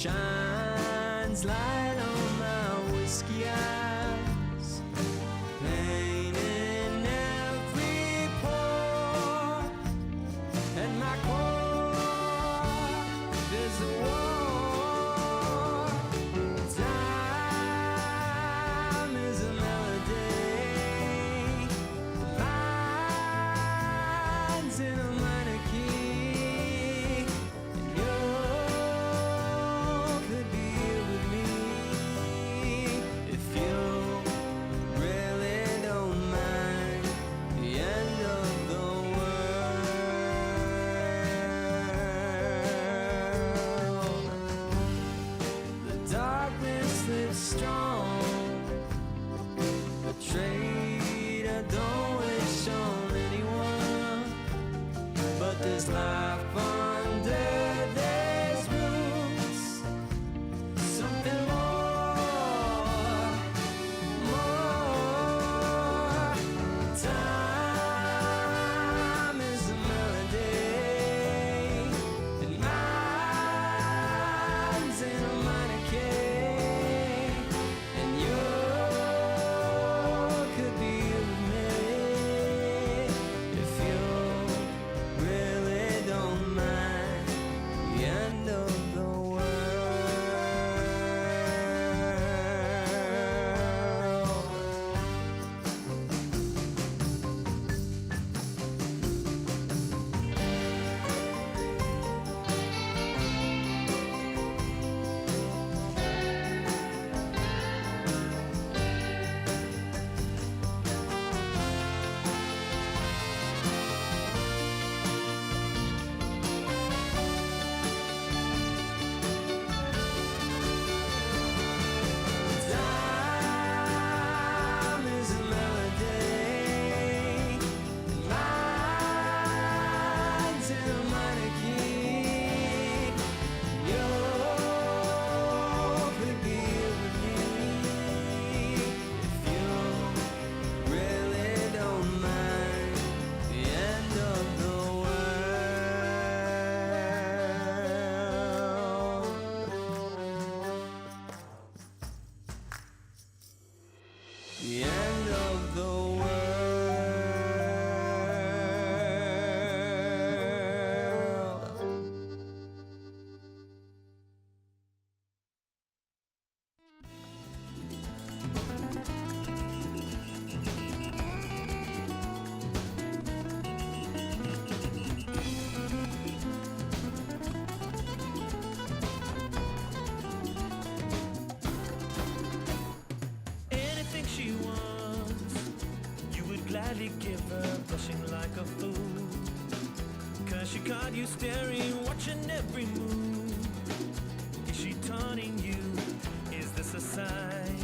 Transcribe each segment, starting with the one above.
Shines light on my whiskey eyes, pain in every pore, and my core is a war. Time is a melody, lines in a minor key, and you could be here with me if you really don't mind the end of the world. The darkness lives strong, a trait I don't wish on anyone, but this life under these roots, something more. Time is a melody, and mine's in a minor key, and you could be with me if you really don't mind the end of the world. Time is a melody, lines in a minor key. You could be with me if you really don't mind the end of the world. The end of the world. Anything she wants, you would gladly give her, blushing like a fool. 'Cause she caught you staring, watching every move. Is she taunting you? Is this a sign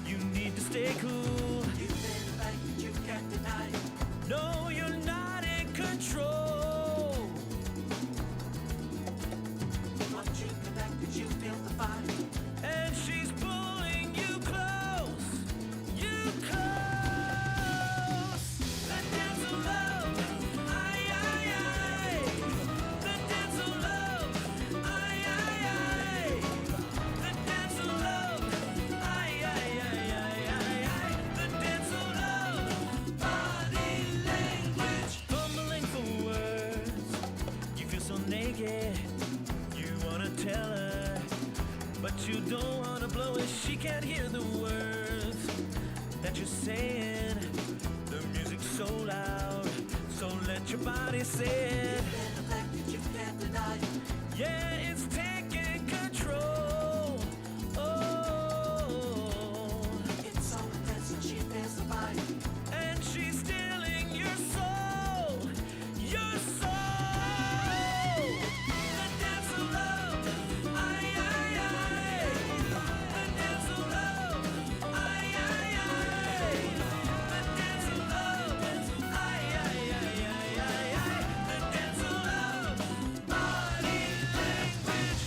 you need to stay cool? You live a life that you can't deny. No, you're not in control. Once you connected, you feel the fire. And she's pulling you close, you close. The dance of love, ay, ay, ay. The dance of love, ay, ay, ay. The dance of love, ay, ay, ay, ay, ay, ay. The dance of love, body language. Fumbling for words, you feel so naked, you wanna tell her, but you don't wanna blow it, she can't hear the words that you're saying. The music's so loud, so let your body say it. Live a life that you can't deny. Yeah, it's taking control. Oh, It's so intense and she feels the fire. and she's stealing your soul, your soul. The dance of love, ay, ay, ay. The dance of love, ay, ay, ay. The dance of love, ay, ay, ay, ay, ay, ay. The dance of love, body language.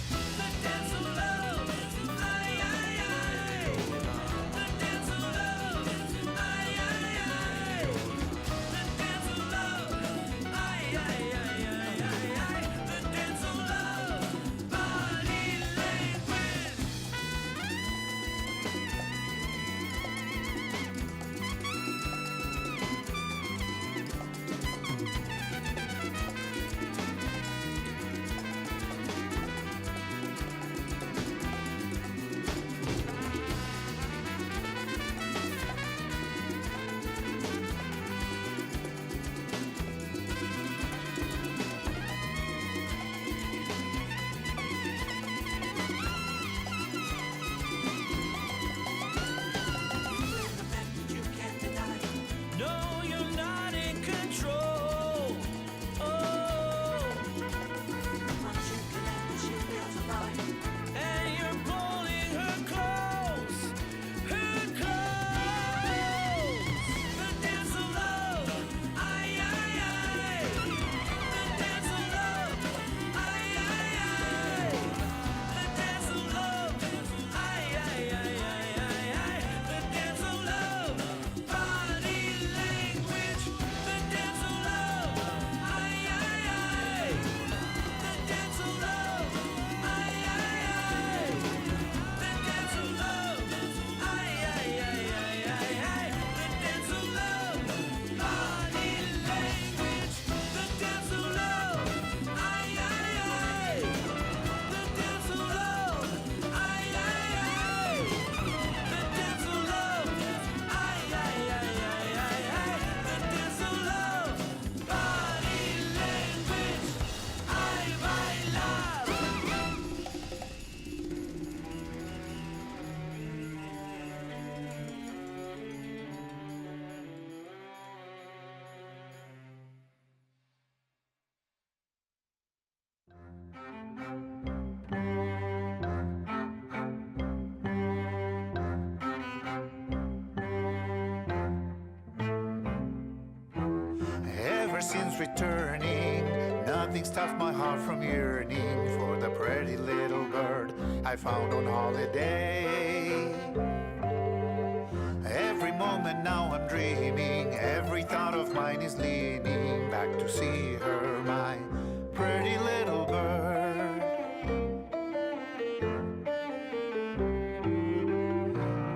seasons returning, nothing stops my heart from yearning for the pretty little bird I found on holiday. Every moment now I'm dreaming, every thought of mine is leaning back to see her, my pretty little bird.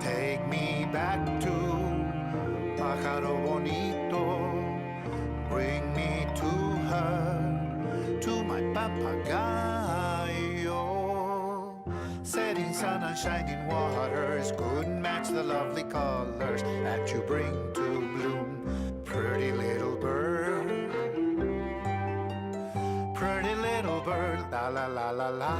Take me back to Pájaro Bonito, bring me to her, to my papagayo. Setting sun and shining waters couldn't match the lovely colors that you bring to bloom, pretty little bird. Pretty little bird, la la la la la.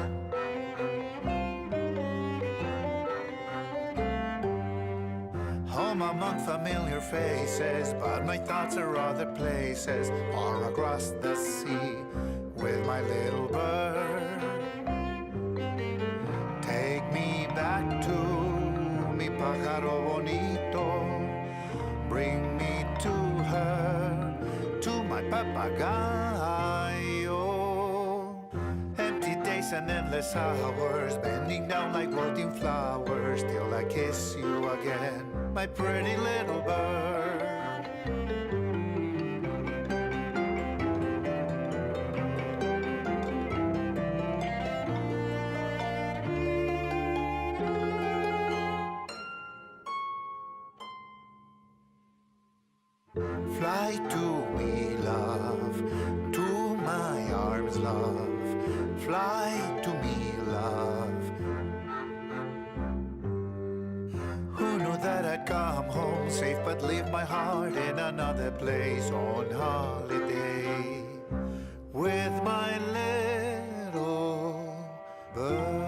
Home among familiar faces, but my thoughts are other places, far across the sea with my little bird. Take me back to mi pájaro bonito, bring me to her, to my papagayo. Empty days and endless hours, bending down like wilting flowers, till I kiss you again, my pretty little bird. Fly to me, love, to my arms, love. Fly to me, love. Who knew that I'd come home safe but leave my heart in another place on holiday with my little bird.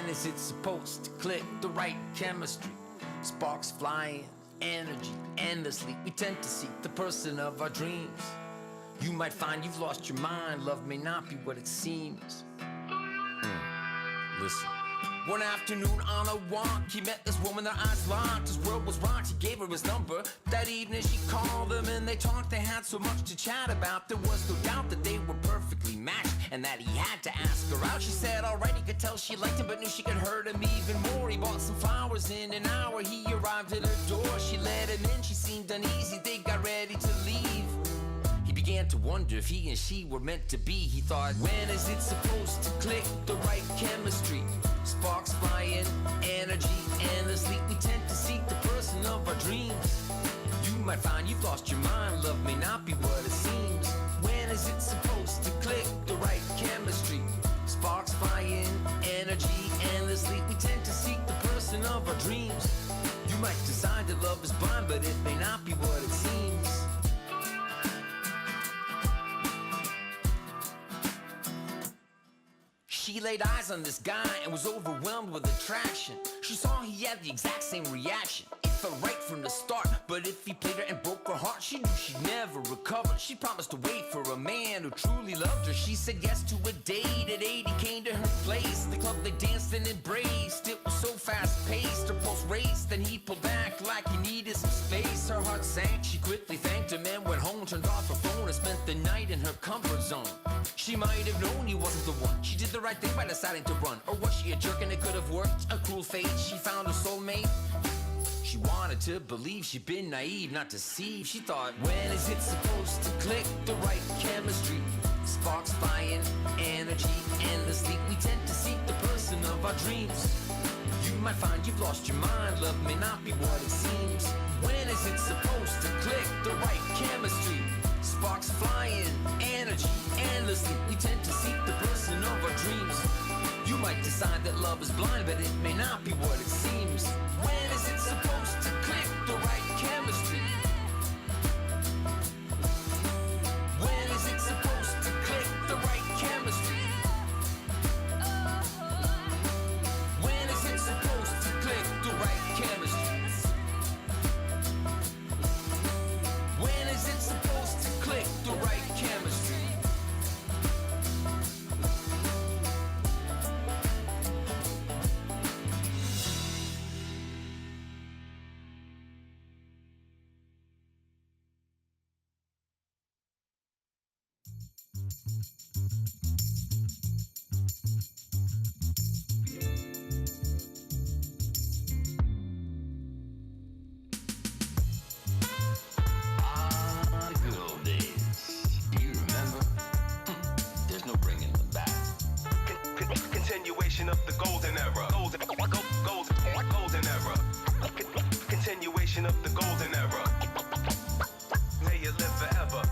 When is it supposed to click? The right chemistry, sparks flying, energy endlessly. We tend to seek the person of our dreams. You might find you've lost your mind. Love may not be what it seems. Listen. One afternoon on a walk, he met this woman, their eyes locked. His world was rocked, he gave her his number. That evening she called him and they talked. They had so much to chat about. There was no doubt that they were perfectly matched and that he had to ask her out. She said alright, he could tell she liked him, but knew she could hurt him even more. He bought some flowers. In an hour he arrived at her door. She let him in, she seemed uneasy. They got ready to leave. He began to wonder if he and she were meant to be. He thought, when is it supposed to click? The right chemistry, sparks flying, energy endlessly. We tend to seek the person of our dreams. You might find you've lost your mind. Love may not be what it seems. When is it supposed to click? The right chemistry, sparks flying, energy endlessly. We tend to seek the person of our dreams. You might decide that love is blind, but it may not be what it seems. She laid eyes on this guy and was overwhelmed with attraction. She saw he had the exact same reaction. It felt right from the start, but if he played her and broke her heart, she knew she'd never recover. She promised to wait for a man who truly loved her. She said yes to a date. At 8 he came to her place. The club they danced and embraced. It was so fast-paced, her pulse raced. Then he pulled back like he needed some space. Her heart sank, she quickly thanked him and went home. Turned off her phone and spent the night in her comfort zone. She might have known he wasn't the one. She did the right thing by deciding to run. Or was she a jerk and it could have worked? A cruel fate, she found her soulmate. She wanted to believe she'd been naive, not deceived. She thought, when is it supposed to click? The right chemistry, sparks flying, energy endlessly. We tend to seek the person of our dreams. You might find you've lost your mind. Love may not be what it seems. When is it supposed to click? The right chemistry, sparks flying, energy endlessly. We tend to seek the person of our dreams. You might decide that love is blind, but it may not be what it seems. When is it supposed to click? The right chemistry. When is it supposed to click? The right chemistry. When is it supposed to click? The right chemistry. When is it supposed to click? The right chemistry. Good old days. Do you remember? There's no bringing them back. Continuation of the golden era. Golden era. Continuation of the golden era. May you live forever.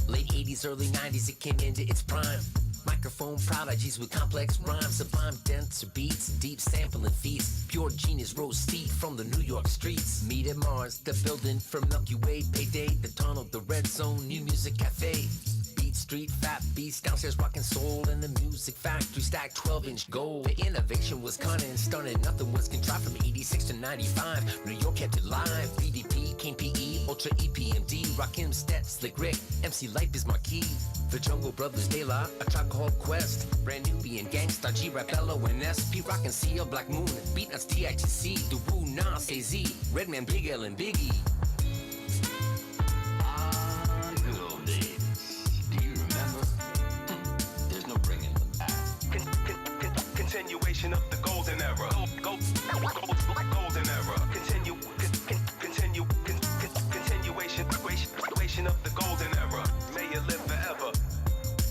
Late 80s, early 90s, it came into its prime. Microphone prodigies with complex rhymes, sublime denser beats, deep sampling feats. Pure genius rose steep from the New York streets. Meet at Mars, the building for Milky Way. Payday, the tunnel, the red zone, new music cafe. Beat street, fat beats, downstairs rockin' soul. In the music factory, stacked 12-inch gold. The innovation was cunning and stunning, nothing was contrived from 86 to 95. New York kept it live, BDP, King PE, Ultra EPMD, Rakim, Stet, Slick Rick, MC Light is Marquis. The Jungle Brothers, De La, A Tribe Called Quest, Brand Nubian, Gangsta, G-Rap, Bello, and SP, Rockin' CL, Black Moon, Beatnuts, DITC, Daru, Nas, AZ, Redman, Big L, and Biggie. Good old days. Do you remember? There's no bringing them back. Continuation of the golden era. Golden era. Continuation of the golden era. May you live forever.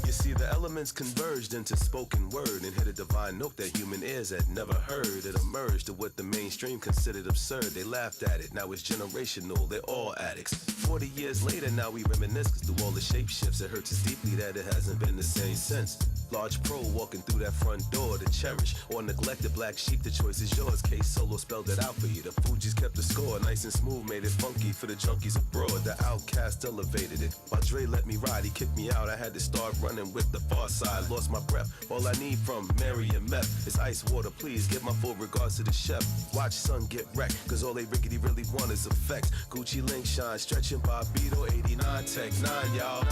You see, the elements converged into spoken word and hit a divine note that human ears had never heard. It emerged to what the mainstream considered absurd. They laughed at it, now it's generational, they're all addicts. 40 years later, now we reminisce, cause through all the shape shifts, it hurts us deeply that it hasn't been the same since. Large pro walking through that front door to cherish or neglect the black sheep, the choice is yours. Case Solo spelled it out for you. The Fugees kept the score, nice and smooth, made it funky for the junkies abroad. The Outcast elevated it. While Dre let me ride, he kicked me out. I had to start running with the far far side. Lost my breath. All I need from Mary and Meth is ice water. Please give my full regards to the chef. Watch son get wrecked, cause all they rickety really want is effects. Gucci link shine, stretching Bobito, 89 Tech 9, y'all.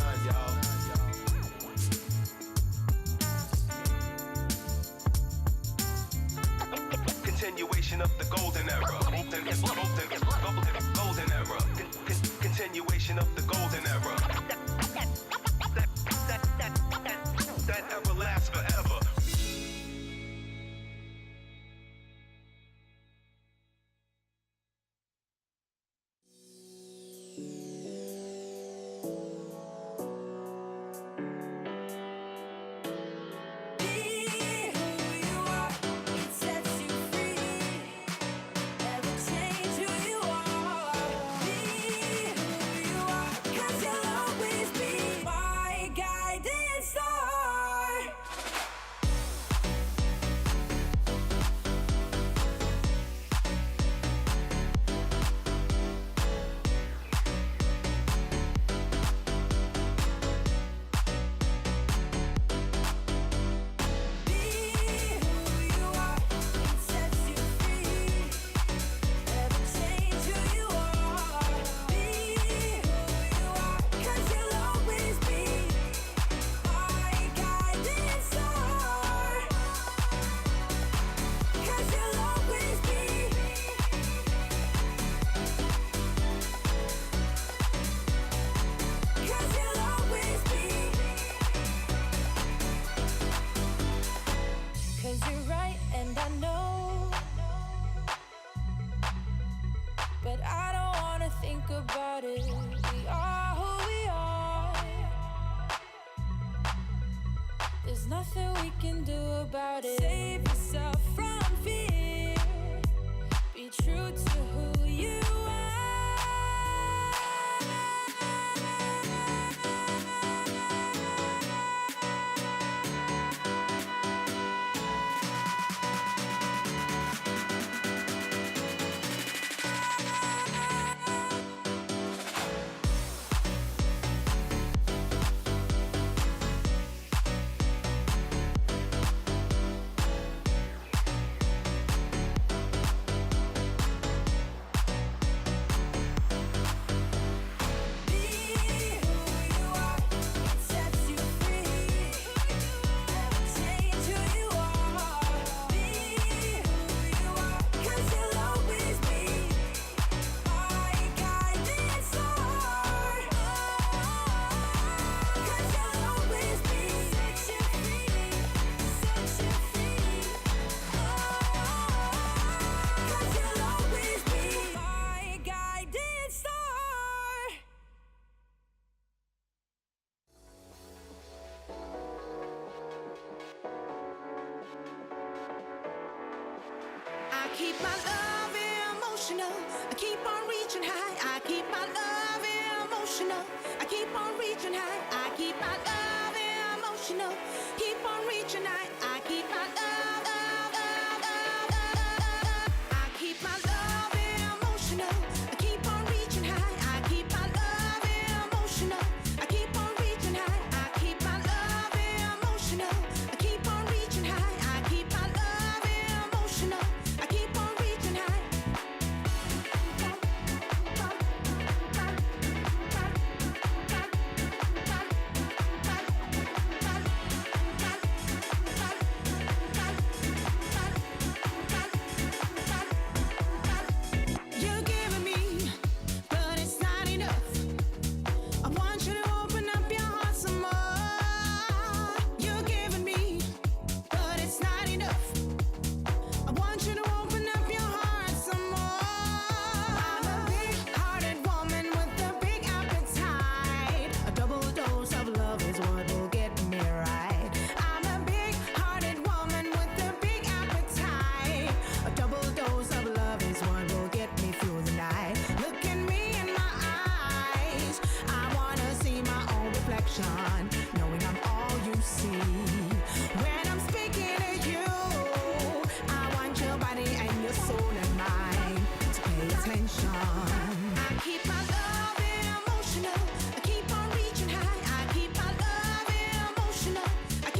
Continuation of the golden era. Golden era. Continuation of the golden era. That ever lasts forever. keep my love emotional. I keep on reaching high. I keep my love emotional. I keep on reaching high. I keep my love emotional. Keep on reaching high. I keep my love. I keep my love emotional. I keep on reaching high. I keep my love emotional. I keep on reaching high. I keep my love emotional. I keep on reaching high. I keep my love emotional. I keep on reaching high. You're giving me, but it's not enough. I want you to open up your heart some more. You're giving me, but it's not enough. I want you to open up your heart some more. I'm a big-hearted woman with a big appetite. A double dose of love is what will get me right. I'm a big-hearted woman with a big appetite. A double dose of love is what will get me through the night. Look at me in my eyes. I wanna see my own reflection, knowing I'm all you see. When I'm speaking to you, I want your body and your soul and mind to pay attention. I keep my love emotional. I keep on reaching high. I keep my love emotional. I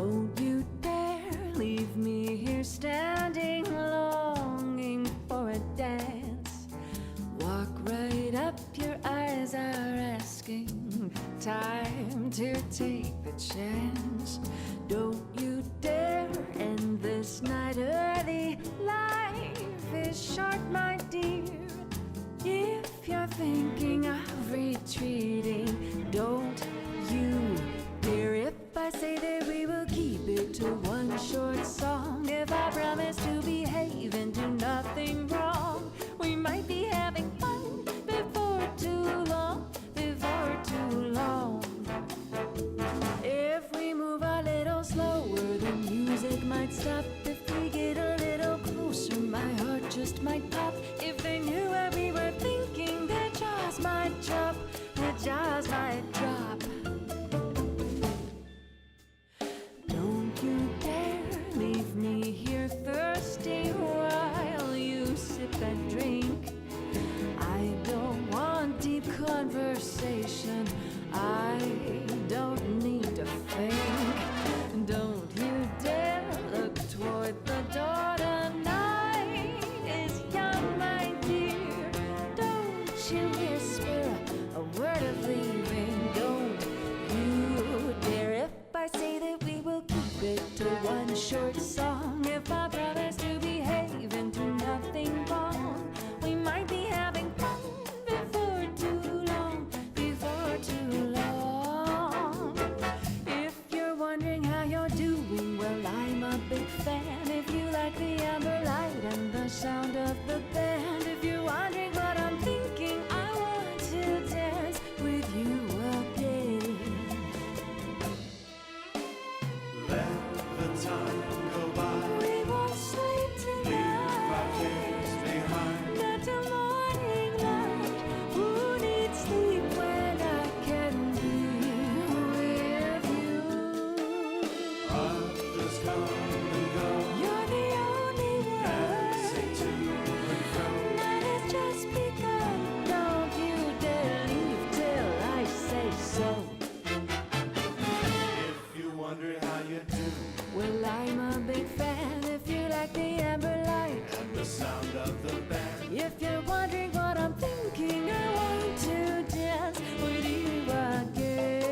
Don't you dare leave me here standing, longing for a dance. Walk right up, your eyes are asking. Time to take the chance. Don't you dare end this night early. Life is short, my dear. If you're thinking of retreating, don't you dare. If I say that we will keep it to one short song, if I promise to behave and do nothing wrong, we might be having fun before too long, before too long. If we move a little slower, the music might stop. If we get a little closer, my heart just might pop. If they knew what we were thinking, their jaws might drop, their jaws might drop. Don't you dare leave me here thirsty while you sip and drink. I don't want deep conversation, I don't need to think. Don't you dare look toward the door, tonight is young, my dear. Don't you whisper a word of leaving, don't you dare. If I say that we will keep it to one short song, if I promise to behave and do nothing wrong, we might be having fun before too long, before too long. If you're wondering how you're doing, well, I'm a big fan. If you like the amber light and the sound of the band, if you're wondering what I'm thinking, I want to dance with you again. Let the time go by. We won't sleep Leave our tonight. cares behind. Not till morning light. Who needs sleep when I can be with you? Others come and go. You're the only And say one. to and fro. Night has just begun. Don't you dare leave till I say so. If you wonder how you do, Well, I'm a big fan. If you like the amber light. and the sound of the band. If you're wondering what I'm thinking, I want to dance with you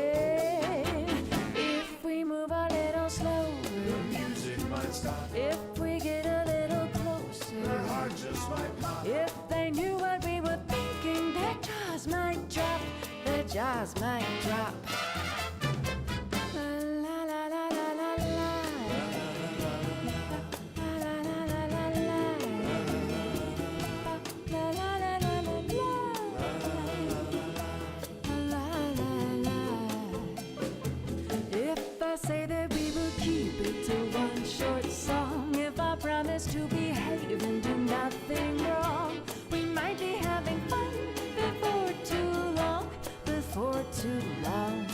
again. If we move a little slower, Music might stop. if we get a little Her closer, heart just might pop. if they knew what we were thinking, their jaws might drop, their jaws might drop. La la la la la la la. La la la la la la. La la la la la la. La la la. If I say that we will keep it to one short song, if I promise to behave and do nothing wrong, we might be having fun before too long, before too long.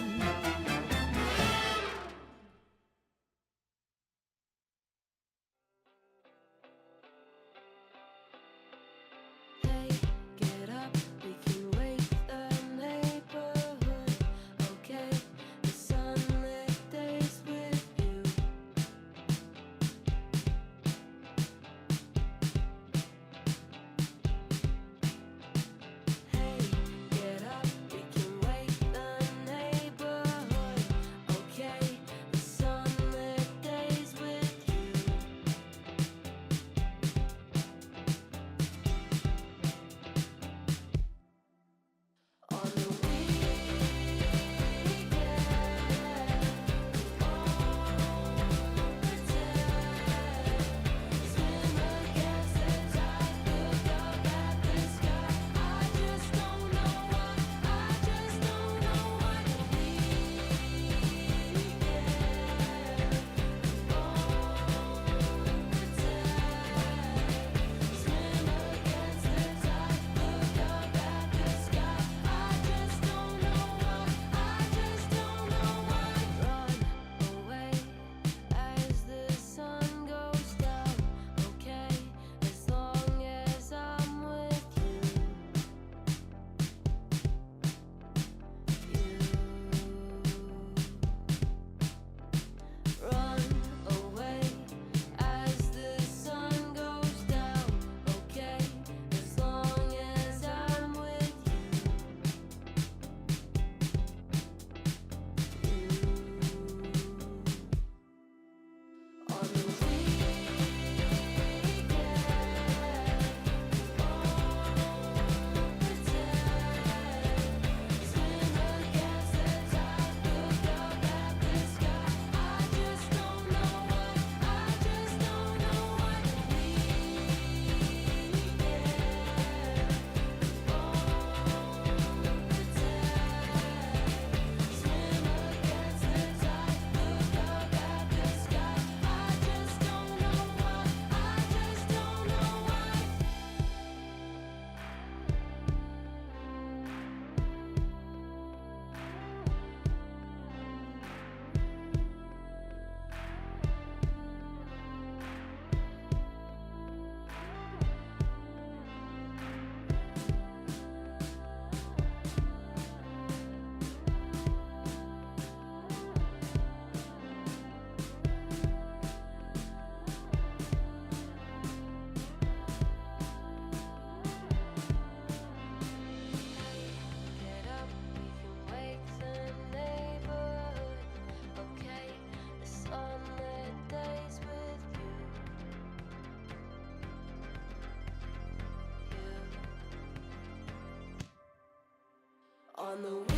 on the weekend.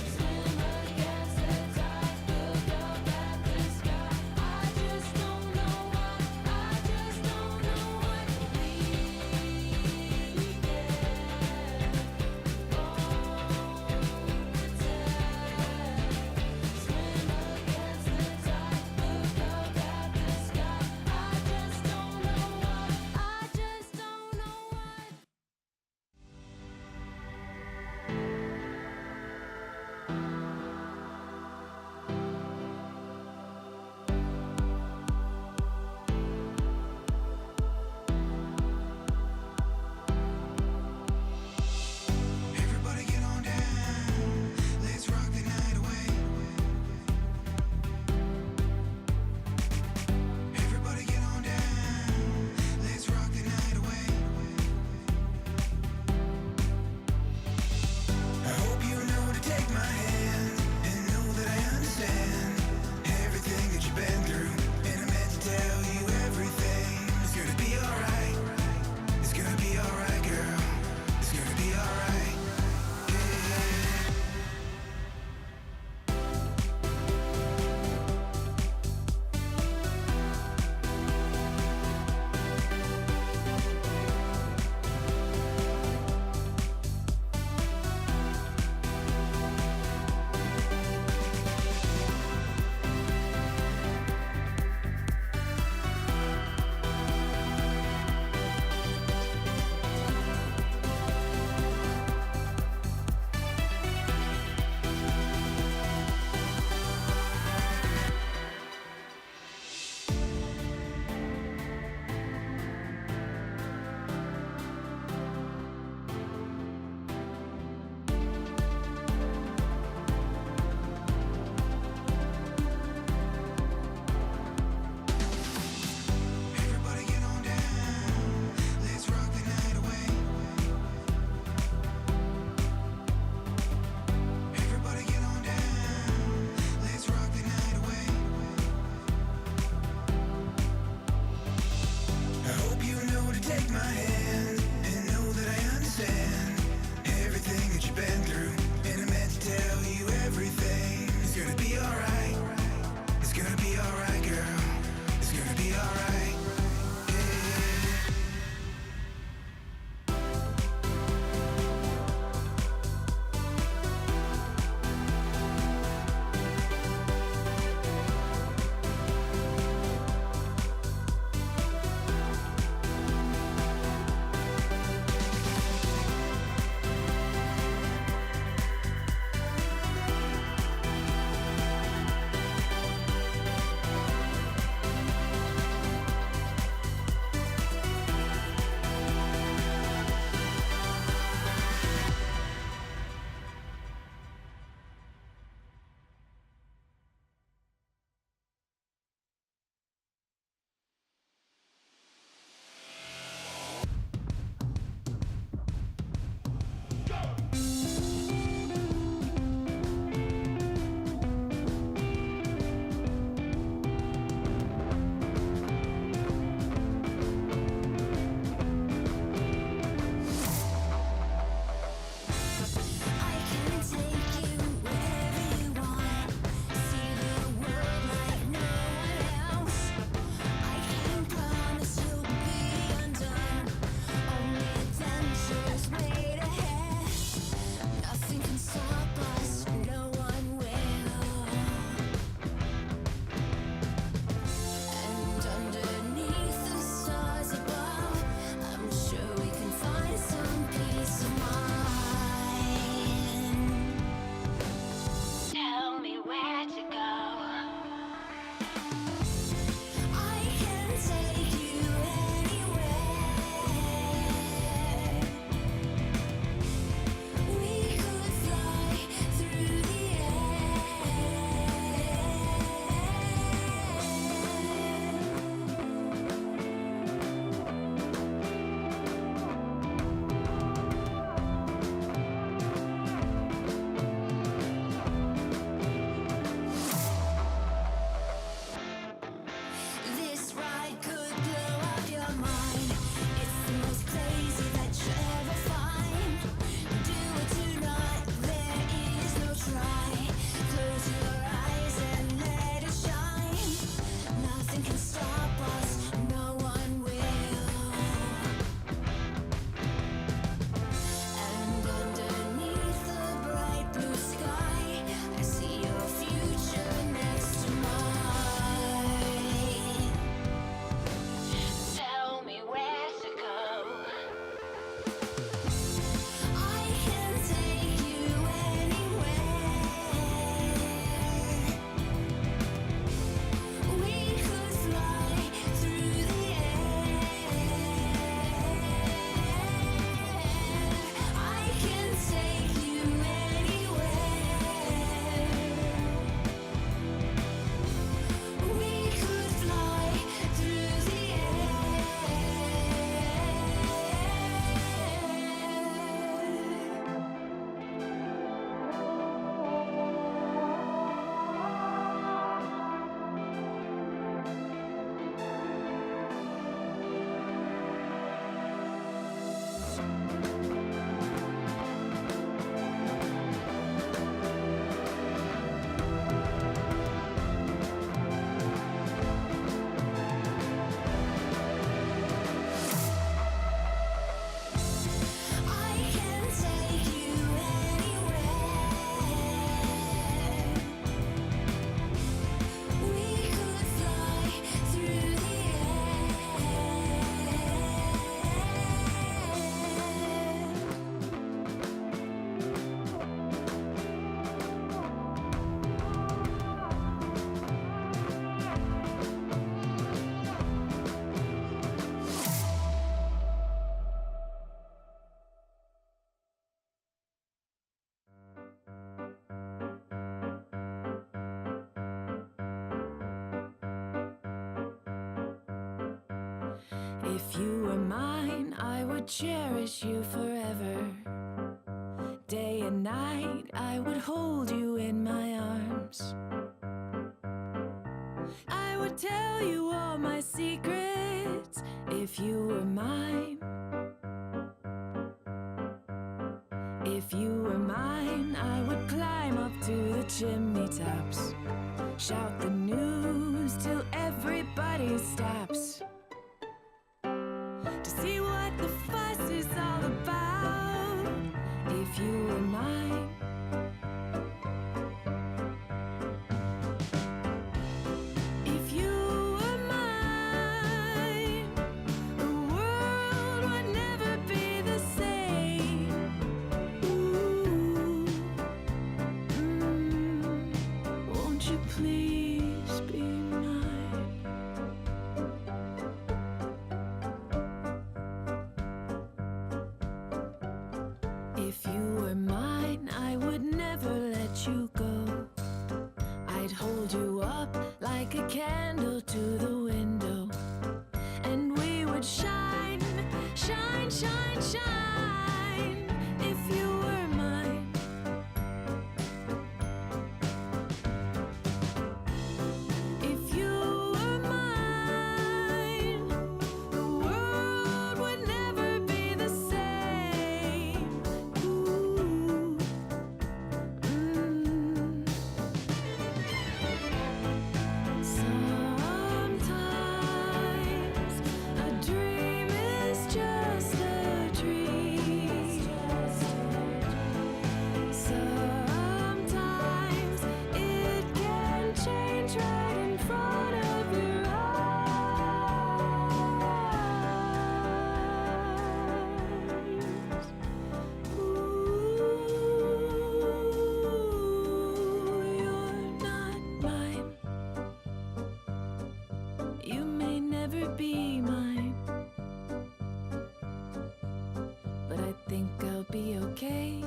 Swim against the tide, look up at the sky. I just don't know why. I just don't know what we get. Swim against the tide, look up at the sky. I just don't If you were mine, I would cherish you forever. Day and night, I would hold you in my arms. I would tell you all my secrets if you were mine. If you were mine, I would climb up to the chimney tops, shout the news till everybody stops, to see what the fuss is all about. If you were mine, if you were mine, the world would never be the same. Ooh, won't you please be mine? If you were mine, I would never let you go. I'd hold you up like a candle to the window, and we would shine, shine, shine, shine. If you were mine, if you were mine, the world would never be the same. Ooh, Sometimes a dream is just a dream. Sometimes it can change right in front of your eyes. Ooh, you're not mine. You may never be mine, but I think I'll be okay.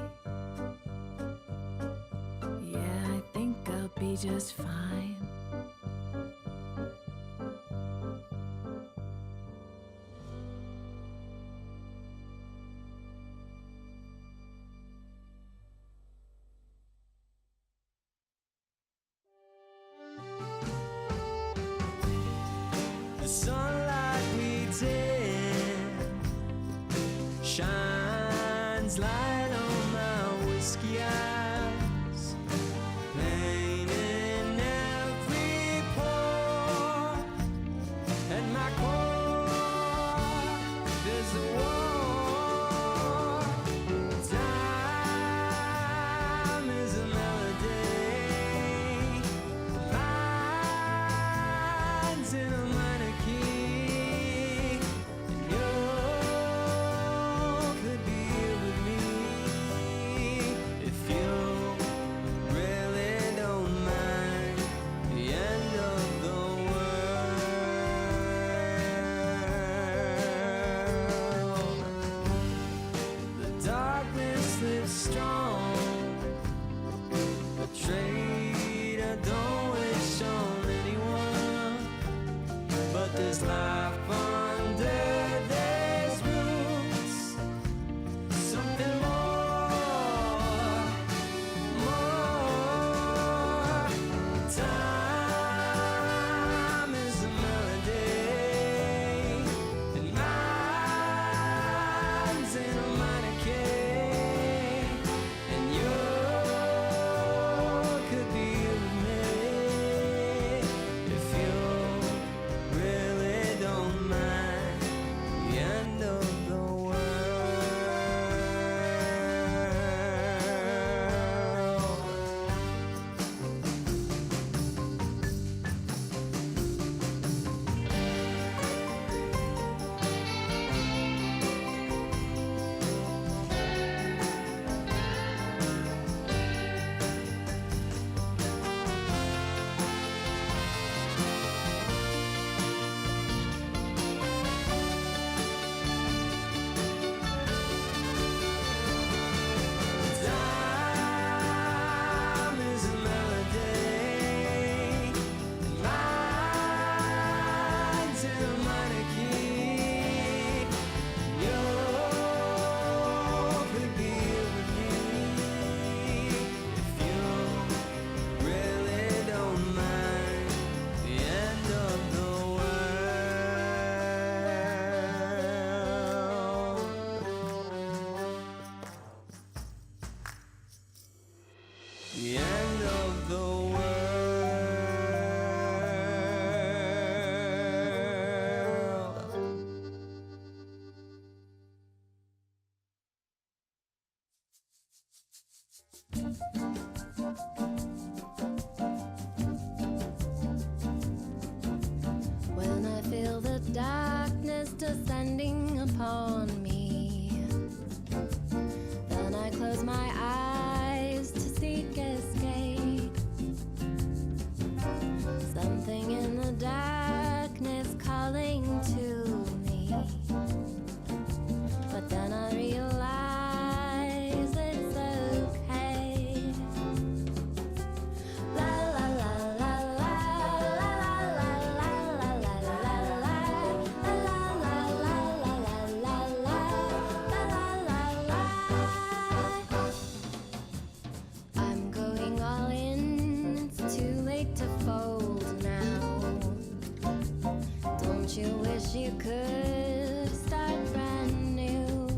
Yeah, I think I'll be just fine. The sunlight beats in, shines light on my whiskey eyes, painting every pore. At my core, there's a war. Time is a melody. Mind's in a minor key, and you could be here with me if you really don't mind the end of the world. darkness descending upon me. Then I close my eyes to seek escape. Something in the darkness calling to me. But then I realize it's okay. La la la la la la la la la la la la la. I'm going all in, it's too late to fold now. Don't you wish you could start brand new?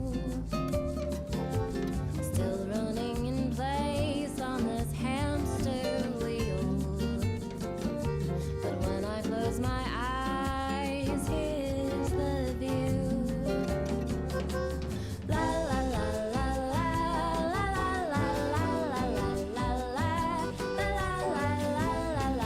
Still running in place on this hamster wheel. But when I close my eyes, here's the view. La la la la la la la la la la la la la la la la.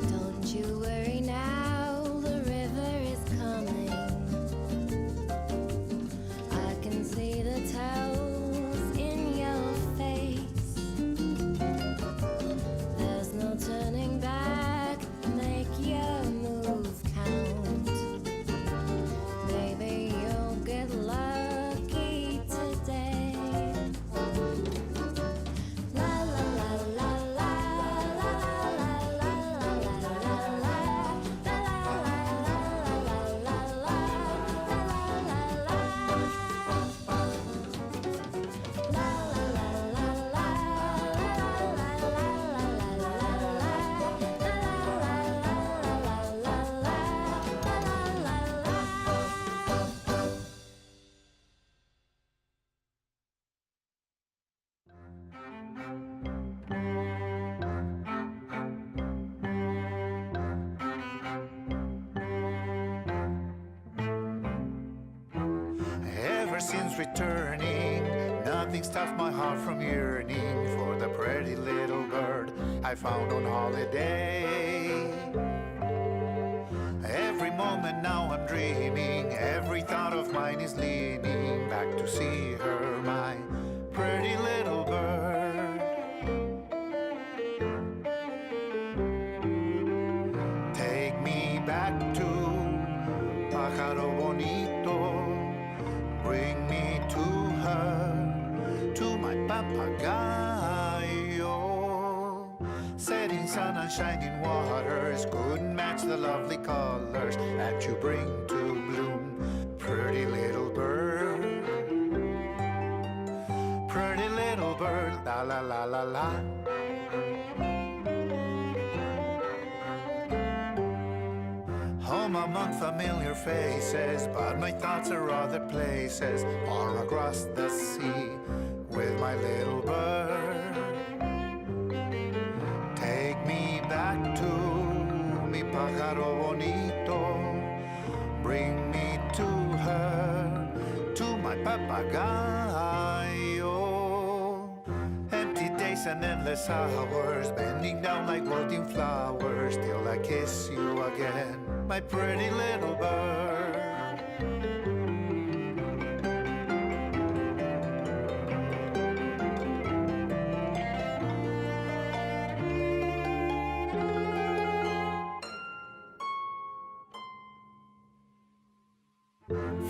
Don't you worry now, the river is coming. I can see the tells in your face. There's no turning back, make your move count. Maybe you'll get lucky today. La la la la la la la la Ever since returning, nothing stopped my heart from yearning for the pretty little bird I found on holiday. Every moment now I'm dreaming, every thought of mine is leaning back to see her, my pretty little bird. Take me back to Pájaro Bonito. Bring me to her, to my papagayo. Setting sun and shining waters couldn't match the lovely colors that you bring to bloom, pretty little bird. Pretty little bird, la la la la la. Home among familiar faces, but my thoughts are other places, far across the sea with my little bird. Take me back to mi pájaro bonito. Bring me to her, to my papagayo. Empty days and endless hours, bending down like wilting flowers, till I kiss you again, my pretty little bird.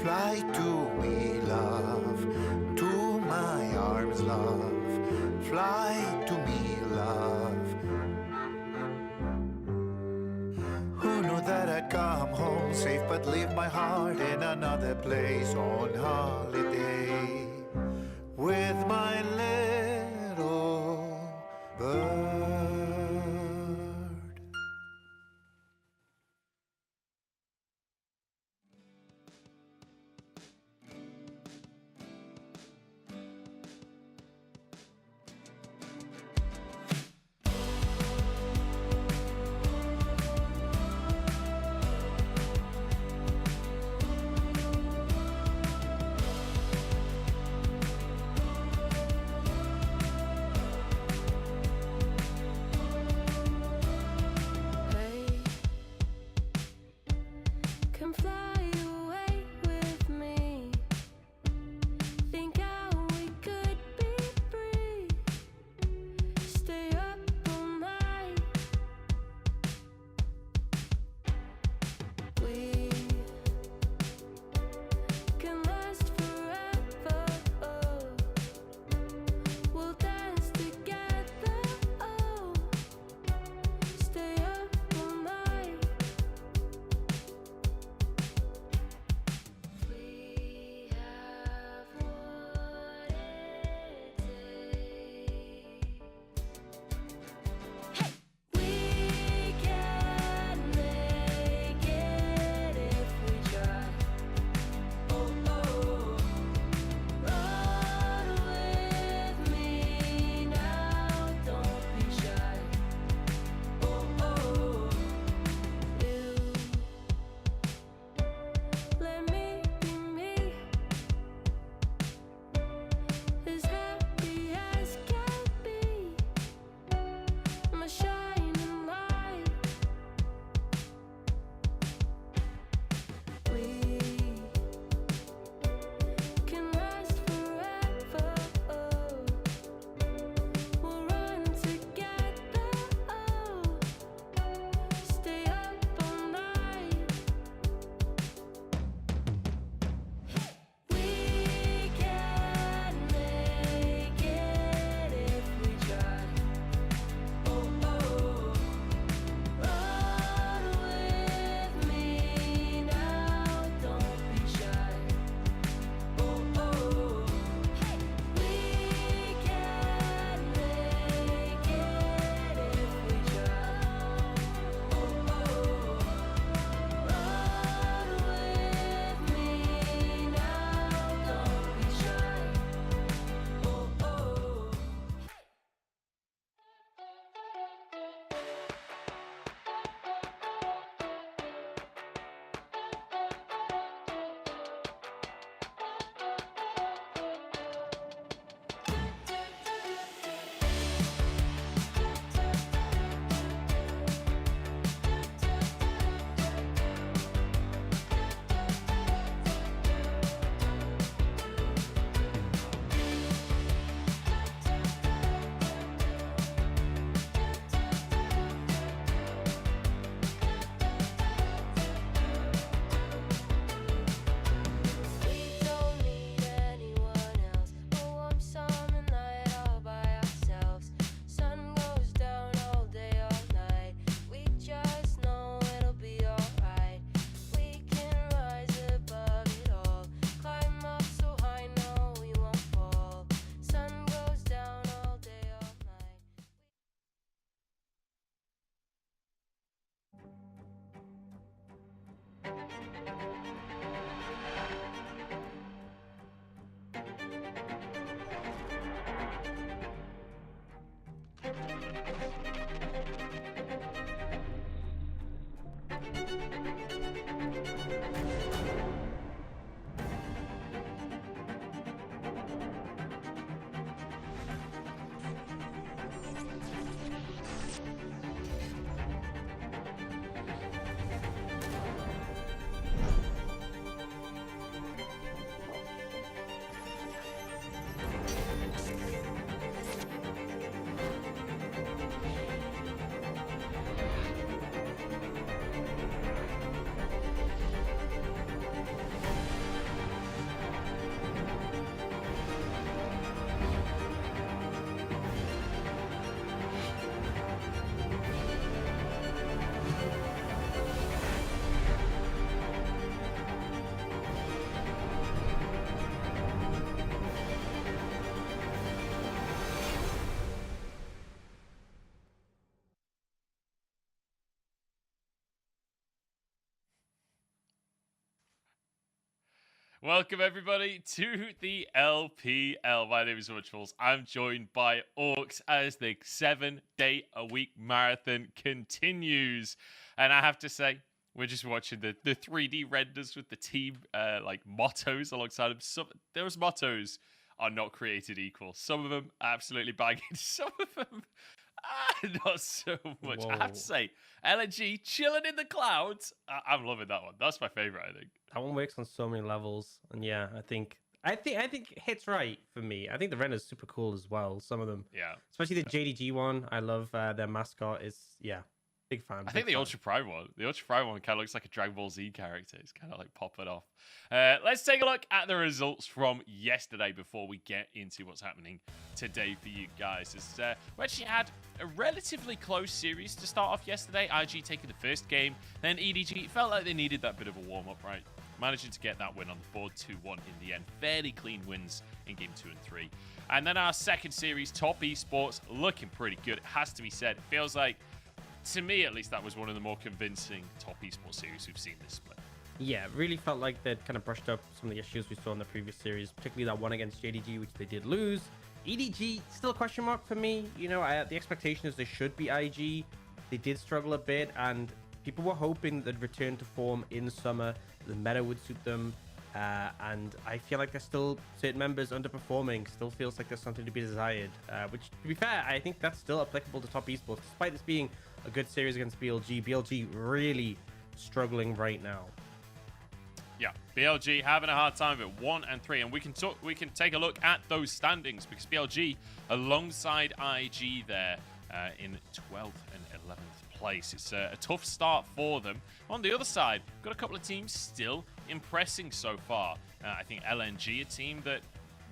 Fly to me, love, to my arms, love. Fly to me, love. Who knew that I'd come home safe but leave my heart in another place on holiday with my little bird. Hey, come fly away with me. Think how we could be free. Stay up all night. We can last forever. Oh, we'll dance together. Oh, stay up all night. We have what it takes. We can make it if we try. Oh, oh, run with me now, don't be shy. Oh, oh, you let me be me, as happy as can be, my shining light. We can last forever. Oh, we'll run together. Oh, stay up all night. We can make it if we try. Oh, oh, run with me now, don't be shy. Oh, oh, we can make it if we try. Oh, oh, run with me now, don't be shy. Oh, oh. We don't need anyone else. A warm summer night all by ourselves. Sun goes down all day, all night. We just know it'll be alright. We can rise above it all. Climb up so high, no, we won't fall. Sun goes down all day, all night. Welcome, everybody, to the LPL. My name is Rituals. I'm joined by Orcs as the 7-day-a-week marathon continues. And I have to say, we're just watching the 3D renders with the team mottos alongside them. Those mottos are not created equal. Some of them absolutely banging. Some of them not so much. I have to say, LNG chilling in the clouds. I'm loving that one. That's my favorite, I think. That one works on so many levels, and yeah, I think it hits right for me. I think the render's super cool as well. Some of them, Yeah. especially the JDG one. I love their mascot. Is big fan. I think the big fan. Ultra Prime one. The Ultra Prime one kind of looks like a Dragon Ball Z character. It's kind of like popping off. Let's take a look at the results from yesterday before we get into what's happening today for you guys. We actually had a relatively close series to start off yesterday. IG taking the first game, then EDG felt like they needed that bit of a warm-up, right? Managing to get that win on the board 2-1 in the end. Fairly clean wins in game 2 and 3. And then our second series, Top Esports, looking pretty good. It has to be said. It feels like, to me at least, that was one of the more convincing Top Esports series we've seen this split. Yeah, it really felt like they'd kind of brushed up some of the issues we saw in the previous series, particularly that one against JDG, which they did lose. EDG, still a question mark for me. You know, the expectation is they should be IG. They did struggle a bit, and people were hoping they'd return to form in summer. The meta would suit them, and I feel like there's still certain members underperforming. Still feels like there's something to be desired, which, to be fair, I think that's still applicable to Top Esports, despite this being a good series against BLG. BLG really struggling right now. Yeah, BLG having a hard time at 1 and 3, and we can take a look at those standings because BLG alongside IG there in 12th and 11th place. It's a tough start for them. On the other side, got a couple of teams still impressing so far. I think LNG, a team that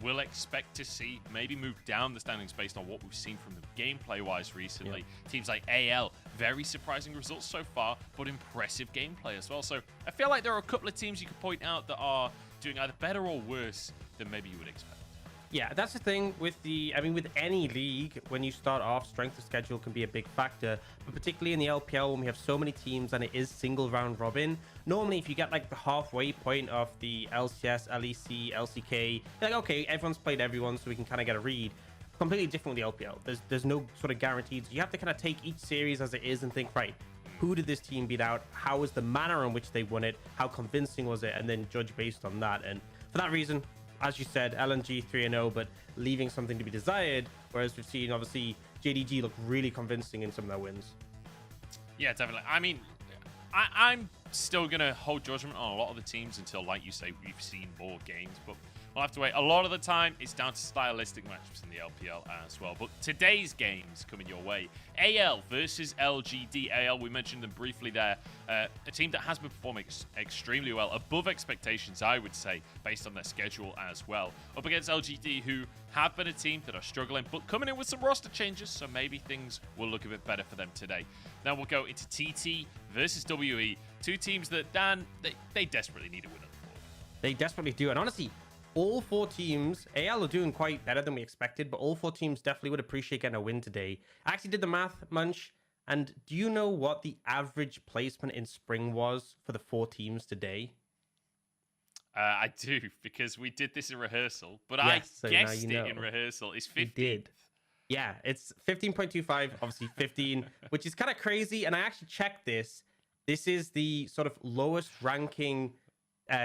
we'll expect to see maybe move down the standings based on what we've seen from them gameplay-wise recently. Yeah. Teams like AL, very surprising results so far, but impressive gameplay as well. So I feel like there are a couple of teams you could point out that are doing either better or worse than maybe you would expect. Yeah, that's the thing with with any league, when you start off, strength of schedule can be a big factor, but particularly in the LPL when we have so many teams and it is single round robin, normally if you get like the halfway point of the LCS, LEC, LCK, you're like, okay, everyone's played everyone, so we can kind of get a read. Completely different with the LPL. There's no sort of guaranteed. So you have to kind of take each series as it is and think, right, who did this team beat out? How was the manner in which they won it? How convincing was it? And then judge based on that. And for that reason, as you said, LNG 3-0, but leaving something to be desired. Whereas we've seen, obviously, JDG look really convincing in some of their wins. Yeah, definitely. I mean, I'm still going to hold judgment on a lot of the teams until, like you say, we've seen more games. But we'll have to wait. A lot of the time, it's down to stylistic matchups in the LPL as well. But today's games coming your way. AL versus LGD. AL, we mentioned them briefly there. A team that has been performing extremely well, above expectations, I would say, based on their schedule as well. Up against LGD, who have been a team that are struggling, but coming in with some roster changes, so maybe things will look a bit better for them today. Then we'll go into TT versus WE. Two teams that, Dan, they desperately need a win on the board. They desperately do. And honestly, all four teams, AL are doing quite better than we expected, but all four teams definitely would appreciate getting a win today. I actually did the math, Munch, and do you know what the average placement in Spring was for the four teams today? I do, because we did this in rehearsal, but Yes, so I now guessed you know. it in rehearsal. It's We 15. did. Yeah, it's 15.25, obviously 15, which is kind of crazy. And I actually checked this. This is the sort of lowest ranking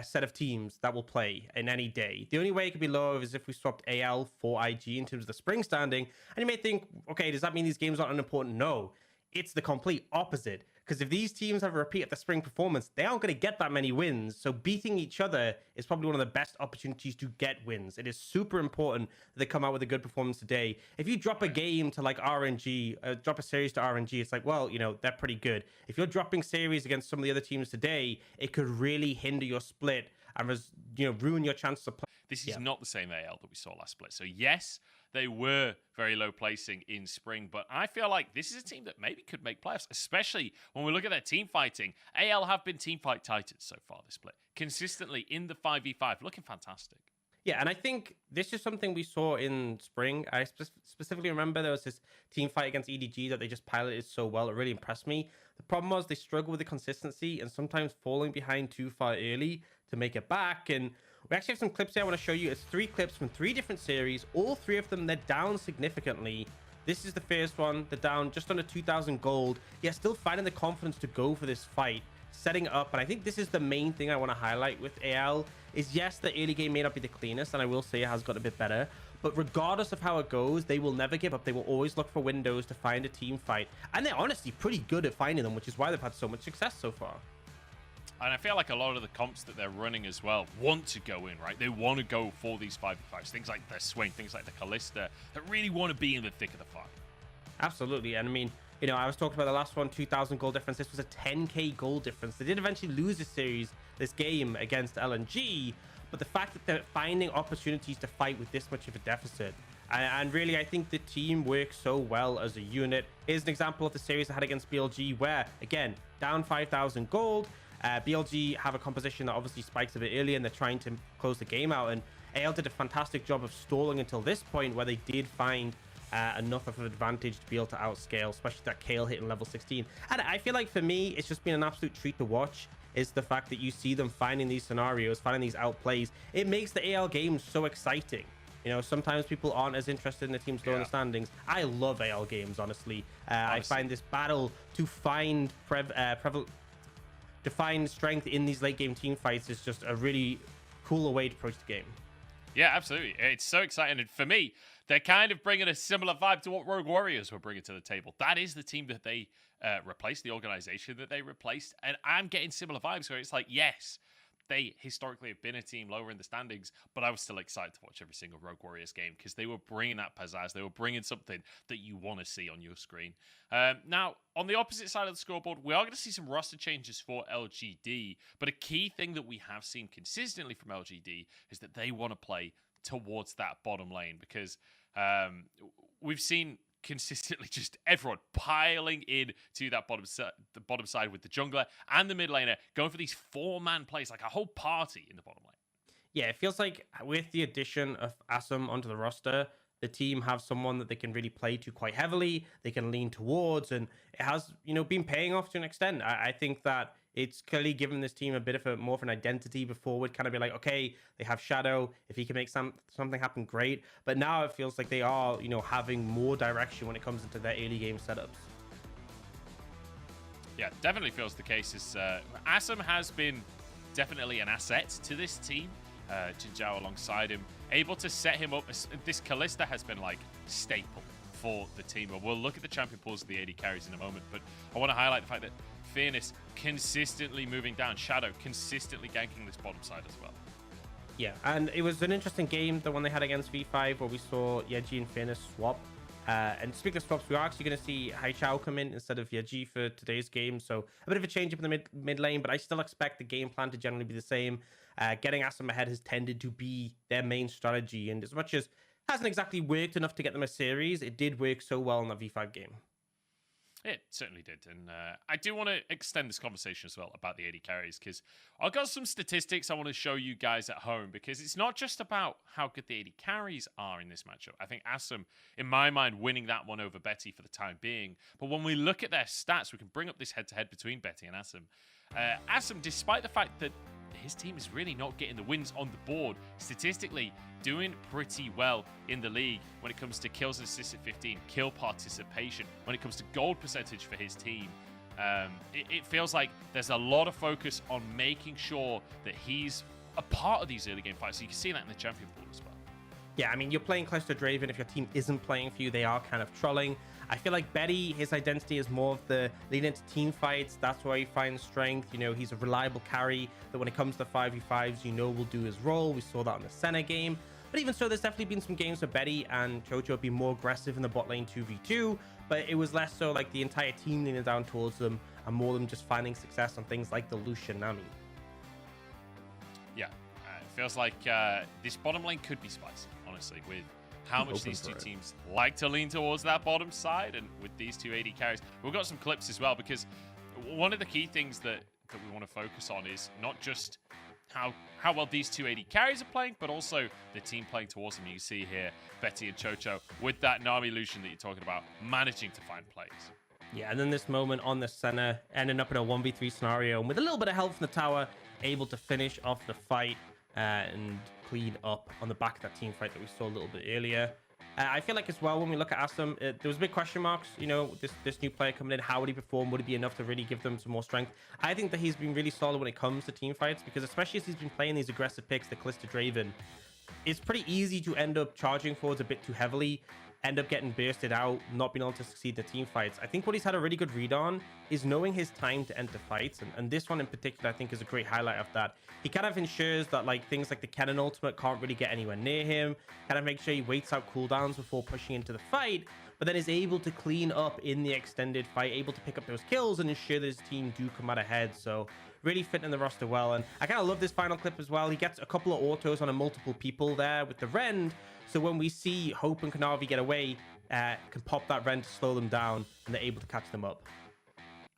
set of teams that will play in any day. The only way it could be lower is if we swapped AL for IG in terms of the spring standing. And you may think, okay, does that mean these games aren't unimportant? No, it's the complete opposite. Because if these teams have a repeat of the spring performance, they aren't going to get that many wins. So beating each other is probably one of the best opportunities to get wins. It is super important that they come out with a good performance today. If you drop a game to like RNG, drop a series to RNG, it's like, well, you know, they're pretty good. If you're dropping series against some of the other teams today, it could really hinder your split and, you know, ruin your chances of play. This is not the same AL that we saw last split. So yes, they were very low placing in spring, but I feel like this is a team that maybe could make playoffs, especially when we look at their team fighting. AL have been team fight titans so far this split, consistently in the 5v5, looking fantastic. Yeah, and I think this is something we saw in spring. I specifically remember there was this team fight against EDG that they just piloted so well. It really impressed me. The problem was they struggle with the consistency and sometimes falling behind too far early to make it back. And We actually have some clips here I want to show you. It's 3 clips from 3 different series. All 3 of them, they're down significantly. This is the first one. They're down just under 2,000 gold. Yeah, still finding the confidence to go for this fight, setting it up. And I think this is the main thing I want to highlight with AL is, yes, the early game may not be the cleanest, and I will say it has got a bit better. But regardless of how it goes, they will never give up. They will always look for windows to find a team fight. And they're honestly pretty good at finding them, which is why they've had so much success so far. And I feel like a lot of the comps that they're running as well want to go in, right? They want to go for these 5v5s. Things like the Swing, things like the Callista, that really want to be in the thick of the fight. Absolutely. And I mean, you know, I was talking about the last one, 2,000 gold difference. This was a 10k gold difference. They did eventually lose this game against LNG, but the fact that they're finding opportunities to fight with this much of a deficit, and really, I think the team works so well as a unit. Here's an example of the series I had against BLG, where, again, down 5,000 gold. BLG have a composition that obviously spikes a bit early, and they're trying to close the game out. And AL did a fantastic job of stalling until this point, where they did find enough of an advantage to be able to outscale, especially that Kale hit in level 16. And I feel like for me, it's just been an absolute treat to watch, is the fact that you see them finding these scenarios, finding these outplays. It makes the AL game so exciting. You know, sometimes people aren't as interested in the teams low in the standings. I love AL games, honestly. I find this battle to find to find strength in these late game team fights is just a really cooler way to approach the game. Yeah, absolutely. It's so exciting. And for me, they're kind of bringing a similar vibe to what Rogue Warriors were bringing to the table. That is the team that they replaced, the organization that they replaced. And I'm getting similar vibes where it's like, yes, they historically have been a team lower in the standings, but I was still excited to watch every single Rogue Warriors game because they were bringing that pizzazz. They were bringing something that you want to see on your screen. Now, on the opposite side of the scoreboard, we are going to see some roster changes for LGD, but a key thing that we have seen consistently from LGD is that they want to play towards that bottom lane because we've seen consistently just everyone piling in to that bottom side with the jungler and the mid laner going for these 4-man plays, like a whole party in the bottom lane. Yeah, it feels like with the addition of Asum onto the roster, the team have someone that they can really play to quite heavily, they can lean towards, and it has, you know, been paying off to an extent. I think that it's clearly given this team a bit of more of an identity. Before would kind of be like, okay, they have Shadow. If he can make something happen, great. But now it feels like they are, you know, having more direction when it comes into their early game setups. Yeah, definitely feels the case. Asum has been definitely an asset to this team. Jinzhao alongside him, able to set him up. This Callista has been like staple for the team. But we'll look at the champion pools of the AD carries in a moment. But I want to highlight the fact that Fairness consistently moving down, Shadow consistently ganking this bottom side as well. Yeah, and it was an interesting game, the one they had against V5, where we saw Yeji and Fairness swap. And speaking of swaps, we are actually going to see Haichao come in instead of Yeji for today's game. So a bit of a change up in the mid lane, but I still expect the game plan to generally be the same. Getting Asum ahead has tended to be their main strategy. And as much as it hasn't exactly worked enough to get them a series, it did work so well in that V5 game. It certainly did. And I do want to extend this conversation as well about the AD carries, because I've got some statistics I want to show you guys at home, because it's not just about how good the AD carries are in this matchup. I think Asum, in my mind, winning that one over Betty for the time being. But when we look at their stats, we can bring up this head-to-head between Betty and Asum. Asum, despite the fact that his team is really not getting the wins on the board, statistically doing pretty well in the league when it comes to kills and assists at 15, kill participation, when it comes to gold percentage for his team. It feels like there's a lot of focus on making sure that he's a part of these early game fights. So you can see that in the champion pool as well. Yeah, I mean, you're playing close to Draven. If your team isn't playing for you, they are kind of trolling. I feel like Betty, his identity is more of the lean into team fights. That's where he finds strength. You know, he's a reliable carry that when it comes to 5v5s, you know, will do his role. We saw that in the Senna game. But even so, there's definitely been some games where Betty and Chocho be more aggressive in the bot lane 2v2. But it was less so like the entire team leaning down towards them and more them just finding success on things like the Lucian Nami. Yeah, it feels like this bottom lane could be spicy, honestly, with how much these two teams like to lean towards that bottom side, and with these two AD carries. We've got some clips as well, because one of the key things that we want to focus on is not just how well these two AD carries are playing, but also the team playing towards them. You see here Betty and Chocho with that Nami Lucian that you're talking about, managing to find plays. Yeah, and then this moment on the center, ending up in a 1v3 scenario, and with a little bit of help from the tower, able to finish off the fight. and clean up on the back of that team fight that we saw a little bit earlier. I feel like as well, when we look at Assam, there was big question marks, you know, this new player coming in. How would he perform? Would it be enough to really give them some more strength? I think that he's been really solid when it comes to team fights, because especially as he's been playing these aggressive picks, the Callista Draven, it's pretty easy to end up charging forwards a bit too heavily, end up getting bursted out, not being able to succeed in the team fights. I think what he's had a really good read on is knowing his time to enter fights. And this one in particular, I think, is a great highlight of that. He kind of ensures that like things like the cannon ultimate can't really get anywhere near him, kind of make sure he waits out cooldowns before pushing into the fight, but then is able to clean up in the extended fight, able to pick up those kills and ensure that his team do come out ahead. So really fitting in the roster well. And I kind of love this final clip as well. He gets a couple of autos on a multiple people there with the Rend. So when we see Hope and Kanavi get away, can pop that Rend to slow them down, and they're able to catch them up.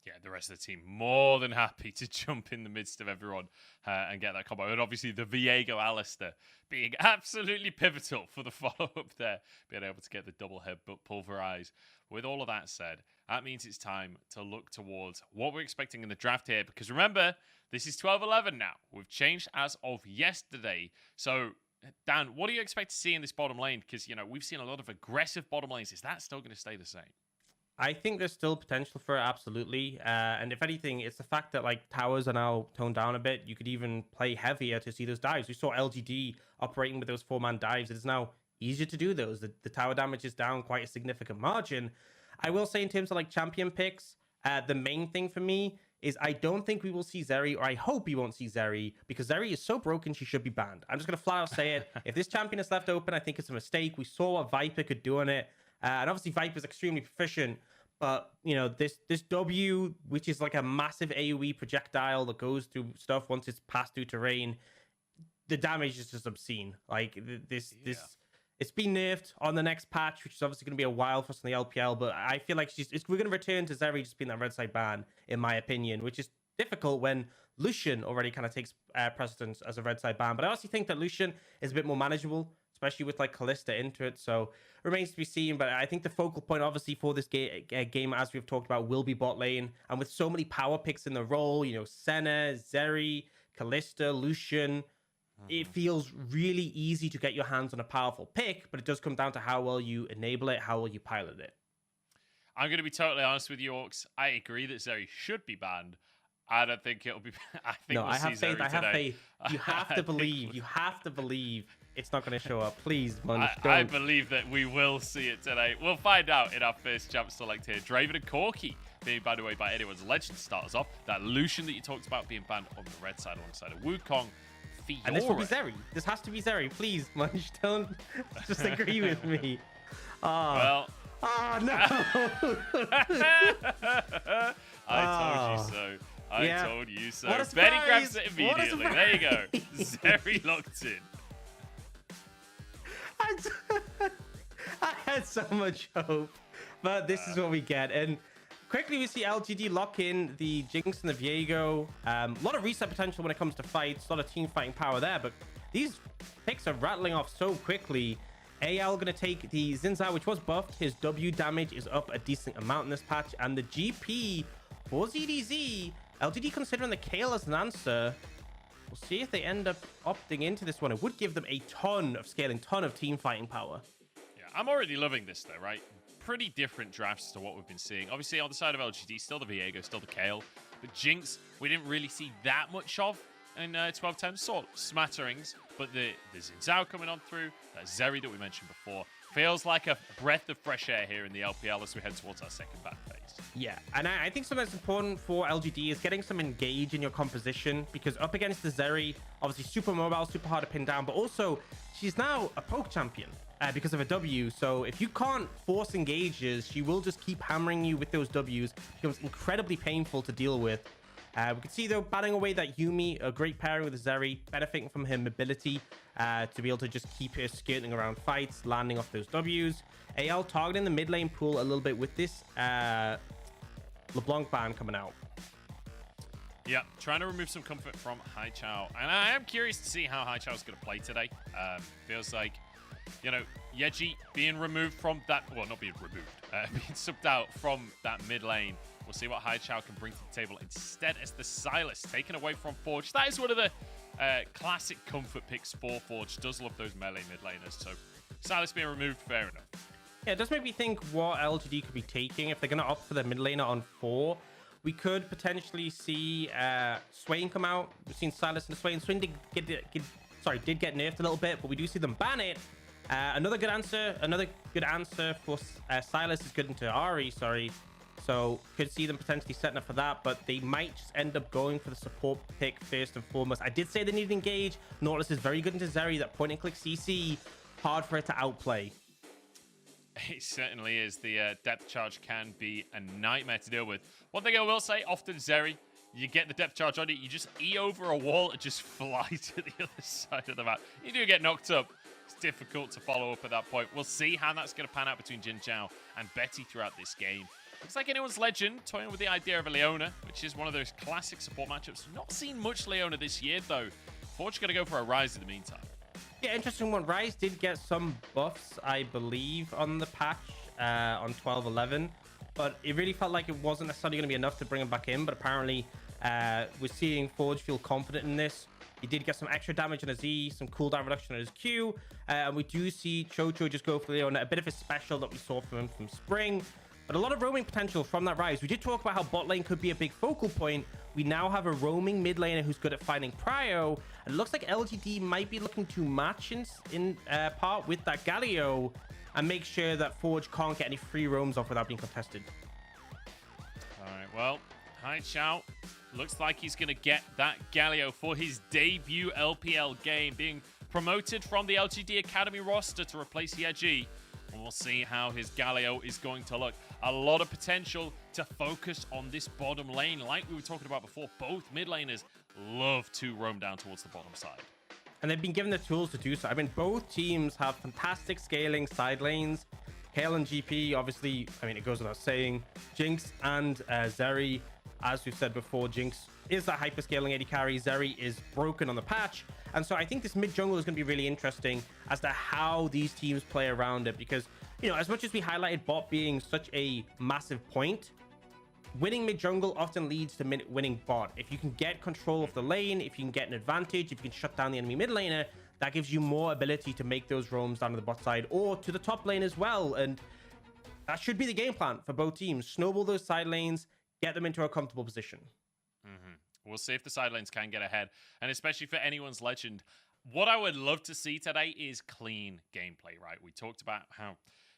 Yeah, the rest of the team more than happy to jump in the midst of everyone and get that combo. And obviously the Viego Alistair being absolutely pivotal for the follow-up there, being able to get the double head but pulverize. With all of that said, that means it's time to look towards what we're expecting in the draft here. Because remember, this is 12-11 now. We've changed as of yesterday. So, Dan, what do you expect to see in this bottom lane? Because, you know, we've seen a lot of aggressive bottom lanes. Is that still going to stay the same? I think there's still potential for it, absolutely. And if anything, it's the fact that like towers are now toned down a bit. You could even play heavier to see those dives. We saw LGD operating with those 4-man dives. It is now easier to do those. The tower damage is down quite a significant margin. I will say in terms of like champion picks, the main thing for me is I don't think we will see Zeri, or I hope we won't see Zeri, because Zeri is so broken she should be banned. I'm just going to flat out say it. If this champion is left open, I think it's a mistake. We saw what Viper could do on it. And obviously Viper's extremely proficient, but you know, this W, which is like a massive AoE projectile that goes through stuff once it's passed through terrain, the damage is just obscene. Like this it's been nerfed on the next patch, which is obviously going to be a while for us in the LPL, but I feel like we're going to return to Zeri just being that red side ban, in my opinion, which is difficult when Lucian already kind of takes precedence as a red side ban. But I also think that Lucian is a bit more manageable, especially with like Callista into it. So remains to be seen. But I think the focal point, obviously, for this game, as we've talked about, will be bot lane. And with so many power picks in the role, you know, Senna, Zeri, Callista, Lucian, it feels really easy to get your hands on a powerful pick, but it does come down to how well you enable it, how well you pilot it. I'm going to be totally honest with you, Orcs. I agree that Zeri should be banned. I don't think it'll be. I think we'll I have see faith. Zeri I have today. faith. You have to believe. You have to believe it's not going to show up. Please, Munch, I don't. believe that we will see it today. We'll find out in our first champ select here. Draven and Corki being banned away by anyone's legend to start us off. That Lucian that you talked about being banned on the red side alongside of Wukong. Fiora. And this will be Zeri. This has to be Zeri. Please, Munch, don't just agree with me. Well. Oh, no. I told you so. I told you so. What a Benny surprise. grabs it What a immediately. There you go. surprise. Zeri locked in. I had so much hope, but this is what we get. And quickly, we see LGD lock in the Jinx and the Viego. A lot of reset potential when it comes to fights. A lot of team fighting power there, but these picks are rattling off so quickly. AL going to take the Zinzao, which was buffed. His W damage is up a decent amount in this patch. And the GP for ZDZ, LGD considering the Kale as an answer. We'll see if they end up opting into this one. It would give them a ton of scaling, ton of team fighting power. Yeah, I'm already loving this though, right? Pretty different drafts to what we've been seeing. Obviously, on the side of LGD, still the Viego, still the Kale. But Jinx, we didn't really see that much of in 12-10. Saw smatterings, but the Zinzao coming on through, that Zeri that we mentioned before, feels like a breath of fresh air here in the LPL as we head towards our second ban phase. Yeah, and I think something that's important for LGD is getting some engage in your composition, because up against the Zeri, obviously super mobile, super hard to pin down, but also she's now a poke champion because of a W. So if you can't force engages, she will just keep hammering you with those Ws. It becomes incredibly painful to deal with. We can see, though, batting away that Yuumi, a great pairing with Zeri, benefiting from her mobility to be able to just keep her skirting around fights, landing off those Ws. AL targeting the mid lane pool a little bit with this LeBlanc ban coming out. Yeah, trying to remove some comfort from Haichao. And I am curious to see how Haichao's going to play today. Feels like, you know, Yeji being removed from that, well, not being removed, being subbed out from that mid lane. We'll see what Haichao can bring to the table instead as the Silas taken away from Forge. That is one of the classic comfort picks for Forge. Does love those melee mid laners. So Silas being removed, fair enough. Yeah, it does make me think what LGD could be taking if they're going to opt for their mid laner on 4. We could potentially see Swain come out. We've seen Silas and Swain. Swain did get nerfed a little bit, but we do see them ban it. Another good answer for Silas is good into Ari, sorry. So could see them potentially setting up for that, but they might just end up going for the support pick first and foremost. I did say they need to engage. Nautilus is very good into Zeri, that point and click CC. Hard for it to outplay. It certainly is. The depth charge can be a nightmare to deal with. One thing I will say, often Zeri, you get the depth charge on it, you just E over a wall and just fly to the other side of the map. You do get knocked up. It's difficult to follow up at that point. We'll see how that's going to pan out between Jin Zhao and Betty throughout this game. Looks like anyone's legend, toying with the idea of a Leona, which is one of those classic support matchups. Not seen much Leona this year, though. Forge going to go for a Rise in the meantime. Yeah, interesting one. Rise did get some buffs, I believe, on the patch on 12.11, but it really felt like it wasn't necessarily going to be enough to bring him back in, but apparently we're seeing Forge feel confident in this. He did get some extra damage on his E, some cooldown reduction on his Q, and we do see Chocho just go for Leona, a bit of a special that we saw from him from Spring, but a lot of roaming potential from that Rise. We did talk about how bot lane could be a big focal point. We now have a roaming mid laner who's good at fighting prio, and it looks like LGD might be looking to match in part with that Galio and make sure that Forge can't get any free roams off without being contested. All right, well, Hai Chao looks like he's going to get that Galio for his debut LPL game, being promoted from the LGD Academy roster to replace Yeji. And we'll see how his Galio is going to look. A lot of potential to focus on this bottom lane. Like we were talking about before, both mid laners love to roam down towards the bottom side. And they've been given the tools to do so. I mean, both teams have fantastic scaling side lanes. Kale and GP, obviously, I mean, it goes without saying. Jinx and Zeri, as we've said before, Jinx is that hyper-scaling AD carry. Zeri is broken on the patch. And so I think this mid-jungle is going to be really interesting as to how these teams play around it. Because, you know, as much as we highlighted bot being such a massive point, winning mid-jungle often leads to winning bot. If you can get control of the lane, if you can get an advantage, if you can shut down the enemy mid laner, that gives you more ability to make those roams down to the bot side or to the top lane as well. And that should be the game plan for both teams. Snowball those side lanes, get them into a comfortable position. We'll see if the side lanes can get ahead. And especially for anyone's legend, what I would love to see today is clean gameplay, right? We talked about how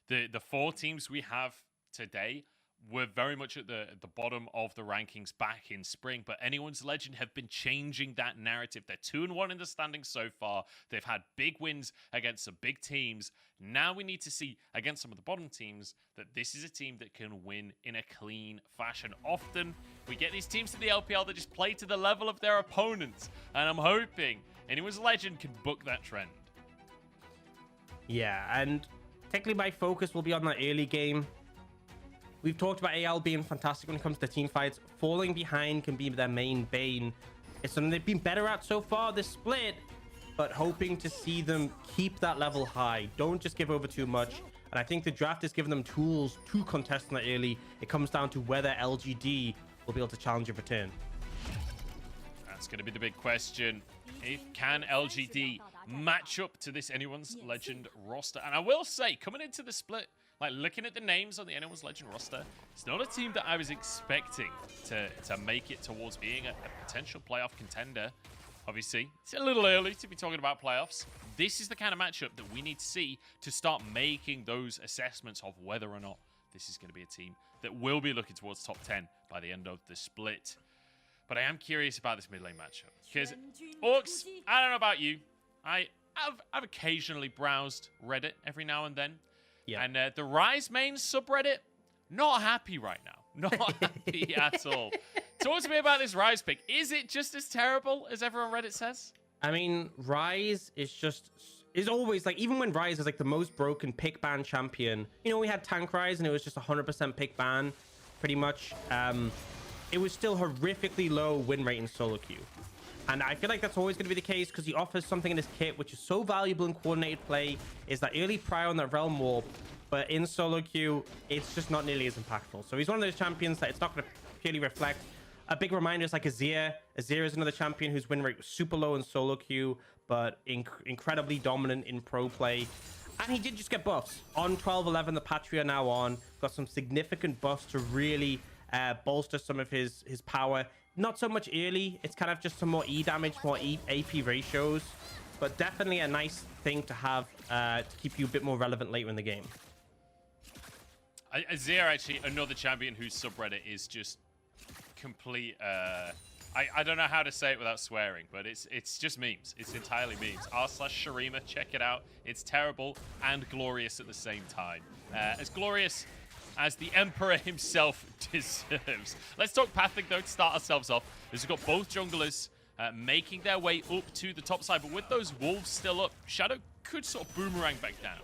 the 4 teams we have today were very much at the bottom of the rankings back in spring, but anyone's legend have been changing that narrative. They're 2-1 in the standings so far. They've had big wins against some big teams. Now we need to see against some of the bottom teams that this is a team that can win in a clean fashion. Often we get these teams to the LPL that just play to the level of their opponents, and I'm hoping anyone's legend can book that trend. Yeah, and technically my focus will be on that early game. We've talked about AL being fantastic when it comes to team fights. Falling behind can be their main bane. It's something they've been better at so far this split, but hoping to see them keep that level high. Don't just give over too much. And I think the draft has given them tools to contest in that early. It comes down to whether LGD will be able to challenge a return. That's going to be the big question. Can LGD match up to this Anyone's Legend roster? And I will say, coming into the split, like looking at the names on the Anyone's Legend roster, it's not a team that I was expecting to make it towards being a potential playoff contender. Obviously, it's a little early to be talking about playoffs. This is the kind of matchup that we need to see to start making those assessments of whether or not this is going to be a team that will be looking towards top 10 by the end of the split. But I am curious about this mid lane matchup because Orcs, I don't know about you, I've occasionally browsed Reddit every now and then. Yeah. And the Rise main subreddit, not happy right now. Not happy at all. Talk to me about this Rise pick. Is it just as terrible as everyone on Reddit says? I mean, Rise is always like, even when Rise is like the most broken pick ban champion, you know, we had Tank Rise and it was just 100% pick ban pretty much. It was still horrifically low win rate in solo queue. And I feel like that's always going to be the case because he offers something in his kit which is so valuable in coordinated play, is that early prio on that Realm Warp, but in solo queue, it's just not nearly as impactful. So he's one of those champions that it's not going to purely reflect a big reminder is like Azir. Azir is another champion whose win rate was super low in solo queue, but incredibly dominant in pro play. And he did just get buffs. On 12-11, the patch we are now on, got some significant buffs to really bolster some of his power. Not so much early. It's kind of just some more E damage, more AP ratios. But definitely a nice thing to have to keep you a bit more relevant later in the game. Azir, actually, another champion whose subreddit is just complete... I don't know how to say it without swearing, but it's just memes. It's entirely memes. r/Sharima, check it out. It's terrible and glorious at the same time. As glorious as the Emperor himself deserves. Let's talk pathing, though, to start ourselves off. As we've got both junglers making their way up to the top side, but with those wolves still up, Shadow could sort of boomerang back down.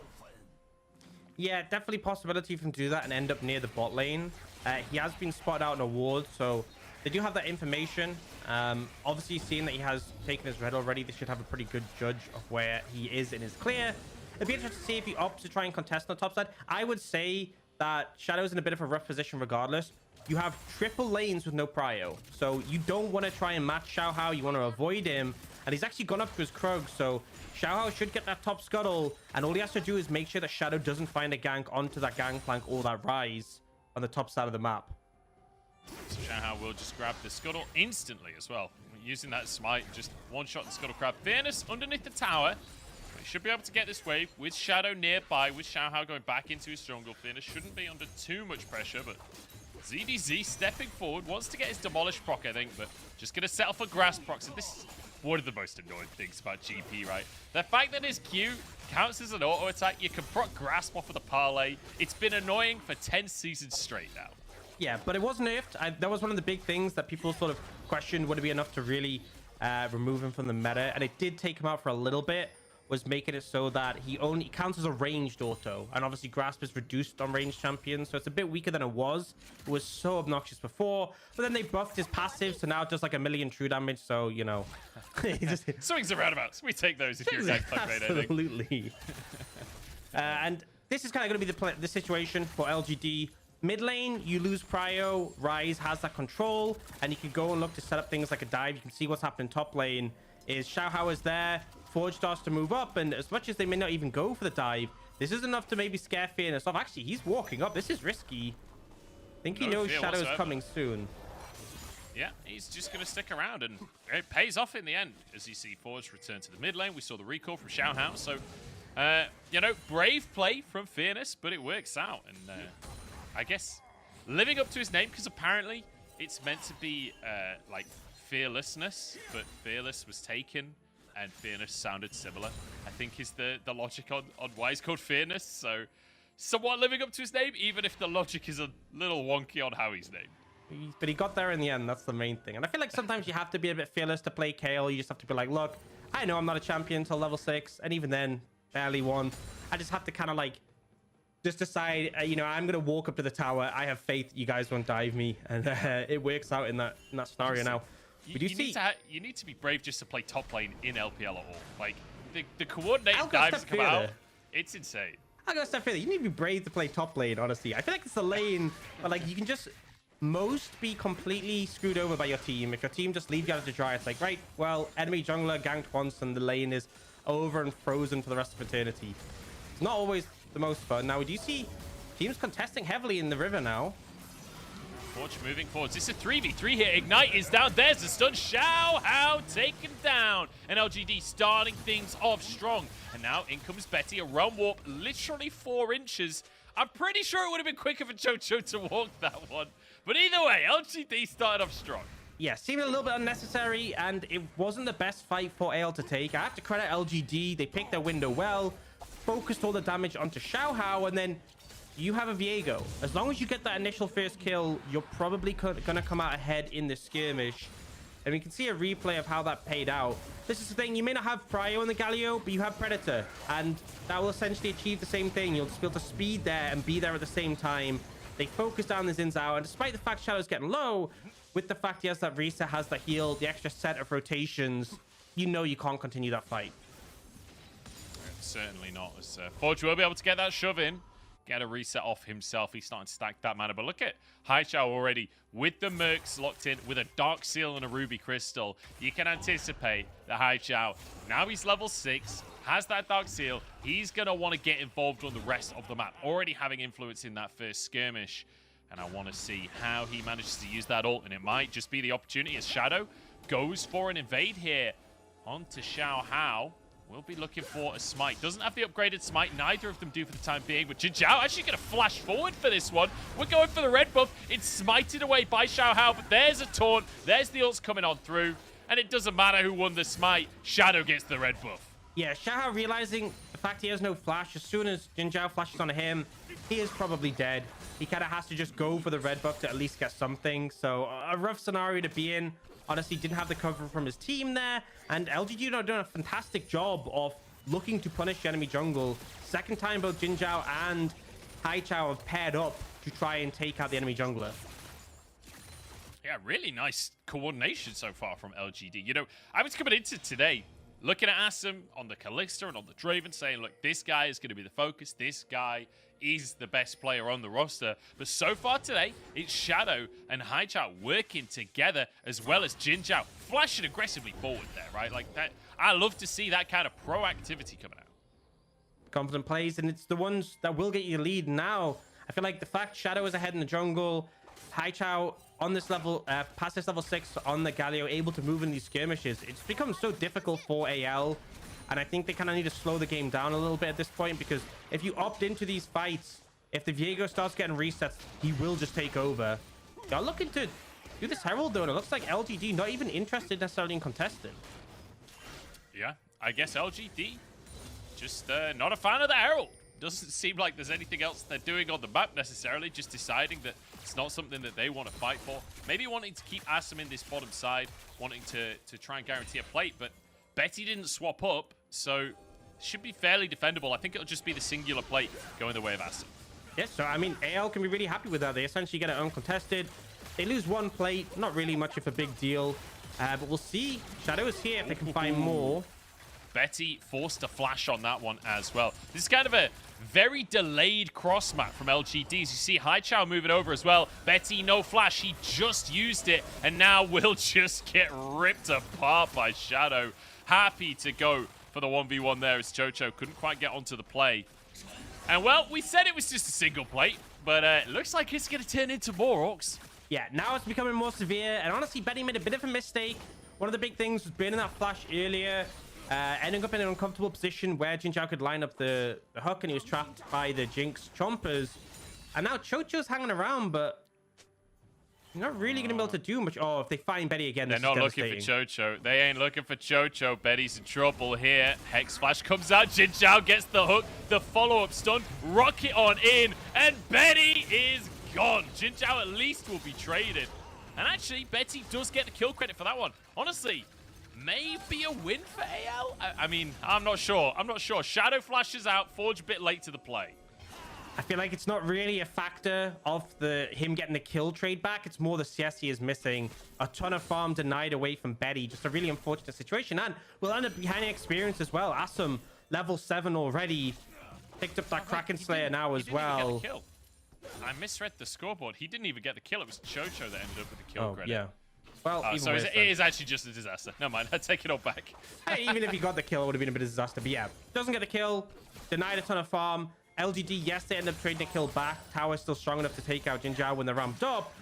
Yeah, definitely possibility for him to do that and end up near the bot lane. He has been spotted out in a ward, so they do have that information. Obviously, seeing that he has taken his red already, they should have a pretty good judge of where he is in his clear. It'd be interesting to see if he opts to try and contest on the top side. I would say that Shadow's in a bit of a rough position regardless. You have triple lanes with no prio, so you don't want to try and match Xiaohao. You want to avoid him, and he's actually gone up to his Krug, so Xiaohao should get that top scuttle, and all he has to do is make sure that Shadow doesn't find a gank onto that gangplank or that rise on the top side of the map. So Xiaohao will just grab the scuttle instantly as well. Using that smite, just one-shot the scuttle crab. Fairness underneath the tower. He should be able to get this wave with Shadow nearby, with Xiaohao going back into his jungle. Fairness shouldn't be under too much pressure, but ZDZ stepping forward, wants to get his demolish proc, I think, but just going to settle for grass procs. And this is one of the most annoying things about GP, right? The fact that his Q counts as an auto attack, you can proc grasp off of the parlay. It's been annoying for 10 seasons straight now. Yeah, but it was nerfed. That was one of the big things that people sort of questioned. Would it be enough to really remove him from the meta? And it did take him out for a little bit, was making it so that he only counts as a ranged auto. And obviously Grasp is reduced on ranged champions, so it's a bit weaker than it was. It was so obnoxious before, but then they buffed his passive, so now it does like 1 million true damage, so, you know. Just... Swings and roundabouts. We take those if you're a gangplank main, I think. Absolutely. And this is kind of going to be the situation for LGD. Mid lane, you lose prio. Ryze has that control, and you can go and look to set up things like a dive. You can see what's happening top lane. Is Xiaohao is there. Forge starts to move up, and as much as they may not even go for the dive, this is enough to maybe scare Fairness off. Actually, he's walking up. This is risky. I think he knows Shadow is coming soon. Yeah, he's just going to stick around, and it pays off in the end. As you see Forge return to the mid lane, we saw the recall from Xiaohao. So, you know, brave play from Fairness, but it works out. And I guess living up to his name, because apparently it's meant to be like fearlessness, but fearless was taken and fairness sounded similar, I think is the logic on why it's called Fairness. So somewhat living up to his name, even if the logic is a little wonky on how he's named. But he got there in the end. That's the main thing. And I feel like sometimes you have to be a bit fearless to play Kale. You just have to be like, look, I know I'm not a champion until level 6, and even then barely won. I just have to kind of like just decide, you know, I'm going to walk up to the tower. I have faith you guys won't dive me. And it works out in that scenario now. But you need to be brave just to play top lane in LPL at all. Like, the coordinated dives that come out, it's insane. I'll go a step further. You need to be brave to play top lane, honestly. I feel like it's the lane, but like you can just most be completely screwed over by your team. If your team just leave you out to dry, it's like, right, well, enemy jungler ganked once and the lane is over and frozen for the rest of eternity. It's not always the most fun. Now, do you see teams contesting heavily in the river now? Forge moving forwards. It's a 3v3 here. Ignite is down. There's the stun. Xiaohao taken down. And LGD starting things off strong. And now in comes Betty. A realm warp literally 4 inches. I'm pretty sure it would have been quicker for Jojo to walk that one. But either way, LGD started off strong. Yeah, seemed a little bit unnecessary, and it wasn't the best fight for AL to take. I have to credit LGD. They picked their window well, focused all the damage onto Xiaohao, and then you have a Viego. As long as you get that initial first kill, you're probably going to come out ahead in the skirmish. And we can see a replay of how that paid out. This is the thing, you may not have Prio in the Galio, but you have Predator. And that will essentially achieve the same thing. You'll just be able to speed there and be there at the same time. They focus down the Xin Zhao, and despite the fact Shadow's getting low, with the fact he has that reset, has the heal, the extra set of rotations, you know you can't continue that fight. Certainly not. As Forge will be able to get that shove in. get a reset off himself. He's starting to stack that mana. But look at Haichao already with the Mercs locked in with a Dark Seal and a Ruby Crystal. You can anticipate that Haichao, now he's level 6, has that Dark Seal. He's going to want to get involved on the rest of the map, already having influence in that first skirmish. And I want to see how he manages to use that ult. And it might just be the opportunity as Shadow goes for an invade here onto Xiao Hao. We'll be looking for a smite. Doesn't have the upgraded smite. Neither of them do for the time being. But Jin Zhao actually going to flash forward for this one. We're going for the red buff. It's smited away by Xiao Hao. But there's a taunt. There's the ults coming on through. And it doesn't matter who won the smite. Shadow gets the red buff. Yeah, Xiao Hao realizing the fact he has no flash, as soon as Jin Zhao flashes on him, he is probably dead. He kind of has to just go for the red buff to at least get something. So a rough scenario to be in. Honestly, didn't have the cover from his team there. And LGD are doing a fantastic job of looking to punish the enemy jungle. Second time both Jin Zhao and Haichao have paired up to try and take out the enemy jungler. Yeah, really nice coordination so far from LGD. You know, I was coming into today looking at Assam on the Kalista and on the Draven saying, look, this guy is going to be the focus. This guy is the best player on the roster. But so far today, it's Shadow and Haichao working together as well as Jin Zhao flashing aggressively forward there, right? Like that. I love to see that kind of proactivity coming out. Confident plays, and it's the ones that will get you the lead now. I feel like the fact Shadow is ahead in the jungle, Haichao on this level, past this level 6 on the Galio, able to move in these skirmishes. It's become so difficult for AL, and I think they kind of need to slow the game down a little bit at this point, because if you opt into these fights, if the Viego starts getting resets, he will just take over. Y'all looking to do this Herald though, and it looks like LGD not even interested necessarily in contesting. Yeah, I guess LGD just not a fan of the Herald. Doesn't seem like there's anything else they're doing on the map necessarily, just deciding that it's not something that they want to fight for. Maybe wanting to keep Assam in this bottom side, wanting to try and guarantee a plate, but Betty didn't swap up, so should be fairly defendable. I think it'll just be the singular plate going the way of Assam. Yes, so I mean, AL can be really happy with that. They essentially get it uncontested. They lose one plate, not really much of a big deal, but we'll see. Shadow is here if they can find more. Betty forced to flash on that one as well. This is kind of a very delayed cross map from LGD. As you see Haichao moving over as well. Betty, no flash. He just used it and now will just get ripped apart by Shadow. Happy to go for the 1v1 there as Chocho couldn't quite get onto the play. And well, we said it was just a single plate, but it looks like it's going to turn into more orcs. Yeah, now it's becoming more severe. And honestly, Betty made a bit of a mistake. One of the big things was burning that flash earlier. Ending up in an uncomfortable position where Jin Zhao could line up the hook, and he was trapped by the Jinx Chompers. And now Chocho's hanging around, but you're not really going to be able to do much. Oh, if they find Betty again, they're not looking for Chocho. They ain't looking for Chocho. Betty's in trouble here. Hex Flash comes out. Jin Zhao gets the hook. The follow-up stun. Rocket on in. And Betty is gone. Jin Zhao at least will be traded. And actually, Betty does get the kill credit for that one. Honestly, maybe a win for AL? I mean, I'm not sure. I'm not sure. Shadow flashes out. Forge a bit late to the play. I feel like it's not really a factor of him getting the kill trade back. It's more the CS he is missing. A ton of farm denied away from Betty. Just a really unfortunate situation. And we'll end up behind experience as well. Assam, level 7 already. Picked up that Kraken Slayer now as well. I misread the scoreboard. He didn't even get the kill. It was Chocho that ended up with the kill credit. Yeah. Well, so it is actually just a disaster. Never mind. I take it all back. Hey, even if he got the kill, it would have been a bit of a disaster. But yeah, doesn't get the kill. Denied a ton of farm. LGD, yes, they end up trading the kill back. Tower's still strong enough to take out Jin Zhao when they're ramped up.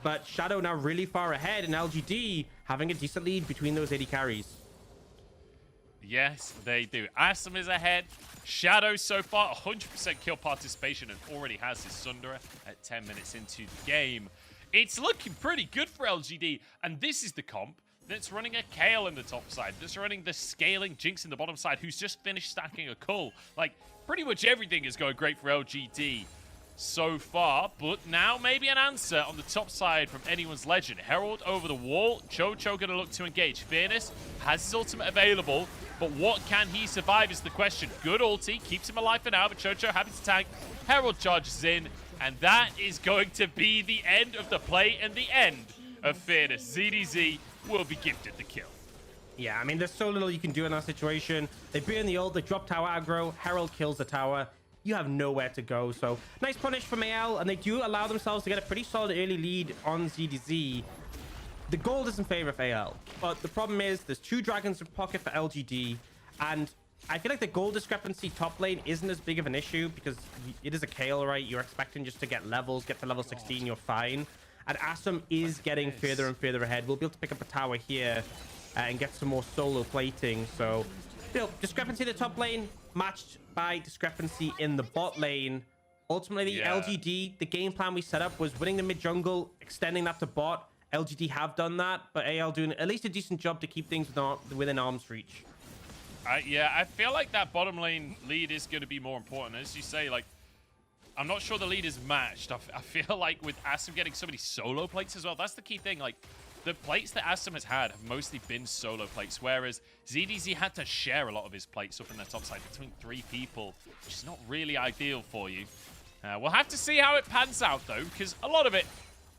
But Shadow now really far ahead, and LGD having a decent lead between those 80 carries. Yes, they do. Assam is ahead. Shadow so far, 100% kill participation, and already has his Sundara at 10 minutes into the game. It's looking pretty good for LGD, and this is the comp that's running a Kale in the top side, that's running the scaling Jinx in the bottom side, who's just finished stacking a Cull. Like, pretty much everything is going great for LGD so far, but now maybe an answer on the top side from anyone's legend. Herald over the wall. Chocho going to look to engage. Fairness has his ultimate available, but what can he survive is the question. Good ulti, keeps him alive for now, but Chocho happy to tank. Herald charges in, and that is going to be the end of the play and the end of Fairness. ZDZ will be gifted the kill. Yeah, I mean, there's so little you can do in that situation. They burn the ult, they drop tower aggro, Herald kills the tower. you have nowhere to go. So nice punish from AL, and they do allow themselves to get a pretty solid early lead on ZDZ. The gold is in favor of AL, but the problem is there's 2 dragons in pocket for LGD, and I feel like the gold discrepancy top lane isn't as big of an issue because it is a Kayle, right? You're expecting just to get levels, get to level 16, you're fine. And Asum is getting further and further ahead. We'll be able to pick up a tower here and get some more solo plating. So, discrepancy in the top lane matched by discrepancy in the bot lane. Ultimately, LGD, the game plan we set up was winning the mid jungle, extending that to bot. LGD have done that, but AL doing at least a decent job to keep things within arm's reach. Yeah, I feel like that bottom lane lead is going to be more important. As you say, like, I'm not sure the lead is matched. I feel like with Asum getting so many solo plates as well, that's the key thing. Like, the plates that Asum has had have mostly been solo plates, whereas ZDZ had to share a lot of his plates up in the top side between 3 people, which is not really ideal for you. We'll have to see how it pans out, though, because a lot of it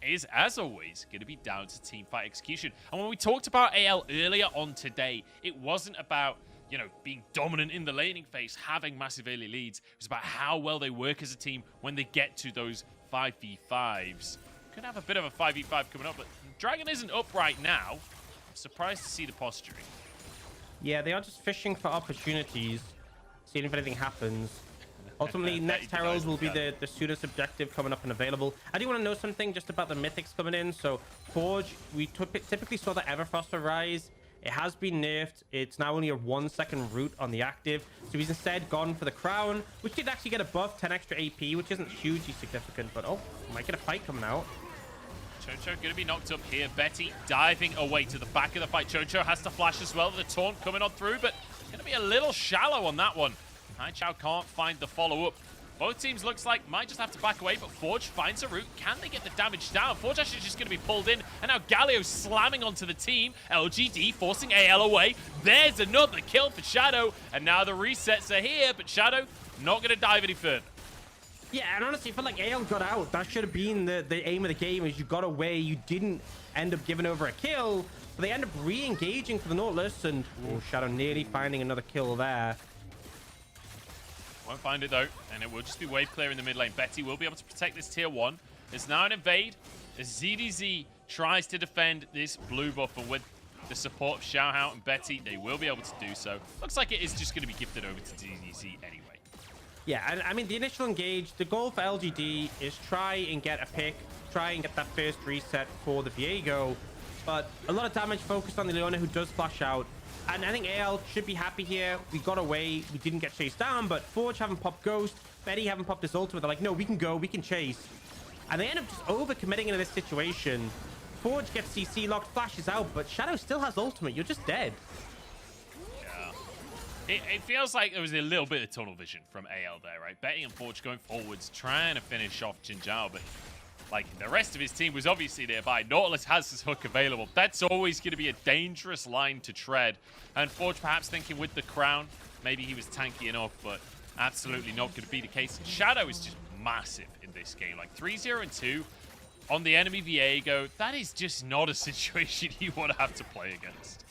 is, as always, going to be down to teamfight execution. And when we talked about AL earlier on today, it wasn't about, you know, being dominant in the laning phase, having massive early leads. It was about how well they work as a team when they get to those 5v5s. Could have a bit of a 5v5 coming up, but Dragon isn't up right now. I'm surprised to see the posturing. Yeah, they are just fishing for opportunities, seeing if anything happens. Ultimately, next Herald will be the Pseudos objective coming up and available. I do want to know something just about the mythics coming in. So, Forge, we typically saw the Everfrost rise. It has been nerfed. It's now only a 1-second route on the active. So he's instead gone for the crown, which did actually get a buff, 10 extra AP, which isn't hugely significant. But, oh, might get a fight coming out. Chocho going to be knocked up here. Betty diving away to the back of the fight. Chocho has to flash as well. The taunt coming on through, but going to be a little shallow on that one. Haichao can't find the follow-up. Both teams looks like might just have to back away, but Forge finds a route. Can they get the damage down? Forge actually just going to be pulled in, and now Galio slamming onto the team. LGD forcing AL away. There's another kill for Shadow, and now the resets are here, but Shadow not going to dive any further. Yeah, and honestly, I feel like AL got out. That should have been the aim of the game, is you got away. You didn't end up giving over a kill, but they end up re-engaging for the Nautilus, and Shadow nearly finding another kill there. Won't find it though, and it will just be wave clear in the mid lane. Betty will be able to protect this tier 1. There's now an invade as ZDZ tries to defend this blue buff, and with the support of Xiaohao and Betty, they will be able to do so. Looks like it is just going to be gifted over to ZDZ anyway. Yeah, and I mean, the initial engage, the goal for LGD is try and get a pick, try and get that first reset for the Viego, but a lot of damage focused on the Leona, who does flash out. And I think AL should be happy here. We got away. We didn't get chased down, but Forge haven't popped Ghost. Betty haven't popped his ultimate. They're like, no, we can go. We can chase. And they end up just over-committing into this situation. Forge gets CC locked, flashes out, but Shadow still has ultimate. You're just dead. Yeah. It feels like there was a little bit of tunnel vision from AL there, right? Betty and Forge going forwards, trying to finish off Jin Zhao, but like, the rest of his team was obviously nearby. Nautilus has his hook available. That's always going to be a dangerous line to tread. And Forge perhaps thinking with the crown, maybe he was tanky enough, but absolutely not going to be the case. Shadow is just massive in this game. Like, 3-0-2 on the enemy Viego. That is just not a situation you want to have to play against.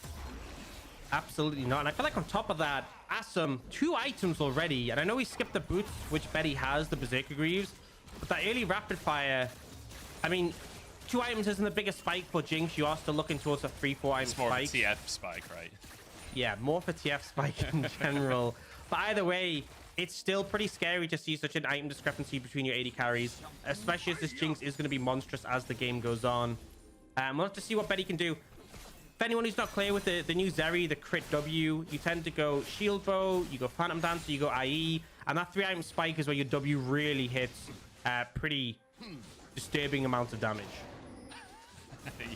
Absolutely not. And I feel like on top of that, Asum, 2 items already. And I know he skipped the boots, which Betty has, the Berserker Greaves. But that early rapid fire, I mean, 2 items isn't the biggest spike for Jinx. You are still looking towards a 3-4 item It's more spike. of a TF spike, right? Yeah, more for TF spike in general. But either way, it's still pretty scary to see such an item discrepancy between your AD carries, especially as this Jinx is going to be monstrous as the game goes on. We'll have to see what Betty can do. For anyone who's not clear with the new Zeri, the crit W, you tend to go Shield Bow, you go Phantom Dancer, you go IE, and that 3 item spike is where your W really hits pretty disturbing amounts of damage.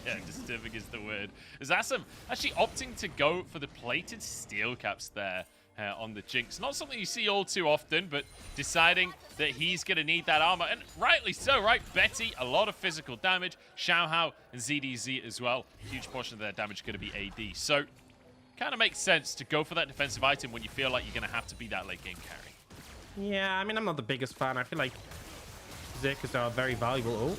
Yeah, disturbing is the word. Is Asum actually opting to go for the plated steel caps there on the Jinx? Not something you see all too often, but deciding that he's going to need that armor. And rightly so, right? Betty, a lot of physical damage. Xiaohao and ZDZ as well. Huge portion of their damage going to be AD. So, kind of makes sense to go for that defensive item when you feel like you're going to have to be that late game carry. Yeah, I mean, I'm not the biggest fan. I feel like Berserkers are very valuable. Oh.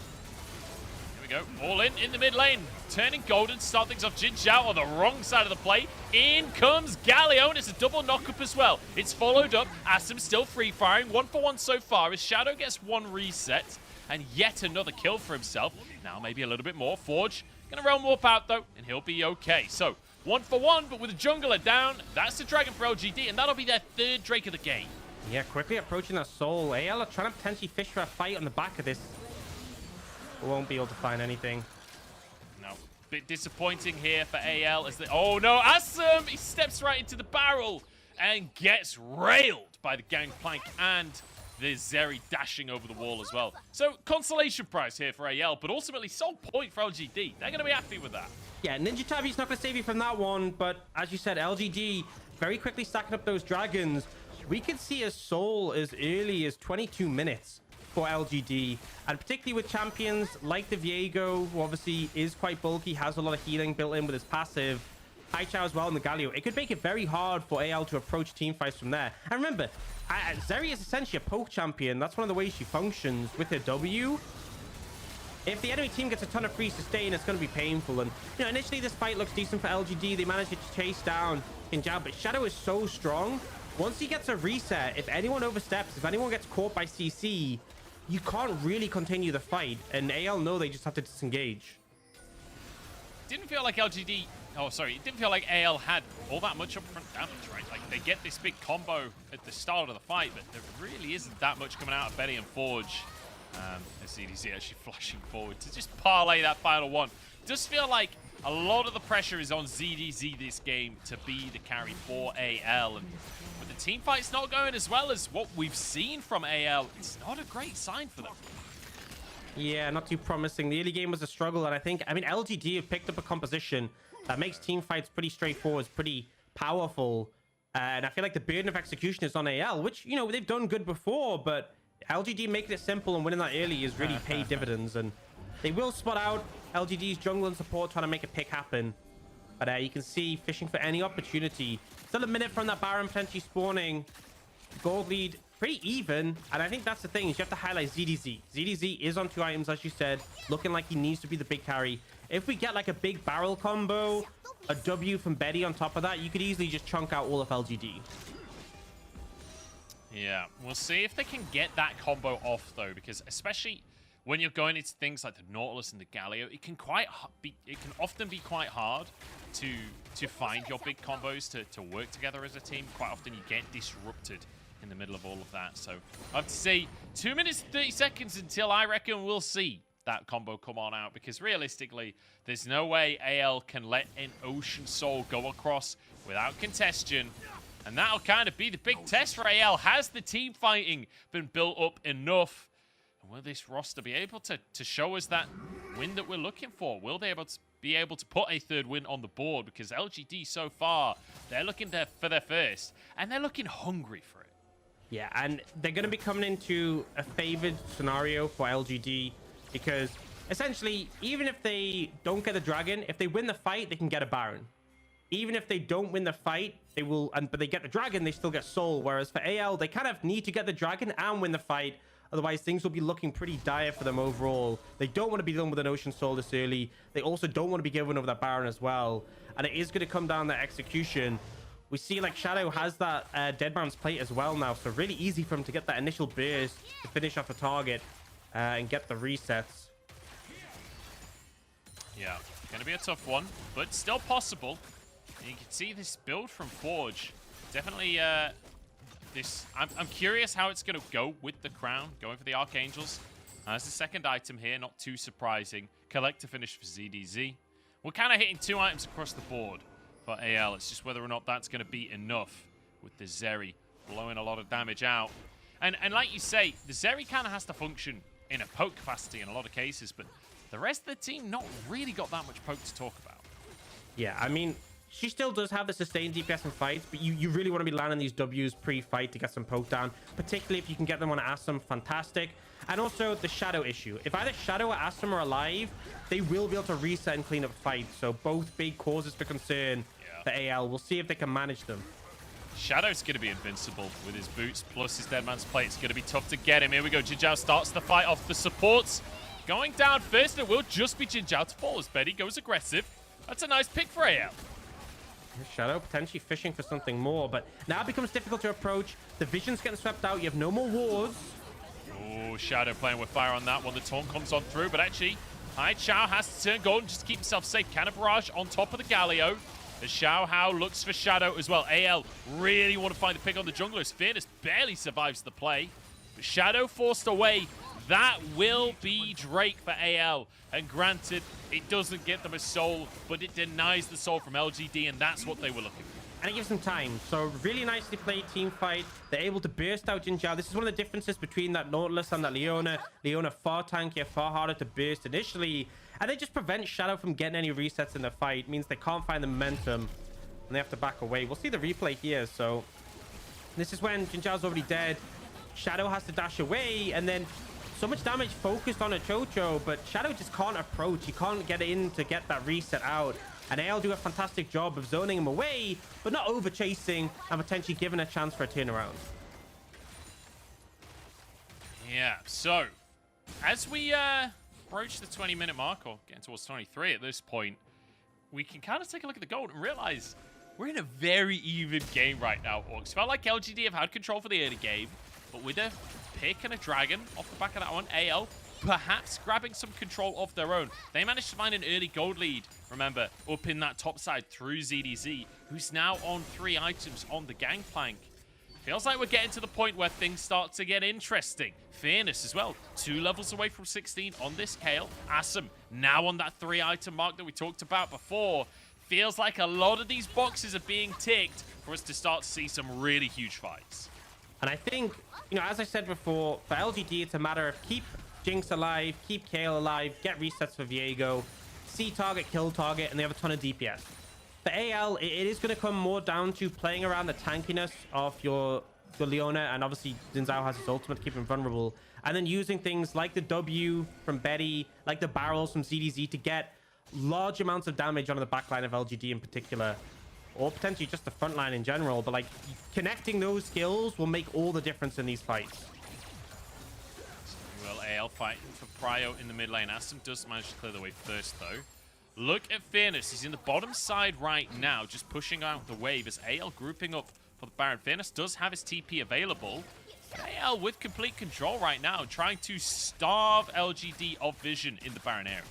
Here we go. All in the mid lane. Turning golden, start things off. Jin Zhao on the wrong side of the play. In comes Galio, and it's a double knock-up as well. It's followed up. Asim still free-firing. 1-for-1 so far as Shadow gets one reset. And yet another kill for himself. Now maybe a little bit more. Forge going to realm warp out, though, and he'll be okay. So, 1-for-1, but with a jungler down. That's the Dragon for LGD, and that'll be their third Drake of the game. Yeah, quickly approaching that soul. AL are trying to potentially fish for a fight on the back of this. We won't be able to find anything. No. Bit disappointing here for AL as they... Oh, no. Asim! He steps right into the barrel and gets railed by the Gangplank and the Zeri dashing over the wall as well. So, consolation prize here for AL, but ultimately, sole point for LGD. They're going to be happy with that. Yeah, Ninja Tabi's not going to save you from that one, but as you said, LGD very quickly stacking up those dragons. We could see a soul as early as 22 minutes for LGD, and particularly with champions like the Viego, who obviously is quite bulky, has a lot of healing built in with his passive, Haichao as well, and the Galio. It could make it very hard for AL to approach team fights from there. And remember, Zeri is essentially a poke champion. That's one of the ways she functions with her W. If the enemy team gets a ton of free sustain, it's going to be painful. And, you know, initially this fight looks decent for LGD. They managed to chase down Kinjal, but Shadow is so strong. Once he gets a reset, if anyone oversteps, if anyone gets caught by CC, you can't really continue the fight. And AL know they just have to disengage. Didn't feel like LGD... Oh, sorry. It didn't feel like AL had all that much upfront damage, right? Like, they get this big combo at the start of the fight, but there really isn't that much coming out of Betty and Forge. As CDC actually flashing forward to just parlay that final one. Does feel like a lot of the pressure is on ZDZ this game to be the carry for AL. And with the team fight's not going as well as what we've seen from AL, it's not a great sign for them. Yeah, not too promising. The early game was a struggle, and I mean, LGD have picked up a composition that makes team fights pretty straightforward, pretty powerful. And I feel like the burden of execution is on AL, which, you know, they've done good before, but LGD making it simple and winning that early is really paid dividends. And they will spot out LGD's jungle and support trying to make a pick happen. But you can see fishing for any opportunity. Still a minute from that Baron potentially spawning. Gold lead pretty even. And I think that's the thing, is you have to highlight ZDZ. ZDZ is on 2 items, as you said, looking like he needs to be the big carry. If we get like a big barrel combo, a W from Betty on top of that, you could easily just chunk out all of LGD. Yeah, we'll see if they can get that combo off, though, because especially when you're going into things like the Nautilus and the Galio, it can often be quite hard to find your big combos to work together as a team. Quite often you get disrupted in the middle of all of that. So I have to say 2 minutes 30 seconds until I reckon we'll see that combo come on out, because realistically there's no way AL can let an Ocean Soul go across without contestion. And that'll kind of be the big test for AL. Has the team fighting been built up enough? And will this roster be able to show us that win that we're looking for? Will they be able to put a third win on the board? Because LGD so far, they're looking for their first. And they're looking hungry for it. Yeah, and they're going to be coming into a favored scenario for LGD. Because essentially, even if they don't get the dragon, if they win the fight, they can get a Baron. Even if they don't win the fight, they will, but they get the dragon, they still get soul. Whereas for AL, they kind of need to get the dragon and win the fight. Otherwise, things will be looking pretty dire for them overall. They don't want to be done with an Ocean Soul this early. They also don't want to be given over that Baron as well. And it is going to come down to execution. We see like Shadow has that Dead Man's Plate as well now. So really easy for him to get that initial burst to finish off a target and get the resets. Yeah, going to be a tough one, but still possible. And you can see this build from Forge. Definitely, I'm curious how it's going to go with the crown, going for the Archangels. As the second item here, not too surprising. Collect to finish for ZDZ. We're kind of hitting 2 items across the board for AL. It's just whether or not that's going to be enough with the Zeri blowing a lot of damage out. And like you say, the Zeri kind of has to function in a poke capacity in a lot of cases, but the rest of the team not really got that much poke to talk about. Yeah, I mean, she still does have the sustained DPS in fights, but you really want to be landing these Ws pre-fight to get some poke down, particularly if you can get them on Asim, fantastic. And also the Shadow issue. If either Shadow or Asim are alive, they will be able to reset and clean up fights. So both big causes for concern for AL. We'll see if they can manage them. Shadow's going to be invincible with his boots plus his Dead Man's Plate. It's going to be tough to get him. Here we go. Jin Zhao starts the fight off the supports. Going down first, it will just be Jin Zhao to fall as Betty goes aggressive. That's a nice pick for AL. Shadow potentially fishing for something more, but now it becomes difficult to approach. The vision's getting swept out. You have no more wards. Oh, Shadow playing with fire on that one. The taunt comes on through, but actually, Chao has to turn golden just to keep himself safe. Cannon barrage on top of the Galio. As Xiao Hao looks for Shadow as well. AL really want to find the pick on the junglers. Fearless barely survives the play. But Shadow forced away. That will be Drake for AL. And granted, it doesn't get them a soul, but it denies the soul from LGD, and that's what they were looking for. And it gives them time. So really nicely played team fight. They're able to burst out Jin Zhao. This is one of the differences between that Nautilus and that Leona. Leona far tankier, far harder to burst initially. And they just prevent Shadow from getting any resets in the fight. It means they can't find the momentum, and they have to back away. We'll see the replay here. So this is when Jin Zhao's already dead. Shadow has to dash away, and then so much damage focused on a Chocho, but Shadow just can't approach. He can't get in to get that reset out. And AL do a fantastic job of zoning him away, but not over chasing and potentially giving a chance for a turnaround. Yeah, so as we approach the 20-minute mark, or getting towards 23 at this point, we can kind of take a look at the gold and realize we're in a very even game right now, Orcs. Felt like LGD have had control for the early game, but with a pick and a dragon off the back of that one, AL perhaps grabbing some control of their own. They managed to find an early gold lead, remember, up in that top side through ZDZ, who's now on 3 items on the gangplank. Feels like we're getting to the point where things start to get interesting. Fairness as well, 2 levels away from 16 on this Kale. Asum now on that 3 item mark that we talked about before. Feels like a lot of these boxes are being ticked for us to start to see some really huge fights. And I think, you know, as I said before, for LGD, it's a matter of keep Jinx alive, keep Kale alive, get resets for Viego, see target, kill target, and they have a ton of DPS. For AL, it is going to come more down to playing around the tankiness of your Leona, and obviously Jin Zhao has his ultimate to keep him vulnerable, and then using things like the W from Betty, like the barrels from ZDZ to get large amounts of damage on the backline of LGD in particular, or potentially just the front line in general. But like connecting those skills will make all the difference in these fights. Well, AL fighting for Prio in the mid lane. Asum does manage to clear the way first, though. Look at Fairness. He's in the bottom side right now, just pushing out the wave as AL grouping up for the Baron. Fairness does have his TP available. But AL with complete control right now, trying to starve LGD of vision in the Baron area.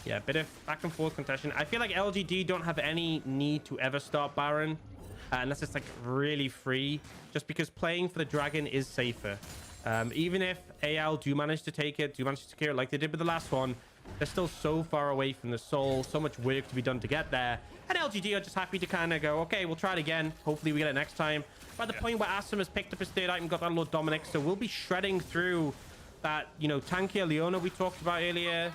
Yeah, a bit of back and forth contention. I feel like LGD don't have any need to ever start Baron, unless it's like really free, just because playing for the Dragon is safer. Even if AL do manage to take it, do manage to secure it like they did with the last one, they're still so far away from the soul, so much work to be done to get there. And LGD are just happy to kind of go, okay, we'll try it again. Hopefully we get it next time. By the point where Asum has picked up his 3rd item, got that Lord Dominic, so we'll be shredding through that, you know, tankier Leona we talked about earlier.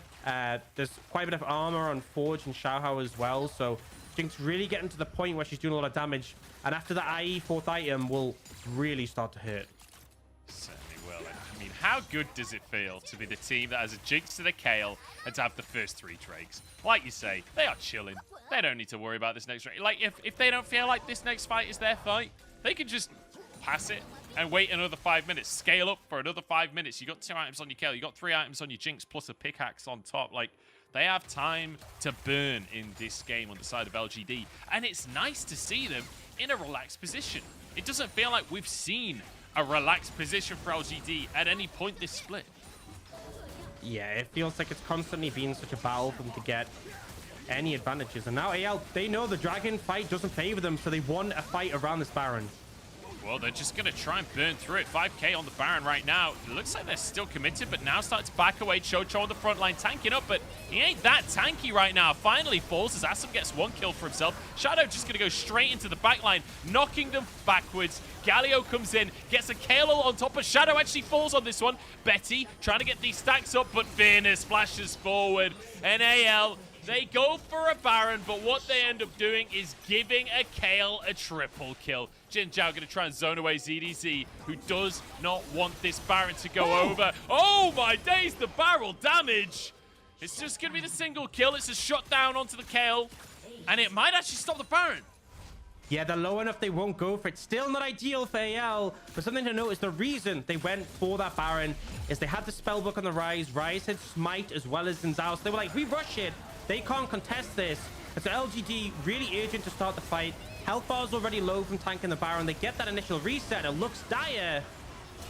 There's quite a bit of armor on Forge and Xiaohao as well, so Jinx really getting to the point where she's doing a lot of damage, and after the IE 4th item will really start to hurt. Certainly will. I mean, how good does it feel to be the team that has a Jinx to the Kale and to have the first 3 Drakes? Like you say, they are chilling. They don't need to worry about this next Drake. Like, if they don't feel like this next fight is their fight, they can just pass it and wait another 5 minutes. Scale up for another 5 minutes. You got 2 items on your Kale. You got 3 items on your Jinx plus a pickaxe on top. Like, they have time to burn in this game on the side of LGD. And it's nice to see them in a relaxed position. It doesn't feel like we've seen a relaxed position for LGD at any point this split. Yeah, it feels like it's constantly been such a battle for them to get any advantages. And now AL, they know the Dragon fight doesn't favor them, so they want a fight around this Baron. Well, they're just going to try and burn through it. 5k on the Baron right now. It looks like they're still committed, but now starting to back away. Chocho on the front line, tanking up, but he ain't that tanky right now. Finally falls as Asum gets 1 kill for himself. Shadow just going to go straight into the back line, knocking them backwards. Galio comes in, gets a KO on top, but Shadow actually falls on this one. Betty trying to get these stacks up, but Fairness flashes forward. And AL, they go for a Baron, but what they end up doing is giving a Kale a triple kill. Jin Zhao going to try and zone away ZDZ, who does not want this Baron to go over. Oh my days, the barrel damage. It's just going to be the single kill. It's a shutdown onto the Kale, and it might actually stop the Baron. Yeah, they're low enough, they won't go for it. Still not ideal for AL, but something to note is the reason they went for that Baron is they had the spellbook on the Rise. Rise had Smite as well as Zinzao. So they were like, we rush it. They can't contest this. And so LGD really urgent to start the fight. Health bar's already low from tanking the Baron. They get that initial reset. It looks dire.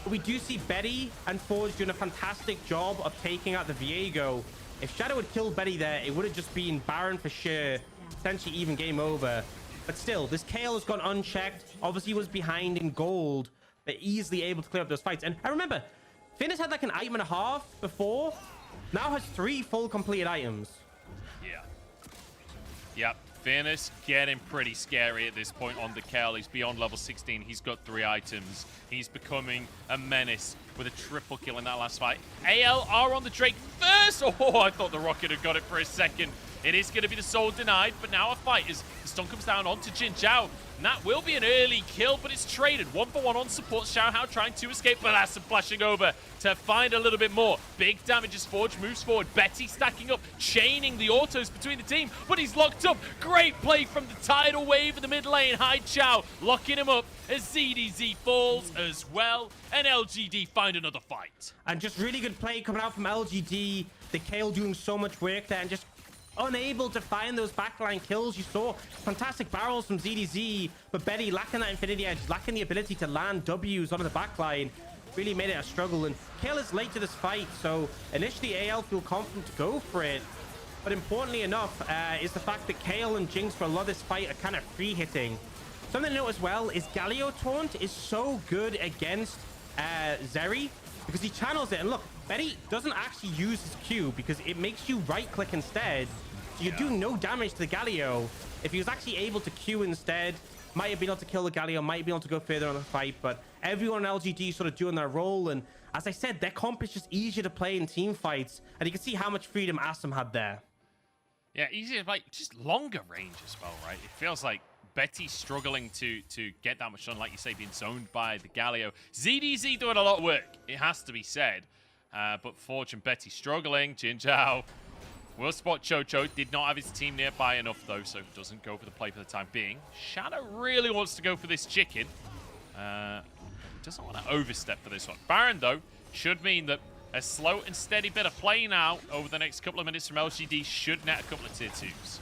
But we do see Betty and Forge doing a fantastic job of taking out the Viego. If Shadow had killed Betty there, it would have just been Baron for sure. Essentially even game over. But still, this Kale has gone unchecked. Obviously was behind in gold, but easily able to clear up those fights. And I remember, Finnis had like an item and a half before. Now has 3 full completed items. Yeah. Yep. Finnis getting pretty scary at this point on the Kale. He's beyond level 16. He's got 3 items. He's becoming a menace with a triple kill in that last fight. AL are on the Drake first. Oh, I thought the Rocket had got it for a second. It is going to be the soul denied, but now a fight as the stun comes down onto Jin Zhao. And that will be an early kill, but it's traded 1-for-1 on support. Xiao Hao trying to escape, but Asim flashing over to find a little bit more. Big damage as Forge moves forward. Betty stacking up, chaining the autos between the team, but he's locked up. Great play from the tidal wave in the mid lane. Hai Chao locking him up as ZDZ falls as well, and LGD find another fight. And just really good play coming out from LGD. The Kale doing so much work there and just unable to find those backline kills. You saw fantastic barrels from ZDZ, but Betty lacking that Infinity Edge, lacking the ability to land W's on the backline, really made it a struggle. And Kale is late to this fight, so initially AL feel confident to go for it. But importantly enough is the fact that Kale and Jinx for a lot of this fight are kind of free hitting. Something to note as well is Galio Taunt is so good against Zeri because he channels it. And look, Betty doesn't actually use his Q because it makes you right click instead. So you do no damage to the Galio. If he was actually able to Q instead, might have been able to kill the Galio, might be able to go further on the fight, but everyone in LGD sort of doing their role. And as I said, their comp is just easier to play in team fights. And you can see how much freedom Asim had there. Yeah, easier, like just longer range as well, right? It feels like Betty's struggling to get that much done, like you say, being zoned by the Galio. ZDZ doing a lot of work, it has to be said. But Forge and Betty struggling. Jin Zhao will spot Chocho. Did not have his team nearby enough, though, so doesn't go for the play for the time being. Shadow really wants to go for this chicken. Doesn't want to overstep for this one. Baron, though, should mean that a slow and steady bit of play now over the next couple of minutes from LGD should net a couple of tier 2s.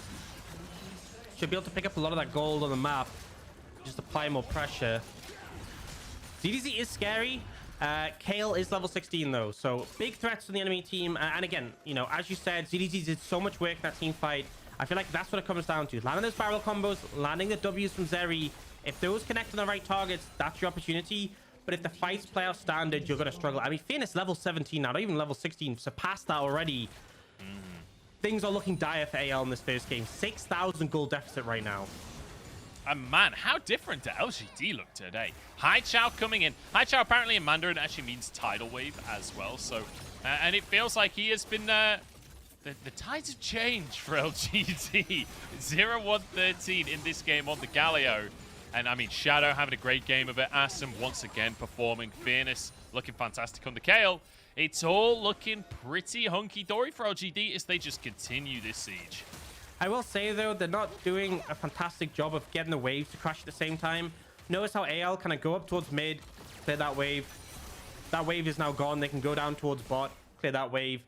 Should be able to pick up a lot of that gold on the map. Just apply more pressure. ZDZ is scary. Kale is level 16 though, so big threats from the enemy team. And again, you know, as you said, ZDZ did so much work in that team fight. I feel like that's what it comes down to. Landing those barrel combos, landing the W's from Zeri. If those connect on the right targets, that's your opportunity. But if the fights play out standard, you're going to struggle. I mean, Fierce level 17 now, not even level 16, surpassed that already. Things are looking dire for AL in this first game. 6,000 gold deficit right now. And man, how different did LGD look today? Hai Chao coming in. Hai Chao apparently in Mandarin actually means tidal wave as well. So, and it feels like he has been, the tides have changed for LGD. 0-1-13 in this game on the Galio. And I mean, Shadow having a great game of it. Asim once again performing. Fairness looking fantastic on the Kale. It's all looking pretty hunky-dory for LGD as they just continue this siege. I will say, though, they're not doing a fantastic job of getting the waves to crash at the same time. Notice how AL kind of go up towards mid, clear that wave. That wave is now gone. They can go down towards bot, clear that wave.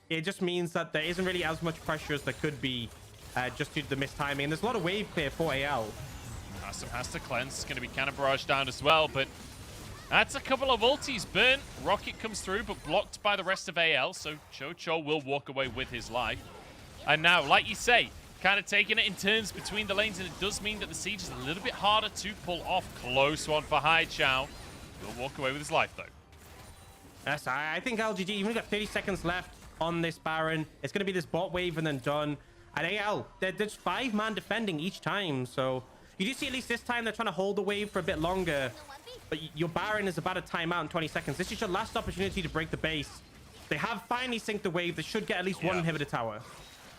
It just means that there isn't really as much pressure as there could be just due to the mistiming. And there's a lot of wave clear for AL. Asim has to cleanse. It's going to be kind of barraged down as well, but that's a couple of ultis burnt. Rocket comes through, but blocked by the rest of AL, so Chocho will walk away with his life. And now, like you say, kind of taking it in turns between the lanes, and it does mean that the siege is a little bit harder to pull off. Close one for Hai Chao. He'll walk away with his life, though. Yes, I think LGD, you've only got 30 seconds left on this Baron. It's going to be this bot wave and then done. And AL, there's 5-man defending each time, so you do see at least this time they're trying to hold the wave for a bit longer. But your Baron is about to time out in 20 seconds. This is your last opportunity to break the base. They have finally synced the wave. They should get at least one inhibitor tower.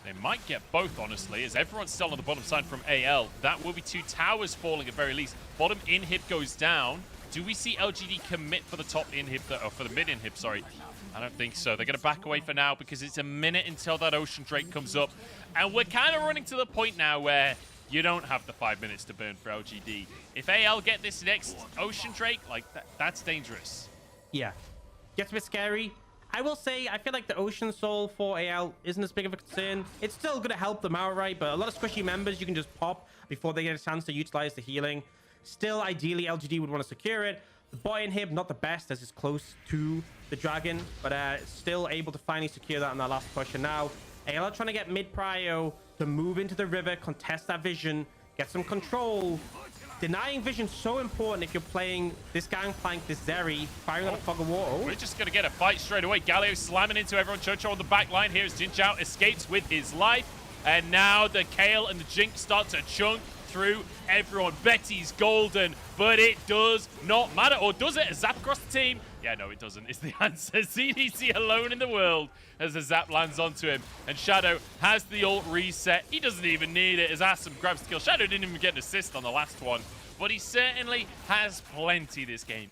They might get both, honestly, as everyone's still on the bottom side from AL. That will be 2 towers falling at very least. Bottom inhib goes down. Do we see LGD commit for the top inhib, or for the mid inhib, sorry? I don't think so. They're going to back away for now because it's a minute until that Ocean Drake comes up. And we're kind of running to the point now where you don't have the 5 minutes to burn for LGD. If AL get this next Ocean Drake, like that's dangerous. Yeah. Gets a bit scary. I will say, I feel like the Ocean Soul for AL isn't as big of a concern. It's still going to help them outright, but a lot of squishy members you can just pop before they get a chance to utilize the healing. Still, ideally, LGD would want to secure it. The bot inhib, not the best as it's close to the dragon, but still able to finally secure that on that last push. And now, AL are trying to get mid-prio to move into the river, contest that vision, get some control. Denying vision so important if you're playing this Gangplank, this Zeri, firing on a fog of war. Oh. We're just going to get a fight straight away. Galio slamming into everyone. Chocho on the back line. Here's Jinzhao, escapes with his life. And now the Kale and the Jinx start to chunk through everyone. Betty's golden, but it does not matter. Or does it? A zap across the team? Yeah, no, it doesn't. It's the answer. CDC alone in the world as the zap lands onto him. And Shadow has the ult reset. He doesn't even need it as Assam grabs the kill. Shadow didn't even get an assist on the last one, but he certainly has plenty this game.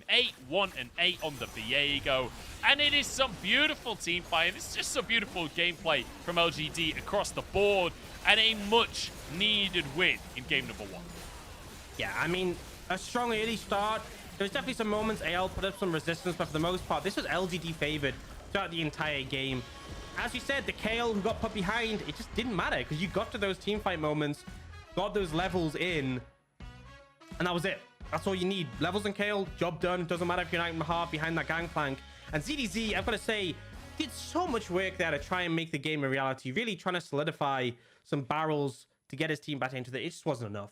8-1 and 8 on the Viego. And it is some beautiful team fight. This is just some beautiful gameplay from LGD across the board. And a much needed win in game number 1. Yeah, I mean, a strong early start. There's definitely some moments AL put up some resistance, but for the most part, this was LGD favored throughout the entire game. As you said, the Kale who got put behind, it just didn't matter because you got to those teamfight moments, got those levels in, and that was it. That's all you need. Levels and Kale, job done. Doesn't matter if you're 9.5 behind that Gangplank. And ZDZ, I've got to say, did so much work there to try and make the game a reality, really trying to solidify some barrels to get his team back into it. It just wasn't enough.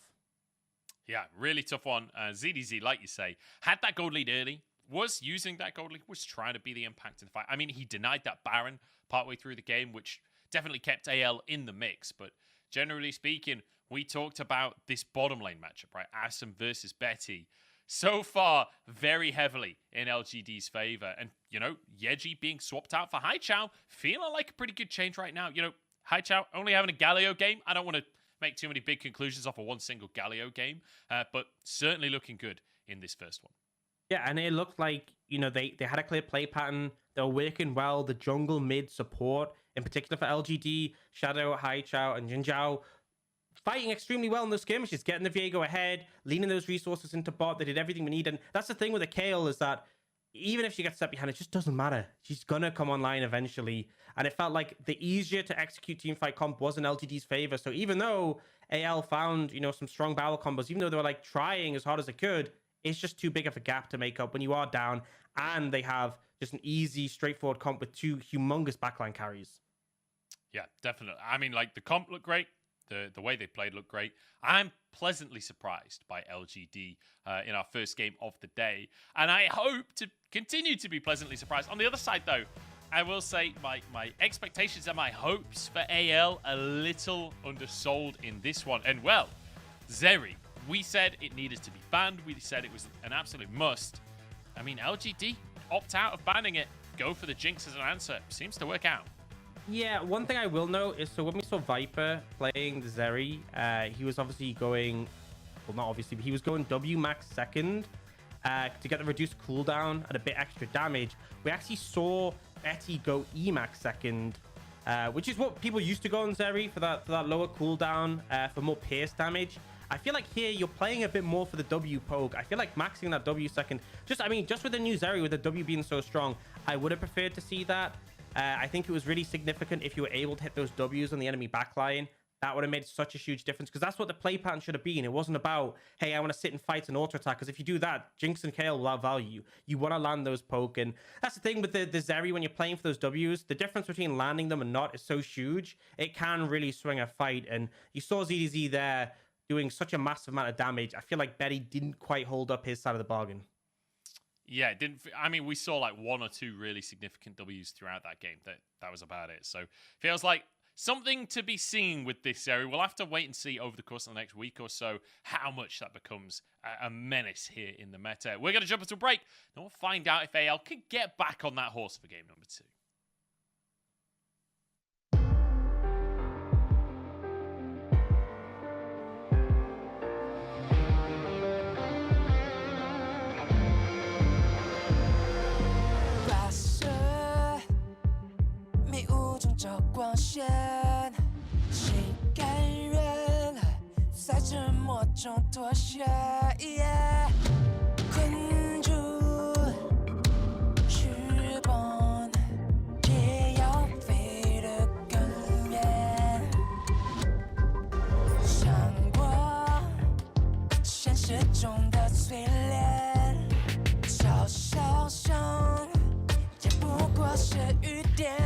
Yeah, really tough one. ZDZ, like you say, had that gold lead early, was using that gold lead, was trying to be the impact in the fight. I mean, he denied that Baron partway through the game, which definitely kept AL in the mix. But generally speaking, we talked about this bottom lane matchup, right? Assam versus Betty. So far, very heavily in LGD's favor. And, you know, Yeji being swapped out for Haichao, feeling like a pretty good change right now. You know, Haichao only having a Galio game. I don't want to make too many big conclusions off of one single Galio game, but certainly looking good in this first one. Yeah, and it looked like, you know, they had a clear play pattern. They were working well. The jungle mid support, in particular for LGD, Shadow, Haichao, and Jinzhao, fighting extremely well in those skirmishes, getting the Viego ahead, leaning those resources into bot. They did everything we need. And that's the thing with the Kale is that even if she gets set behind, it just doesn't matter. She's going to come online eventually. And it felt like the easier to execute teamfight comp was in LGD's favor. So even though AL found, you know, some strong battle combos, even though they were like trying as hard as they could, it's just too big of a gap to make up when you are down and they have just an easy, straightforward comp with two humongous backline carries. Yeah, definitely. I mean, like, the comp looked great. The way they played looked great. I'm pleasantly surprised by LGD in our first game of the day. And I hope to continue to be pleasantly surprised. On the other side, though, I will say my expectations and my hopes for AL a little undersold in this one. And, well, Zeri, we said it needed to be banned. We said it was an absolute must. I mean, LGD opt out of banning it. Go for the Jinx as an answer. Seems to work out. Yeah, one thing I will note is, so when we saw Viper playing the Zeri, he was obviously going, well, not obviously, but he was going W max second to get the reduced cooldown and a bit extra damage. We actually saw Betty go E max second, which is what people used to go on Zeri for that lower cooldown, for more pierce damage. I feel like here you're playing a bit more for the W poke. I feel like maxing that W second, just with the new Zeri, with the W being so strong, I would have preferred to see that. I think it was really significant if you were able to hit those W's on the enemy backline. That would have made such a huge difference because that's what the play pattern should have been. It wasn't about, hey, I want to sit and fight and auto attack, because if you do that, Jinx and Kale will outvalue you. You want to land those poke, and that's the thing with the Zeri when you're playing for those W's. The difference between landing them and not is so huge. It can really swing a fight, and you saw ZDZ there doing such a massive amount of damage. I feel like Betty didn't quite hold up his side of the bargain. Yeah, it didn't. I mean, we saw like one or two really significant W's throughout that game. That was about it. So feels like something to be seen with this Zeri. We'll have to wait and see over the course of the next week or so how much that becomes a menace here in the meta. We're going to jump into a break, and we'll find out if AL can get back on that horse for game number 2. 在沉默中脱下，困住翅膀，也要飞得更远。想过现实中的淬炼，嘲笑声也不过是雨点。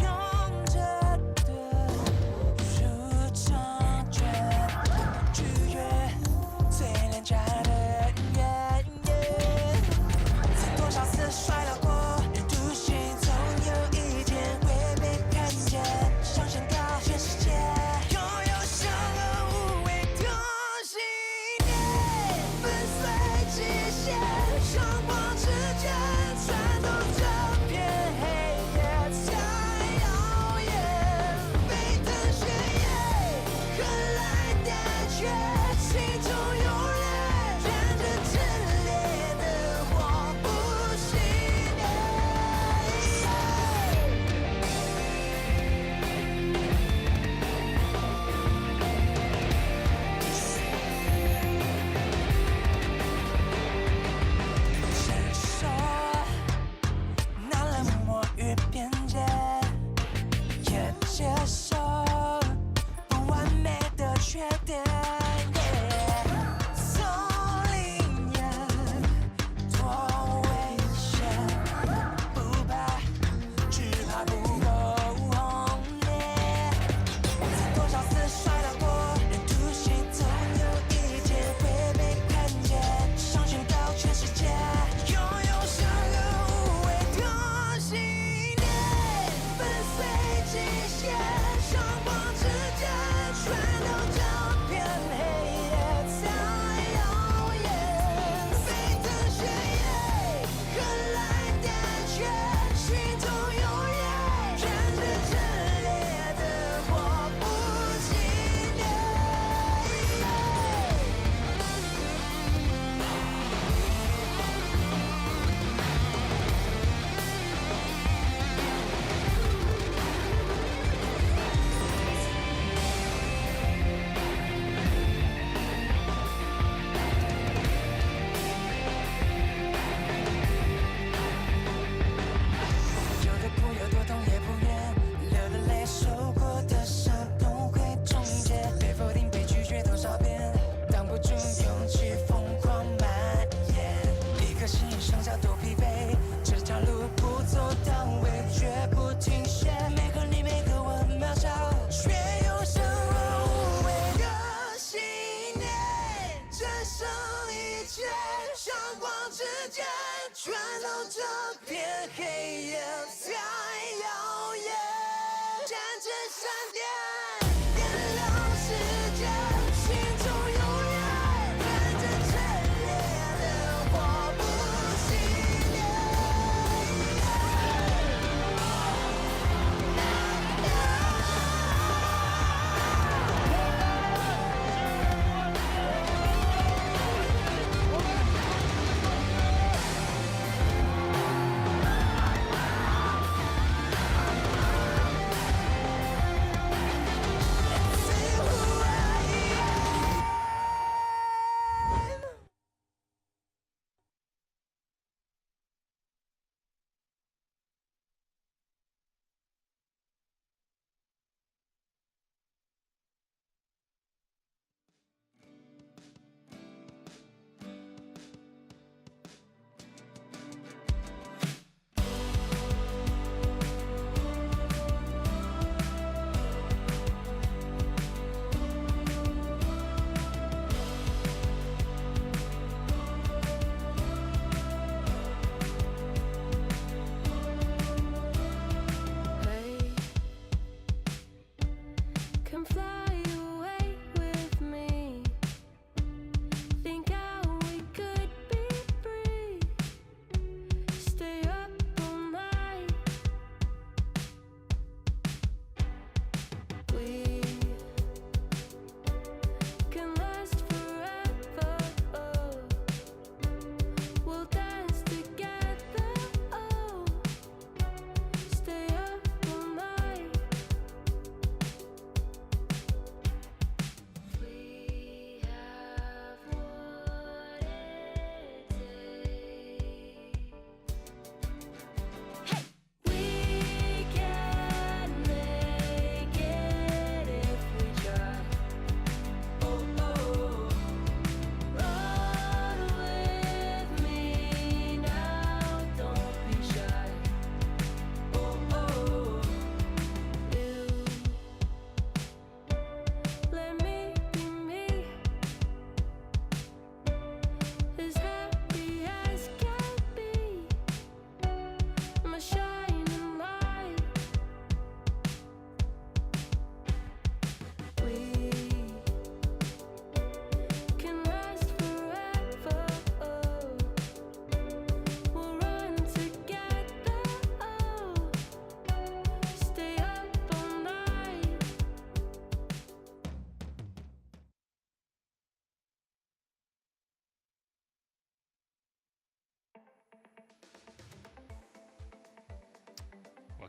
用着的如长卷，拒绝最廉价的远。曾多少次摔倒过，独行总有一天会被看见。想象到全世界拥有善恶无畏的信念，粉碎极限，阳光之间穿透这片黑夜，太耀眼。沸腾血液，何来胆怯？心中有烈，燃着炽烈的火，不熄灭。谁说那冷漠与偏见，也接受不完美的缺点。从灵验多危险，不怕，只怕不够轰烈。曾多少次摔倒过，人独行总有一天会被看见。相信到全世界拥有善恶无畏的信念，粉碎极限，阳光之间穿透这片黑夜，太耀眼。沸腾血液，何来胆怯？心中有烈，燃着炽烈的火，不熄灭。有的苦，有多痛也不愿，流的泪，受过的伤都会终结。被否定，被拒绝多少遍，挡不住勇气疯狂蔓延。一颗心剩下多疲惫，这条路不走到尾，绝不停歇。每个你，每个我很渺小，却有生而无畏的信念，战胜一切，阳光之间穿透这片黑夜，太耀眼。战阵闪电，点亮世界，心中有烈，燃着炽烈的火，不熄灭。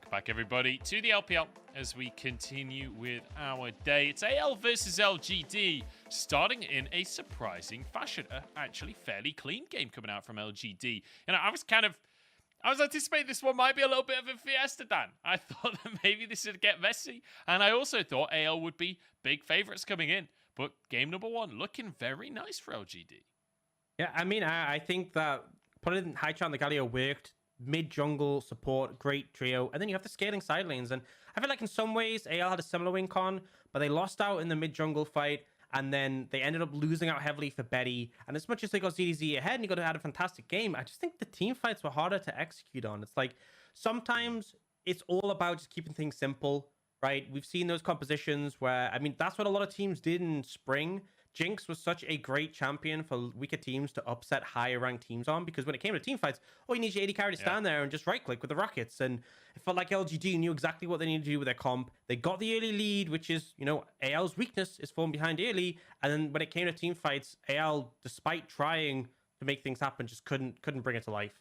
Welcome back, everybody, to the LPL as we continue with our day. It's AL versus LGD, starting in a surprising fashion. Actually, fairly clean game coming out from LGD. You know, I was anticipating this one might be a little bit of a fiesta, Dan. I thought that maybe this would get messy, and I also thought AL would be big favorites coming in. But game number one looking very nice for LGD. Yeah, I mean, I think that putting Haicha on the Galio worked. Mid-jungle support, great trio. And then you have the scaling side lanes. And I feel like in some ways, AL had a similar win con, but they lost out in the mid-jungle fight. And then they ended up losing out heavily for Betty. And as much as they got ZDZ ahead and you got to have a fantastic game, I just think the team fights were harder to execute on. It's like sometimes it's all about just keeping things simple, right? We've seen those compositions where, I mean, that's what a lot of teams did in spring. Jinx was such a great champion for weaker teams to upset higher ranked teams on, because when it came to team fights, all you need your AD carry to stand there and just right click with the rockets. And it felt like LGD knew exactly what they needed to do with their comp. They got the early lead, which is, you know, AL's weakness is falling behind early. And then when it came to team fights, AL, despite trying to make things happen, just couldn't bring it to life.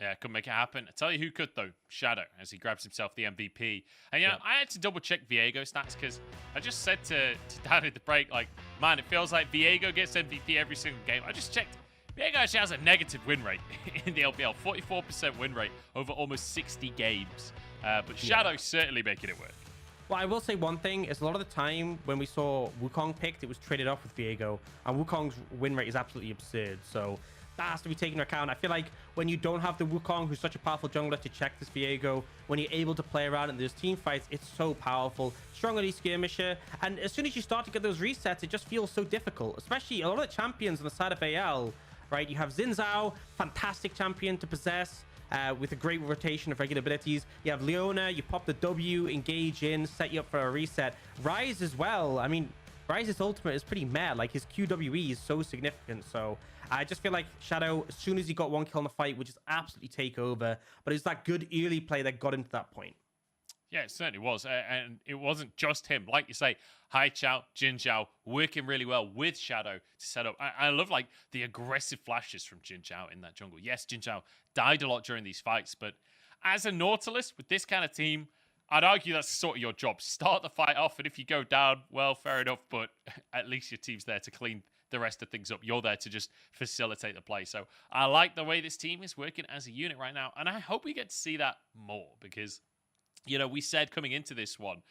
Yeah, couldn't make it happen. I tell you who could, though. Shadow, as he grabs himself the MVP. And, you know, I had to double-check Viego stats, because I just said to Dan at the break, like, man, it feels like Viego gets MVP every single game. I just checked. Viego actually has a negative win rate in the LPL. 44% win rate over almost 60 games. But Shadow certainly making it work. Well, I will say one thing is a lot of the time when we saw Wukong picked, it was traded off with Viego. And Wukong's win rate is absolutely absurd. So that has to be taken into account. I feel like when you don't have the Wukong, who's such a powerful jungler, to check this Viego, when you're able to play around in those team fights, it's so powerful. Strong on skirmisher, and as soon as you start to get those resets, it just feels so difficult. Especially a lot of the champions on the side of AL, right? You have Xin Zhao, fantastic champion to possess, with a great rotation of regular abilities. You have Leona, you pop the W, engage in, set you up for a reset. Ryze as well. I mean, Ryze's ultimate is pretty mad. Like, his QWE is so significant. So I just feel like Shadow, as soon as he got one kill in the fight, would just absolutely take over. But it's that good early play that got him to that point. Yeah, it certainly was. And it wasn't just him. Like you say, Haichao, Jin Zhao working really well with Shadow to set up. I love, like, the aggressive flashes from Jin Zhao in that jungle. Yes, Jin Zhao died a lot during these fights, but as a Nautilus with this kind of team, I'd argue that's sort of your job. Start the fight off, and if you go down, well, fair enough, but at least your team's there to clean the rest of things up. You're there to just facilitate the play. So I like the way this team is working as a unit right now, and I hope we get to see that more, because, you know, we said coming into this one,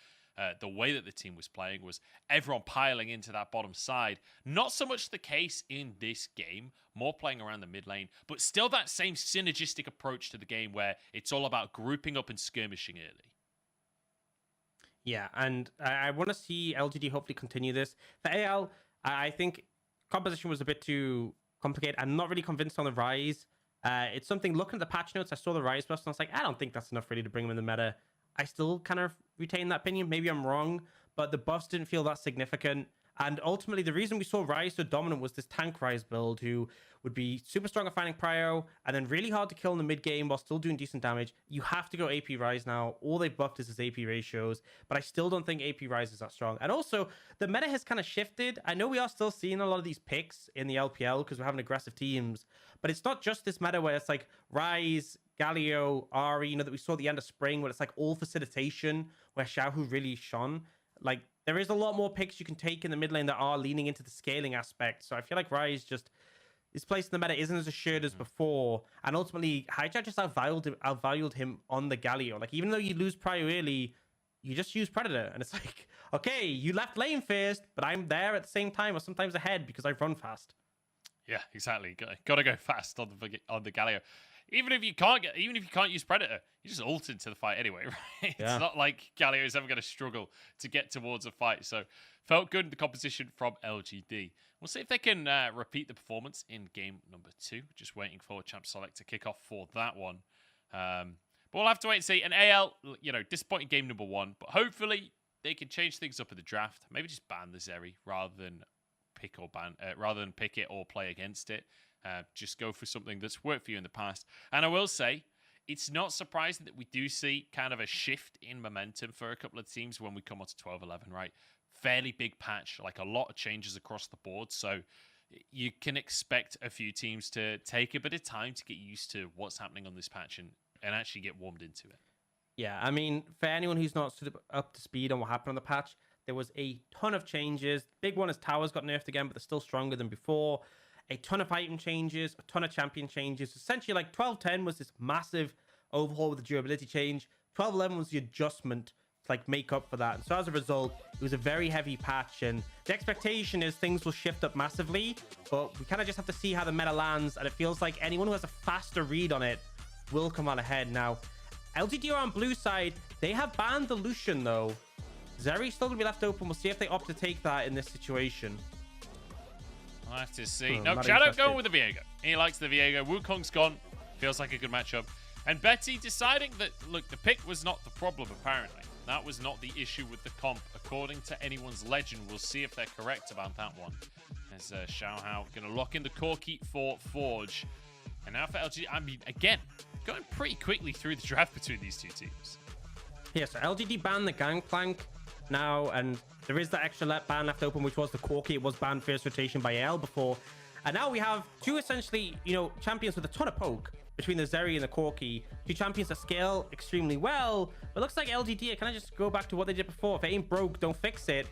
the way that the team was playing was everyone piling into that bottom side. Not so much the case in this game, more playing around the mid lane, but still that same synergistic approach to the game where it's all about grouping up and skirmishing early. Yeah, and I want to see LGD hopefully continue this. For AL, I think composition was a bit too complicated. I'm not really convinced on the Rise. It's something, looking at the patch notes, I saw the Rise buff, and I was like, I don't think that's enough really to bring him in the meta. I still kind of retain that opinion. Maybe I'm wrong, but the buffs didn't feel that significant. And ultimately, the reason we saw Rise so dominant was this tank Rise build, who would be super strong at finding prio, and then really hard to kill in the mid game while still doing decent damage. You have to go AP Rise now. All they've buffed is his AP ratios, but I still don't think AP Rise is that strong. And also, the meta has kind of shifted. I know we are still seeing a lot of these picks in the LPL because we're having aggressive teams, but it's not just this meta where it's like Rise, Galio, Ari, you know, that we saw at the end of spring, where it's like all facilitation, where Xiaohu really shone. Like, there is a lot more picks you can take in the mid lane that are leaning into the scaling aspect. So I feel like Rise just, his place in the meta isn't as assured as before. And ultimately, Haicha just outvalued him on the Galio. Like, even though you lose prio early, you just use Predator. And it's like, okay, you left lane first, but I'm there at the same time, or sometimes ahead, because I run fast. Yeah, exactly. Got to go fast on the Galio. Even if you can't use Predator, you just ult into the fight anyway, right? Yeah. It's not like Galio is ever going to struggle to get towards a fight. So felt good in the composition from LGD. We'll see if they can repeat the performance in game number 2. Just waiting for Champ Select to kick off for that one. But we'll have to wait and see. And AL, you know, disappointing game number 1, but hopefully they can change things up in the draft. Maybe just ban the Zeri rather than pick it or play against it. Just go for something that's worked for you in the past. And I will say, it's not surprising that we do see kind of a shift in momentum for a couple of teams when we come on to 12-11, right? Fairly big patch, like a lot of changes across the board. So you can expect a few teams to take a bit of time to get used to what's happening on this patch and actually get warmed into it. Yeah, I mean, for anyone who's not sort of up to speed on what happened on the patch, there was a ton of changes. Big one is towers got nerfed again, but they're still stronger than before. A ton of item changes, a ton of champion changes. Essentially, like 12-10 was this massive overhaul with the durability change. 12-11 was the adjustment to like make up for that. And so as a result, it was a very heavy patch. And the expectation is things will shift up massively, but we kind of just have to see how the meta lands. And it feels like anyone who has a faster read on it will come out ahead. Now, LGD are on blue side. They have banned the Lucian though. Zeri's still gonna be left open. We'll see if they opt to take that in this situation. I'll have to see. Oh, No, not Shadow interested. going with the Viego. He likes the Viego. Wukong's gone. Feels like a good matchup. And Betty deciding that, look, the pick was not the problem, apparently. That was not the issue with the comp, according to anyone's legend. We'll see if they're correct about that one. As Xiao Hao going to lock in the Corki for Forge. And now for LGD, I mean, again, going pretty quickly through the draft between these two teams. Yeah, so LGD banned the Gangplank now, and there is that extra ban left open, which was the Corki. It was banned first rotation by AL before. And now we have two essentially, champions with a ton of poke between the Zeri and the Corki. Two champions that scale extremely well. But it looks like LGD, can I just go back to what they did before? If it ain't broke, don't fix it.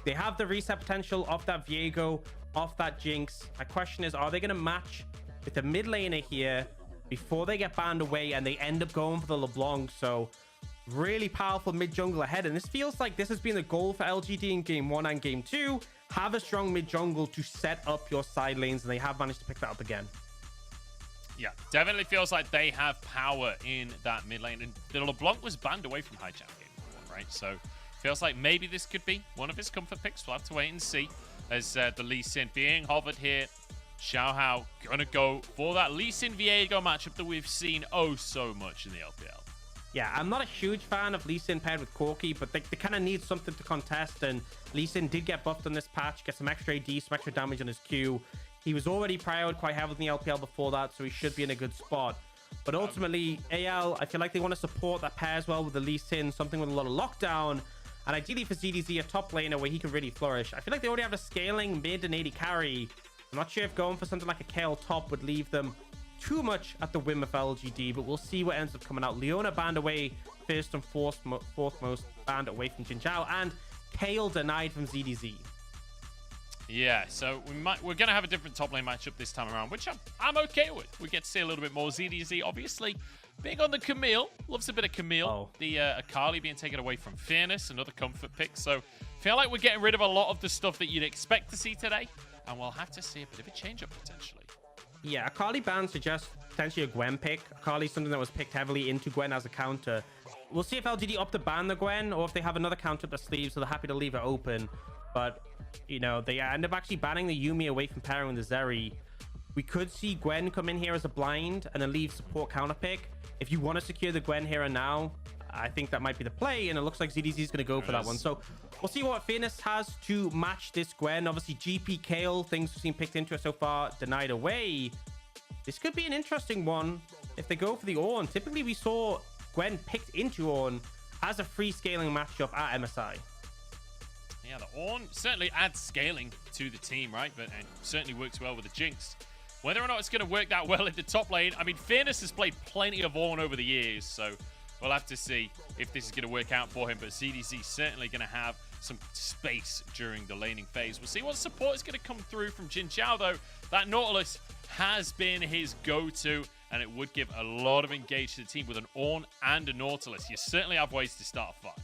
They have the reset potential off that Viego, off that Jinx. My question is, are they going to match with the mid laner here before they get banned away and they end up going for the LeBlanc? So really powerful mid jungle ahead. And this feels like this has been the goal for LGD in game 1 and game 2. Have a strong mid jungle to set up your side lanes, and they have managed to pick that up again. Yeah, definitely feels like they have power in that mid lane. And the LeBlanc was banned away from high champ game 1, right? So feels like maybe this could be one of his comfort picks. We'll have to wait and see. As the Lee Sin being hovered here. Xiao Hao gonna go for that Lee Sin Viego matchup that we've seen oh so much in the LPL. Yeah, I'm not a huge fan of Lee Sin paired with Corki, but they kind of need something to contest, and Lee Sin did get buffed on this patch, get some extra AD, some extra damage on his Q. He was already priored quite heavily in the LPL before that, so he should be in a good spot. But ultimately, AL, I feel like they want to support that pairs well with the Lee Sin, something with a lot of lockdown, and ideally for ZDZ, a top laner where he can really flourish. I feel like they already have a scaling mid and AD carry. I'm not sure if going for something like a Kale top would leave them too much at the whim of LGD, but we'll see what ends up coming out. Leona banned away first and fourth most banned away from Jin Zhao, and Kale denied from ZDZ. Yeah, so we're gonna have a different top lane matchup this time around, which I'm okay with. We get to see a little bit more. ZDZ obviously big on the Camille, loves a bit of Camille. Oh. The Akali being taken away from Fairness, another comfort pick. So feel like we're getting rid of a lot of the stuff that you'd expect to see today, and we'll have to see a bit of a change up potentially. Yeah, Akali ban suggests potentially a Gwen pick. Akali's something that was picked heavily into Gwen as a counter. We'll see if LGD opt to ban the Gwen, or if they have another counter up their sleeve, so they're happy to leave it open. But, they end up actually banning the Yuumi away from pairing with the Zeri. We could see Gwen come in here as a blind and then leave support counter pick. If you want to secure the Gwen here and now, I think that might be the play, and it looks like ZDZ is going to go for that one. So we'll see what Fairness has to match this Gwen. Obviously, GP Kale, things we've seen picked into it so far, denied away. This could be an interesting one if they go for the Ornn. Typically, we saw Gwen picked into Ornn as a free scaling matchup at MSI. Yeah, the Ornn certainly adds scaling to the team, right? But and certainly works well with the Jinx. Whether or not it's going to work that well in the top lane, I mean, Fairness has played plenty of Ornn over the years, so we'll have to see if this is going to work out for him. But ZDZ certainly going to have some space during the laning phase. We'll see what support is going to come through from Jin Zhao, though. That Nautilus has been his go-to, and it would give a lot of engage to the team with an Ornn and a Nautilus. You certainly have ways to start a fight.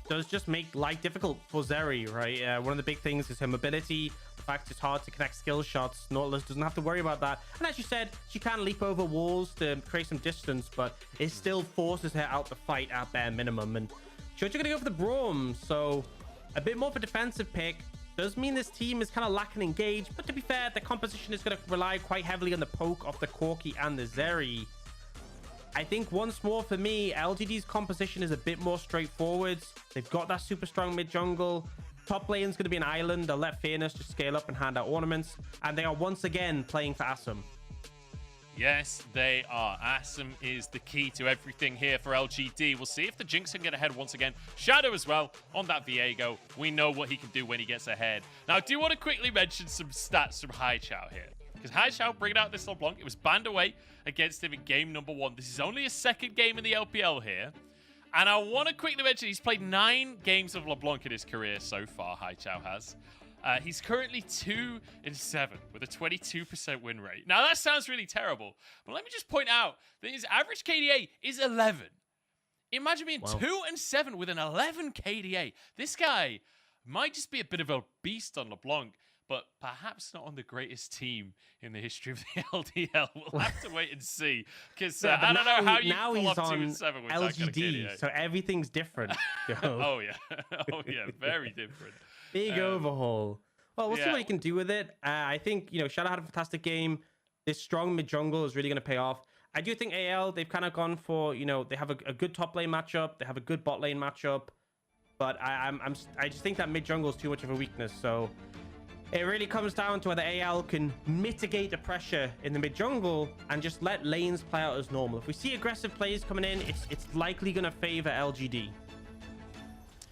Does just make life difficult for Zeri, right? One of the big things is her mobility. The fact it's hard to connect skill shots. Nautilus doesn't have to worry about that. And as you said, she can leap over walls to create some distance, but it still forces her out the fight at bare minimum. And she's going to go for the Braum, so a bit more of a defensive pick. Does mean this team is kind of lacking engage, but to be fair, the composition is going to rely quite heavily on the poke of the Corki and the Zeri. I think once more for me, LGD's composition is a bit more straightforward. They've got that super strong mid jungle. Top lane's going to be an island. They'll let Fairness just scale up and hand out ornaments. And they are once again playing for Assam. Yes, they are. Assam is the key to everything here for LGD. We'll see if the Jinx can get ahead once again. Shadow as well on that Viego. We know what he can do when he gets ahead. Now, I do want to quickly mention some stats from Haichao here. Because Haichao bringing out this LeBlanc, it was banned away against him in game number 1. This is only his second game in the LPL here. And I want to quickly mention he's played 9 games of LeBlanc in his career so far, Haichao has. He's currently 2-7 with a 22% win rate. Now, that sounds really terrible, but let me just point out that his average KDA is 11. Imagine being 2-7 with an 11 KDA. This guy might just be a bit of a beast on LeBlanc, but perhaps not on the greatest team in the history of the LDL. We'll have to wait and see, because I don't know how you pull he's off on 2-7 with that kind of LGD, KDA. so everything's different. Oh yeah, oh yeah, very different. Big overhaul. Well, we'll see yeah. what he can do with it. I think, Shadow had a fantastic game. This strong mid jungle is really going to pay off. I do think AL, they've kind of gone for, they have a good top lane matchup. They have a good bot lane matchup. But I just think that mid jungle is too much of a weakness. So it really comes down to whether AL can mitigate the pressure in the mid jungle and just let lanes play out as normal. If we see aggressive plays coming in, it's likely going to favor LGD.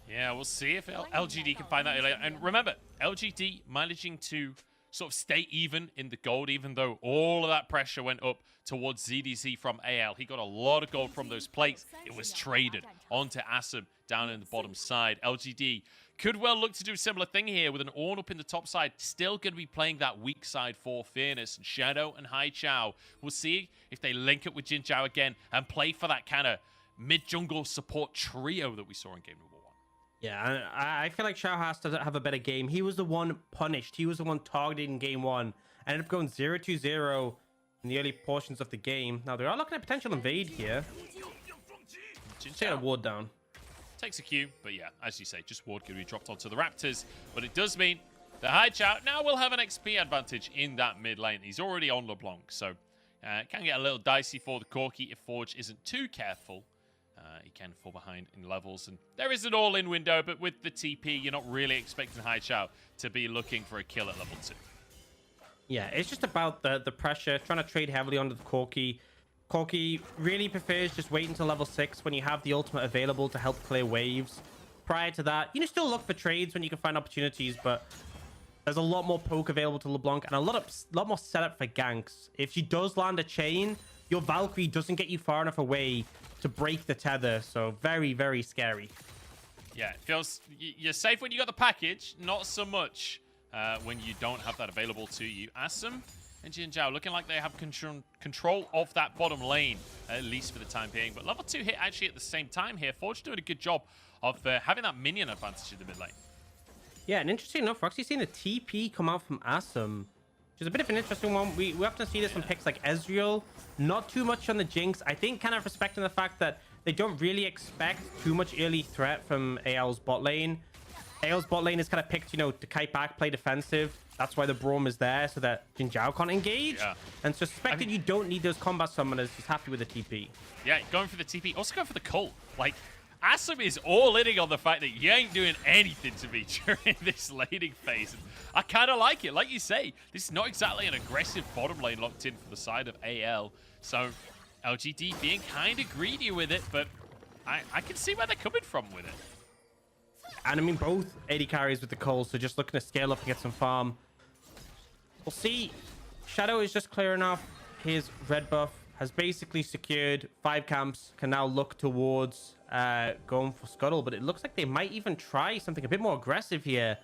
Yeah, we'll see if LGD can find that earlier. And remember, LGD managing to sort of stay even in the gold, even though all of that pressure went up towards ZDZ from AL. He got a lot of gold from those plates. It was traded onto Asum down in the bottom side. LGD could well look to do a similar thing here with an Ornn up in the top side. Still going to be playing that weak side for Fairness. And Shadow and Haichao. We'll see if they link up with Jin Zhao again and play for that kind of mid-jungle support trio that we saw in game number 1. Yeah, I feel like Shao has to have a better game. He was the one punished. He was the one targeted in game 1. Ended up going 0-2-0 in the early portions of the game. Now, they are looking at potential invade here. Take a ward down. Takes a Q, but yeah, as you say, just ward could be dropped onto the Raptors. But it does mean that Haichao now will have an XP advantage in that mid lane. He's already on LeBlanc, so it can get a little dicey for the Corki if Forge isn't too careful. He can fall behind in levels, and there is an all-in window, but with the TP, you're not really expecting Haichao to be looking for a kill at level 2. Yeah, it's just about the pressure, trying to trade heavily onto the Corki. Corki really prefers just wait until level 6 when you have the ultimate available to help clear waves. Prior to that, you can still look for trades when you can find opportunities, but there's a lot more poke available to LeBlanc and a lot more setup for ganks. If she does land a chain, your Valkyrie doesn't get you far enough away to break the tether, so very, very scary. Yeah, it feels you're safe when you got the package, not so much when you don't have that available to you. Asum and Jin Zhao looking like they have control of that bottom lane, at least for the time being. But level 2 hit actually at the same time here. Forge doing a good job of having that minion advantage in the mid lane. Yeah, and interesting enough, we're actually seeing the TP come out from Asum, which is a bit of an interesting one. We often see this on picks like Ezreal. Not too much on the Jinx. I think kind of respecting the fact that they don't really expect too much early threat from AL's bot lane. AL's bot lane is kind of picked, to kite back, play defensive. That's why the Braum is there, so that Jin Zhao can't engage. Yeah. And suspected you don't need those combat summoners. He's happy with the TP. Yeah, going for the TP. Also going for the cult. Like, Asum is all in on the fact that you ain't doing anything to me during this laning phase. And I kind of like it. Like you say, this is not exactly an aggressive bottom lane locked in for the side of AL. So LGD being kind of greedy with it, but I can see where they're coming from with it. And I mean, both AD carries with the Cole, so just looking to scale up and get some farm. We'll see. Shadow is just clearing off his red buff. Has basically secured 5 camps. Can now look towards going for Scuttle. But it looks like they might even try something a bit more aggressive here.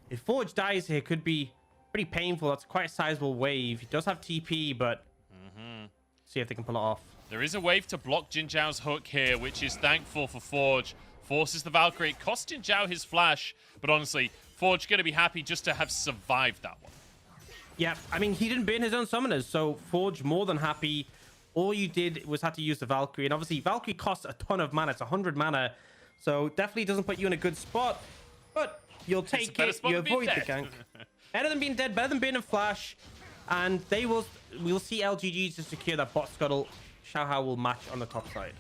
If Forge dies here, could be pretty painful. That's quite a sizable wave. He does have TP, but see if they can pull it off. There is a wave to block Jin Zhao's hook here, which is thankful for Forge. Forces the Valkyrie. Cost Jin Zhao his flash. But honestly, Forge going to be happy just to have survived that one. Yeah, I mean, he didn't burn his own summoners, so Forge more than happy. All you did was had to use the Valkyrie, and obviously Valkyrie costs a ton of mana. It's 100 mana, so definitely doesn't put you in a good spot, but you'll take it. You avoid the gank. Better than being dead, better than being in flash, and we'll see LGD to secure that bot Scuttle. Xiaohao will match on the top side.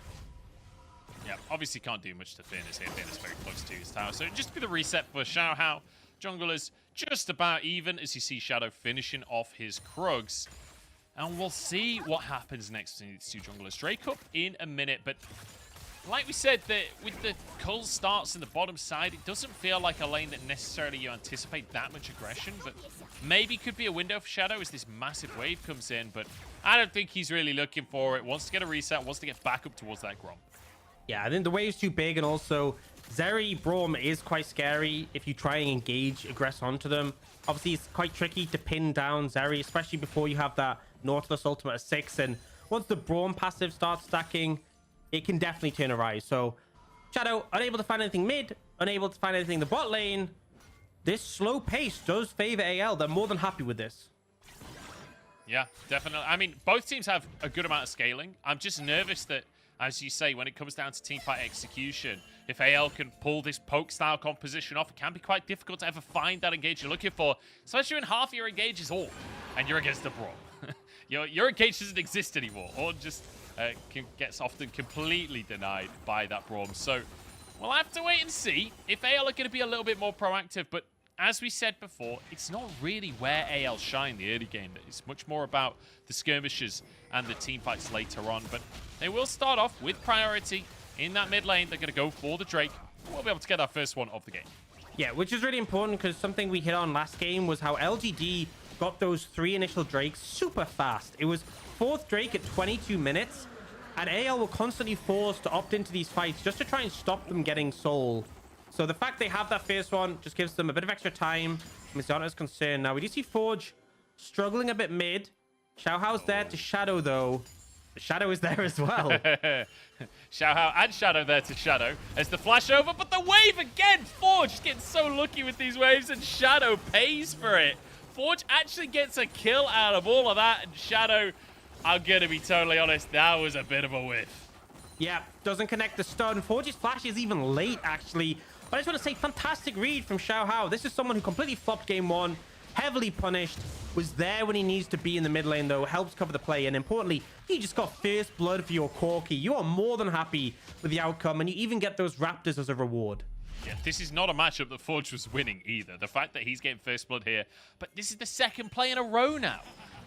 Yeah, obviously can't do much to Fairness here. Fairness very close to his tower, so just be the reset for Xiaohao. Jungle is just about even as you see Shadow finishing off his Krugs. And we'll see what happens next to these two junglers. Drake up in a minute, but like we said, with the cull starts in the bottom side, it doesn't feel like a lane that necessarily you anticipate that much aggression, but maybe could be a window for Shadow as this massive wave comes in, but I don't think he's really looking for it. Wants to get a reset, wants to get back up towards that Grom. Yeah, I think the wave's too big, and also Zeri Braum is quite scary if you try and engage, aggress onto them. Obviously, it's quite tricky to pin down Zeri, especially before you have that Nautilus ultimate at 6. And once the Braum passive starts stacking, it can definitely turn a rise. So Shadow, unable to find anything mid, unable to find anything in the bot lane. This slow pace does favor AL. They're more than happy with this. Yeah, definitely. I mean, both teams have a good amount of scaling. I'm just nervous that, as you say, when it comes down to teamfight execution, if AL can pull this poke-style composition off, it can be quite difficult to ever find that engage you're looking for, especially when half your engage is all, and you're against the Braum. your engage doesn't exist anymore, or just gets often completely denied by that Braum. So we'll have to wait and see if AL are going to be a little bit more proactive, but as we said before, it's not really where AL shine the early game. It's much more about the skirmishes and the team fights later on. But they will start off with priority in that mid lane. They're going to go for the Drake. We'll be able to get that first one of the game. Yeah, which is really important because something we hit on last game was how LGD got those 3 initial Drakes super fast. It was 4th Drake at 22 minutes, and AL were constantly forced to opt into these fights just to try and stop them getting soul. So the fact they have that first one just gives them a bit of extra time. Mizzano is concerned. Now, we do see Forge struggling a bit mid. Xiaohao's there to Shadow, though. Shadow is there as well. Xiaohao and Shadow there to Shadow as the flash over, but the wave again! Forge is getting so lucky with these waves, and Shadow pays for it. Forge actually gets a kill out of all of that, and Shadow, I'm going to be totally honest, that was a bit of a whiff. Yeah, doesn't connect the stun. Forge's flash is even late, actually. But I just want to say, fantastic read from Xiaohao. This is someone who completely flopped game 1, heavily punished, was there when he needs to be in the mid lane, though, helps cover the play, and importantly, he just got first blood for your Corki. You are more than happy with the outcome, and you even get those Raptors as a reward. Yeah, this is not a matchup that Forge was winning either. The fact that he's getting first blood here, but this is the second play in a row now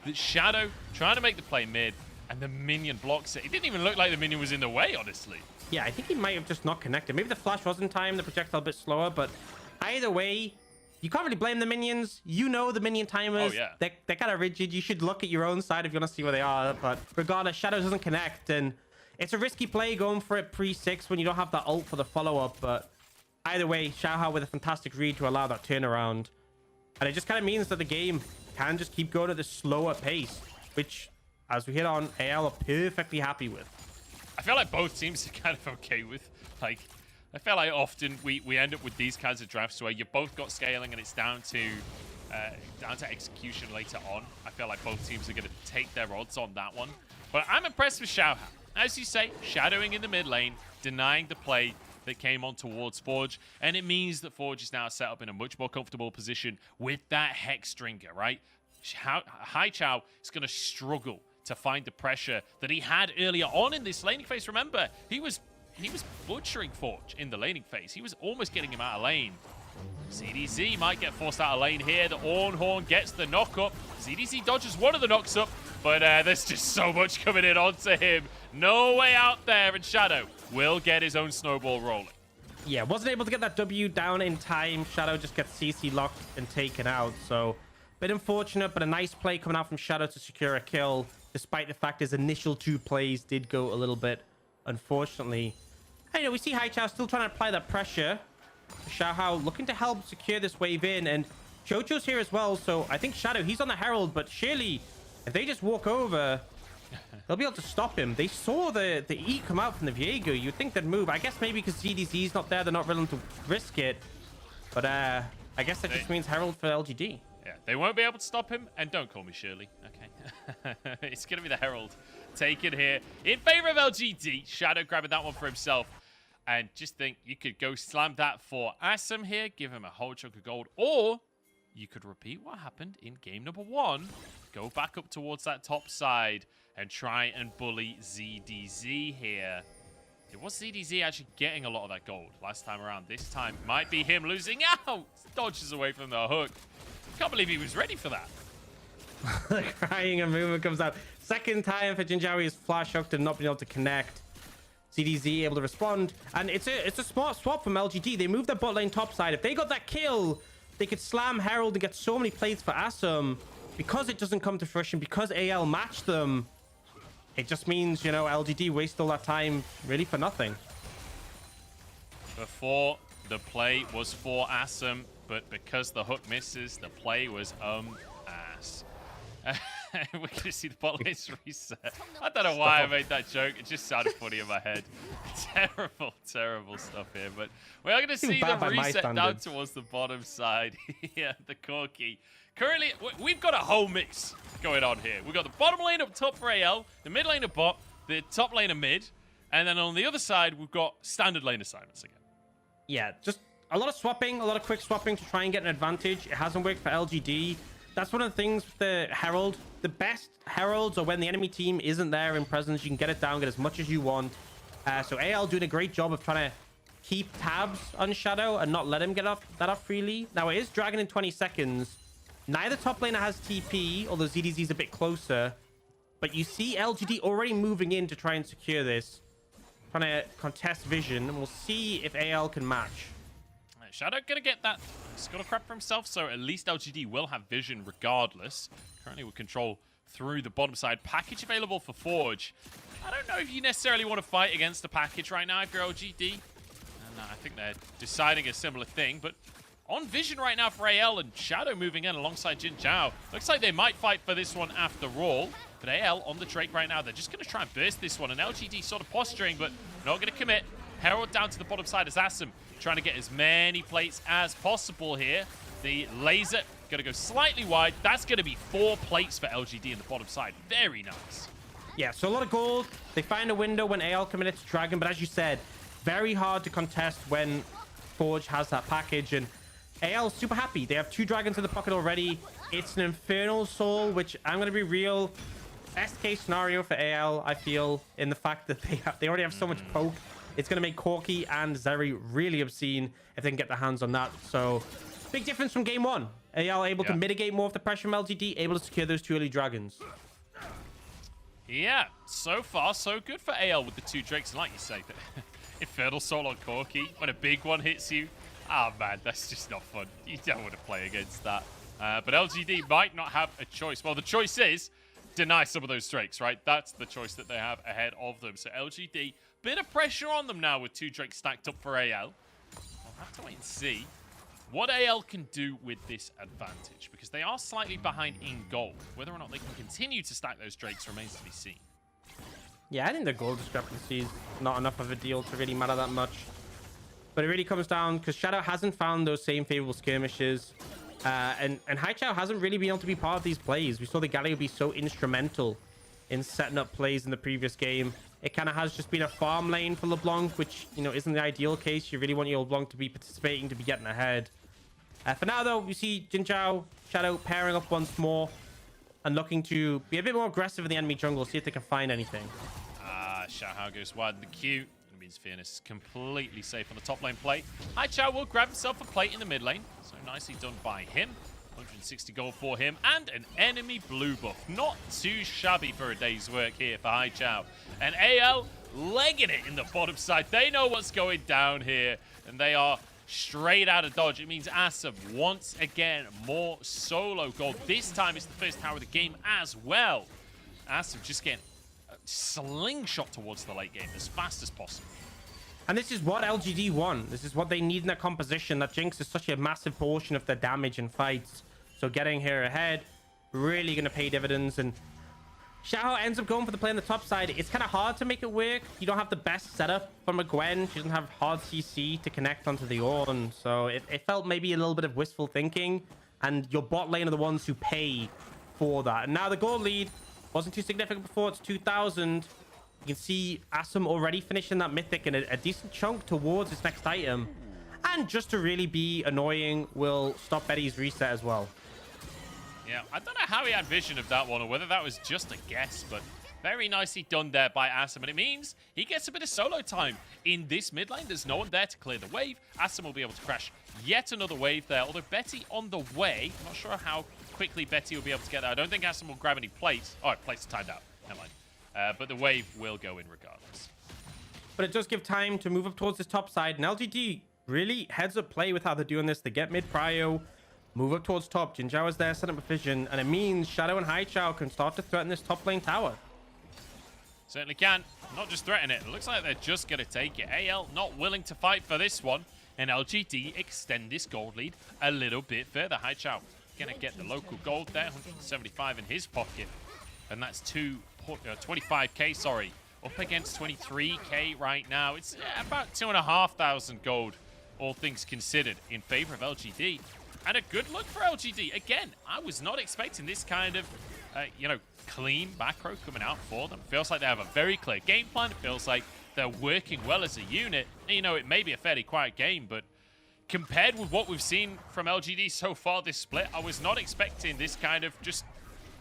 that Shadow trying to make the play mid, and the minion blocks it. It didn't even look like the minion was in the way, honestly. Yeah, I think he might have just not connected. Maybe the flash was in time, the projectile a bit slower, but either way, you can't really blame the minions. You know the minion timers. Oh, yeah. They're kind of rigid. You should look at your own side if you want to see where they are. But regardless, Shadow doesn't connect, and it's a risky play going for it pre-6 when you don't have that ult for the follow-up. But either way, Xiaohao with a fantastic read to allow that turnaround. And it just kind of means that the game can just keep going at this slower pace, which, as we hit on, AL are perfectly happy with. I feel like both teams are kind of okay with. Like, I feel like often we end up with these kinds of drafts where you both got scaling and it's down to execution later on. I feel like both teams are going to take their odds on that one. But I'm impressed with Xiaohao. As you say, shadowing in the mid lane, denying the play that came on towards Forge, and it means that Forge is now set up in a much more comfortable position with that Hex Stringer, right? Haichao is going to struggle to find the pressure that he had earlier on in this laning phase. Remember, he was butchering Forge in the laning phase. He was almost getting him out of lane. ZDZ might get forced out of lane here. The Ornhorn gets the knock up. ZDZ dodges one of the knocks up, but there's just so much coming in onto him. No way out there, and Shadow will get his own snowball rolling. Yeah, wasn't able to get that W down in time. Shadow just gets CC locked and taken out, so bit unfortunate, but a nice play coming out from Shadow to secure a kill, despite the fact his initial 2 plays did go a little bit, unfortunately. Hey, you know, we see Haichao still trying to apply that pressure. Xiaohao looking to help secure this wave in, and Chocho's here as well, so I think Shadow, he's on the Herald, but surely if they just walk over, they'll be able to stop him. They saw the E come out from the Viego. You'd think they'd move. I guess maybe because GDZ's not there, they're not willing to risk it. But I guess that just means Herald for LGD. Yeah, they won't be able to stop him, and don't call me Shirley, okay? It's going to be the Herald taken here in favor of LGD. Shadow grabbing that one for himself. And just think, you could go slam that for Assam here, give him a whole chunk of gold, or you could repeat what happened in game number 1, go back up towards that top side, and try and bully ZDZ here. It was ZDZ actually getting a lot of that gold last time around. This time might be him losing out. Dodges away from the hook. Can't believe he was ready for that. The crying and movement comes out. Second time for Jinjawi is flash hooked and not being able to connect. ZDZ able to respond, and it's a smart swap from LGD. They moved their bot lane top side. If they got that kill, they could slam Herald and get so many plays for Assam. Because it doesn't come to fruition, because AL matched them, it just means, you know, LGD wasted all that time really for nothing. Before, the play was for Assam, but because the hook misses, the play was ass. We're going to see the bot lane's reset. I don't know why I made that joke. It just sounded funny in my head. Terrible, terrible stuff here. But we are going to see the reset down towards the bottom side. Yeah, the Corki. Currently, we've got a whole mix going on here. We've got the bottom lane up top for AL, the mid lane of bot, the top lane of mid, and then on the other side, we've got standard lane assignments again. Yeah, just a lot of swapping, a lot of quick swapping to try and get an advantage. It hasn't worked for LGD. That's one of the things with the Herald. The best Heralds are when the enemy team isn't there in presence. You can get it down, get as much as you want. So AL doing a great job of trying to keep tabs on Shadow and not let him get that off freely. Now, it is Dragon in 20 seconds. Neither top laner has TP, although ZDZ's a bit closer. But you see LGD already moving in to try and secure this. Trying to contest vision, and we'll see if AL can match. Shadow gonna get that scuttle crap for himself, so at least LGD will have vision regardless. Currently with control through the bottom side. Package available for Forge. I don't know if you necessarily want to fight against the package right now if you're LGD. And I think they're deciding a similar thing, but on vision right now for AL and Shadow moving in alongside Jin Zhao. Looks like they might fight for this one after all. But AL on the Drake right now, they're just going to try and burst this one. And LGD sort of posturing, but not going to commit. Herald down to the bottom side as Assam trying to get as many plates as possible here. The laser going to go slightly wide. That's going to be 4 plates for LGD in the bottom side. Very nice. Yeah, so a lot of gold. They find a window when AL committed to Dragon, but as you said, very hard to contest when Forge has that package. And AL is super happy. They have 2 dragons in the pocket already. It's an Infernal Soul, which I'm going to be real. Best case scenario for AL, I feel, in the fact that they already have so much poke. It's going to make Corki and Zeri really obscene if they can get their hands on that. So, big difference from game 1. AL able to mitigate more of the pressure from LGD, able to secure those 2 early dragons. Yeah, so far, so good for AL with the 2 Drakes. And like you say, Infernal Soul on Corki, when a big one hits you, oh man, that's just not fun. You don't want to play against that. But LGD might not have a choice. Well, the choice is deny some of those Drakes, right? That's the choice that they have ahead of them. So LGD, bit of pressure on them now with 2 Drakes stacked up for AL. We'll have to wait and see what AL can do with this advantage, because they are slightly behind in gold. Whether or not they can continue to stack those Drakes remains to be seen. Yeah, I think the gold discrepancy is not enough of a deal to really matter that much. But it really comes down because Shadow hasn't found those same favorable skirmishes. And Haichao hasn't really been able to be part of these plays. We saw the Galio be so instrumental in setting up plays in the previous game. It kind of has just been a farm lane for LeBlanc, which, you know, isn't the ideal case. You really want your LeBlanc to be participating, to be getting ahead. For now, though, we see Jin Zhao, Shadow pairing up once more and looking to be a bit more aggressive in the enemy jungle, see if they can find anything. Xiao goes wide in the queue. It means Fairness is completely safe on the top lane play. Haichao will grab himself a plate in the mid lane. So nicely done by him. 160 gold for him and an enemy blue buff. Not too shabby for a day's work here for Haichao. And AL legging it in the bottom side. They know what's going down here, and they are straight out of dodge. It means Assam once again more solo gold. This time it's the first tower of the game as well. Assam just getting a slingshot towards the late game as fast as possible. And this is what LGD want. This is what they need in their composition. That Jinx is such a massive portion of their damage in fights. So getting here ahead, really going to pay dividends. And Xiao ends up going for the play on the top side. It's kind of hard to make it work. You don't have the best setup from a Gwen. She doesn't have hard CC to connect onto the Ornn. So it felt maybe a little bit of wistful thinking. And your bot lane are the ones who pay for that. And now the gold lead wasn't too significant before. It's 2,000. You can see Assam already finishing that mythic and a decent chunk towards his next item. And just to really be annoying, will stop Betty's reset as well. Yeah, I don't know how he had vision of that one or whether that was just a guess, but very nicely done there by Assam. And it means he gets a bit of solo time in this mid lane. There's no one there to clear the wave. Assam will be able to crash yet another wave there. Although Betty on the way, I'm not sure how quickly Betty will be able to get there. I don't think Assam will grab any plates. All right, plates are timed out. Never mind. But the wave will go in regardless. But it does give time to move up towards this top side. And LGD really heads up play with how they're doing this. They get mid prio, move up towards top. Jin Zhao is there, set up a vision. And it means Shadow and Haichao can start to threaten this top lane tower. Certainly can. Not just threaten it. It looks like they're just going to take it. AL not willing to fight for this one. And LGD extend this gold lead a little bit further. Hai Chao going to get the local gold there. 175 in his pocket. And that's 25k, sorry. Up against 23k right now. It's about 2,500 gold, all things considered, in favor of LGD. And a good look for LGD. Again, I was not expecting this kind of, clean macro coming out for them. Feels like they have a very clear game plan. It feels like they're working well as a unit. You know, it may be a fairly quiet game, but compared with what we've seen from LGD so far this split, I was not expecting this kind of just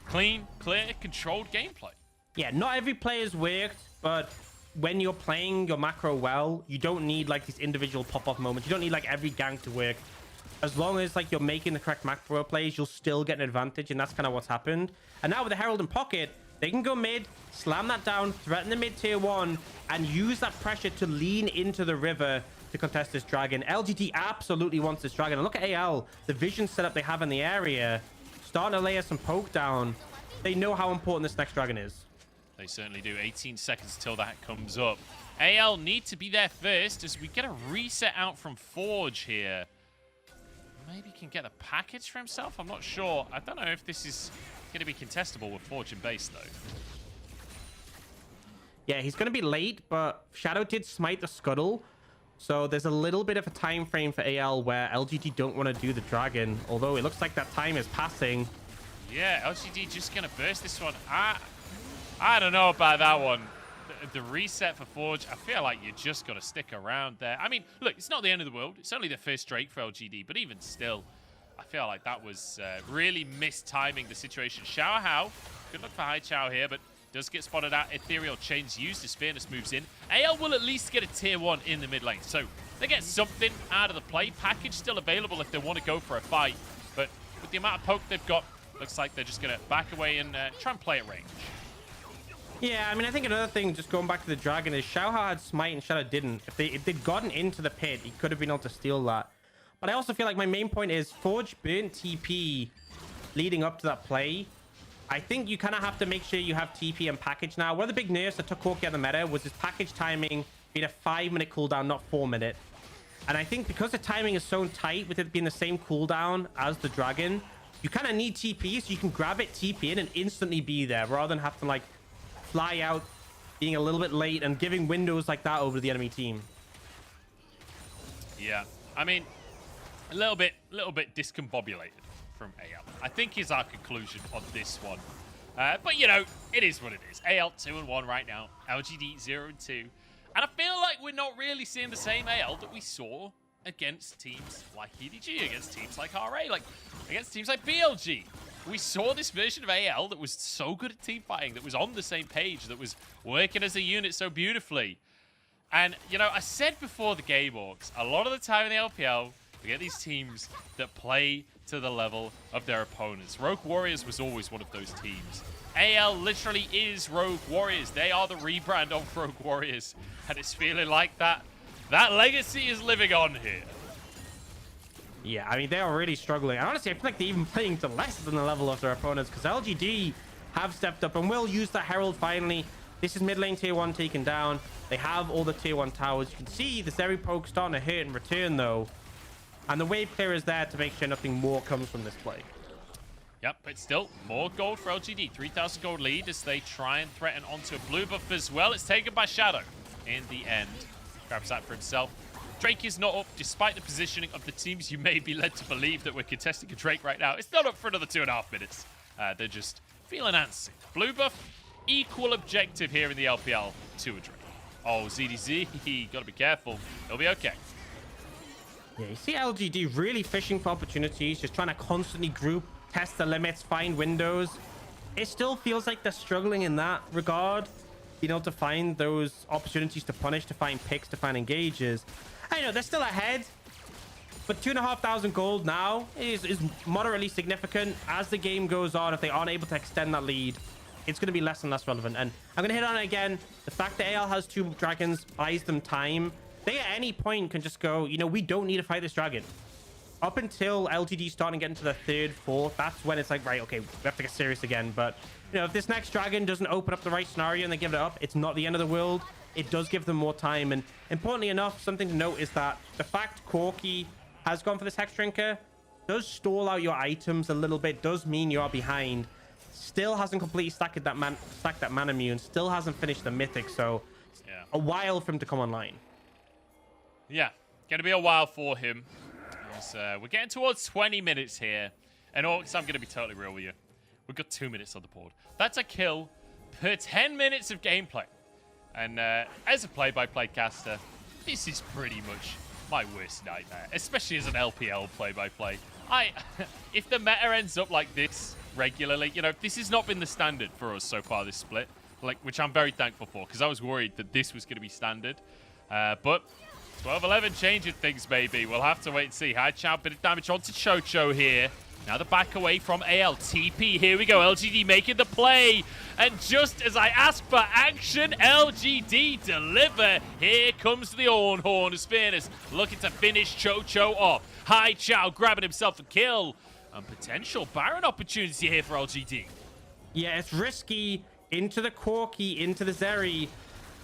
clean, clear, controlled gameplay. Yeah, not every player's worked, but when you're playing your macro well, you don't need like these individual pop-off moments. You don't need like every gank to work. As long as like you're making the correct macro plays, you'll still get an advantage, and that's kind of what's happened. And now with the Herald in pocket, they can go mid, slam that down, threaten the mid tier 1, and use that pressure to lean into the river to contest this dragon. LGD absolutely wants this dragon. And look at AL, the vision setup they have in the area, starting to layer some poke down. They know how important this next dragon is. They certainly do. 18 seconds till that comes up. AL need to be there first as we get a reset out from Forge here. Maybe he can get the package for himself. I'm not sure. I don't know if this is going to be contestable with Forge in base, though. Yeah, he's going to be late, but Shadow did smite the scuttle. So there's a little bit of a time frame for AL where LGD don't want to do the dragon. Although it looks like that time is passing. Yeah, LGD just going to burst this one. I don't know about that one. The reset for Forge, I feel like you just got to stick around there. I mean, look, it's not the end of the world. It's only the first Drake for LGD, but even still, I feel like that was really mistiming the situation. Xiao Hao, good luck for Hai Chao here, but does get spotted out. Ethereal Chains used as Fairness moves in. AL will at least get a tier 1 in the mid lane, so they get something out of the play. Package still available if they want to go for a fight, but with the amount of poke they've got, looks like they're just going to back away and try and play at range. Yeah, I mean, I think another thing, just going back to the dragon, is Xiao Hao had smite and Shadow didn't. If they'd gotten into the pit, he could have been able to steal that. But I also feel like my main point is Forge burnt TP leading up to that play. I think you kind of have to make sure you have TP and package now. One of the big nerfs that took Corki out of the meta was his package timing being a 5-minute cooldown, not 4-minute. And I think because the timing is so tight with it being the same cooldown as the dragon, you kind of need TP so you can grab it, TP in, and instantly be there rather than have to like fly out, being a little bit late and giving windows like that over to the enemy team. Yeah, I mean, a little bit discombobulated from AL, I think, is our conclusion on this one. But you know, it is what it is. AL 2-1 right now, LGD 0-2, and I feel like we're not really seeing the same AL that we saw against teams like EDG, against teams like RA, like against teams like BLG. We saw this version of AL that was so good at team fighting, that was on the same page, that was working as a unit so beautifully. And, you know, I said before the game orgs, a lot of the time in the LPL, we get these teams that play to the level of their opponents. Rogue Warriors was always one of those teams. AL literally is Rogue Warriors. They are the rebrand of Rogue Warriors. And it's feeling like that legacy is living on here. Yeah, I mean, they are really struggling. And honestly, I feel like they're even playing to less than the level of their opponents, because LGD have stepped up and will use the Herald finally. This is mid lane tier 1 taken down. They have all the tier 1 towers. You can see the Zeri poke starting to hurt in return, though. And the wave clear is there to make sure nothing more comes from this play. Yep, but still, more gold for LGD. 3,000 gold lead as they try and threaten onto a blue buff as well. It's taken by Shadow in the end. Grabs that for himself. Drake is not up, despite the positioning of the teams. You may be led to believe that we're contesting a Drake right now. It's not up for another 2.5 minutes. They're just feeling antsy. Blue buff, equal objective here in the LPL to a Drake. Oh, ZDZ, gotta be careful. He'll be okay. Yeah, you see LGD really fishing for opportunities, just trying to constantly group, test the limits, find windows. It still feels like they're struggling in that regard, being able to find those opportunities to punish, to find picks, to find engages. I know they're still ahead, but 2,500 gold now is moderately significant. As the game goes on, if they aren't able to extend that lead, it's going to be less and less relevant. And I'm going to hit on it again. The fact that AL has 2 dragons buys them time. They at any point can just go, you know, we don't need to fight this dragon. Up until LGD starting getting to the 3rd, 4th, that's when it's like, right, okay, we have to get serious again. But you know, if this next dragon doesn't open up the right scenario and they give it up, it's not the end of the world. It does give them more time. And importantly enough, something to note is that the fact Corki has gone for this Hex Drinker does stall out your items a little bit, does mean you are behind. Still hasn't completely stacked that mana immune, still hasn't finished the mythic, so Yeah. a while for him to come online. Yeah, gonna be a while for him. We're getting towards 20 minutes here. And Orcs, I'm gonna be totally real with you. We've got 2 minutes on the board. That's a kill per 10 minutes of gameplay. And as a play-by-play caster, this is pretty much my worst nightmare, especially as an LPL play-by-play. If the meta ends up like this regularly, you know, this has not been the standard for us so far this split, like, which I'm very thankful for, because I was worried that this was going to be standard. But 12-11 changing things, maybe. We'll have to wait and see. High Chow, bit of damage onto Chocho here. Now the back away from AL. TP, here we go. LGD making the play. And just as I ask for action, LGD deliver. Here comes the Horn as Fairness looking to finish Chocho off. High Chow grabbing himself a kill. And potential Baron opportunity here for LGD. Yeah, it's risky into the Corki, into the Zeri,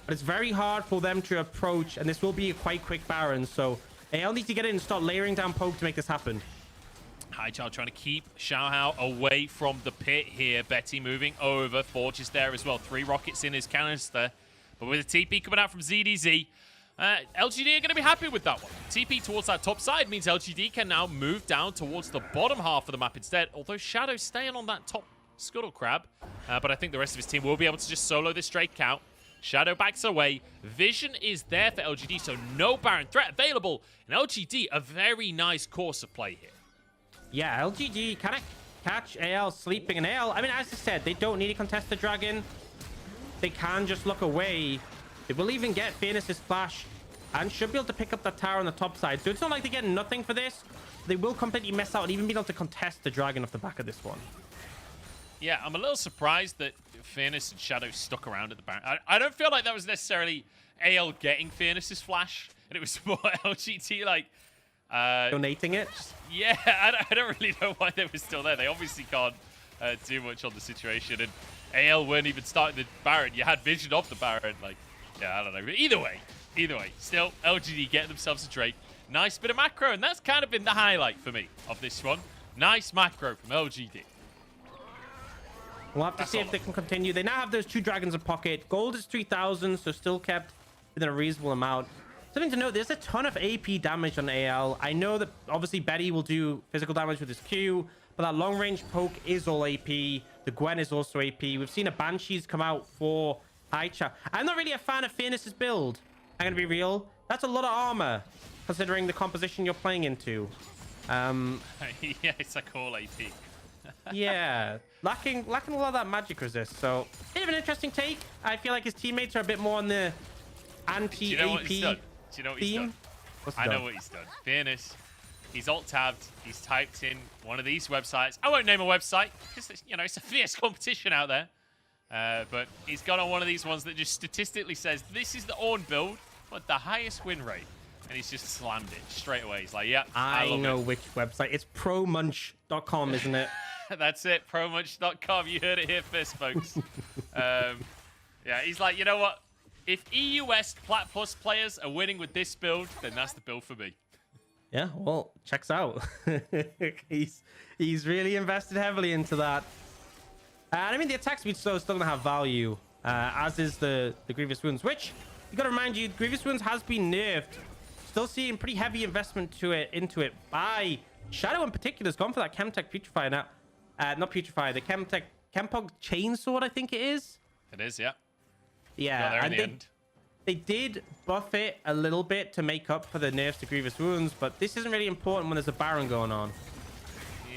but it's very hard for them to approach, and this will be a quite quick Baron, so AL needs to get in and start layering down poke to make this happen. High Chow trying to keep Xiaohao away from the pit here. Betty moving over. Forge is there as well. 3 rockets in his canister. But with a TP coming out from ZDZ, LGD are going to be happy with that one. TP towards that top side means LGD can now move down towards the bottom half of the map instead. Although Shadow's staying on that top Scuttle Crab. But I think the rest of his team will be able to just solo this straight count. Shadow backs away. Vision is there for LGD, so no Baron threat available. And LGD, a very nice course of play here. Yeah, LGD kind of catch AL sleeping. And AL, I mean, as I said, they don't need to contest the dragon. They can just look away. They will even get Fairness's flash and should be able to pick up that tower on the top side. So it's not like they get nothing for this. They will completely miss out and even be able to contest the dragon off the back of this one. Yeah, I'm a little surprised that Fairness and Shadow stuck around at the Baron. I don't feel like that was necessarily AL getting Fairness's flash. And it was more LGD, like... donating it? Yeah, I don't really know why they were still there. They obviously can't do much on the situation. And AL weren't even starting the Baron. You had vision of the Baron. Like, yeah, I don't know. But either way, still, LGD getting themselves a Drake. Nice bit of macro, and that's kind of been the highlight for me of this one. Nice macro from LGD. We'll have to see if they can continue. They now have those 2 dragons in pocket. Gold is 3,000, so still kept within a reasonable amount. Something to note, there's a ton of AP damage on AL. I know that obviously Betty will do physical damage with his Q, but that long-range poke is all AP. The Gwen is also AP. We've seen a Banshees come out for Aicha. I'm not really a fan of Fairness's build. I'm going to be real. That's a lot of armor, considering the composition you're playing into. Yeah, it's like all AP. Yeah, lacking a lot of that magic resist. So, bit of an interesting take. I feel like his teammates are a bit more on the anti-AP Do you know what he's done? Do you know what he's done? What's I know what he's done. Fairness. He's alt-tabbed. He's typed in one of these websites. I won't name a website because, you know, it's a fierce competition out there. But he's got on one of these ones that just statistically says, this is the Ornn build, but the highest win rate. And he's just slammed it straight away. He's like, yeah, I know it. which website. It's promunch.com, isn't it? That's it, promunch.com. You heard it here first, folks. Yeah, he's like, you know what? If EU West Plat Plus players are winning with this build, then that's the build for me. Yeah, well, checks out. he's really invested heavily into that. And I mean, the attack speed still going to have value, as is the Grievous Wounds, which, you got to remind you, Grievous Wounds has been nerfed. Still seeing pretty heavy investment into it by Shadow in particular. Has gone for that Chemtech Putrefy now. Not Putrefy, the Chempog Chainsword, I think it is. It is, yeah. Yeah, and they did buff it a little bit to make up for the nerfs to Grievous Wounds, but this isn't really important when there's a Baron going on.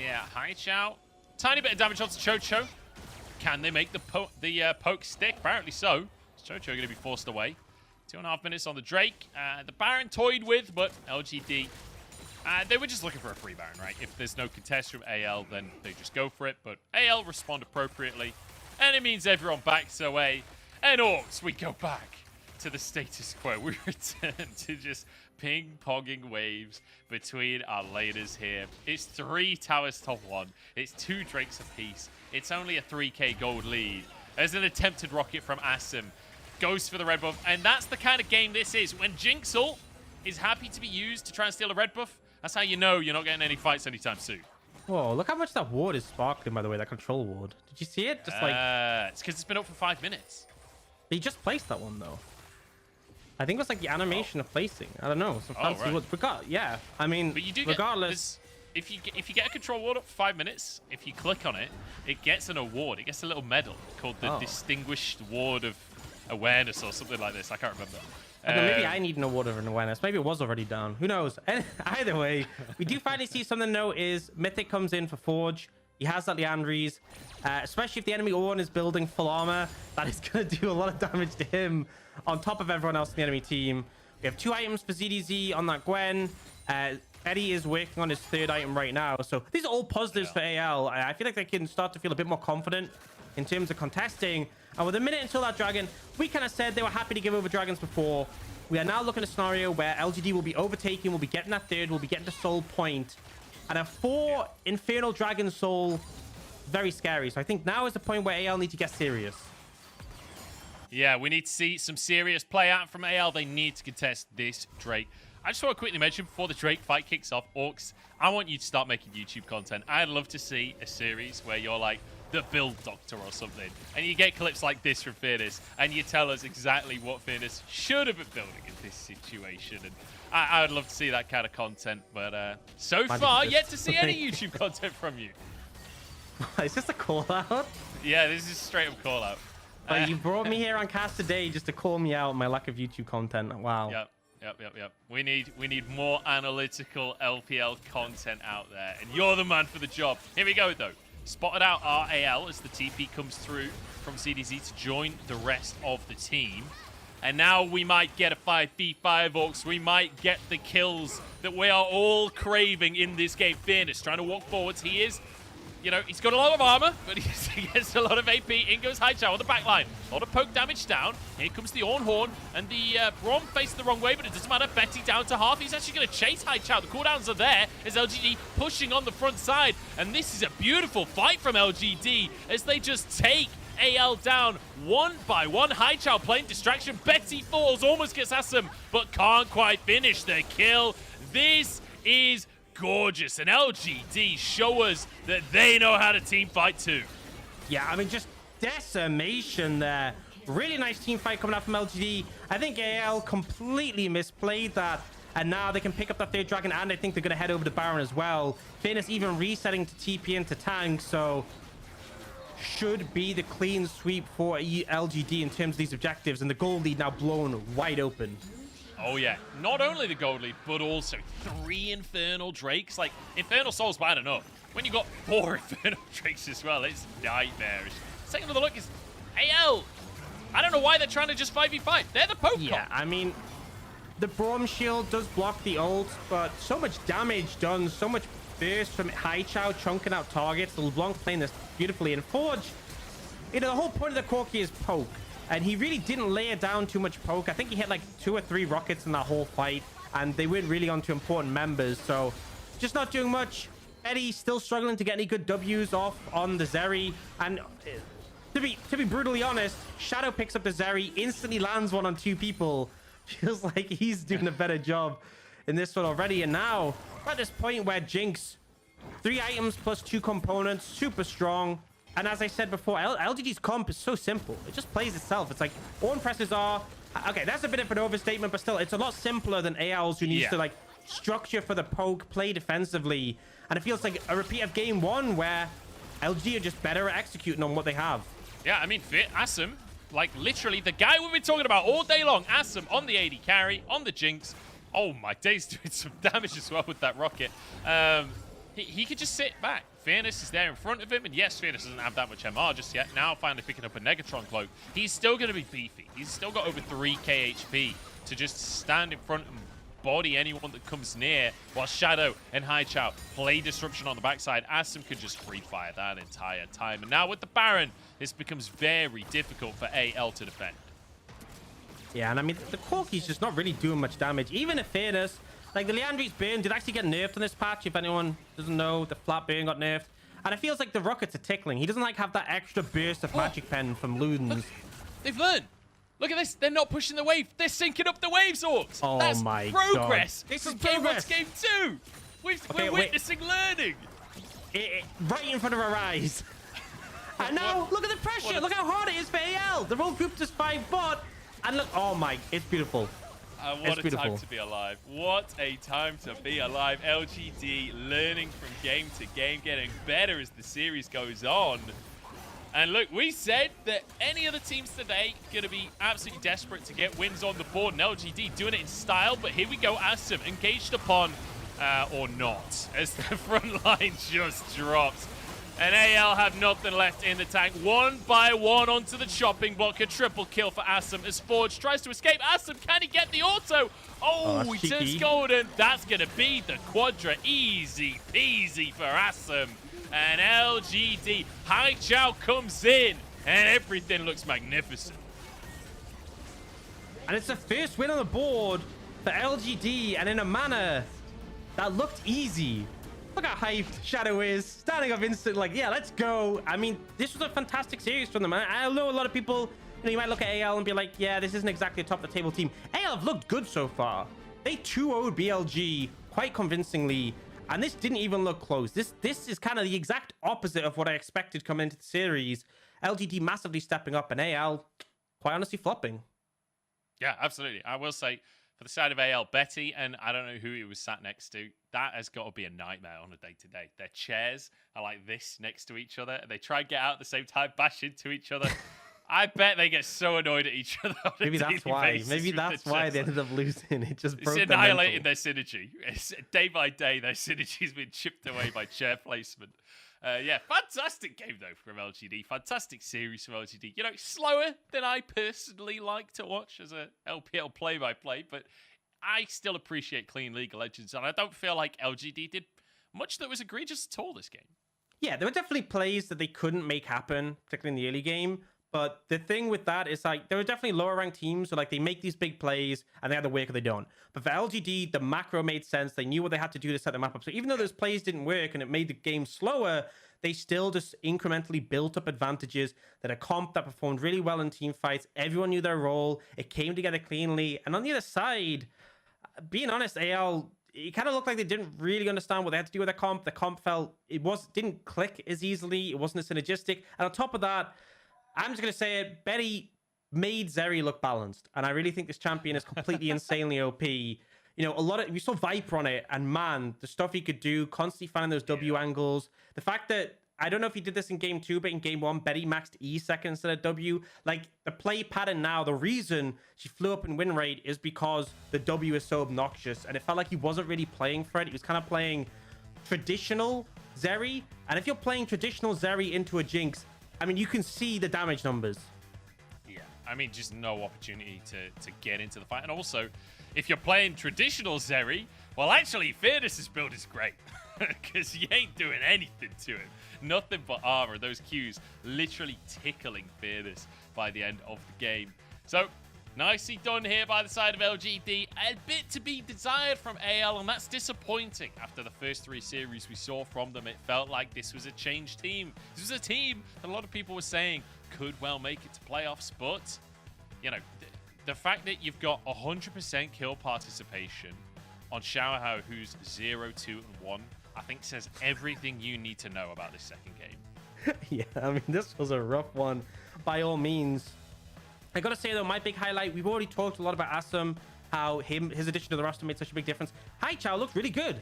Yeah, High Chow. Tiny bit of damage onto Chocho. Can they make the poke stick? Apparently so. Chocho going to be forced away. 2.5 minutes on the Drake. The Baron toyed with, but LGD... they were just looking for a free Baron, right? If there's no contest from AL, then they just go for it. But AL respond appropriately. And it means everyone backs away. And Orcs, we go back to the status quo. We return to just ping-ponging waves between our laners here. It's 3 towers to 1. It's 2 Drakes apiece. It's only a 3k gold lead. There's an attempted rocket from Asim. Goes for the red buff. And that's the kind of game this is. When Jinx ult is happy to be used to try and steal a red buff, that's how you know you're not getting any fights anytime soon. Whoa, look how much that ward is sparkling, by the way, that control ward. Did you see it? Just like... It's because it's been up for 5 minutes. He just placed that one, though. I think it was like the animation of placing. I don't know. Some fancy right. woods. Yeah, I mean, But you do regardless... get... If you get a control ward up for 5 minutes, if you click on it, it gets an award. It gets a little medal called the Distinguished Ward of Awareness or something like this. I can't remember. I don't know, maybe I need an award of an awareness. Maybe it was already down. Who knows? Either way, we do finally see something to note is Mythic comes in for Forge. He has that Leandries. Especially if the enemy Ornn is building full armor. That is going to do a lot of damage to him on top of everyone else in the enemy team. We have 2 items for ZDZ on that Gwen. Eddie is working on his 3rd item right now. So these are all positives for AL. I feel like they can start to feel a bit more confident in terms of contesting. And with a minute until that dragon, we kind of said they were happy to give over dragons before. We are now looking at a scenario where LGD will be overtaking, will be getting that 3rd, will be getting the soul point. And a 4 Infernal Dragon Soul, very scary. So I think now is the point where AL need to get serious. Yeah, we need to see some serious play out from AL. They need to contest this Drake. I just want to quickly mention before the Drake fight kicks off, Orcs, I want you to start making YouTube content. I'd love to see a series where you're like the build doctor or something, and you get clips like this from Fearless, and you tell us exactly what Fearless should have been building in this situation. And I would love to see that kind of content, but so far, yet to see any YouTube content from you. Is this a call out? Yeah, this is straight up call out. You brought me here on cast today just to call me out on my lack of YouTube content. Wow. Yep. We need more analytical LPL content out there, and you're the man for the job. Here we go, though. Spotted out RAL as the TP comes through from CDZ to join the rest of the team. And now we might get a 5v5, Orcs. We might get the kills that we are all craving in this game. Fearless trying to walk forwards. He is, you know, he's got a lot of armor, but he gets a lot of AP. In goes Haichao on the back line. A lot of poke damage down. Here comes the Ornn Horn, and the Braum faced the wrong way, but it doesn't matter. Betty down to half. He's actually going to chase Haichao. The cooldowns are there as LGD pushing on the front side. And this is a beautiful fight from LGD as they just take AL down one by one. Haichao playing distraction. Betty falls, almost gets Asim, but can't quite finish the kill. This is gorgeous, and LGD show us that they know how to team fight too. Yeah, I mean, just decimation there. Really nice team fight coming out from LGD. I think AL completely misplayed that, and now they can pick up that 3rd dragon, and I think they're going to head over to Baron as well. Fairness even resetting to TP into tank, so should be the clean sweep for LGD in terms of these objectives, and the gold lead now blown wide open. Oh yeah, not only the gold lead, but also 3 Infernal Drakes. Like, Infernal Soul's bad enough. When you got 4 Infernal Drakes as well, it's nightmarish. Second of the look is AL. I don't know why they're trying to just 5v5. They're the poke. Yeah, I mean, the Braum shield does block the ult, but so much damage done, so much burst from Haichao chunking out targets. LeBlanc playing this beautifully. And Forge, you know, the whole point of the Corki is poke. And he really didn't lay down too much poke. I think he hit like 2 or 3 rockets in that whole fight, and they weren't really onto important members. So just not doing much. Eddie still struggling to get any good W's off on the Zeri. And to be brutally honest, Shadow picks up the Zeri, instantly lands one on 2 people. Feels like he's doing a better job in this one already. And now we're at this point where Jinx, 3 items plus 2 components, super strong. And as I said before, LGD's comp is so simple. It just plays itself. It's like Ornn presses R. Okay, that's a bit of an overstatement, but still, it's a lot simpler than AL's, who needs to like structure for the poke, play defensively. And it feels like a repeat of game 1 where LG are just better at executing on what they have. Yeah, I mean, Asim, like literally the guy we've been talking about all day long. Asim on the AD carry, on the Jinx. Oh my days, doing some damage as well with that rocket. He could just sit back. Fearless is there in front of him, and yes, Fearless doesn't have that much MR just yet. Now finally picking up a Negatron cloak. He's still going to be beefy. He's still got over 3k HP to just stand in front and body anyone that comes near, while Shadow and Haichao play disruption on the backside. Asim could just free fire that entire time. And now with the Baron, this becomes very difficult for AL to defend. Yeah, and I mean, the Corki's just not really doing much damage. Even in fairness, like the Leandri's burn did actually get nerfed on this patch. If anyone doesn't know, the flat burn got nerfed. And it feels like the rockets are tickling. He doesn't like have that extra burst of magic pen from Ludens. They've learned. Look at this. They're not pushing the wave. They're syncing up the waves, Orcs. Oh That's my progress. God. This From is game 1 progress. to game 2. We're witnessing learning. Right in front of our eyes. And now, look at the pressure. Look how hard it is for AL. They're all grouped as 5 bot. And look, oh my, it's beautiful. What a time to be alive. What a time to be alive. LGD learning from game to game, getting better as the series goes on. And look, we said that any other teams today going to be absolutely desperate to get wins on the board. And LGD doing it in style. But here we go, Asum engaged upon, or not, as the front line just drops. And AL have nothing left in the tank. 1 by 1 onto the chopping block. A triple kill for Asum as Forge tries to escape. Asum, can he get the auto? Oh, he turns golden. That's going to be the quadra. Easy peasy for Asum. And LGD, Hai Chao comes in, and everything looks magnificent. And it's the first win on the board for LGD, and in a manner that looked easy. Look how hyped Shadow is, standing up instant, like, yeah, let's go. I mean, this was a fantastic series from them. I know a lot of people, you might look at AL and be like, yeah, this isn't exactly a top of the table team. AL have looked good so far. They 2-0'd BLG quite convincingly, and this didn't even look close. This is kind of the exact opposite of what I expected coming into the series. LGD massively stepping up, and AL, quite honestly, flopping. Yeah, absolutely. I will say, for the side of AL, Betty, and I don't know who he was sat next to, that has got to be a nightmare on a day-to-day. Their chairs are like this next to each other, and they try and get out at the same time, bash into each other. I bet they get so annoyed at each other on Maybe a that's daily why. basis Maybe with that's their why chairs. they ended up losing. It just It's broke their annihilating mental. their synergy. It's, day by day, their synergy's been chipped away by chair placement. Yeah, fantastic game, though, from LGD. Fantastic series from LGD. You know, slower than I personally like to watch as a LPL play-by-play, but I still appreciate clean League of Legends, and I don't feel like LGD did much that was egregious at all this game. Yeah, there were definitely plays that they couldn't make happen, particularly in the early game. But the thing with that is, like, there were definitely lower ranked teams, so like they make these big plays and they either work or they don't. But for LGD, the macro made sense. They knew what they had to do to set the map up. So even though those plays didn't work and it made the game slower, they still just incrementally built up advantages. That a comp that performed really well in team fights. Everyone knew their role. It came together cleanly. And on the other side, being honest, AL, it kind of looked like they didn't really understand what they had to do with their comp. The comp didn't click as easily. It wasn't as synergistic. And on top of that, I'm just going to say it, Betty made Zeri look balanced. And I really think this champion is completely insanely OP. You know, we saw Viper on it, and man, the stuff he could do, constantly finding those W angles. The fact that, I don't know if he did this in game 2, but in game 1, Betty maxed E second instead of W. Like, the play pattern now, the reason she flew up in win rate is because the W is so obnoxious. And it felt like he wasn't really playing for it. He was kind of playing traditional Zeri. And if you're playing traditional Zeri into a Jinx, I mean, you can see the damage numbers. Yeah, I mean, just no opportunity to get into the fight. And also, if you're playing traditional Zeri, well, actually, Fairness's build is great. Because you ain't doing anything to him. Nothing but armor. Those Qs literally tickling Fairness by the end of the game. So, nicely done here by the side of LGD. A bit to be desired from AL, and that's disappointing. After the first 3 series we saw from them, it felt like this was a changed team. This was a team that a lot of people were saying could well make it to playoffs, but, you know, the fact that you've got 100% kill participation on Xiaohao, who's 0, 2, and 1, I think says everything you need to know about this second game. Yeah, I mean, this was a rough one by all means. I gotta say though, my big highlight, we've already talked a lot about Asum, how his addition to the roster made such a big difference. Hai Chao looked really good.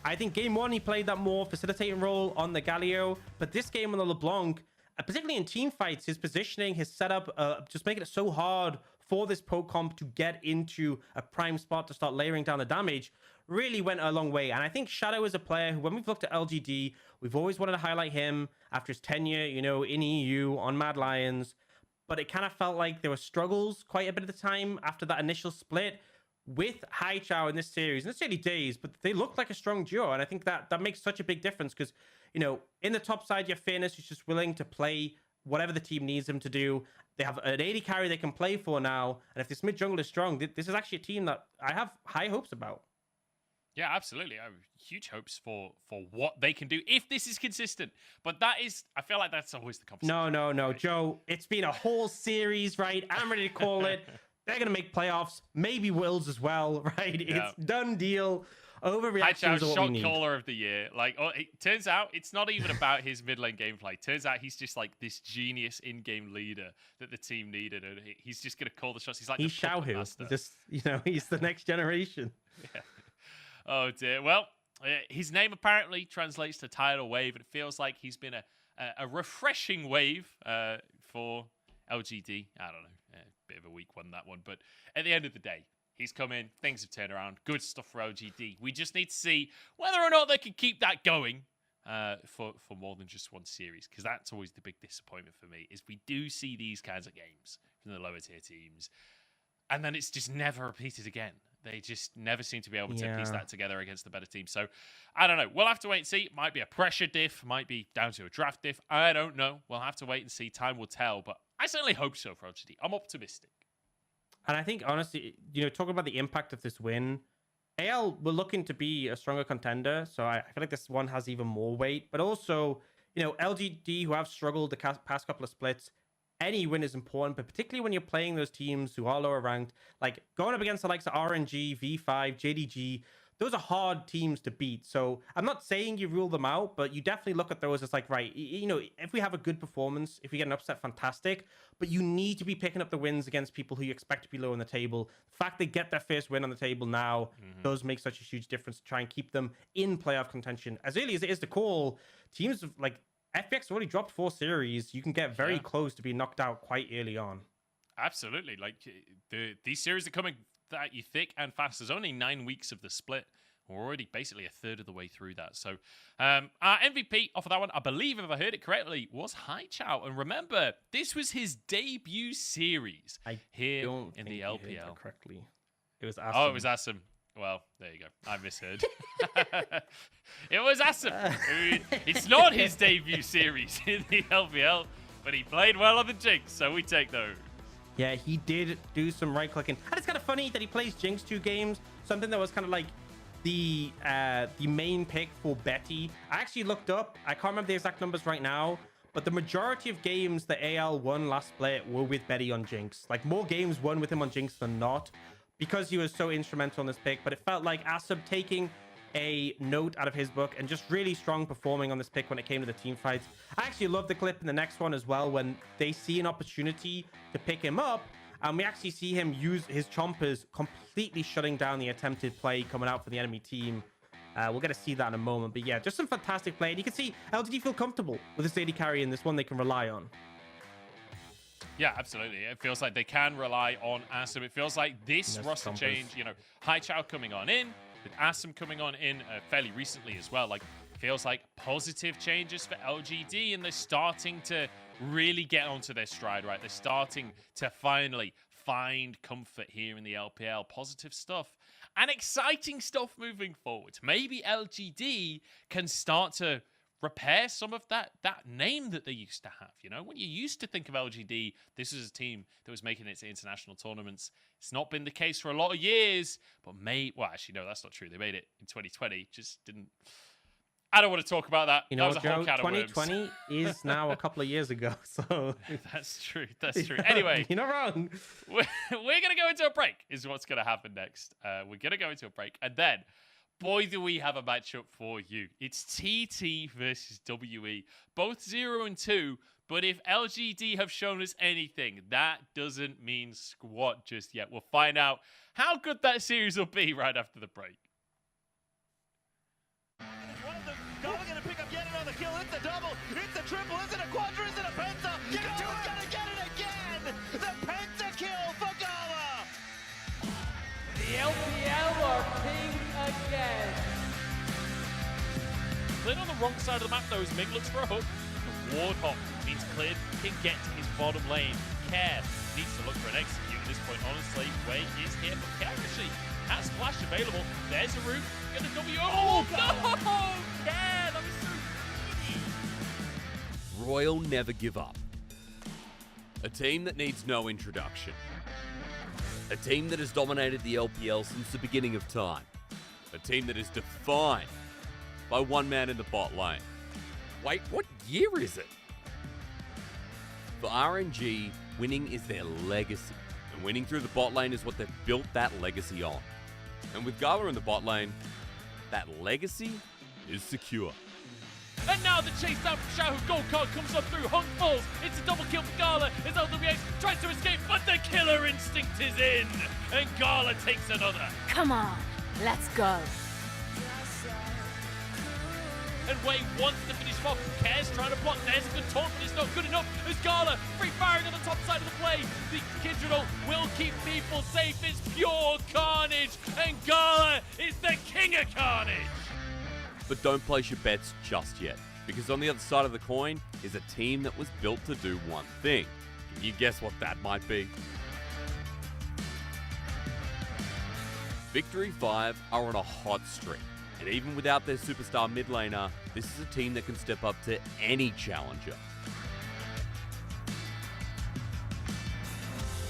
I think game 1 he played that more facilitating role on the Galio, but this game on the LeBlanc, particularly in team fights, his positioning, his setup, just making it so hard for this poke comp to get into a prime spot to start layering down the damage, really went a long way. And I think Shadow is a player who, when we've looked at LGD, we've always wanted to highlight him after his tenure, you know, in EU on Mad Lions. But it kind of felt like there were struggles quite a bit of the time after that initial split with Hai Chao in this series. In the early days, but they looked like a strong duo. And I think that makes such a big difference because, you know, in the top side, you have Fairness, who's just willing to play whatever the team needs him to do. They have an AD carry they can play for now. And if this mid jungle is strong, this is actually a team that I have high hopes about. Yeah, absolutely. I have huge hopes for what they can do if this is consistent. But I feel like that's always the conversation. No, right? Joe. It's been a whole series, right? I'm ready to call it. They're going to make playoffs. Maybe Wills as well, right? Yeah. It's done deal. Haichao, Overreactions are what we shot need. caller of the year. Like, it turns out it's not even about his mid lane gameplay. Turns out he's just like this genius in-game leader that the team needed, and he's just going to call the shots. He's like He's the puppet Xiaohu. master. Just, he's the next generation. Yeah. Oh dear. Well, his name apparently translates to tidal wave. It feels like he's been a refreshing wave for LGD. I don't know. Bit of a weak one, that one. But at the end of the day, he's come in. Things have turned around. Good stuff for LGD. We just need to see whether or not they can keep that going for more than just one series. Because that's always the big disappointment for me, is we do see these kinds of games from the lower tier teams. And then it's just never repeated again. They just never seem to be able to piece that together against the better team. So, I don't know. We'll have to wait and see. It might be a pressure diff. Might be down to a draft diff. I don't know. We'll have to wait and see. Time will tell. But I certainly hope so for LGD. I'm optimistic. And I think, honestly, talking about the impact of this win, AL were looking to be a stronger contender. So I feel like this one has even more weight. But also, LGD, who have struggled the past couple of splits, any win is important, but particularly when you're playing those teams who are lower ranked, like going up against the likes of RNG, V5, JDG, those are hard teams to beat. So I'm not saying you rule them out, but you definitely look at those as like, right, if we have a good performance, if we get an upset, fantastic, but you need to be picking up the wins against people who you expect to be low on the table. The fact they get their first win on the table now does make such a huge difference to try and keep them in playoff contention. As early as it is to call, teams like FPX already dropped 4 series. You can get very close to being knocked out quite early on. Absolutely. Like, these series are coming at you thick and fast. There's only 9 weeks of the split. We're already basically a third of the way through that. So, our MVP off of that one, I believe, if I heard it correctly, was Haichao. And remember, this was his debut series here in the LPL. Correctly. It was awesome. Oh, it was awesome. Well, there you go. I misheard. It was awesome. It's not his debut series in the LPL, but he played well on the Jinx, so we take those. Yeah, he did do some right clicking. And it's kind of funny that he plays Jinx 2 games, something that was kind of like the main pick for Betty. I actually looked up, I can't remember the exact numbers right now, but the majority of games that AL won last split were with Betty on Jinx. Like, more games won with him on Jinx than not, because he was so instrumental in this pick. But it felt like Asub taking a note out of his book and just really strong performing on this pick when it came to the team fights. I actually love the clip in the next one as well, when they see an opportunity to pick him up, and we actually see him use his chompers, completely shutting down the attempted play coming out for the enemy team. We'll get to see that in a moment. But yeah, just some fantastic play. And you can see LGD feel comfortable with this AD carry, and this one they can rely on. Yeah, absolutely. It feels like they can rely on Asum. It feels like this roster change, Haichao coming on in, with Asum coming on in fairly recently as well. Like, feels like positive changes for LGD, and they're starting to really get onto their stride, right? They're starting to finally find comfort here in the LPL. Positive stuff and exciting stuff moving forward. Maybe LGD can start to repair some of that name that they used to have. When you used to think of LGD, this was a team that was making it to international tournaments. It's not been the case for a lot of years, but actually, no, that's not true. They made it in 2020, just didn't. I don't want to talk about that. That was a whole can of worms. 2020 is now a couple of years ago, so that's true. Anyway, you're not wrong. We're gonna go into a break. Is what's gonna happen next. We're gonna go into a break, and then, boy, do we have a matchup for you. It's TT versus WE. Both 0-2, but if LGD have shown us anything, that doesn't mean squat just yet. We'll find out how good that series will be right after the break. One of them going to pick up yet another kill. It's a double, it's a triple, is it a quadra, is it a penta? Gala's gonna get it again! The penta kill for Gala! The LPL are king again. Cleared on the wrong side of the map, though, as Ming looks for a hook. The ward hop means Cleared can get to his bottom lane. Care needs to look for an execute at this point. Honestly, Wei is here, but Care actually has flash available. There's a route. Get the W. Oh, no! Care, that was so easy. Royal never give up. A team that needs no introduction. A team that has dominated the LPL since the beginning of time. A team that is defined by one man in the bot lane. Wait, what year is it? For RNG, winning is their legacy. And winning through the bot lane is what they've built that legacy on. And with Gala in the bot lane, that legacy is secure. And now the chase down from Shahu Gold Card comes up through. Hunk falls. It's a double kill for Gala as LWH tries to escape, but the killer instinct is in. And Gala takes another. Come on, let's go. And Wade wants to finish him off. Cares trying to block. There's a good taunt, but it's not good enough. As Gala free firing on the top side of the play. The Kindred ult will keep people safe. It's pure carnage. And Gala is the king of carnage. But don't place your bets just yet, because on the other side of the coin is a team that was built to do one thing. Can you guess what that might be? Victory 5 are on a hot streak, and even without their superstar mid laner, this is a team that can step up to any challenger.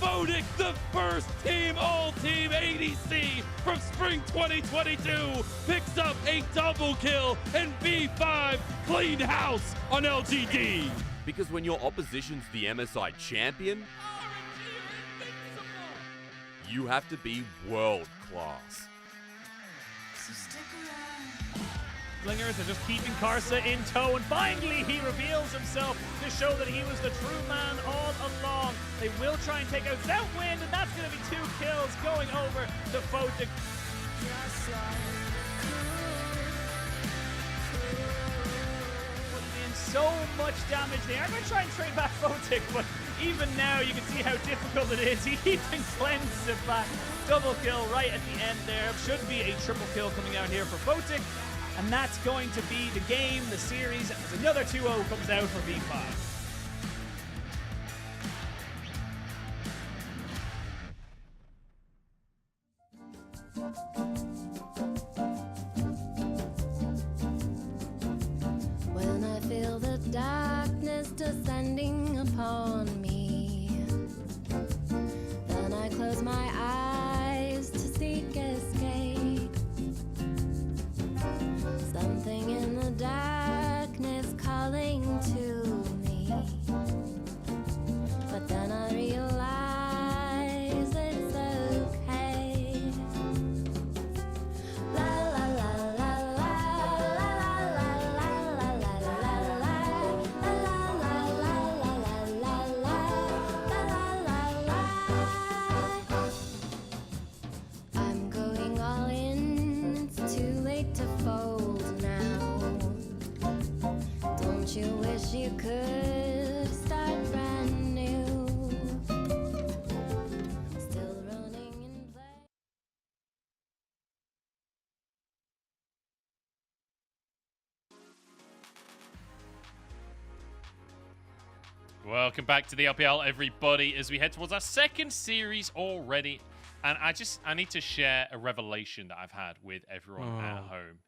Phoenix, the first team all-team ADC from spring 2022, picks up a double kill and B5 clean house on LGD. Because when your opposition's the MSI champion, you have to be world class. Slingers are just keeping Karsa in tow, and finally he reveals himself to show that he was the true man all along. They will try and take out Southwind, and that's going to be 2 kills going over to Photic. Putting in so much damage. They are going to try and trade back Photic, but even now you can see how difficult it is. He even cleanses it back. Double kill right at the end there. Should be a triple kill coming out here for Photic. And that's going to be the game, the series, as another 2-0 comes out for V5. When I feel the darkness descending upon me, then I close my eyes to seek escape. Something in the darkness calling to me, but then I realize it's okay. La la la la la la la la la la la. I'm going all in, it's too late to fold now. Don't you wish you could start brand new? Still running in place. Welcome back to the LPL, everybody, as we head towards our second series already. And I need to share a revelation that I've had with everyone at home.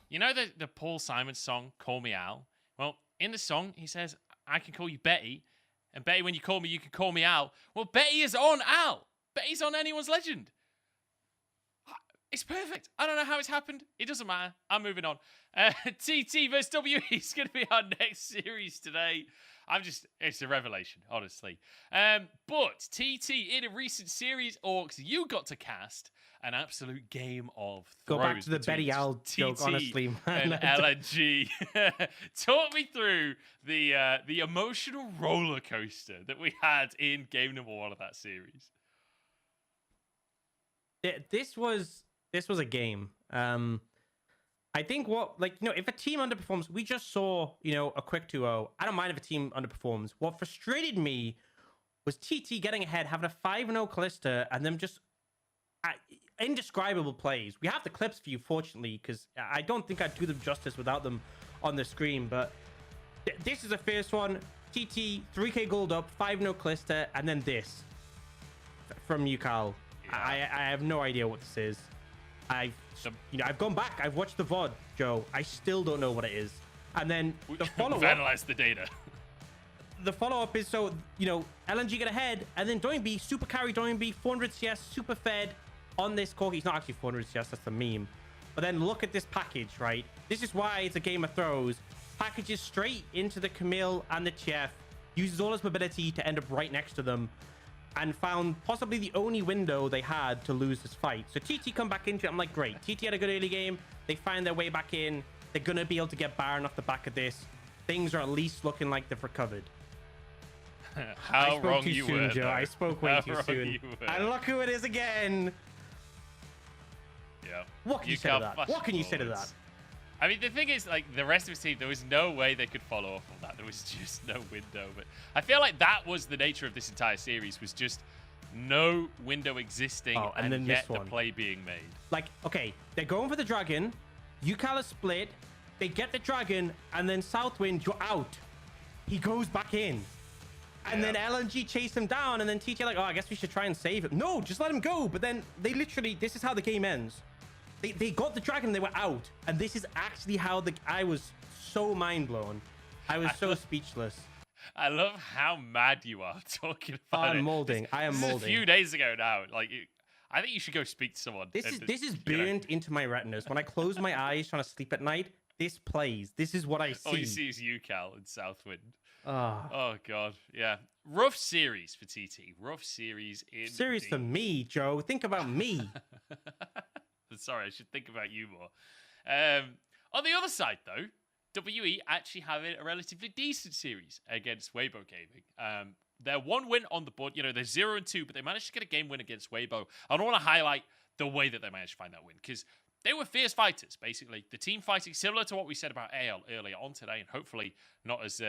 You know the Paul Simon song, Call Me Al? Well, in the song, he says, I can call you Betty. And Betty, when you call me, you can call me Al. Well, Betty is on Al. Betty's on Anyone's Legend. It's perfect. I don't know how it's happened. It doesn't matter. I'm moving on. TT versus WE is going to be our next series today. It's a revelation, honestly. But TT, in a recent series, Orcs, you got to cast an absolute game of throws. Go back to the Betty Al joke, honestly, man. And LNG. Talk me through the emotional roller coaster that we had in game number 1 of that series. This was a game. I think if a team underperforms, we just saw, a quick 2-0. I don't mind if a team underperforms. What frustrated me was TT getting ahead, having a 5-0 Callista, and them just indescribable plays. We have the clips for you, fortunately, because I don't think I'd do them justice without them on the screen. But this is the first one. TT, 3k gold up, 5-0 Callista, and then this from you, Carl. Yeah. I have no idea what this is. I've gone back. I've watched the VOD, Joe. I still don't know what it is. And then the follow-up... We've analyzed the data. the follow-up is, so, LNG get ahead, and then Doinby, super carry Doinby, 400 CS, super fed on this Corki. He's not actually 400 CS, that's the meme. But then look at this package, right? This is why it's a game of throws. Packages straight into the Camille and the Chef, uses all his mobility to end up right next to them, and found possibly the only window they had to lose this fight. So TT come back into it. I'm like, great. TT had a good early game. They find their way back in. They're going to be able to get Baron off the back of this. Things are at least looking like they've recovered. How wrong you were, Joe. though. I spoke way How too wrong soon. you were. And look who it is again. Yeah. What can you say to that? What can you say to that? I mean, the thing is, like, the rest of his team, there was no way they could follow up on that. There was just no window. But I feel like that was the nature of this entire series, was just no window existing and then yet this the one. play being made. Like, okay, they're going for the dragon. Yukala split. They get the dragon, and then Southwind, you're out. He goes back in. And then LNG chase him down, and then TT like, oh, I guess we should try and save him. No, just let him go. But then they literally, this is how the game ends. They got the dragon, they were out. And this is actually how I was so mind blown. I was so speechless. I love how mad you are talking about I'm it. molding. I am This molding. is a few days ago now. Like, I think you should go speak to someone. This is burned into my retinas. When I close my eyes trying to sleep at night, this plays. This is what I see. All you see is UCal and Southwind. Ah. Oh, God. Yeah. Rough series for TT. Rough series in Series for me, Joe. Think about me. Sorry, I should think about you more. On the other side, though, WE actually having a relatively decent series against Weibo Gaming. They're one win on the board. They're 0-2, but they managed to get a game win against Weibo. I don't want to highlight the way that they managed to find that win, because they were fierce fighters, basically. The team fighting, similar to what we said about AL earlier on today, and hopefully not as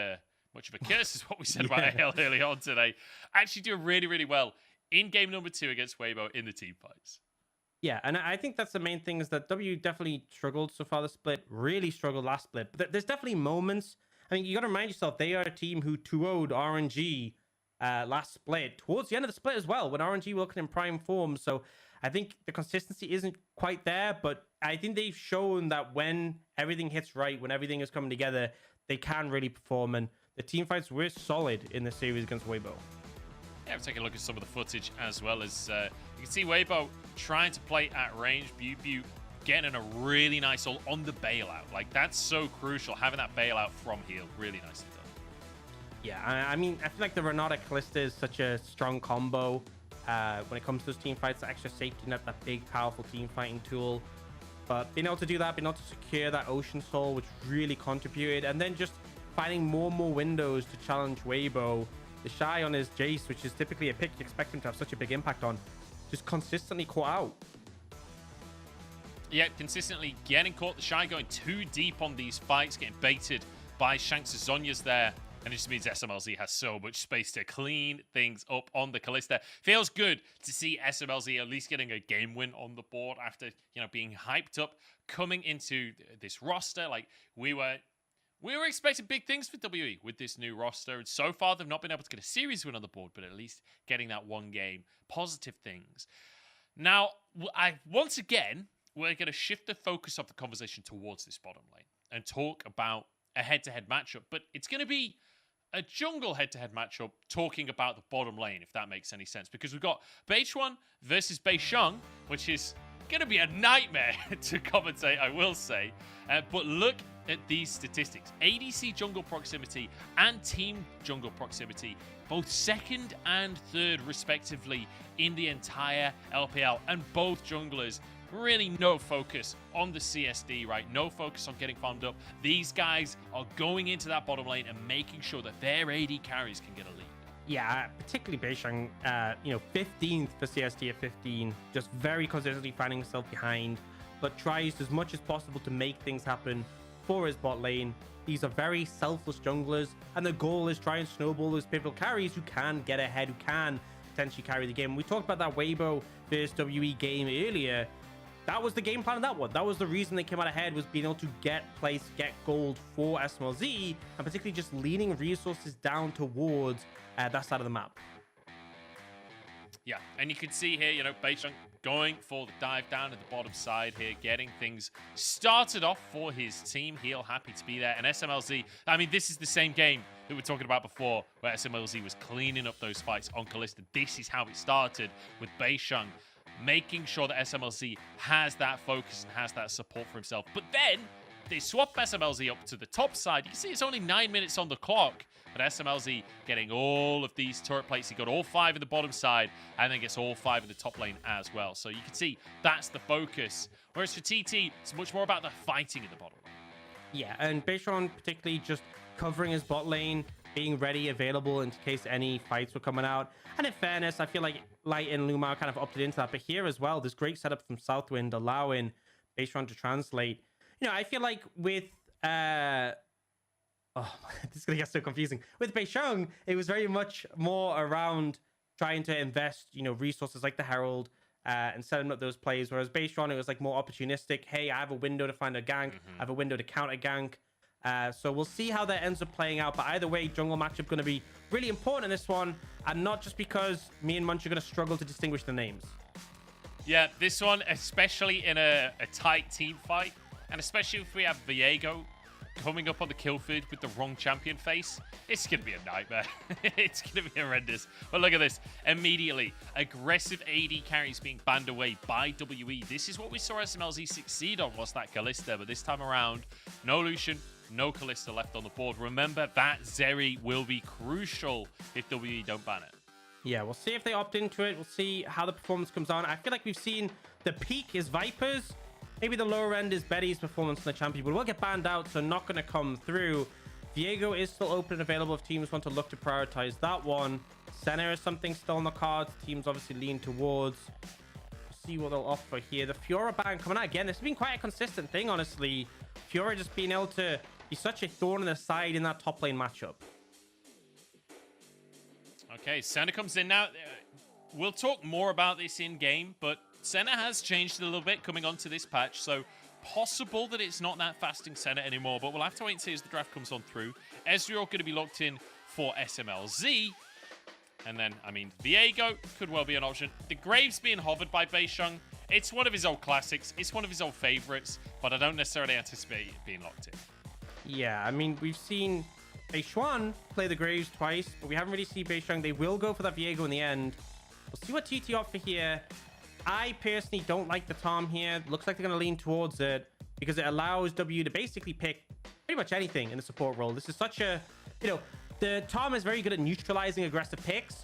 much of a curse as what we said about AL earlier on today, actually doing really, really well in game number 2 against Weibo in the team fights. Yeah, and I think that's the main thing, is that W definitely struggled so far this split, really struggled last split. But there's definitely moments. I mean, you got to remind yourself, they are a team who 2-0'd RNG last split, towards the end of the split as well, when RNG were looking in prime form. So I think the consistency isn't quite there, but I think they've shown that when everything hits right, when everything is coming together, they can really perform. And the team fights were solid in the series against Weibo. Yeah, we'll take a look at some of the footage as well. As you can see Weibo trying to play at range. Bew getting a really nice ult on the bailout. Like, that's so crucial, having that bailout from heal. Really nicely done. Yeah, I mean, I feel like the Renata Callista is such a strong combo when it comes to those team fights. The extra safety net, that big, powerful team fighting tool. But being able to do that, being able to secure that Ocean Soul, which really contributed, and then just finding more and more windows to challenge Weibo. The Shy on his Jace, which is typically a pick you expect him to have such a big impact on, just consistently caught out. Yeah, consistently getting caught. The Shy going too deep on these fights, getting baited by Shanks' Zhonya's there. And it just means SMLZ has so much space to clean things up on the Callista. Feels good to see SMLZ at least getting a game win on the board after, being hyped up coming into this roster. Like, we were expecting big things for WE with this new roster. And so far, they've not been able to get a series win on the board, but at least getting that one game. Positive things. Now, once again, we're going to shift the focus of the conversation towards this bottom lane and talk about a head-to-head matchup. But it's going to be a jungle head-to-head matchup talking about the bottom lane, if that makes any sense. Because we've got Beichuan versus Beisheng, which is going to be a nightmare to commentate, I will say. But look at these statistics. ADC jungle proximity and team jungle proximity, both second and third respectively in the entire LPL. And both junglers, really no focus on the CSD, right? No focus on getting farmed up. These guys are going into that bottom lane and making sure that their AD carries can get a lead. Yeah, particularly Beisheng, 15th for CSD at 15, just very consistently finding himself behind, but tries as much as possible to make things happen for his bot lane. These are very selfless junglers, and the goal is try and snowball those pivotal carries who can get ahead, who can potentially carry the game. We talked about that Weibo versus WE game earlier. That was the game plan of that one. That was the reason they came out ahead, was being able to get place, get gold for SMLZ, and particularly just leaning resources down towards that side of the map. Yeah, and you can see here, Beisheng going for the dive down at the bottom side here, getting things started off for his team. He'll happy to be there. And SMLZ, I mean, this is the same game that we were talking about before, where SMLZ was cleaning up those fights on Kalista. This is how it started with Beisheng, making sure that SMLZ has that focus and has that support for himself. But then they swap SMLZ up to the top side. You can see it's only 9 minutes on the clock, but SMLZ getting all of these turret plates. He got all 5 in the bottom side and then gets all 5 in the top lane as well. So you can see that's the focus. Whereas for TT, it's much more about the fighting in the bottom lane. Yeah, and Beisheng particularly just covering his bot lane, being ready, available in case any fights were coming out. And in fairness, I feel like Light and Luma kind of opted into that. But here as well, this great setup from Southwind allowing Beisheng to translate. You know, I feel like with... oh, this is going to get so confusing. With Beisheng, it was very much more around trying to invest, you know, resources like the Herald and setting up those plays. Whereas Beisheng, it was like more opportunistic. Hey, I have a window to find a gank. I have a window to counter gank. So we'll see how that ends up playing out. But either way, jungle matchup going to be really important in this one. And not just because me and Munch are going to struggle to distinguish the names. Yeah, this one, especially in a tight team fight. And especially if we have Viego coming up on the kill feed with the wrong champion face, it's going to be a nightmare. It's going to be horrendous. But look at this. Immediately, aggressive AD carries being banned away by WE. This is what we saw SMLZ succeed on, was that Kalista. But this time around, no Lucian, no Kalista left on the board. Remember, that Zeri will be crucial if WE don't ban it. Yeah, we'll see if they opt into it. We'll see how the performance comes on. I feel like we've seen the peak is Vipers. Maybe the lower end is Betty's performance in the champion, but we'll get banned out, so not going to come through. Viego is still open and available if teams want to look to prioritize that one. Senna is something still on the cards. Teams obviously lean towards. We'll see what they'll offer here. The Fiora ban coming out again. This has been quite a consistent thing, honestly. Fiora just being able to be such a thorn in the side in that top lane matchup. Okay, Senna comes in now. We'll talk more about this in game, but Senna has changed a little bit coming onto this patch, so possible that it's not that fasting Senna anymore, but we'll have to wait and see as the draft comes on through. Ezreal going to be locked in for SMLZ, and then, I mean, Viego could well be an option. The Graves being hovered by Beisheng, it's one of his old classics, it's one of his old favorites, but I don't necessarily anticipate it being locked in. Yeah, I mean, we've seen Beisheng play the Graves twice, but we haven't really seen Beisheng. They will go for that Viego in the end. We'll see what TT offer here. I personally don't like the Tom here. Looks like they're going to lean towards it because it allows W to basically pick pretty much anything in the support role. This is such a, you know, the Tom is very good at neutralizing aggressive picks,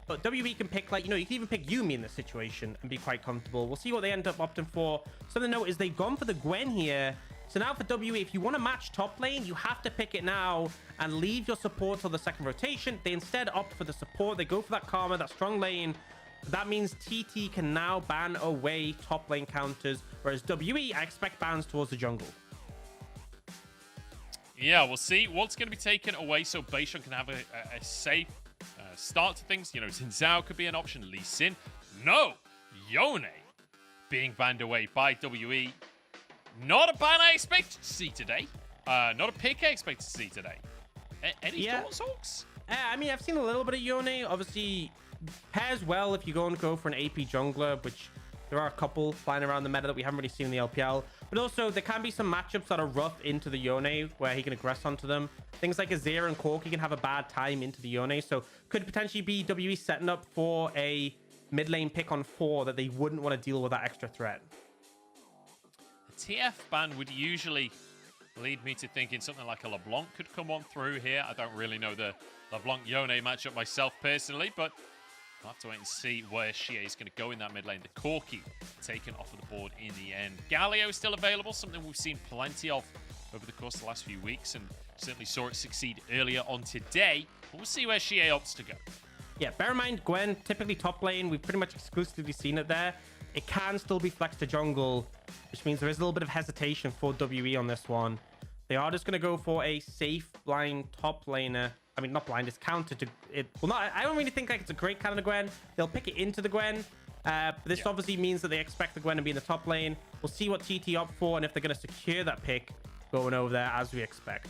but WE can pick, like, you know, you can even pick Yumi in this situation and be quite comfortable. We'll see what they end up opting for. Something to note is they've gone for the Gwen here. So now for WE, if you want to match top lane, you have to pick it now and leave your support till the second rotation. They instead opt for the support. They go for that Karma, that strong lane. That means TT can now ban away top lane counters, whereas WE, I expect bans towards the jungle. Yeah, we'll see what's going to be taken away so Beisheng can have a safe start to things. You know, Xin Zhao could be an option. Lee Sin. No! Yone being banned away by WE. Not a ban I expect to see today. Not a pick I expect to see today. Any thoughts, Hawks? I mean, I've seen a little bit of Yone. Obviously, pairs well if you go for an AP jungler, which there are a couple flying around the meta that we haven't really seen in the LPL. But also, there can be some matchups that are rough into the Yone where he can aggress onto them. Things like Azir and Corki can have a bad time into the Yone. So could potentially be WE setting up for a mid lane pick on 4 that they wouldn't want to deal with that extra threat. The TF ban would usually lead me to thinking something like a LeBlanc could come on through here. I don't really know the LeBlanc-Yone matchup myself personally, but I'll have to wait and see where Xie is going to go in that mid lane. The Corki taken off of the board in the end. Galio is still available, something we've seen plenty of over the course of the last few weeks, and certainly saw it succeed earlier on today. But we'll see where Xie opts to go. Yeah, bear in mind, Gwen, typically top lane. We've pretty much exclusively seen it there. It can still be flexed to jungle, which means there is a little bit of hesitation for WE on this one. They are just going to go for a safe blind top laner. I mean, not blind, it's counter to it. Well, not, I don't really think like it's a great counter to Gwen. They'll pick it into the Gwen. But this obviously means that they expect the Gwen to be in the top lane. We'll see what TT opt for and if they're going to secure that pick going over there as we expect.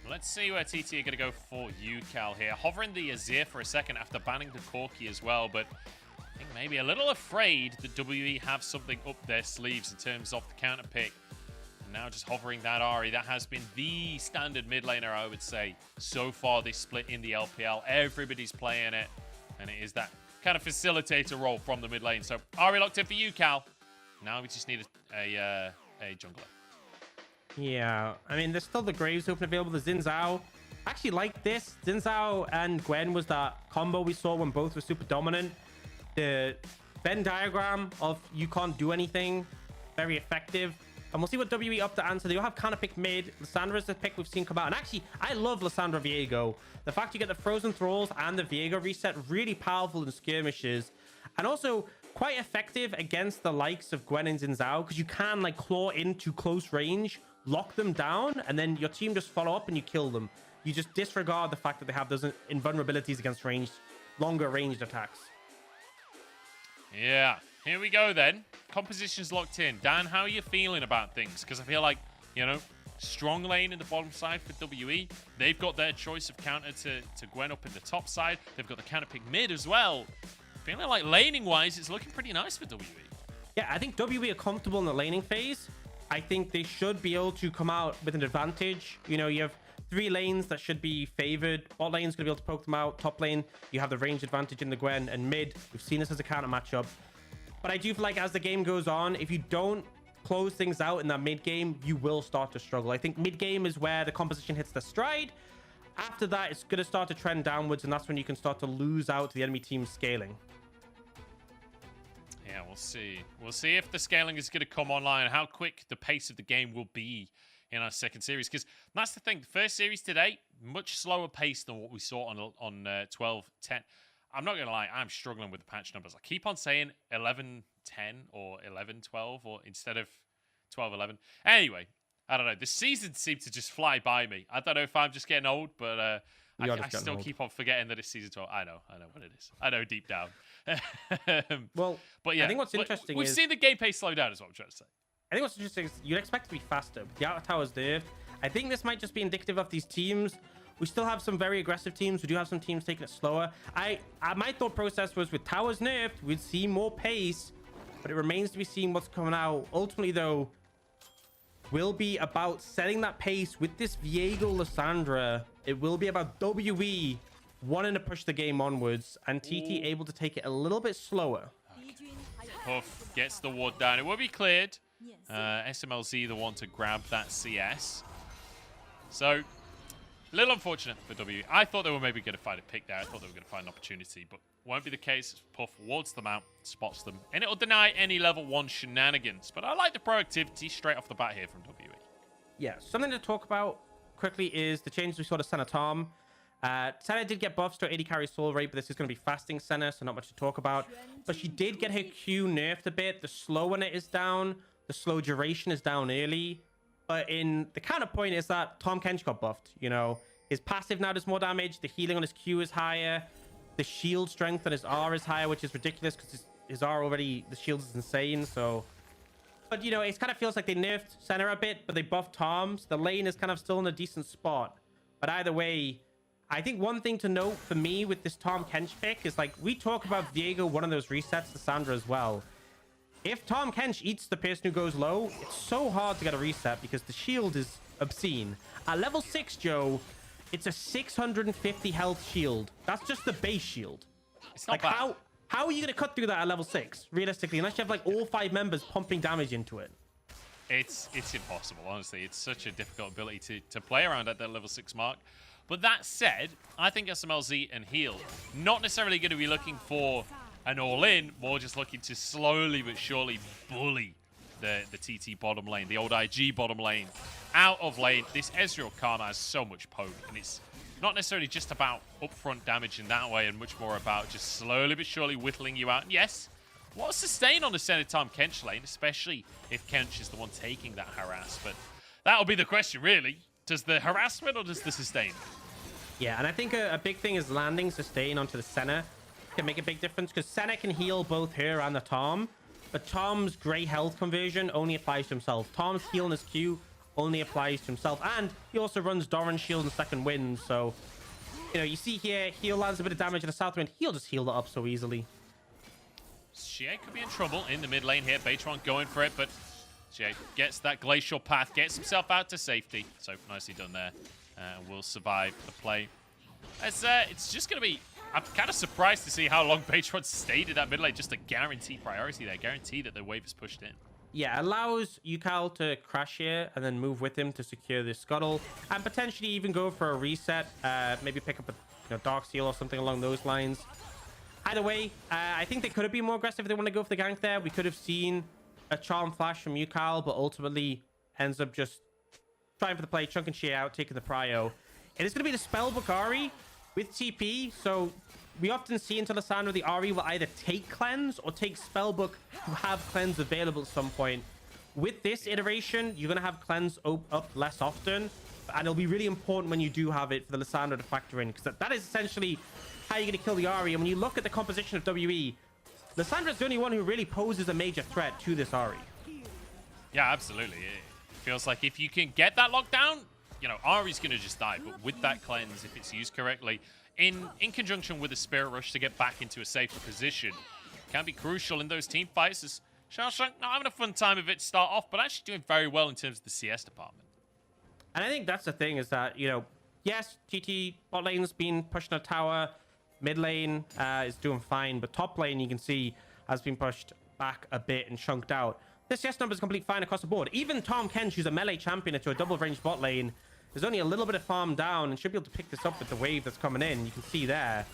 Let's see where TT are going to go for UCal here. Hovering the Azir for a second after banning the Corki as well, but I think maybe a little afraid that WE have something up their sleeves in terms of the counter pick. And now just hovering that Ari. That has been the standard mid laner, I would say, so far this split in the LPL. Everybody's playing it, and it is that kind of facilitator role from the mid lane. So Ari locked in for you, Cal. Now we just need a jungler. Yeah, I mean, there's still the Graves Open available. The Xin Zhao. I actually like this. Xin Zhao and Gwen was that combo we saw when both were super dominant. The Venn diagram of you can't do anything, very effective. And we'll see what WE up to answer. They all have kind of pick mid. Lissandra's the pick we've seen come out. And actually, I love Lissandra Viego. The fact you get the Frozen Thralls and the Viego reset, really powerful in skirmishes. And also quite effective against the likes of Gwen and Xin Zhao, because you can like claw into close range, lock them down, and then your team just follow up and you kill them. You just disregard the fact that they have those invulnerabilities against ranged, longer ranged attacks. Yeah, here we go then. Composition's locked in. Dan, how are you feeling about things? Because I feel like, you know, strong lane in the bottom side for WE. They've got their choice of counter to Gwen up in the top side. They've got the counter pick mid as well. Feeling like laning-wise, it's looking pretty nice for WE. Yeah, I think WE are comfortable in the laning phase. I think they should be able to come out with an advantage. You know, you have 3 lanes that should be favored. Bot lane's going to be able to poke them out. Top lane, you have the range advantage in the Gwen. And mid, we've seen this as a counter matchup. But I do feel like as the game goes on, if you don't close things out in that mid game, you will start to struggle. I think mid game is where the composition hits the stride. After that, it's going to start to trend downwards, and that's when you can start to lose out to the enemy team's scaling. Yeah, we'll see. We'll see if the scaling is going to come online, how quick the pace of the game will be in our second series. Because that's the thing. The first series today, much slower pace than what we saw on 12-10. I'm not going to lie, I'm struggling with the patch numbers. I keep on saying 11-10 or 11-12 or instead of 12-11. Anyway, I don't know. The seasons seem to just fly by me. I don't know if I'm just getting old, but I still keep on forgetting that it's season 12. I know what it is. I know deep down. Well, but yeah, I think what's interesting we've seen the game pace slow down is what I'm trying to say. I think what's interesting is you'd expect to be faster. The outer tower's nerfed. I think this might just be indicative of these teams. We still have some very aggressive teams. We do have some teams taking it slower. My thought process was with towers nerfed, we'd see more pace, but it remains to be seen what's coming out. Ultimately, though, will be about setting that pace with this Viego Lissandra. It will be about WE wanting to push the game onwards and TT able to take it a little bit slower. Puff gets the ward down. It will be cleared. SMLZ the one to grab that CS. So, a little unfortunate for WE. I thought they were maybe going to find a pick there. I thought they were going to find an opportunity, but won't be the case. Puff wards them out, spots them, and it'll deny any level 1 shenanigans. But I like the proactivity straight off the bat here from WE. Yeah, something to talk about quickly is the changes we saw to Senna Tom. Senna did get buffs to 80 carry soul rate, but this is going to be fasting Senna, so not much to talk about. But she did get her Q nerfed a bit. The slow on it is down. The slow duration is down early. But in the counterpoint is that Tom Kench got buffed. You know, his passive now does more damage. The healing on his Q is higher. The shield strength on his R is higher, which is ridiculous because his R already, the shield is insane. So, but you know, it kind of feels like they nerfed Senna a bit, but they buffed Tom's. The lane is kind of still in a decent spot. But either way, I think one thing to note for me with this Tom Kench pick is like we talk about Viego, one of those resets to Sandra as well. If Tom Kench eats the person who goes low, it's so hard to get a reset because the shield is obscene. At level 6, Joe, it's a 650 health shield. That's just the base shield. It's not like bad. How are you going to cut through that at level 6, realistically, unless you have like all 5 members pumping damage into it? It's impossible, honestly. It's such a difficult ability to play around at that level 6 mark. But that said, I think SMLZ and Heal, not necessarily going to be looking for an all-in, more just looking to slowly but surely bully the TT bottom lane, the old IG bottom lane, out of lane. This Ezreal Karma has so much poke, and it's not necessarily just about upfront damage in that way, and much more about just slowly but surely whittling you out. And yes, what a sustain on the Senna Tom Kench lane, especially if Kench is the one taking that harass. But that'll be the question, really. Does the harassment or does the sustain? Yeah, and I think a big thing is landing sustain onto the Senna can make a big difference because Senna can heal both her and the Tom, but Tom's gray health conversion only applies to himself. Tom's heal in his Q only applies to himself, and he also runs Doran shield and second wind, so you know, you see here, heal lands a bit of damage in the south wind, he'll just heal it up so easily. Xie could be in trouble in the mid lane here. Beitron going for it, but Jay gets that glacial path, gets himself out to safety. So nicely done there. Will survive the play. It's just going to be... I'm kind of surprised to see how long Beitron stayed in that mid lane. Just a guaranteed priority there. Guarantee that the wave is pushed in. Yeah, allows Yukal to crash here and then move with him to secure this scuttle. And potentially even go for a reset. Maybe pick up a Dark Seal or something along those lines. Either way, I think they could have been more aggressive if they want to go for the gank there. We could have seen a Charm Flash from Yukal, but ultimately ends up just trying for the play, chunking Shea out, taking the prio. It is going to be the Spellbook Ari with TP, so we often see into Lissandra the Ari will either take Cleanse or take Spellbook to have Cleanse available at some point. With this iteration, you're going to have Cleanse up less often, and it'll be really important when you do have it for the Lissandra to factor in, because that is essentially how you're going to kill the Ari. And when you look at the composition of WE, Lissandra is the only one who really poses a major threat to this Ari. Yeah, absolutely. It feels like if you can get that lockdown, you know, Ari's going to just die. But with that cleanse, if it's used correctly, in conjunction with the Spirit Rush to get back into a safer position, can be crucial in those team fights. As Xiaoshang not having a fun time of it to start off, but actually doing very well in terms of the CS department. And I think that's the thing is that, you know, yes, GT bot lane's been pushing a tower. Mid lane is doing fine, but top lane, you can see, has been pushed back a bit and chunked out. The CS number is complete fine across the board. Even Tom Kench, who's a melee champion into a double range bot lane, there's only a little bit of farm down and should be able to pick this up with the wave that's coming in. You can see there.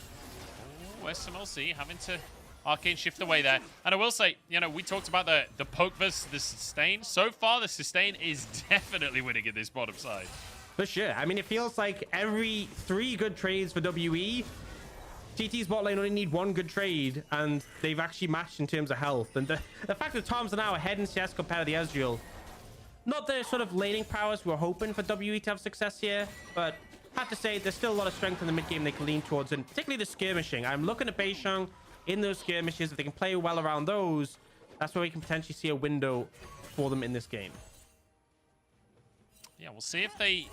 Oh, SMLC having to arcane shift away there. And I will say, you know, we talked about the poke versus the sustain. So far, the sustain is definitely winning in this bottom side. For sure. I mean, it feels like every 3 good trades for WE, TT's bot lane only need 1 good trade, and they've actually matched in terms of health. And the fact that Tom's are now ahead in CS compared to the Ezreal, not the sort of laning powers we're hoping for WE to have success here, but I have to say there's still a lot of strength in the mid game they can lean towards, and particularly the skirmishing. I'm looking at Beisheng in those skirmishes. If they can play well around those, that's where we can potentially see a window for them in this game. Yeah, we'll see if they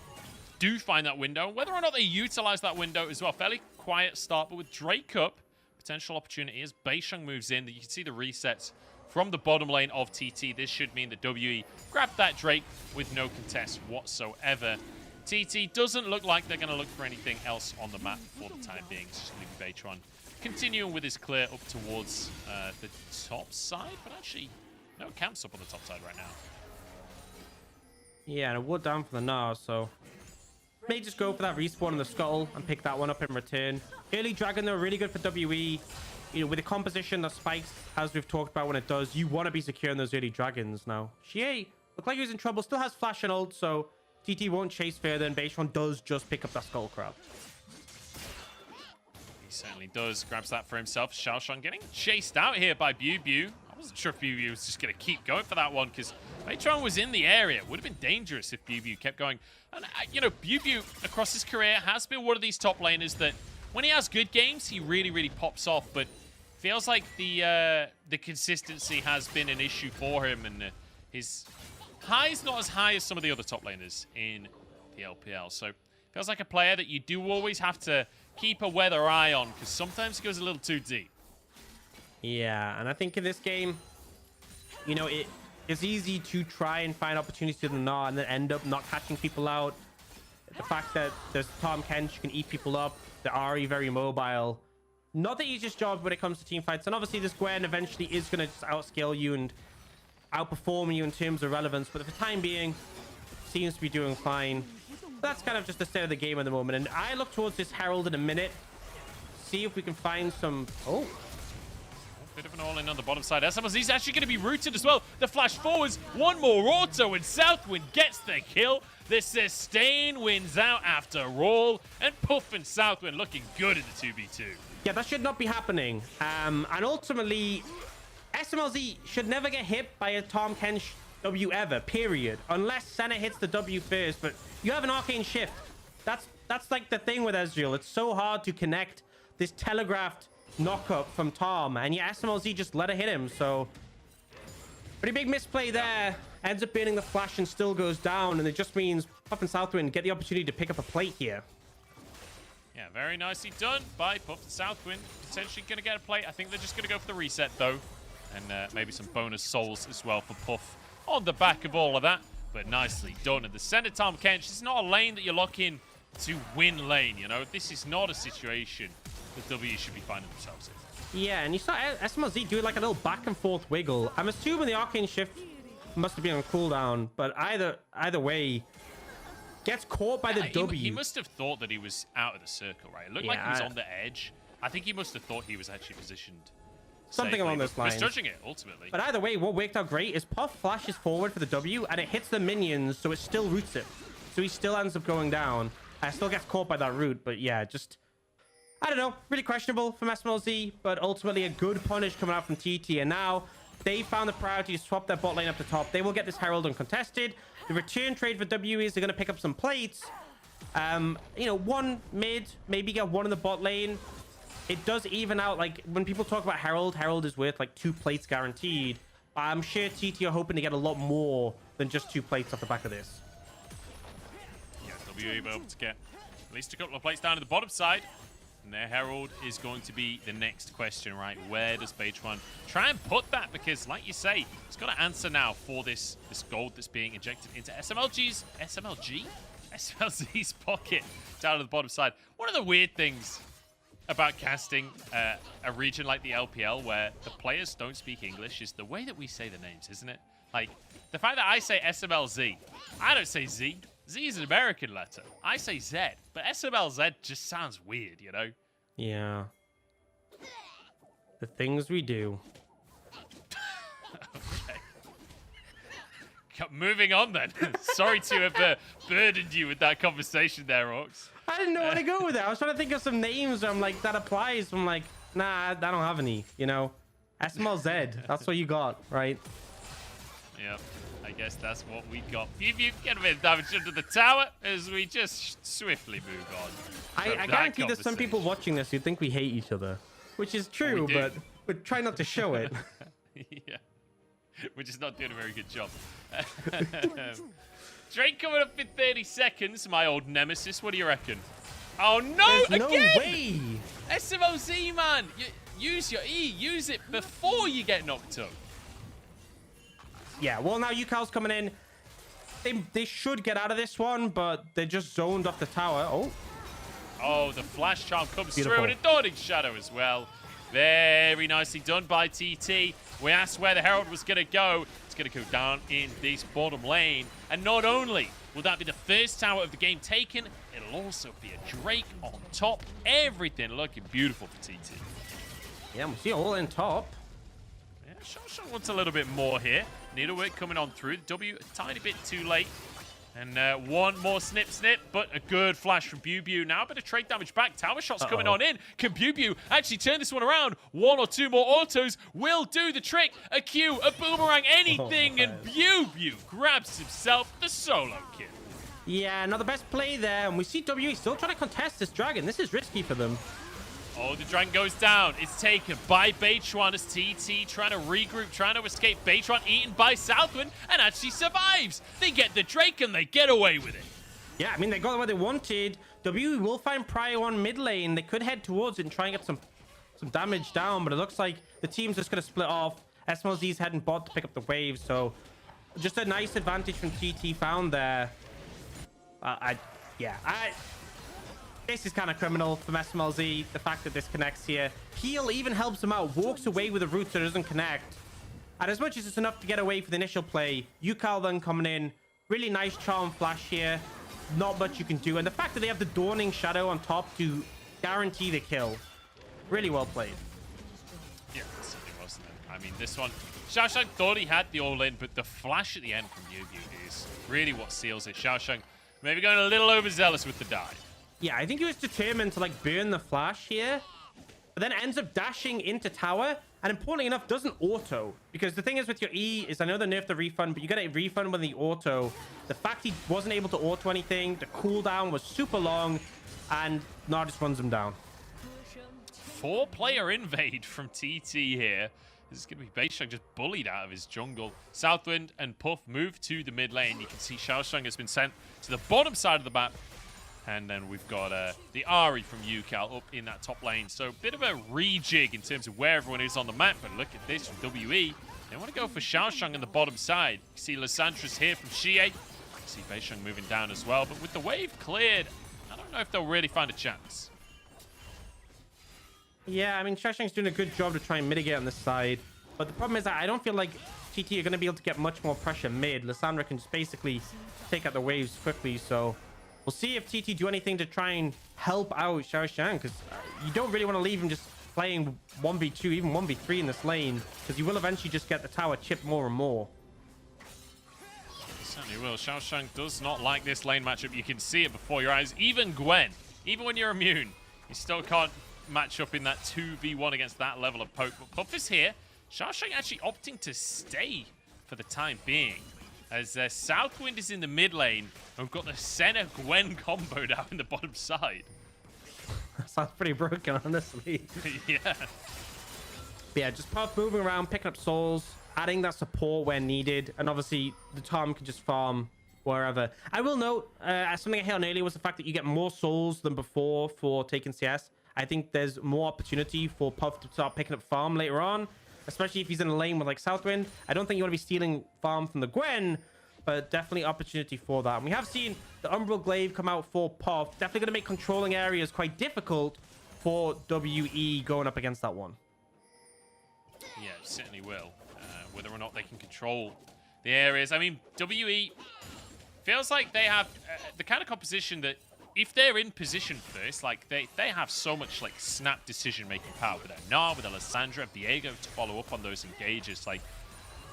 do find that window, whether or not they utilize that window as well. Fairly quiet start, but with Drake up, potential opportunity as Beisheng moves in. You can see the resets from the bottom lane of TT. This should mean that WE grab that Drake with no contest whatsoever. TT doesn't look like they're going to look for anything else on the map for the time being. Just leaving Beitron continuing with his clear up towards the top side, but actually no camps up on the top side right now. Yeah, and a wood down for the Gnar, so may just go for that respawn in the scuttle and pick that one up in return. Early Dragon, though, really good for WE. You know, with the composition that spikes, as we've talked about when it does, you want to be securing those early Dragons now. Xie looked like he was in trouble, still has flash and ult, so TT won't chase further, and Beisheng does just pick up that Skull Crab. He certainly does. Grabs that for himself. Xiaoshang getting chased out here by Bew. I wasn't sure if Bew was just going to keep going for that one, because Beitron was in the area. It would have been dangerous if Bew kept going. And, you know, Bew across his career has been one of these top laners that when he has good games, he really, really pops off. But feels like the consistency has been an issue for him, and his high's not as high as some of the other top laners in the LPL. So feels like a player that you do always have to keep a weather eye on, because sometimes he goes a little too deep. Yeah, and I think in this game, you know, it's easy to try and find opportunities to the Gnar and then end up not catching people out. The fact that there's Tom Kench who can eat people up, the Ari very mobile. Not the easiest job when it comes to team fights. And obviously this Gwen eventually is going to just outscale you and outperform you in terms of relevance. But for the time being, seems to be doing fine. That's kind of just the state of the game at the moment. And I look towards this Herald in a minute. See if we can find some... Oh. Bit of an all-in on the bottom side. SMLZ's actually going to be rooted as well. The flash forwards, one more auto, and Southwind gets the kill. The sustain wins out after all, and Puff and Southwind looking good in the 2v2. Yeah, that should not be happening. And ultimately, SMLZ should never get hit by a Tom Kench W ever, period. Unless Senna hits the W first, but you have an arcane shift. That's like the thing with Ezreal. It's so hard to connect this telegraphed knockup from Tom, and yeah, SMLZ just let it hit him, so pretty big misplay there. Ends up burning the flash and still goes down, and it just means Puff and Southwind get the opportunity to pick up a plate here. Yeah, very nicely done by Puff and Southwind. Potentially going to get a plate. I think they're just going to go for the reset, though, and maybe some bonus souls as well for Puff on the back of all of that. But nicely done. And the center Tom Kench, it's not a lane that you're looking to win lane, you know? This is not a situation that W should be finding themselves in. Yeah, and you saw SMLZ do like a little back and forth wiggle. I'm assuming the arcane shift must have been on cooldown, but either way, gets caught by the W. He must have thought that he was out of the circle, right? It looked like he was on the edge. I think he must have thought he was actually positioned something safely, along those lines. misjudging it, ultimately. But either way, what worked out great is Puff flashes forward for the W, and it hits the minions, so it still roots him. So he still ends up going down. Still gets caught by that root, but yeah, just... I don't know, really questionable from SMLZ, but ultimately a good punish coming out from TT. And now they found the priority to swap their bot lane up the top. They will get this Herald uncontested. The return trade for W is they're going to pick up some plates. You know, one mid, maybe get one in the bot lane. It does even out, like, when people talk about Herald, Herald is worth, like, 2 plates guaranteed. I'm sure TT are hoping to get a lot more than just 2 plates off the back of this. Yeah, W able to get at least a couple of plates down to the bottom side. And their Herald is going to be the next question, right? Where does Beitron try and put that? Because, like you say, he's got to answer now for this gold that's being injected into SMLZ's pocket down to the bottom side. One of the weird things about casting a region like the LPL where the players don't speak English is the way that we say the names, isn't it? Like, the fact that I say SMLZ, I don't say Z. Z is an American letter. I say Z, but SMLZ just sounds weird, you know? Yeah. The things we do. Okay. Moving on then. Sorry to have burdened you with that conversation there, Orcs. I didn't know where to go with it. I was trying to think of some names where I'm like, that applies. I'm like, nah, I don't have any, you know? SMLZ, that's what you got, right? Yep. I guess that's what we got. You get a bit of damage under the tower as we just swiftly move on. I guarantee there's some people watching this who think we hate each other, which is true, but try not to show it. Yeah. We're just not doing a very good job. Drake coming up in 30 seconds, my old nemesis. What do you reckon? Oh, no! There's again! no way! SMOZ, man! Use your E. Use it before you get knocked up. Yeah, well, now Yukal's coming in. They should get out of this one, but they're just zoned off the tower. Oh, the flash charm comes Beautiful. through, and a Dawning Shadow as well. Very nicely done by TT. We asked where the Herald was going to go. It's going to go down in this bottom lane. And not only will that be the first tower of the game taken, it'll also be a Drake on top. Everything looking beautiful for TT. Yeah, we see all in top. Yeah, Shawshank wants a little bit more here. Needlework coming on through. W a tiny bit too late. And one more snip, but a good flash from Bew. Now a bit of trade damage back. Tower shots coming on in. Can Bew actually turn this one around? 1 or 2 more autos will do the trick. A Q, a boomerang, anything, and Bew grabs himself the solo kill. Yeah, not the best play there. And we see W still trying to contest this dragon. This is risky for them. Oh, the dragon goes down. It's taken by Beitron as TT trying to regroup, trying to escape. Beitron eaten by Southwind and actually survives. They get the Drake and they get away with it. Yeah, I mean, they got what they wanted. W will find Prio on mid lane. They could head towards it and try and get some damage down, but it looks like the team's just going to split off. SMLZ's heading bot to pick up the wave, so just a nice advantage from TT found there. This is kind of criminal from SMLZ, the fact that this connects here. Peel even helps him out, walks away with a root so it doesn't connect. And as much as it's enough to get away for the initial play, Yukal then coming in. Really nice charm flash here. Not much you can do. And the fact that they have the Dawning Shadow on top to guarantee the kill. Really well played. Yeah, it certainly wasn't it? I mean, this one, Shawshank thought he had the all-in, but the flash at the end from Bew is really what seals it. Shawshank maybe going a little overzealous with the dive. Yeah, I think he was determined to like burn the flash here, but then ends up dashing into tower, and importantly enough, doesn't auto. Because the thing is with your E is, I know they nerfed the refund, but you get a refund when the auto. The fact he wasn't able to auto anything, the cooldown was super long, and now just runs him down. 4-player invade from TT here. This is going to be Beitron just bullied out of his jungle. Southwind and Puff move to the mid lane. You can see Shawshank has been sent to the bottom side of the map. And then we've got the Ari from Yukal up in that top lane. So a bit of a rejig in terms of where everyone is on the map. But look at this from WE. They want to go for Xiaoshang on the bottom side. You see Lysandras here from Xie. You see Beisheng moving down as well. But with the wave cleared, I don't know if they'll really find a chance. Yeah, I mean, Xiaoshang's doing a good job to try and mitigate on this side. But the problem is that I don't feel like TT are going to be able to get much more pressure mid. Lysandra can just basically take out the waves quickly. So we'll see if TT do anything to try and help out Xiaoshang, because you don't really want to leave him just playing 1v2, even 1v3 in this lane, because you will eventually just get the tower chipped more and more. Certainly will. Xiaoshang does not like this lane matchup. You can see it before your eyes. Even Gwen, even when you're immune, you still can't match up in that 2v1 against that level of poke. But Puff is here. Xiaoshang actually opting to stay for the time being, as Southwind is in the mid lane, and we've got the Senna Gwen combo down in the bottom side. Sounds pretty broken, honestly. Yeah. But yeah, just Puff moving around, picking up souls, adding that support where needed, and obviously the Tom can just farm wherever. I will note, something I hit on earlier was the fact that you get more souls than before for taking CS. I think there's more opportunity for Puff to start picking up farm later on, especially if he's in a lane with like Southwind. I don't think you want to be stealing farm from the Gwen, but definitely opportunity for that. And we have seen the Umbral Glaive come out for Puff. Definitely going to make controlling areas quite difficult for WE going up against that one. Yeah, it certainly will. Whether or not they can control the areas. I mean, WE feels like they have the kind of composition that if they're in position for this, like they have so much like snap decision-making power with their Gnar, with Alessandra, Viego to follow up on those engages. Like,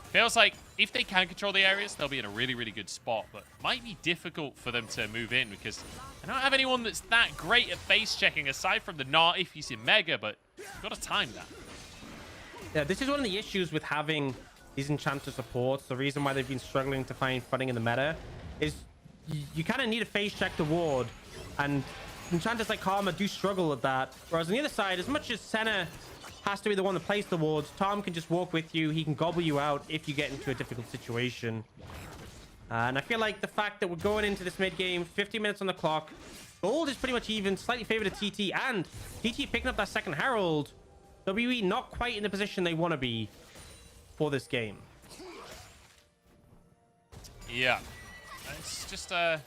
feels like if they can control the areas, they'll be in a really, really good spot, but might be difficult for them to move in because I don't have anyone that's that great at base checking aside from the Gnar if he's in Mega, but you've got to time that. Yeah, this is one of the issues with having these Enchanter supports. The reason why they've been struggling to find funding in the meta is you kind of need a phase check to ward, and Enchanters like Karma do struggle at that. Whereas on the other side, as much as Senna has to be the one to place the wards, Tom can just walk with you. He can gobble you out if you get into a difficult situation. And I feel like the fact that we're going into this mid game, 50 minutes on the clock, gold is pretty much even, slightly favored to TT, and TT picking up that second Herald. WE not quite in the position they want to be for this game. Yeah. It's just a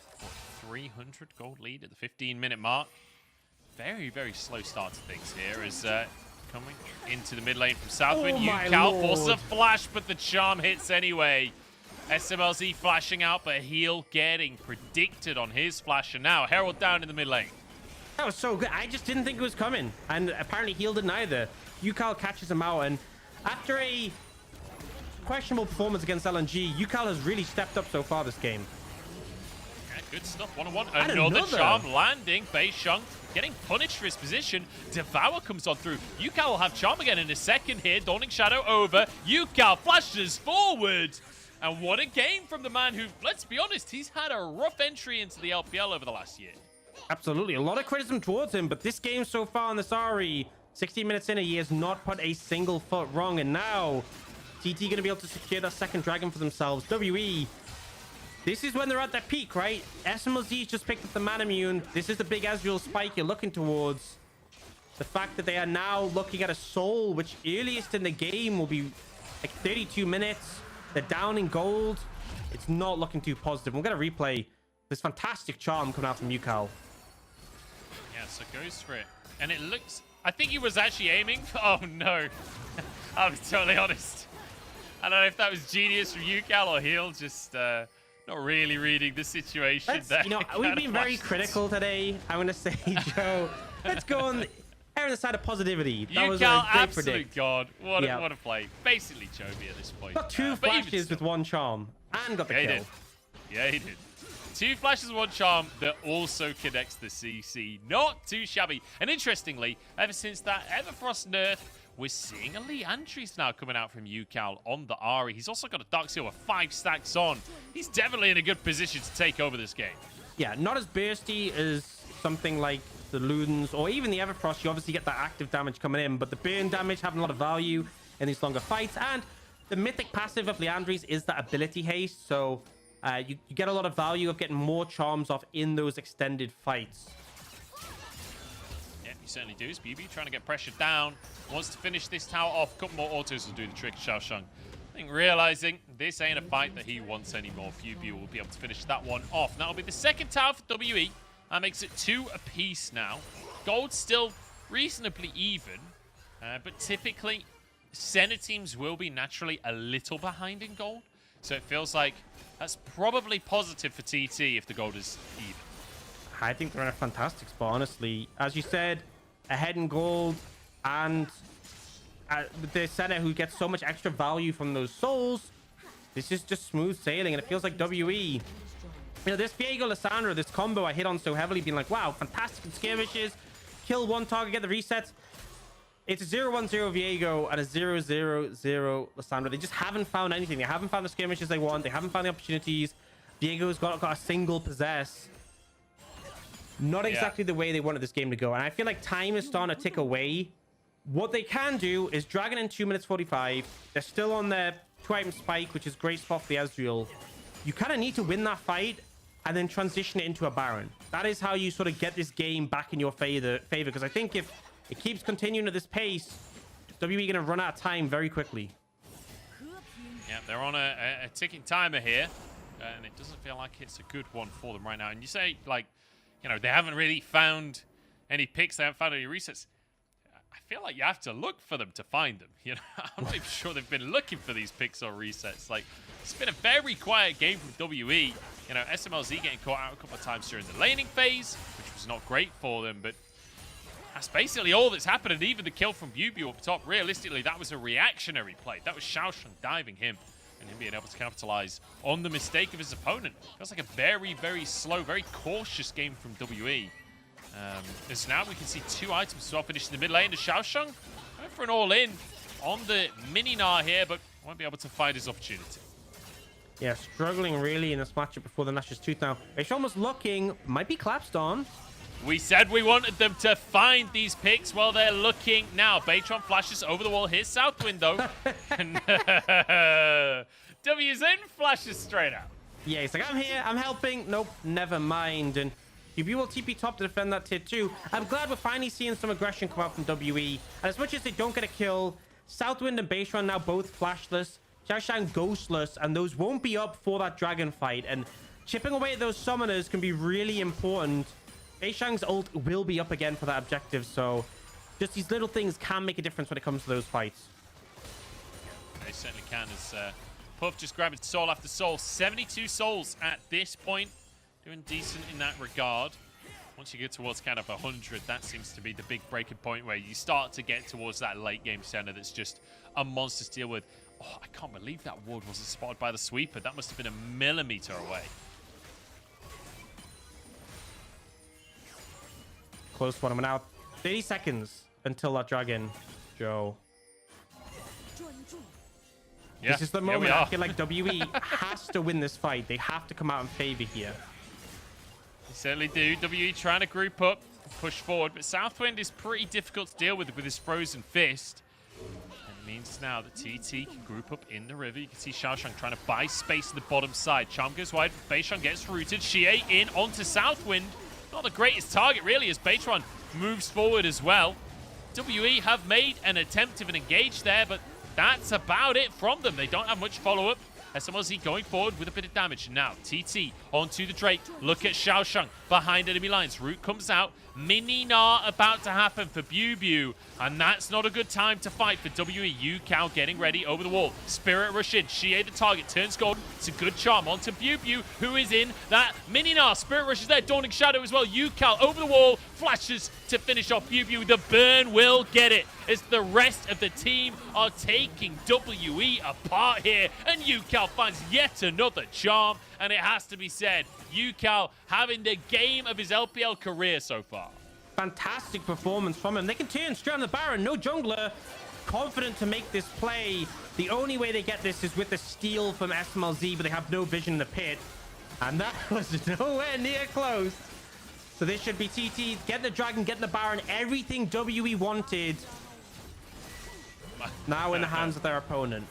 300 gold lead at the 15-minute mark. Very, very slow start to things here as coming into the mid lane from Southwind. Yucal forces a flash, but the charm hits anyway. SMLZ flashing out, but heal getting predicted on his flash, and now Herald down in the mid lane. That was so good. I just didn't think it was coming, and apparently heal didn't either. Yucal catches him out, and after a questionable performance against LNG, Yucal has really stepped up so far this game. Yeah, good stuff. 1-on-1. Another charm landing. Beisheng getting punished for his position. Devour comes on through. Yucal will have charm again in a second here. Dawning Shadow over. Yucal flashes forward. And what a game from the man who, let's be honest, he's had a rough entry into the LPL over the last year. Absolutely. A lot of criticism towards him, but this game so far on the Sari, 16 minutes in, he has not put a single foot wrong. And now, TT going to be able to secure that second dragon for themselves. WE, this is when they're at their peak, right? SMLZ's just picked up the man immune. This is the big Ezreal spike you're looking towards. The fact that they are now looking at a soul, which earliest in the game will be like 32 minutes. They're down in gold. It's not looking too positive. We're going to replay this fantastic charm coming out from Yucal. Yeah, so goes for it. And it looks... I think he was actually aiming for... Oh, no. I'll be totally honest. I don't know if that was genius from Yucal or he'll just not really reading the situation. You know, we've been very critical today. I'm going to say, Joe, let's go on the side of positivity. That was a Yucal, great absolute predict. god. What a play. Basically Chovy at this point. Got two flashes with one charm and got the kill. He did. Yeah, he did. 2 flashes, 1 charm that also connects the CC. Not too shabby. And interestingly, ever since that Everfrost nerf, we're seeing a Leandris now coming out from Yucal on the Ahri. He's also got a Darkseal with 5 stacks on. He's definitely in a good position to take over this game. Yeah, not as bursty as something like the Ludens or even the Everfrost. You obviously get that active damage coming in, but the burn damage having a lot of value in these longer fights. And the mythic passive of Leandris is that ability haste, so you get a lot of value of getting more charms off in those extended fights. Yeah, you certainly do. BB trying to get pressure down. Wants to finish this tower off. A couple more autos will do the trick. Xiaoshang think realizing this ain't a fight that he wants anymore. BuBu will be able to finish that one off. And that'll be the second tower for WE. That makes it 2 apiece now. Gold's still reasonably even, but typically center teams will be naturally a little behind in gold. So it feels like that's probably positive for TT if the gold is even. I think they're in a fantastic spot, honestly. As you said, ahead in gold, and the center who gets so much extra value from those souls. This is just smooth sailing, and it feels like WE. You know, this Viego Lissandra, this combo I hit on so heavily, being like, wow, fantastic in skirmishes, kill one target, get the resets. It's a 0-1-0 Viego and a 0-0-0 Lissandra. They just haven't found anything. They haven't found the skirmishes they want. They haven't found the opportunities. Viego's got a single possess. Not exactly the way they wanted this game to go. And I feel like time is starting to tick away. What they can do is Dragon in 2 minutes 45. They're still on their 2-item spike, which is great spot for the Ezreal. You kind of need to win that fight and then transition it into a Baron. That is how you sort of get this game back in your favor. Because I think if it keeps continuing at this pace, WE going to run out of time very quickly. Yeah, they're on a ticking timer here, and it doesn't feel like it's a good one for them right now. And you say, like, you know, they haven't really found any picks, they haven't found any resets. I feel like you have to look for them to find them. You know, I'm not even sure they've been looking for these picks or resets. Like, it's been a very quiet game from WE. You know, SMLZ getting caught out a couple of times during the laning phase, which was not great for them, but that's basically all that's happened. And even the kill from BuBu up top, realistically, that was a reactionary play. That was Xiaosheng diving him and him being able to capitalize on the mistake of his opponent. Feels like a very, very slow, very cautious game from WE. As now we can see 2 items as well finished in the mid lane. The Xiaosheng going for an all-in on the mini-Gnar here, but won't be able to find his opportunity. Yeah, struggling really in this matchup before the Nash's Tooth now. It's almost looking, might be collapsed on. We said we wanted them to find these picks. Well, they're looking now. Baytron flashes over the wall. Here's Southwind, though. And W's in, flashes straight out. Yeah, he's like, I'm here, I'm helping. Nope, never mind. And BuBu will TP top to defend that tier 2. I'm glad we're finally seeing some aggression come out from WE. And as much as they don't get a kill, Southwind and Baytron now both flashless. Xiaosheng ghostless, and those won't be up for that dragon fight. And chipping away at those summoners can be really important. Bayshang's ult will be up again for that objective, so just these little things can make a difference when it comes to those fights. They certainly can, as Puff just grabbing soul after soul. 72 souls at this point. Doing decent in that regard. Once you get towards kind of 100, that seems to be the big breaking point where you start to get towards that late game center that's just a monster to deal with. Oh, I can't believe that ward wasn't spotted by the sweeper. That must have been a millimeter away. Close one. I'm now 30 seconds until that dragon, Joe. Yeah, this is the moment I feel like WE has to win this fight. They have to come out in favor here. They certainly do. WE trying to group up, push forward, but Southwind is pretty difficult to deal with his frozen fist. And it means now that TT can group up in the river. You can see Xiaosheng trying to buy space to the bottom side. Charm goes wide, Bayshang gets rooted. Xie in onto Southwind. Not the greatest target, really, as Baytron moves forward as well. WE have made an attempt of an engage there, but that's about it from them. They don't have much follow-up. SMLZ going forward with a bit of damage. Now, TT onto the Drake. Look at Xiaosheng behind enemy lines. Root comes out. Mini-Gnar about to happen for BuBu. And that's not a good time to fight for WE. Yukao getting ready over the wall. Spirit rush in. Xie the target. Turns gold. It's a good charm onto BuBu, who is in that Mini-Gnar. Spirit rush is there. Dawning Shadow as well. Yukao over the wall. Flashes to finish off BuBu. The burn will get it as the rest of the team are taking WE apart here. And Yukao finds yet another charm. And it has to be said, Yukao having the game of his LPL career so far. Fantastic performance from him. They can turn straight on the Baron. No jungler. Confident to make this play. The only way they get this is with the steal from SMLZ, but they have no vision in the pit. And that was nowhere near close. So this should be TT. Get the dragon, get the Baron. Everything WE wanted. Now in the hands of their opponent.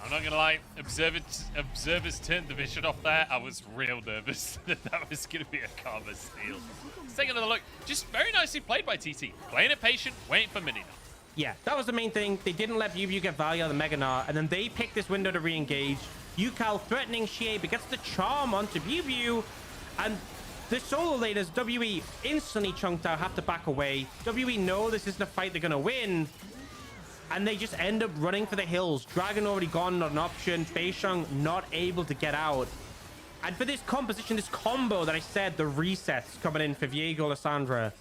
I'm not gonna lie, observers turned the vision off there. I was real nervous that that was gonna be a karma steal. Let's take another look. Just very nicely played by TT. Playing it patient, waiting for Mini-Gnar. Yeah, that was the main thing. They didn't let BBU get value out of the Mega Gnar, and then they picked this window to re-engage. Yukal threatening Xie, but gets the charm onto BBU, and the solo laners, WE, instantly chunked out, have to back away. WE know this isn't a fight they're going to win, and they just end up running for the hills. Dragon already gone, not an option. Beisheng not able to get out. And for this composition, this combo that I said, the resets coming in for Viego Lissandra,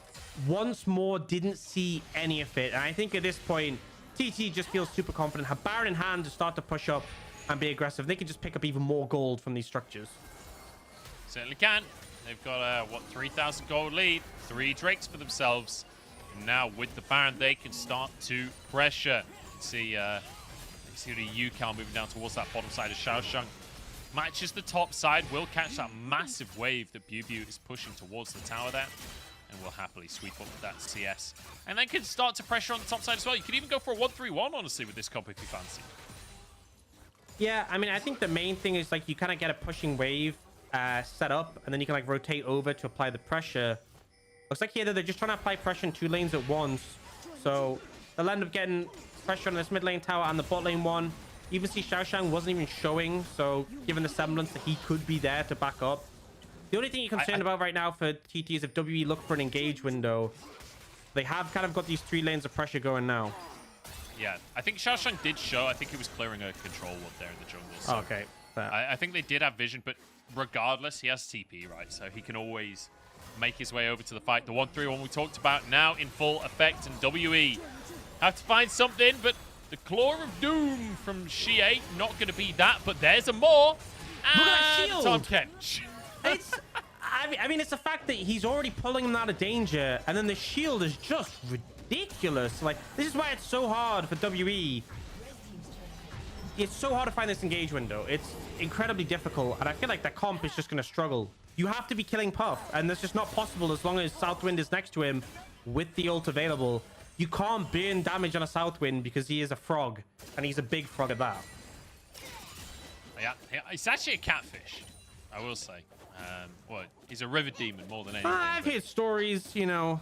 once more didn't see any of it. And I think at this point, TT just feels super confident, have Baron in hand to start to push up and be aggressive. They can just pick up even more gold from these structures. Certainly can. They've got a, 3,000 gold lead. 3 Drakes for themselves. And now with the Baron, they can start to pressure. You can see the Yukal moving down towards that bottom side of Xiaosheng. Matches the top side, will catch that massive wave that BBU is pushing towards the tower there. And will happily sweep up that CS. And then can start to pressure on the top side as well. You could even go for a 1-3-1, honestly, with this comp if you fancy. Yeah, I mean, I think the main thing is, like, you kind of get a pushing wave set up, and then you can, like, rotate over to apply the pressure. Looks like here that they're just trying to apply pressure in 2 lanes at once. So they'll end up getting pressure on this mid lane tower and the bot lane one. You even see Xiaosheng wasn't even showing, so given the semblance that he could be there to back up. The only thing you're concerned about right now for TT is if WE look for an engage window. They have kind of got these 3 lanes of pressure going now. Yeah, I think Xiaosheng did show. I think he was clearing a control ward there in the jungle. So okay. I think they did have vision, but regardless, he has TP, right? So he can always make his way over to the fight. The 1-3-1 we talked about now in full effect, and WE have to find something, but the Claw of Doom from Xie, not going to be that, but there's a more. Look at that shield! Tom Kench. It's, I mean, it's the fact that he's already pulling him out of danger, and then the shield is just ridiculous. Like, this is why it's so hard for WE. It's so hard to find this engage window. It's incredibly difficult, and I feel like the comp is just going to struggle. You have to be killing Puff, and that's just not possible as long as Southwind is next to him with the ult available. You can't burn damage on a Southwind because he is a frog, and he's a big frog at that. Yeah, it's actually a catfish, I will say. Well, he's a river demon more than anything. I've heard stories, you know.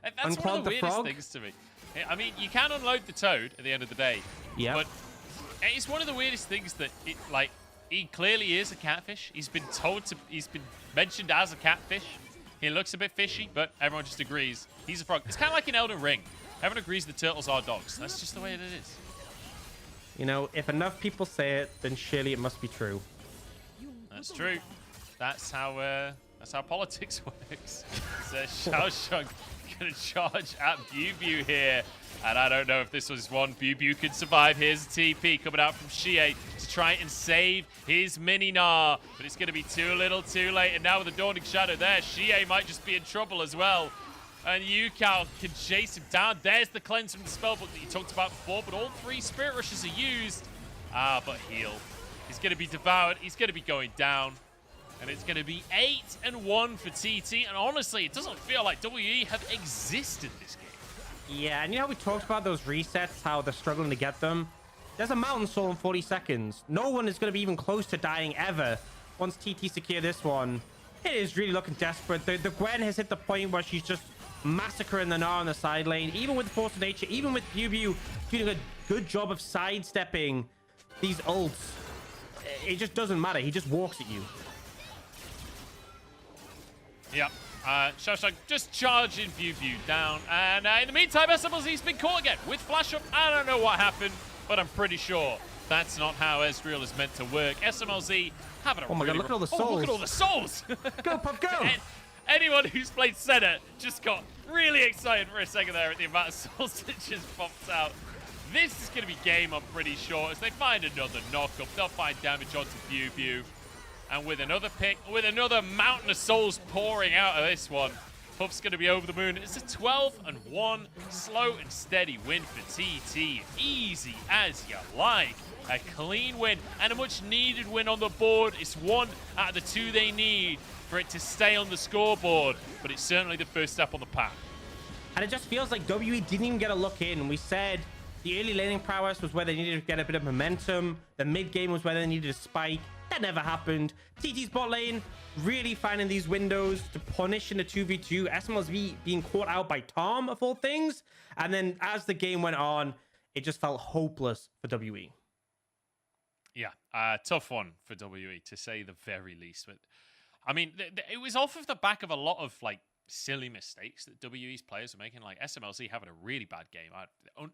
That's one of the weirdest things to me. I mean, you can unload the toad at the end of the day. Yeah. But it's one of the weirdest things that it, like, he clearly is a catfish. He's been mentioned as a catfish. He looks a bit fishy, but everyone just agrees he's a frog. It's kind of like in Elden Ring. Everyone agrees the turtles are dogs. That's just the way it is. You know, if enough people say it, then surely it must be true. That's true. That's how politics works. So Xiaosheng gonna charge at BBU here. And I don't know if this was one BBU could survive. Here's a TP coming out from Xie to try and save his mini Gnar. But it's going to be too little too late. And now with the Dawning Shadow there, Xie might just be in trouble as well. And Yukal can chase him down. There's the cleanse from the spellbook that you talked about before. But all 3 Spirit Rushes are used. But heal. He's going to be devoured. He's going to be going down. And it's going to be 8-1 for TT. And honestly, it doesn't feel like WE have existed this game. Yeah, and you know how we talked about those resets, how they're struggling to get them? There's a Mountain Soul in 40 seconds. No one is going to be even close to dying ever once TT secure this one. It is really looking desperate. The Gwen has hit the point where she's just massacring the Gnar on the side lane. Even with Force of Nature, even with BBU doing a good job of sidestepping these ults, it just doesn't matter. He just walks at you. Yep. Xiaosheng just charging BBU down. And in the meantime, SMLZ's been caught again with Flash Up. I don't know what happened, but I'm pretty sure that's not how Ezreal is meant to work. SMLZ having a Oh my god, look at all the souls. look at all the souls. Go, Pup, go. And anyone who's played Senna just got really excited for a second there at the amount of souls that just popped out. This is going to be game, I'm pretty sure. As they find another knock-up, they'll find damage onto BBU. And with another pick, with another mountain of souls pouring out of this one, Puff's going to be over the moon. It's a 12-1 slow and steady win for TT. Easy as you like. A clean win and a much-needed win on the board. It's 1 out of the 2 they need for it to stay on the scoreboard. But it's certainly the first step on the path. And it just feels like WE didn't even get a look in. We said the early laning prowess was where they needed to get a bit of momentum. The mid game was where they needed a spike. That never happened. TT's bot lane really finding these windows to punish in the 2v2. SMLZ being caught out by Tom, of all things. And then as the game went on, it just felt hopeless for WE. Yeah, tough one for WE, to say the very least. But I mean, it was off of the back of a lot of like silly mistakes that WE's players are making. Like SMLZ having a really bad game,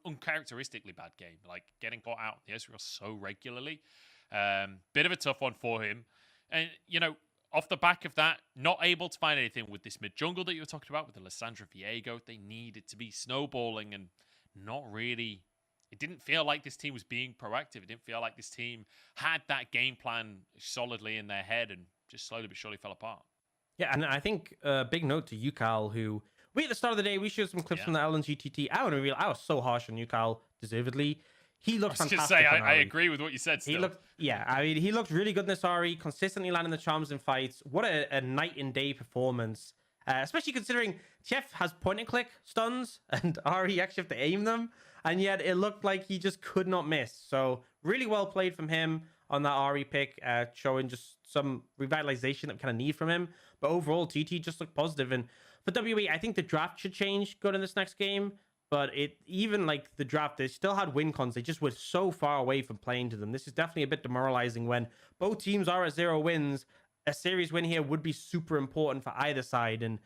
uncharacteristically bad game, like getting caught out in the Ezreal so regularly. Bit of a tough one for him. And, you know, off the back of that, not able to find anything with this mid-jungle that you were talking about with the Lissandra Viego. They needed to be snowballing and not really... It didn't feel like this team was being proactive. It didn't feel like this team had that game plan solidly in their head and just slowly but surely fell apart. Yeah, and I think a big note to Yukal, who... We, at the start of the day, we showed some clips from the LNGTT. I was so harsh on Yukal, deservedly. He looked fantastic. I agree with what you said. Still. He looked really good in this RE, consistently landing the charms in fights. What a night and day performance, especially considering TF has point and click stuns and RE actually have to aim them, and yet it looked like he just could not miss. So really well played from him on that RE pick, showing just some revitalization that we kind of need from him. But overall, TT just looked positive. And for WE, I think the draft should change going in this next game. But even like the draft, they still had win cons. They just were so far away from playing to them. This is definitely a bit demoralizing when both teams are at 0 wins. A series win here would be super important for either side. And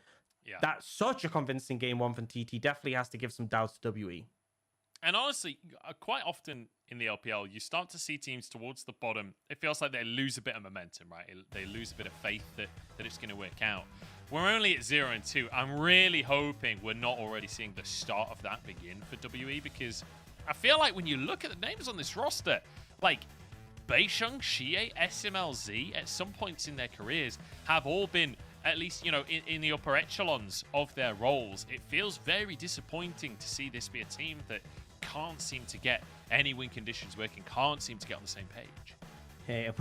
that's such a convincing game one from TT. Definitely has to give some doubts to WE. And honestly, quite often in the LPL, you start to see teams towards the bottom. It feels like they lose a bit of momentum, right? They lose a bit of faith that it's going to work out. We're only at 0-2. I'm really hoping we're not already seeing the start of that begin for WE, because I feel like when you look at the names on this roster, like Beisheng, Xie, SMLZ, at some points in their careers have all been, at least, you know, in the upper echelons of their roles. It feels very disappointing to see this be a team that can't seem to get any win conditions working, can't seem to get on the same page. Hey,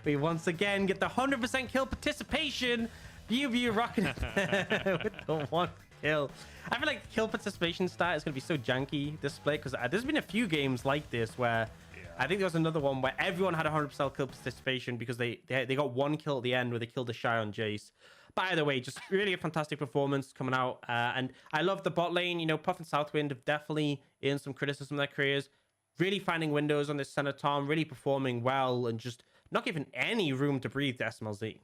we once again get the 100% kill participation. View rocking with the 1 kill. I feel like the kill participation stat is going to be so janky this split, because there's been a few games like this where I think there was another one where everyone had 100% kill participation because they got 1 kill at the end where they killed the Shy on Jace. But either way, just really a fantastic performance coming out. And I love the bot lane. You know, Puff and Southwind have definitely earned some criticism in their careers. Really finding windows on this center Tom, really performing well and just not giving any room to breathe to SMLZ.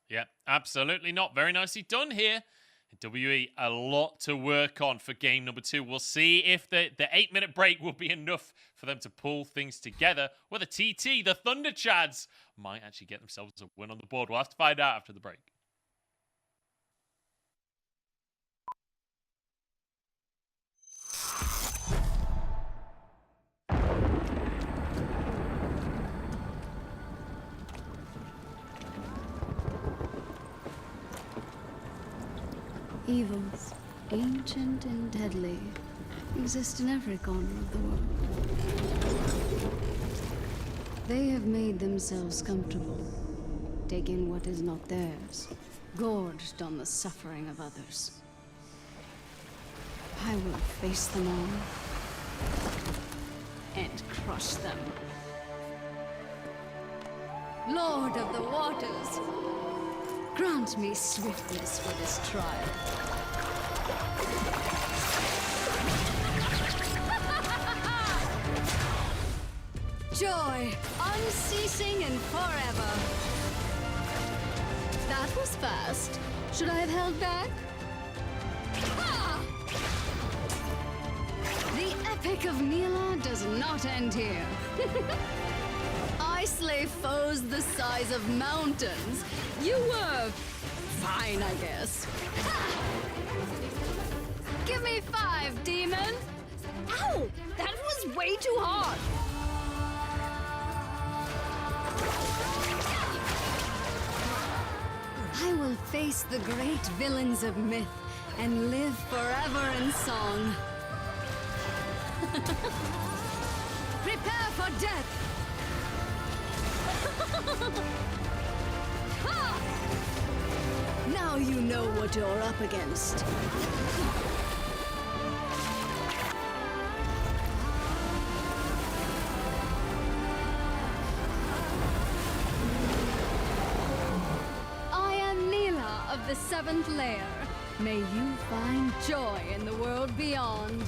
Yeah, absolutely not. Very nicely done here. WE, a lot to work on for game number 2. We'll see if the 8-minute break will be enough for them to pull things together. Whether TT, the Thunder Chads, might actually get themselves a win on the board. We'll have to find out after the break. Evils, ancient and deadly, exist in every corner of the world. They have made themselves comfortable, taking what is not theirs, gorged on the suffering of others. I will face them all and crush them. Lord of the waters, grant me swiftness for this trial. Joy, unceasing and forever. That was fast. Should I have held back? Ha! The epic of Mila does not end here. I slay foes the size of mountains. You were fine, I guess. Ha! Give me 5, demon! Ow! That was way too hard! I will face the great villains of myth and live forever in song. Prepare for death! Ha! Now you know what you're up against. the seventh layer. May you find joy in the world beyond.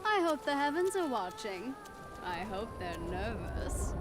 I hope the heavens are watching. I hope they're nervous.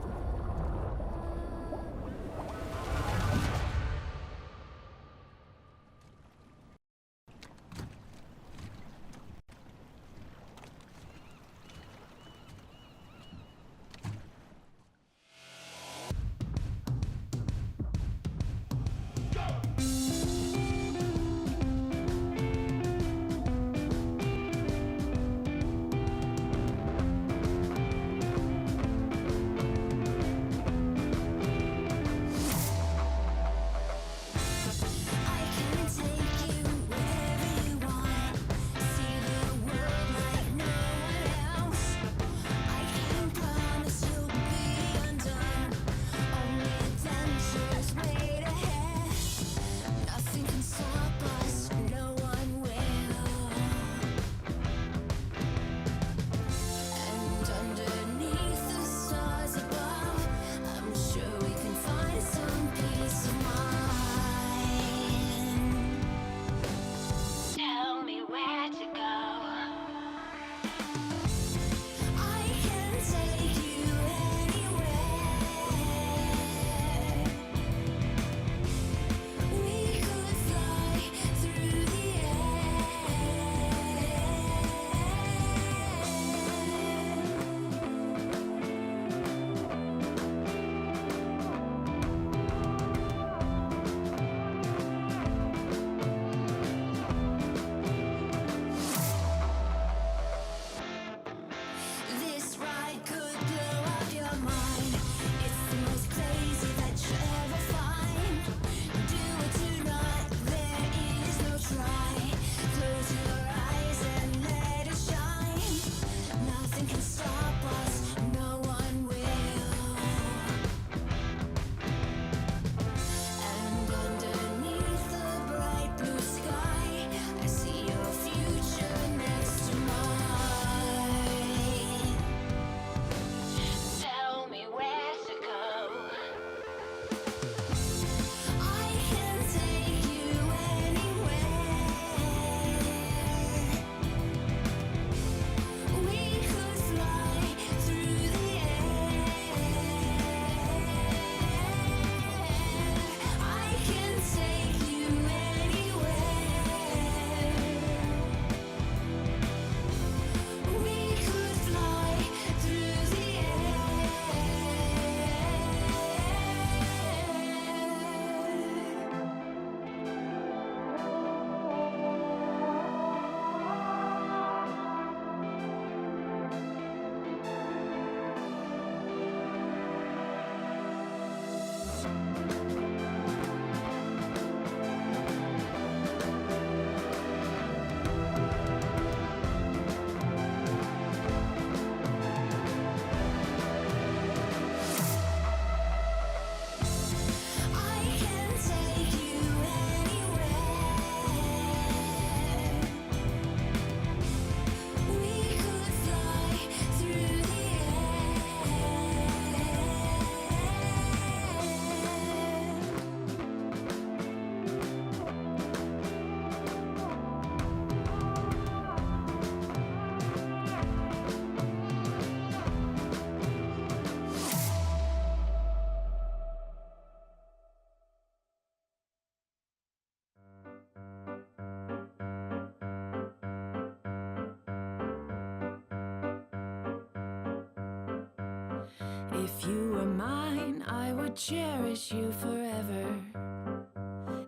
If you were mine, I would cherish you forever.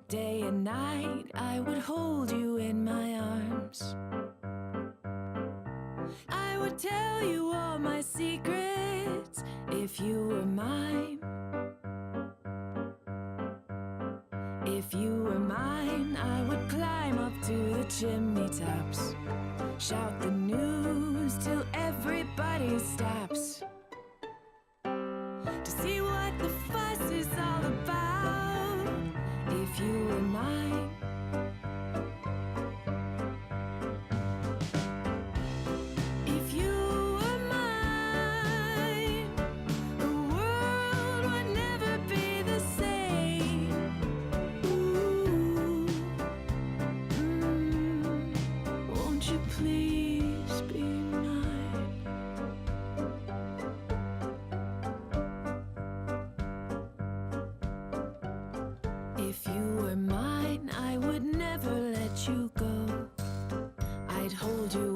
Day and night, I would hold you in my arms. I would tell you all my secrets if you were mine. If you were mine, I would climb up to the chimney tops, shout the news till everybody stops, to see what the fuss is all about. If you were mine, if you were mine,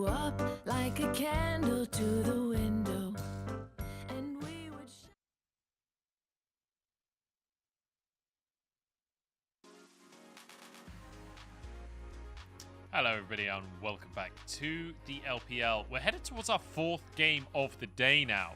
up like a candle to the window, and we would. Hello, everybody, and welcome back to the LPL. We're headed towards our 4th game of the day now.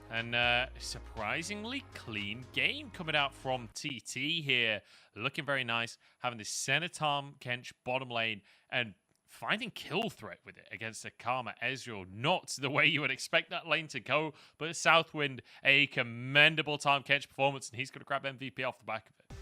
And surprisingly clean game coming out from TT here. Looking very nice. Having this Senatom Kench bottom lane and finding kill threat with it against a Karma Ezreal. Not the way you would expect that lane to go, but Southwind, a commendable Tom Kench performance, and he's going to grab MVP off the back of it.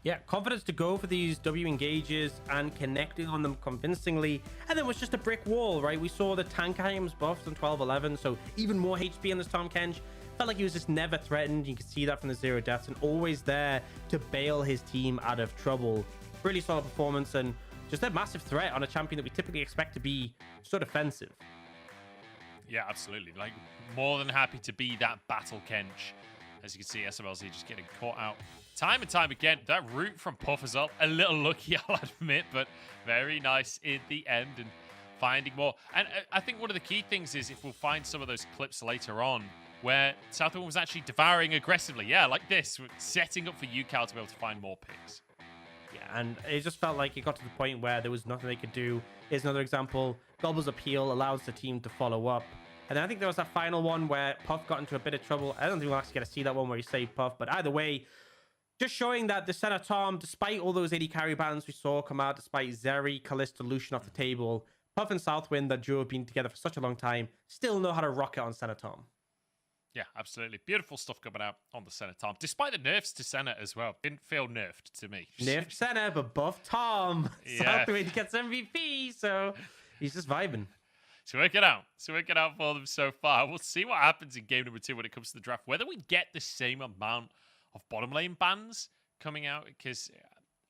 Yeah, confidence to go for these W engages and connecting on them convincingly. And then it was just a brick wall, right? We saw the tank items buffed on 12-11, so even more HP on this Tom Kench. Felt like he was just never threatened. You can see that from the 0 deaths and always there to bail his team out of trouble. Really solid performance and just a massive threat on a champion that we typically expect to be so defensive. Yeah, absolutely. Like, more than happy to be that battle Kench. As you can see, SMLZ just getting caught out time and time again. That route from Puff as well, a little lucky, I'll admit, but very nice in the end and finding more. And I think one of the key things is if we'll find some of those clips later on where Southwind was actually devouring aggressively. Yeah, like this, setting up for UCal to be able to find more picks. Yeah, and it just felt like it got to the point where there was nothing they could do. Here's another example. Gobble's appeal allows the team to follow up. And then I think there was that final one where Puff got into a bit of trouble. I don't think we'll actually get to see that one where he saved Puff, but either way, just showing that the Senatom, despite all those AD carry bans we saw come out, despite Zeri, Kalista, Lucian off the table, Puff and Southwind, that duo have been together for such a long time, still know how to rock it on Senatom. Yeah, absolutely. Beautiful stuff coming out on the Senatom. Despite the nerfs to Senna as well. Didn't feel nerfed to me. Nerfed Senna, but buff Tom. Yeah. Southwind gets MVP, so he's just vibing. So work it out. So work it out for them so far. We'll see what happens in game number 2 when it comes to the draft. Whether we get the same amount of bottom lane bans coming out. Because,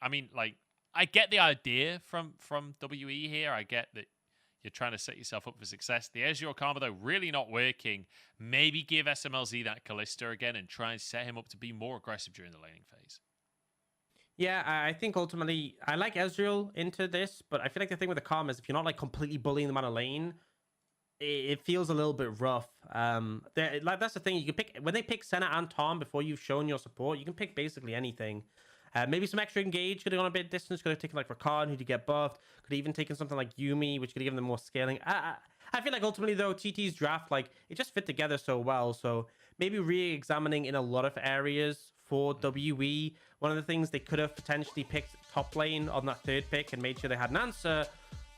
I mean, like, I get the idea from WE here. I get that you're trying to set yourself up for success. The Ezreal Karma, though, really not working. Maybe give SMLZ that Kalista again and try and set him up to be more aggressive during the laning phase. Yeah, I think ultimately, I like Ezreal into this, but I feel like the thing with the Karma is if you're not like completely bullying them out of lane, it feels a little bit rough. Like that's the thing, you can pick, when they pick Senna and Tom before you've shown your support, you can pick basically anything. Maybe some extra engage, could have gone a bit of distance, could have taken like Rakan, who to get buffed, could have even taken something like Yumi, which could have given them more scaling. I feel like ultimately though, TT's draft, like it just fit together so well, so maybe re-examining in a lot of areas for WE. One of the things they could have potentially picked top lane on that 3rd pick and made sure they had an answer.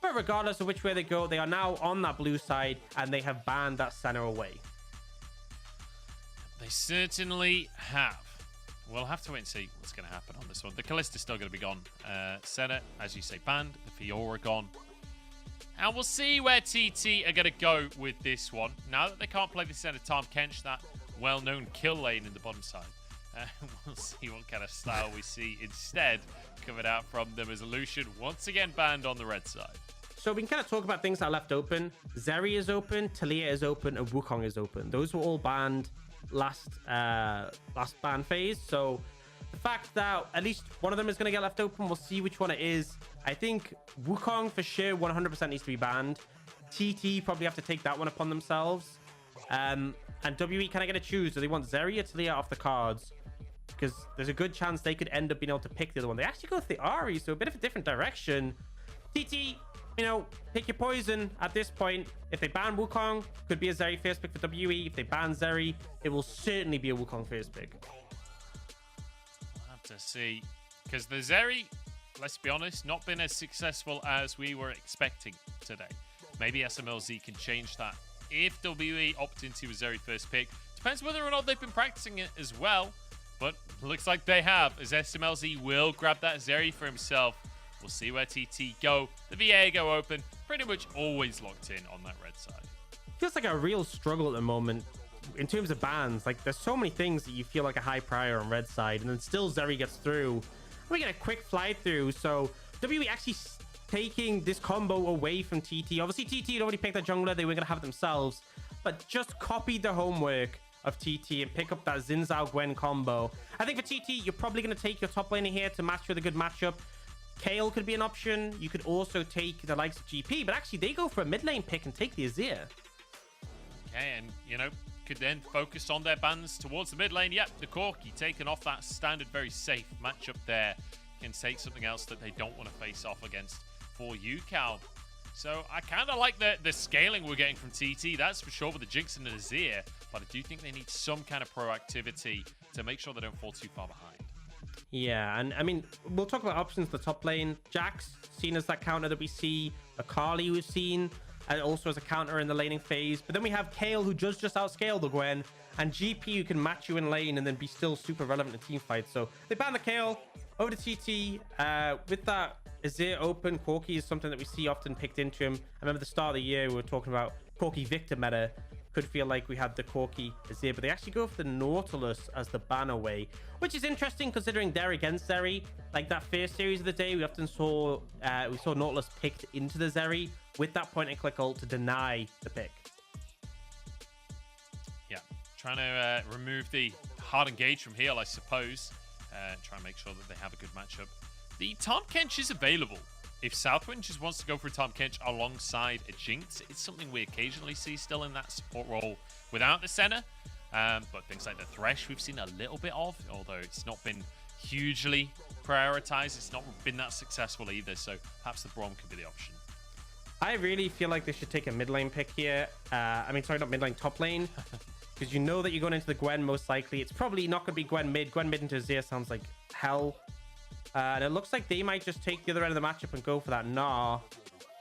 But regardless of which way they go, they are now on that blue side and they have banned that Senna away. They certainly have. We'll have to wait and see what's going to happen on this one. The Kalista's still going to be gone. Senna, as you say, banned. The Fiora gone. And we'll see where TT are going to go with this one. Now that they can't play the Senna Tom Kench, that well-known kill lane in the bottom side. We'll see what kind of style we see instead coming out from them as Lucian once again banned on the red side. So we can kind of talk about things that are left open. Zeri is open, Talia is open, and Wukong is open. Those were all banned last ban phase. So the fact that at least one of them is going to get left open, we'll see which one it is. I think Wukong for sure 100% needs to be banned. TT probably have to take that one upon themselves. And WE kind of get to choose. Do they want Zeri or Talia off the cards? Because there's a good chance they could end up being able to pick the other one. They actually go with the Ari, so a bit of a different direction. TT, you know, pick your poison at this point. If they ban Wukong, could be a Zeri first pick for WE. If they ban Zeri, it will certainly be a Wukong first pick. We'll have to see. Because the Zeri, let's be honest, not been as successful as we were expecting today. Maybe SMLZ can change that. If WE opt into a Zeri first pick, depends whether or not they've been practicing it as well. But looks like they have, as SMLZ will grab that Zeri for himself. We'll see where TT go. The VA go open. Pretty much always locked in on that red side. Feels like a real struggle at the moment in terms of bans. Like there's so many things that you feel like a high prior on red side, and then still Zeri gets through. We get a quick fly through. So WE actually taking this combo away from TT. Obviously TT had already picked that jungler. They were going to have it themselves, but just copied the homework of TT and pick up that Xin Zhao Gwen combo. I think for TT, you're probably going to take your top laner here to match with a good matchup. Kale could be an option. You could also take the likes of GP, but actually they go for a mid lane pick and take the Azir. Okay, and, you know, could then focus on their bans towards the mid lane. Yep, the Corki taking off that standard, very safe matchup there. Can take something else that they don't want to face off against for you, Cal. So I kind of like the scaling we're getting from TT, that's for sure, with the Jinx and the Azir. But I do think they need some kind of proactivity to make sure they don't fall too far behind. Yeah, and I mean, we'll talk about options in the top lane. Jax, seen as that counter that we see. Akali, we've seen, and also as a counter in the laning phase. But then we have Kale, who does just outscale the Gwen, and GP, who can match you in lane and then be still super relevant in team fights. So they ban the Kale over to TT. With that Azir open, Corki is something that we see often picked into him. I remember the start of the year, we were talking about Corki Victor meta. Could feel like we had the Corki Azir, but they actually go for the Nautilus as the ban away, which is interesting considering they're against Zeri. Like that first series of the day, we often saw Nautilus picked into the Zeri with that point and click ult to deny the pick. Yeah, trying to remove the hard engage from heal, I suppose. Try and make sure that they have a good matchup. The Tahm Kench is available. If Southwind just wants to go for a Tahm Kench alongside a Jinx, it's something we occasionally see still in that support role without the Senna. But things like the Thresh we've seen a little bit of, although it's not been hugely prioritized. It's not been that successful either, so perhaps the Braum could be the option. I really feel like they should take a mid lane pick here. I mean, sorry, not mid lane, top lane. Because you know that you're going into the Gwen most likely. It's probably not going to be Gwen mid. Gwen mid into Azir sounds like hell. And it looks like they might just take the other end of the matchup and go for that Gnar.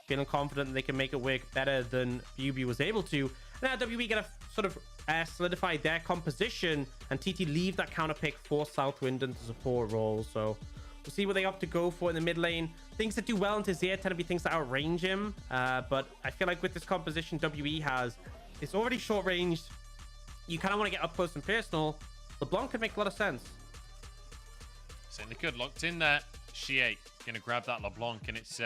Feeling confident that they can make it work better than BUB was able to. Now WE gonna sort of solidify their composition, and TT leave that counter pick for Southwind into support role. So we'll see what they opt to go for in the mid lane. Things that do well into Azir tend to be things that outrange him. But I feel like with this composition WE has, it's already short ranged. You kind of want to get up close and personal. LeBlanc could make a lot of sense. Certainly could. Locked in there. Shie going to grab that LeBlanc, and it's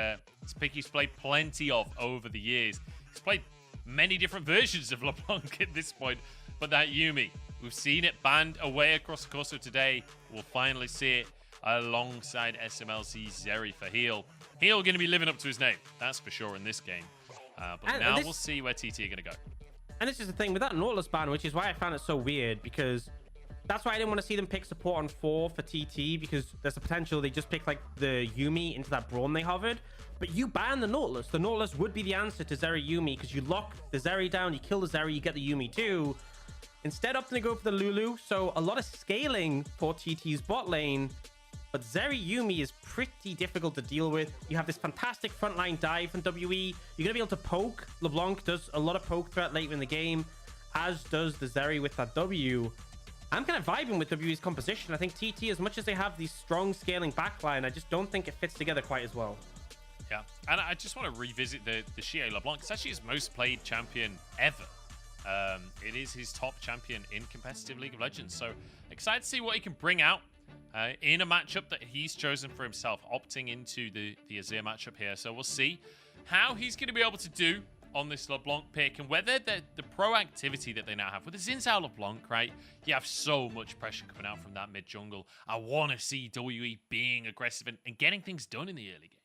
pick he's played plenty of over the years. He's played many different versions of LeBlanc at this point, but that Yuumi, we've seen it banned away across the course of today. We'll finally see it alongside SMLC Zeri for heal. Heal going to be living up to his name, that's for sure in this game. But now we'll see where TT are going to go. And this is the thing with that Nautilus ban, which is why I found it so weird, because that's why I didn't want to see them pick support on 4 for TT, because there's a potential they just pick like the Yuumi into that Braum they hovered. But you ban the Nautilus. The Nautilus would be the answer to Zeri Yuumi, because you lock the Zeri down, you kill the Zeri, you get the Yuumi too. Instead, opting to go for the Lulu. So a lot of scaling for TT's bot lane. But Zeri Yuumi is pretty difficult to deal with. You have this fantastic frontline dive from WE. You're going to be able to poke. LeBlanc does a lot of poke threat later in the game, as does the Zeri with that W. I'm kind of vibing with WE's composition. I think TT, as much as they have these strong scaling backline, I just don't think it fits together quite as well. Yeah, and I just want to revisit the Shie LeBlanc. It's actually his most played champion ever. It is his top champion in competitive League of Legends. So excited to see what he can bring out in a matchup that he's chosen for himself, opting into the Azir matchup here. So we'll see how he's going to be able to do on this LeBlanc pick, and whether the proactivity that they now have with the Xin Zhao LeBlanc, right? You have so much pressure coming out from that mid jungle. I want to see WE being aggressive and getting things done in the early game.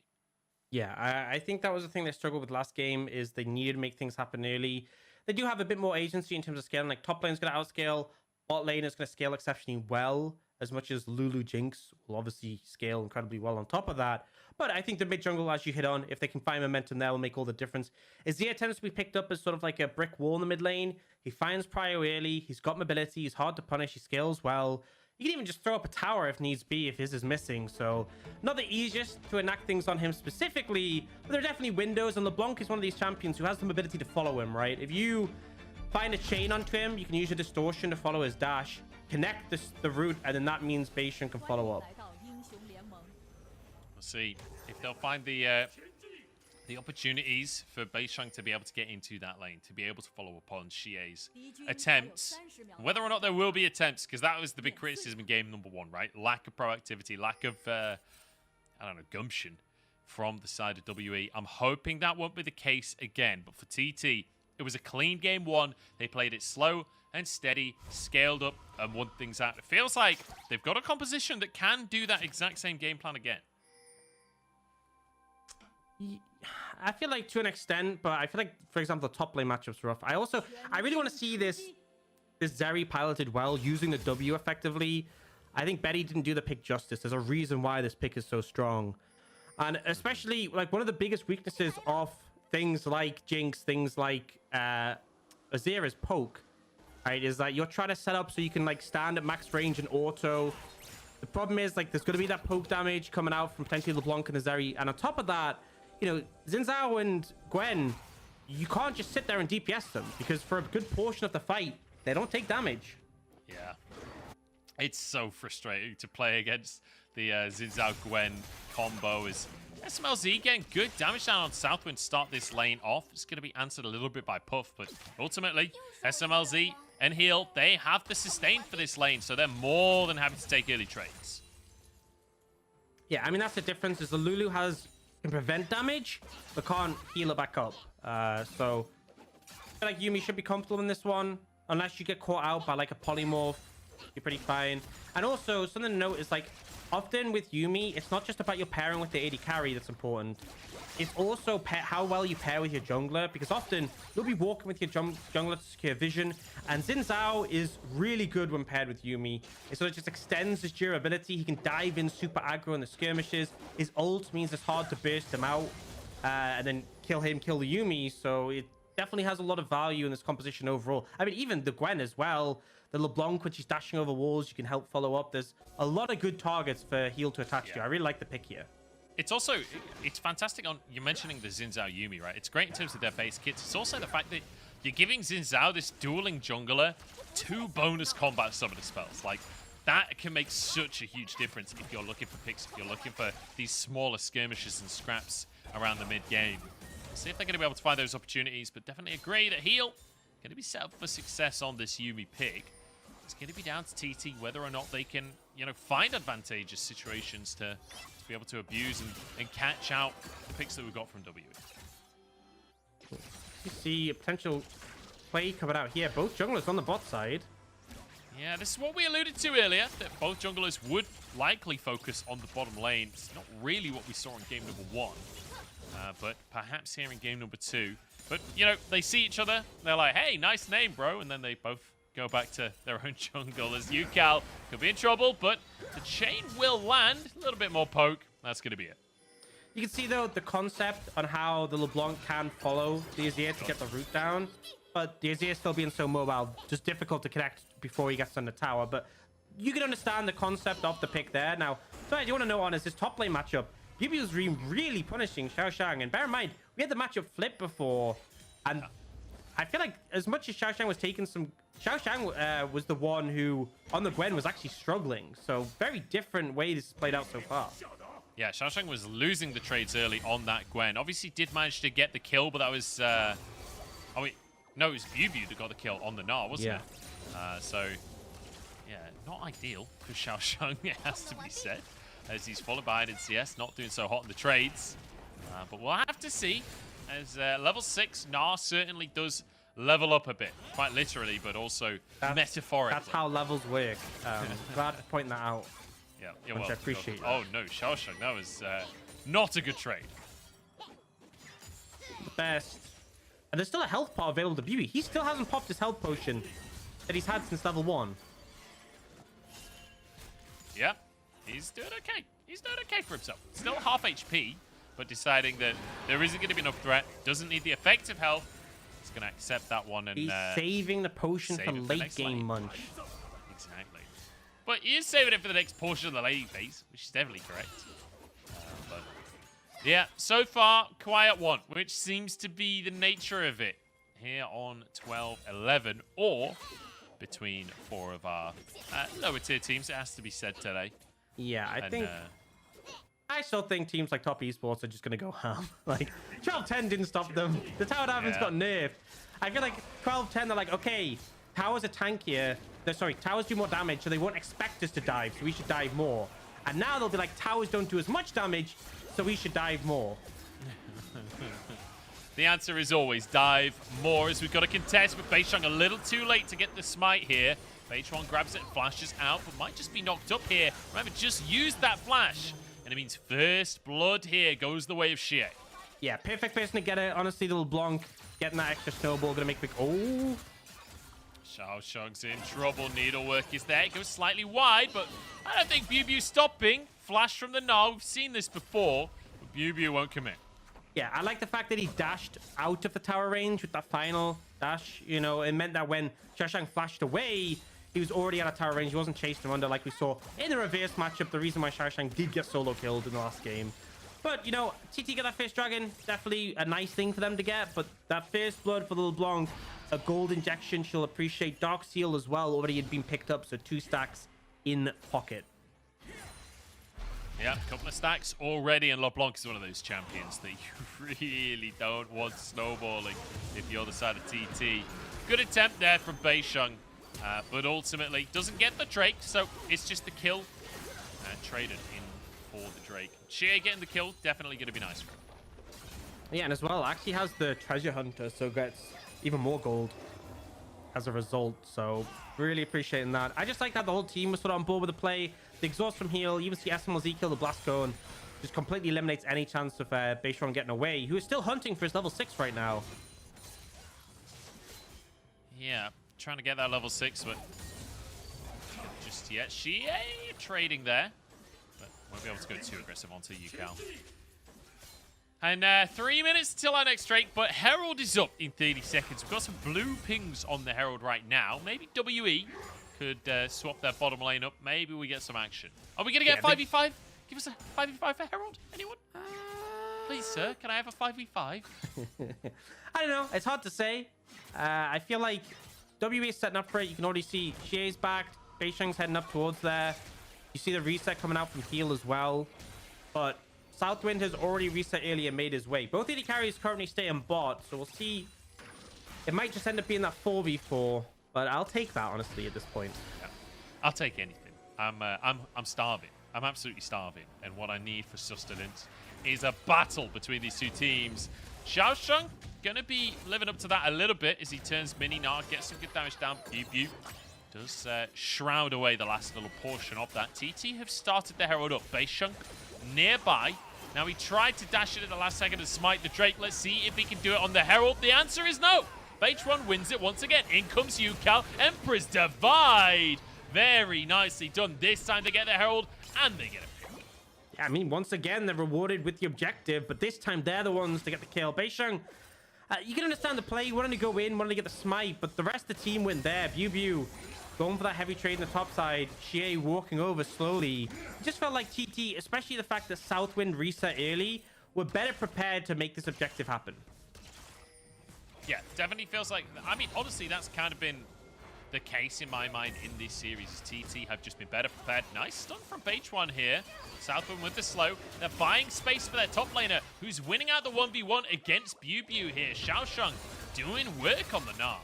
Yeah, I think that was the thing they struggled with last game, is they needed to make things happen early. They do have a bit more agency in terms of scaling. Like top lane's going to outscale, bot lane is going to scale exceptionally well, as much as Lulu Jinx will obviously scale incredibly well on top of that. But I think the mid jungle, as you hit on, if they can find momentum there, will make all the difference. Azir tends to be picked up as sort of like a brick wall in the mid lane. He finds prio early. He's got mobility. He's hard to punish. He scales well. You can even just throw up a tower if needs be, if his is missing. So not the easiest to enact things on him specifically, but there are definitely windows. And LeBlanc is one of these champions who has the mobility to follow him, right? If you find a chain onto him, you can use your distortion to follow his dash, connect the route, and then that means Beishan can follow up. We'll see if they'll find the opportunities for Beishan to be able to get into that lane, to be able to follow upon Shie's attempts. Whether or not there will be attempts, because that was the big criticism in game number 1, right? Lack of proactivity, lack of, I don't know, gumption from the side of WE. I'm hoping that won't be the case again. But for TT, it was a clean game 1. They played it slow and steady, scaled up, and won things out. It feels like they've got a composition that can do that exact same game plan again. I feel like to an extent, but I feel like, for example, the top lane matchup's rough. I really want to see this Zeri piloted well, using the W effectively. I think Betty didn't do the pick justice. There's a reason why this pick is so strong. And especially, like, one of the biggest weaknesses of things like Jinx, things like Azir is poke, right? Is that you're trying to set up so you can, like, stand at max range and auto. The problem is, like, there's going to be that poke damage coming out from potentially LeBlanc and Azeri. And on top of that, you know, Xin Zhao and Gwen, you can't just sit there and DPS them, because for a good portion of the fight, they don't take damage. Yeah. It's so frustrating to play against the Xin Zhao Gwen combo. Is SMLZ getting good damage down on Southwind to start this lane off. It's going to be answered a little bit by Puff, but ultimately, SMLZ and Heal, they have the sustain for this lane, so they're more than happy to take early trades. Yeah, I mean, that's the difference, is the Lulu can prevent damage, but can't heal it back up. So I feel like Yuumi should be comfortable in this one, unless you get caught out by, like, a polymorph. You're pretty fine. And also, something to note is, like, often with Yuumi, it's not just about your pairing with the AD carry that's important. It's also how well you pair with your jungler, because often you'll be walking with your jungler to secure vision, and Xin Zhao is really good when paired with Yuumi. It sort of just extends his durability. He can dive in super aggro in the skirmishes. His ult means it's hard to burst him out and then kill the Yuumi, so it definitely has a lot of value in this composition overall. I mean, even the Gwen as well. The LeBlanc, when she's dashing over walls, you can help follow up. There's a lot of good targets for Heal to attach to. I really like the pick here. It's also, it's fantastic on, you're mentioning the Xin Zhao Yuumi, right? It's great in terms of their base kits. It's also the fact that you're giving Xin Zhao, this dueling jungler, 2 bonus combat summoner spells. Like, that can make such a huge difference if you're looking for picks, if you're looking for these smaller skirmishes and scraps around the mid-game. See if they're going to be able to find those opportunities, but definitely agree that Heal going to be set up for success on this Yuumi pick. It's going to be down to TT whether or not they can, you know, find advantageous situations to be able to abuse and catch out the picks that we got from W. You see a potential play coming out here. Both junglers on the bot side. Yeah, this is what we alluded to earlier, that both junglers would likely focus on the bottom lane. It's not really what we saw in game number 1, but perhaps here in game number 2. But, you know, they see each other, they're like, hey, nice name, bro, and then they both go back to their own jungle, as Yukal could be in trouble, but the chain will land. A little bit more poke. That's going to be it. You can see, though, the concept on how the LeBlanc can follow the Azir to get the root down, but the Azir still being so mobile, just difficult to connect before he gets on the tower. But you can understand the concept of the pick there. Now, so I do want to know on is this top lane matchup. Bibi was really punishing Xiaoshang, and bear in mind, we had the matchup flip before, and I feel like as much as Xiaoshang was taking some... Xiaoshang was the one who, on the Gwen, was actually struggling. So, very different way this played out so far. Yeah, Xiaoshang was losing the trades early on that Gwen. Obviously, did manage to get the kill, but that was... oh, wait. No, it was Bibi that got the kill on the Gnar, wasn't it? So, yeah, not ideal for Xiaoshang, it has to be said, as he's followed behind in CS, not doing so hot in the trades. But we'll have to see, as level 6, Gnar certainly does level up a bit, quite literally, but also metaphorically. That's how levels work. Glad to point that out. Yeah, which I appreciate. Oh no, Xiaoshang, that was not a good trade. The best. And there's still a health pot available to Bibi. He still hasn't popped his health potion that he's had since level 1. Yeah, he's doing okay. He's doing okay for himself. Still half HP, but deciding that there isn't going to be enough threat, doesn't need the effective health. He's going to accept that one. And he's saving the potion for late game munch. Exactly. But he is saving it for the next portion of the lady phase, which is definitely correct. But yeah, so far, quiet one, which seems to be the nature of it here on 12-11, or between 4 of our lower tier teams, it has to be said today. Yeah, I still think teams like Top Esports are just going to go ham. Like, 12-10 didn't stop them. The tower diamond's got nerfed. I feel like 12-10, they're like, okay, towers are tankier. Sorry, towers do more damage, so they won't expect us to dive, so we should dive more. And now they'll be like, towers don't do as much damage, so we should dive more. The answer is always dive more, as we've got a contest with Beishang a little too late to get the smite here. Beitron grabs it and flashes out, but might just be knocked up here. Remember, just used that flash. And it means first blood here goes the way of Xie. Yeah, perfect person to get it. Honestly, little Blanc getting that extra snowball gonna make big. Oh, Xiaoshung's in trouble. Needlework is there. It goes slightly wide, but I don't think BuBu stopping. Flash from the Gnar. We've seen this before, but BuBu won't commit. yeah, I like the fact that he dashed out of the tower range with that final dash. You know, it meant that when Xiaoshang flashed away, he was already out of tower range. He wasn't chasing him under like we saw in the reverse matchup. The reason why Xiaoshang did get solo killed in the last game. But, you know, TT got that first dragon. Definitely a nice thing for them to get. But that first blood for Little Blanc, a gold injection. She'll appreciate Dark Seal as well. Already had been picked up. So 2 stacks in pocket. Yeah, a couple of stacks already. And LeBlanc is one of those champions that you really don't want snowballing if you're the side of TT. Good attempt there from Beisheng. But ultimately doesn't get the Drake. So it's just the kill. Traded in for the Drake. Xie getting the kill, definitely going to be nice for him. Yeah, and as well, actually has the treasure hunter, so gets even more gold as a result. So really appreciating that. I just like that the whole team was sort of on board with the play. The exhaust from heal, even see SMLZ kill the blast cone, just completely eliminates any chance of Beisheng getting away, who is still hunting for his level 6 right now. Yeah, trying to get that level 6, but just yet. Xie trading there. Won't be able to go too aggressive onto Yukal. And 3 minutes till our next Drake, but Herald is up in 30 seconds. We've got some blue pings on the Herald right now. Maybe WE could swap their bottom lane up. Maybe we get some action. Are we going to get 5v5? Give us a 5v5 for Herald? Anyone? Please, sir, can I have a 5v5? I don't know. It's hard to say. I feel like WE is setting up for it. You can already see Xie's back. Beisheng's heading up towards there. You see the reset coming out from heal as well. But Southwind has already reset early and made his way. Both AD carries currently stay on bot, so we'll see. It might just end up being that 4v4, but I'll take that, honestly, at this point. Yeah. I'll take anything. I'm starving. I'm absolutely starving. And what I need for sustenance is a battle between these two teams. Xiaosheng gonna be living up to that a little bit as he turns mini Gnar, gets some good damage down. BuBu does shroud away the last little portion of that. TT have started the Herald up. Beisheng nearby. Now he tried to dash it at the last second to smite the Drake. Let's see if he can do it on the Herald. The answer is no. Beich1 wins it once again. In comes Yukal. Emperor's Divide. Very nicely done. This time they get the Herald and they get a pick. Yeah, I mean, once again, they're rewarded with the objective, but this time they're the ones to get the kill. Beisheng, you can understand the play. Wanting to go in, wanting to get the smite, but the rest of the team went there. BuBu going for that heavy trade in the top side. Xie walking over slowly. It just felt like TT, especially the fact that Southwind reset early, were better prepared to make this objective happen. Yeah, definitely feels like... I mean, honestly, that's kind of been the case in my mind in this series. As TT have just been better prepared. Nice stun from Beich1 here. Southwind with the slow. They're buying space for their top laner, who's winning out the 1v1 against BuBu here. Xiaosheng doing work on the Gnar.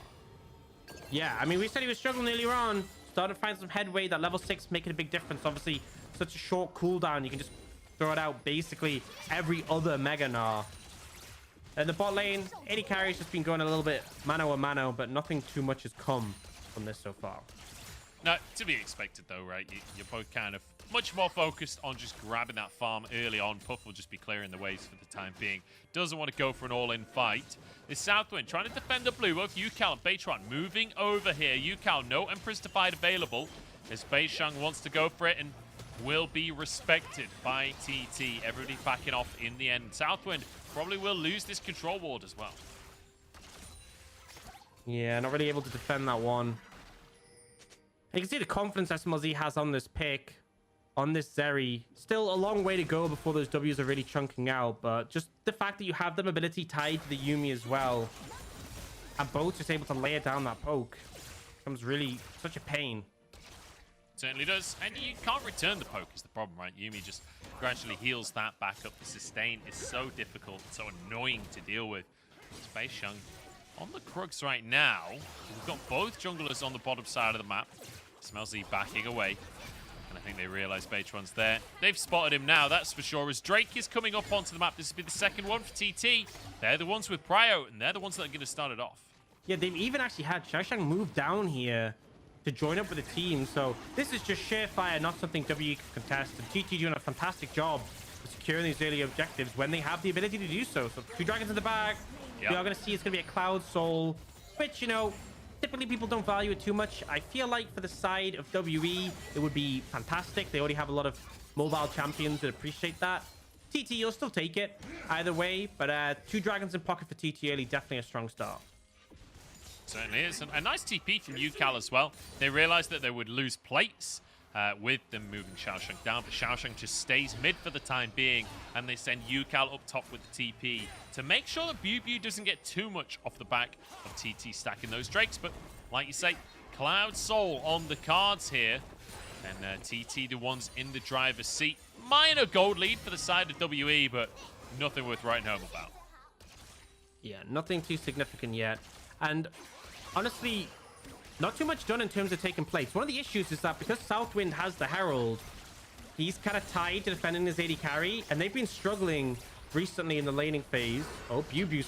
Yeah, I mean, we said he was struggling earlier on. Started to find some headway. That level 6 making a big difference. Obviously, such a short cooldown. You can just throw it out basically every other Mega Gnar. The bot lane, AD carry's just been going a little bit mano a mano, but nothing too much has come from this so far. No, to be expected though, right? You're both kind of much more focused on just grabbing that farm early on. Puff will just be clearing the ways for the time being. Doesn't want to go for an all-in fight. This Southwind trying to defend the blue. Both Yukal and Beich1 moving over here. Yukal, no Empress Divide available. As Beisheng wants to go for it and will be respected by TT. Everybody backing off in the end. Southwind probably will lose this control ward as well. Yeah, not really able to defend that one. You can see the confidence SMLZ has on this pick, on this Zeri. Still a long way to go before those Ws are really chunking out, but just the fact that you have them ability tied to the Yuumi as well, and both just able to layer down that poke, becomes really such a pain. Certainly does, and you can't return the poke is the problem, right? Yuumi just gradually heals that back up. The sustain is so difficult, so annoying to deal with. Beisheng on the crux right now. We've got both junglers on the bottom side of the map. SMLZ backing away, and I think they realize Beich1's there. They've spotted him now, that's for sure, as Drake is coming up onto the map. This will be the second one for TT. They're the ones with prio, and they're the ones that are going to start it off. Yeah, they've even actually had Xiaoshang move down here to join up with the team, so this is just sheer fire, not something WE can contest. And TT doing a fantastic job of securing these early objectives when they have the ability to do so. So 2 dragons in the bag. Yep. We are going to see it's going to be a Cloud Soul, which, you know, typically people don't value it too much. I feel like for the side of WE, it would be fantastic. They already have a lot of mobile champions that appreciate that. TT, you'll still take it either way, but 2 dragons in pocket for TT early, definitely a strong start. Certainly is. And a nice TP from UCal as well. They realized that they would lose plates with them moving Xiaosheng down, but Xiaosheng just stays mid for the time being, and they send UCal up top with the TP to make sure that BuBu doesn't get too much off the back of TT stacking those Drakes. But like you say, Cloud Soul on the cards here, and TT the ones in the driver's seat. Minor gold lead for the side of WE, but nothing worth writing home about. Yeah, nothing too significant yet. And honestly, not too much done in terms of taking plates. One of the issues is that because Southwind has the Herald, he's kind of tied to defending his AD carry, and they've been struggling recently in the laning phase. Oh, BuBu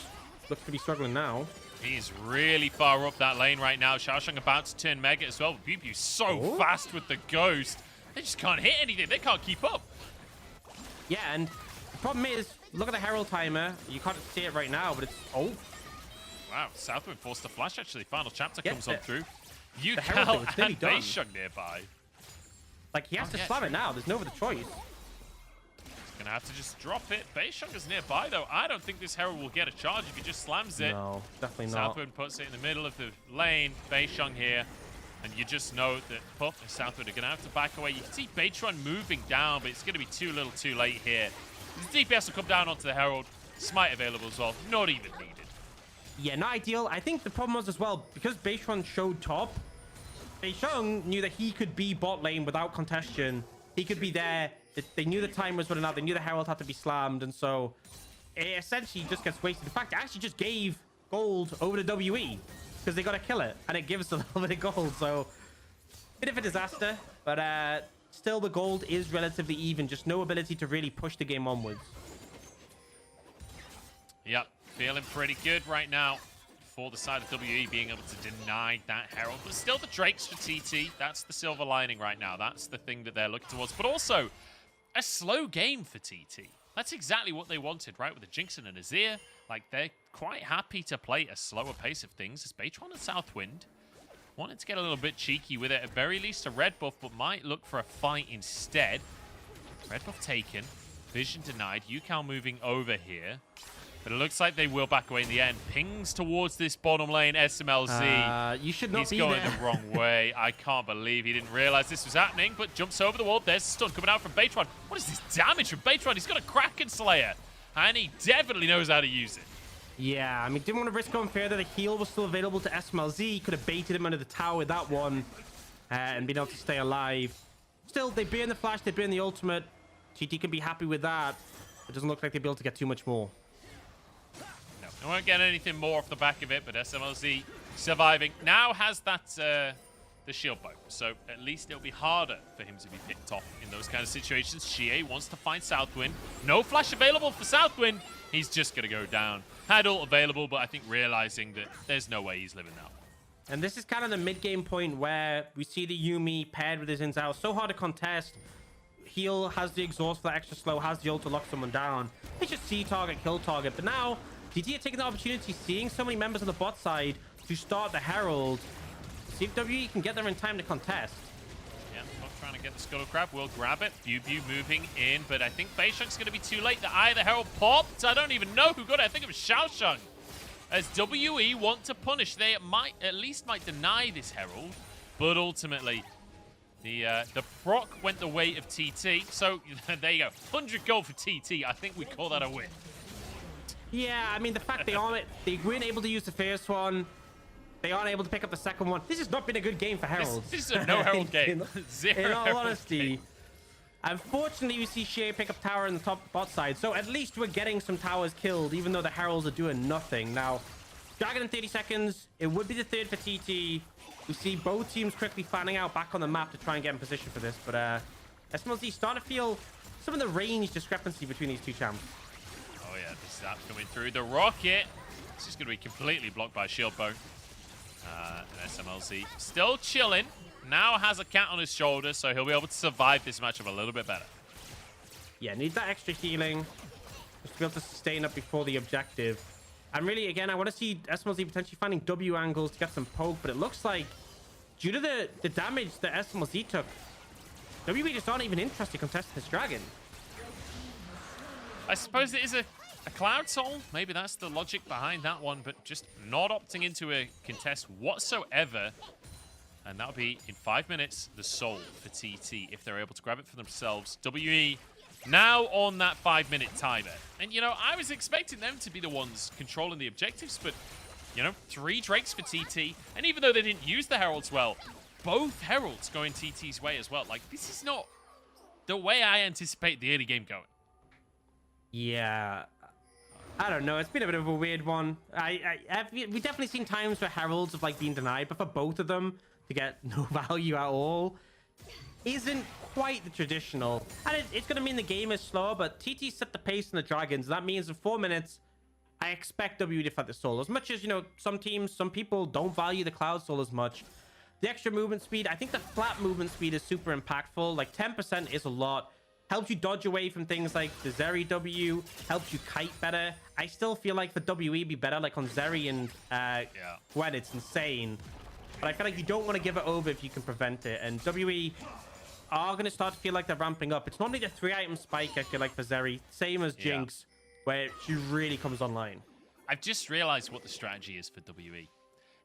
looks to be struggling now. He's really far up that lane right now. Xiaosheng about to turn Mega as well. BuBu's so fast with the Ghost. They just can't hit anything. They can't keep up. Yeah, and the problem is, look at the Herald timer. You can't see it right now, but it's... Oh. Wow, Southwind forced a flash, actually. Final chapter Yeah, comes on through. Herald, UCal it's nearly and done. Beisheng nearby. Like, he has to slam it now. There's no other choice. He's going to have to just drop it. Beisheng is nearby, though. I don't think this Herald will get a charge if he just slams it. No, definitely not. Southwind puts it in the middle of the lane. Beisheng here. And you just know that Puff and Southwind are going to have to back away. You can see Beitron moving down, but it's going to be too little too late here. The DPS will come down onto the Herald. Smite available as well. Not even needed. Yeah, not ideal. I think the problem was as well, because Beisheng showed top, Beisheng knew that he could be bot lane without contestation. He could be there. They knew the time was running out. They knew the Herald had to be slammed. And so it essentially just gets wasted. In fact, it actually just gave gold over to WE because they got to kill it. And it gives a little bit of gold. So bit of a disaster. But still, the gold is relatively even. Just no ability to really push the game onwards. Yep, feeling pretty good right now for the side of WE being able to deny that Herald. But still the Drakes for TT. That's the silver lining right now. That's the thing that they're looking towards. But also, a slow game for TT. That's exactly what they wanted, right? With a Jinx and an Azir. Like, they're quite happy to play a slower pace of things. As Beitron and Southwind wanted to get a little bit cheeky with it. At very least a red buff, but might look for a fight instead. Red buff taken. Vision denied. UCal moving over here. But it looks like they will back away in the end. Pings towards this bottom lane, SMLZ. You should not He's be going there. the wrong way. I can't believe he didn't realize this was happening, but jumps over the wall. There's the stun coming out from Beitron. What is this damage from Beitron? He's got a Kraken Slayer, and he definitely knows how to use it. Yeah, I mean, didn't want to risk going further. The heal was still available to SMLZ. Could have baited him under the tower with that one and been able to stay alive. Still, they burn the flash, they burn the ultimate. GT can be happy with that. It doesn't look like they'll be able to get too much more. No, they won't get anything more off the back of it, but SMLZ surviving. Now has that the shield bow, so at least it'll be harder for him to be picked off in those kind of situations. Xie wants to find Southwind. No flash available for Southwind. He's just going to go down. Had ult available, but I think realizing that there's no way he's living now. And this is kind of the mid-game point where we see the Yuumi paired with his Inzao. So hard to contest. Heal has the exhaust for that extra slow, has the ult to lock someone down. It's just see target, kill target. But now, DT are taking the opportunity, seeing so many members on the bot side to start the Herald. See if WE can get there in time to contest. Yeah, not trying to get the Scuttle Crab. We'll grab it. BuBu moving in, but I think Beisheng's going to be too late. The Eye of the Herald popped. I don't even know who got it. I think it was Xiaosheng. As WE want to punish, they at least might deny this Herald, but ultimately, the proc went the way of TT. So there you go, 100 gold for TT. I think we call that a win. Yeah, I mean, the fact they weren't able to use the first one, they aren't able to pick up the second one. This has not been a good game for Herald. This is a no Herald game. Zero in all Herald honesty. game. Unfortunately, we see Xie pick up tower in the top bot side, so at least we're getting some towers killed, even though the Heralds are doing nothing. Now, Dragon in 30 seconds. It would be the third for TT. We see both teams quickly fanning out back on the map to try and get in position for this, but SMLZ starting to feel some of the range discrepancy between these two champs. Oh yeah, the zap coming through. The rocket. This is going to be completely blocked by shield bow. And SMLZ still chilling. Now has a cat on his shoulder, so he'll be able to survive this matchup a little bit better. Yeah, need that extra healing just to be able to sustain up before the objective. And really, again, I want to see SMLZ potentially finding W angles to get some poke, but it looks like due to the damage that SMLZ took, WB just aren't even interested in contesting this dragon. I suppose it is a Cloud Soul. Maybe that's the logic behind that one, but just not opting into a contest whatsoever. And that'll be, in 5 minutes, the Soul for TT if they're able to grab it for themselves. WE now on that 5-minute timer. And, you know, I was expecting them to be the ones controlling the objectives, but, you know, 3 Drakes for TT. And even though they didn't use the Heralds well, both Heralds going TT's way as well. Like, this is not the way I anticipate the early game going. Yeah. I don't know. It's been a bit of a weird one. We've definitely seen times where Heralds have, like, been denied, but for both of them to get no value at all isn't quite the traditional. And it's going to mean the game is slower, but TT set the pace in the Dragons. That means in 4 minutes, I expect W to fight the Soul. As much as, you know, some teams, some people don't value the Cloud Soul as much. The extra movement speed, I think the flat movement speed is super impactful. Like 10% is a lot. Helps you dodge away from things like the Zeri W. Helps you kite better. I still feel like for WE be better, like on Zeri and Gwen, it's insane. But I feel like you don't want to give it over if you can prevent it. And WE are going to start to feel like they're ramping up. It's normally the 3-item spike, I feel like, for Zeri. Same as Jinx, where she really comes online. I've just realized what the strategy is for WE.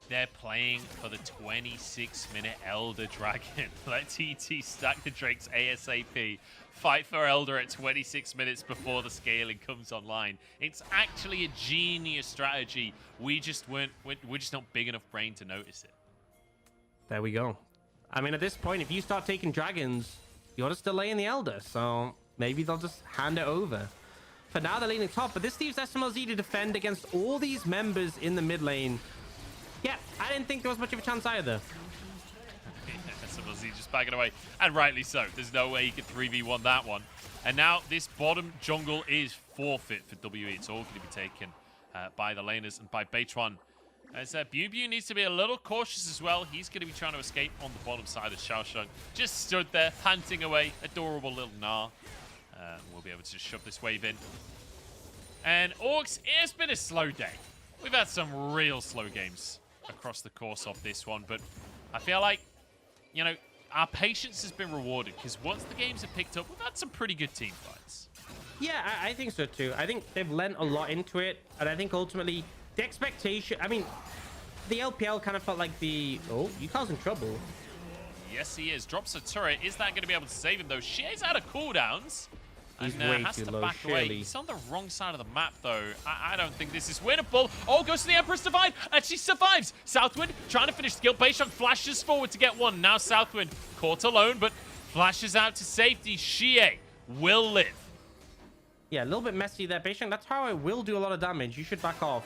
They're playing for the 26-minute Elder Dragon. Let TT stack the Drakes ASAP. Fight for Elder at 26 minutes before the scaling comes online. It's actually a genius strategy. We're just not big enough brain to notice it. There we go. I mean, at this point, if you start taking dragons, you're just delaying the Elder. So maybe they'll just hand it over. For now, they're leaning top. But this leaves SMLZ to defend against all these members in the mid lane. Yeah, I didn't think there was much of a chance either. SMLZ just backing away, and rightly so. There's no way he could 3v1 that one. And now this bottom jungle is forfeit for WE. It's all going to be taken by the laners and by Beitron. As Bew needs to be a little cautious as well. He's going to be trying to escape on the bottom side of Xiaosheng. Just stood there, panting away. Adorable little Gnar. We'll be able to just shove this wave in. And Orcs, it's been a slow day. We've had some real slow games across the course of this one, but I feel like, you know, our patience has been rewarded because once the games have picked up, we've had some pretty good team fights. Yeah, I think so too. I think they've lent a lot into it, and I think ultimately the expectation, I mean, the LPL kind of felt like the... Oh, Yukal's in trouble. Yes, he is. Drops a turret. Is that going to be able to save him, though? Shea's out of cooldowns. He's and way has too to low, back surely. away. He's on the wrong side of the map, though. I don't think this is winnable. Oh, goes to the Empress Divide. Actually survives. Southwind trying to finish the kill. Beishang flashes forward to get one. Now Southwind caught alone, but flashes out to safety. Xie will live. Yeah, a little bit messy there. Beishang, that's how I will do a lot of damage. You should back off.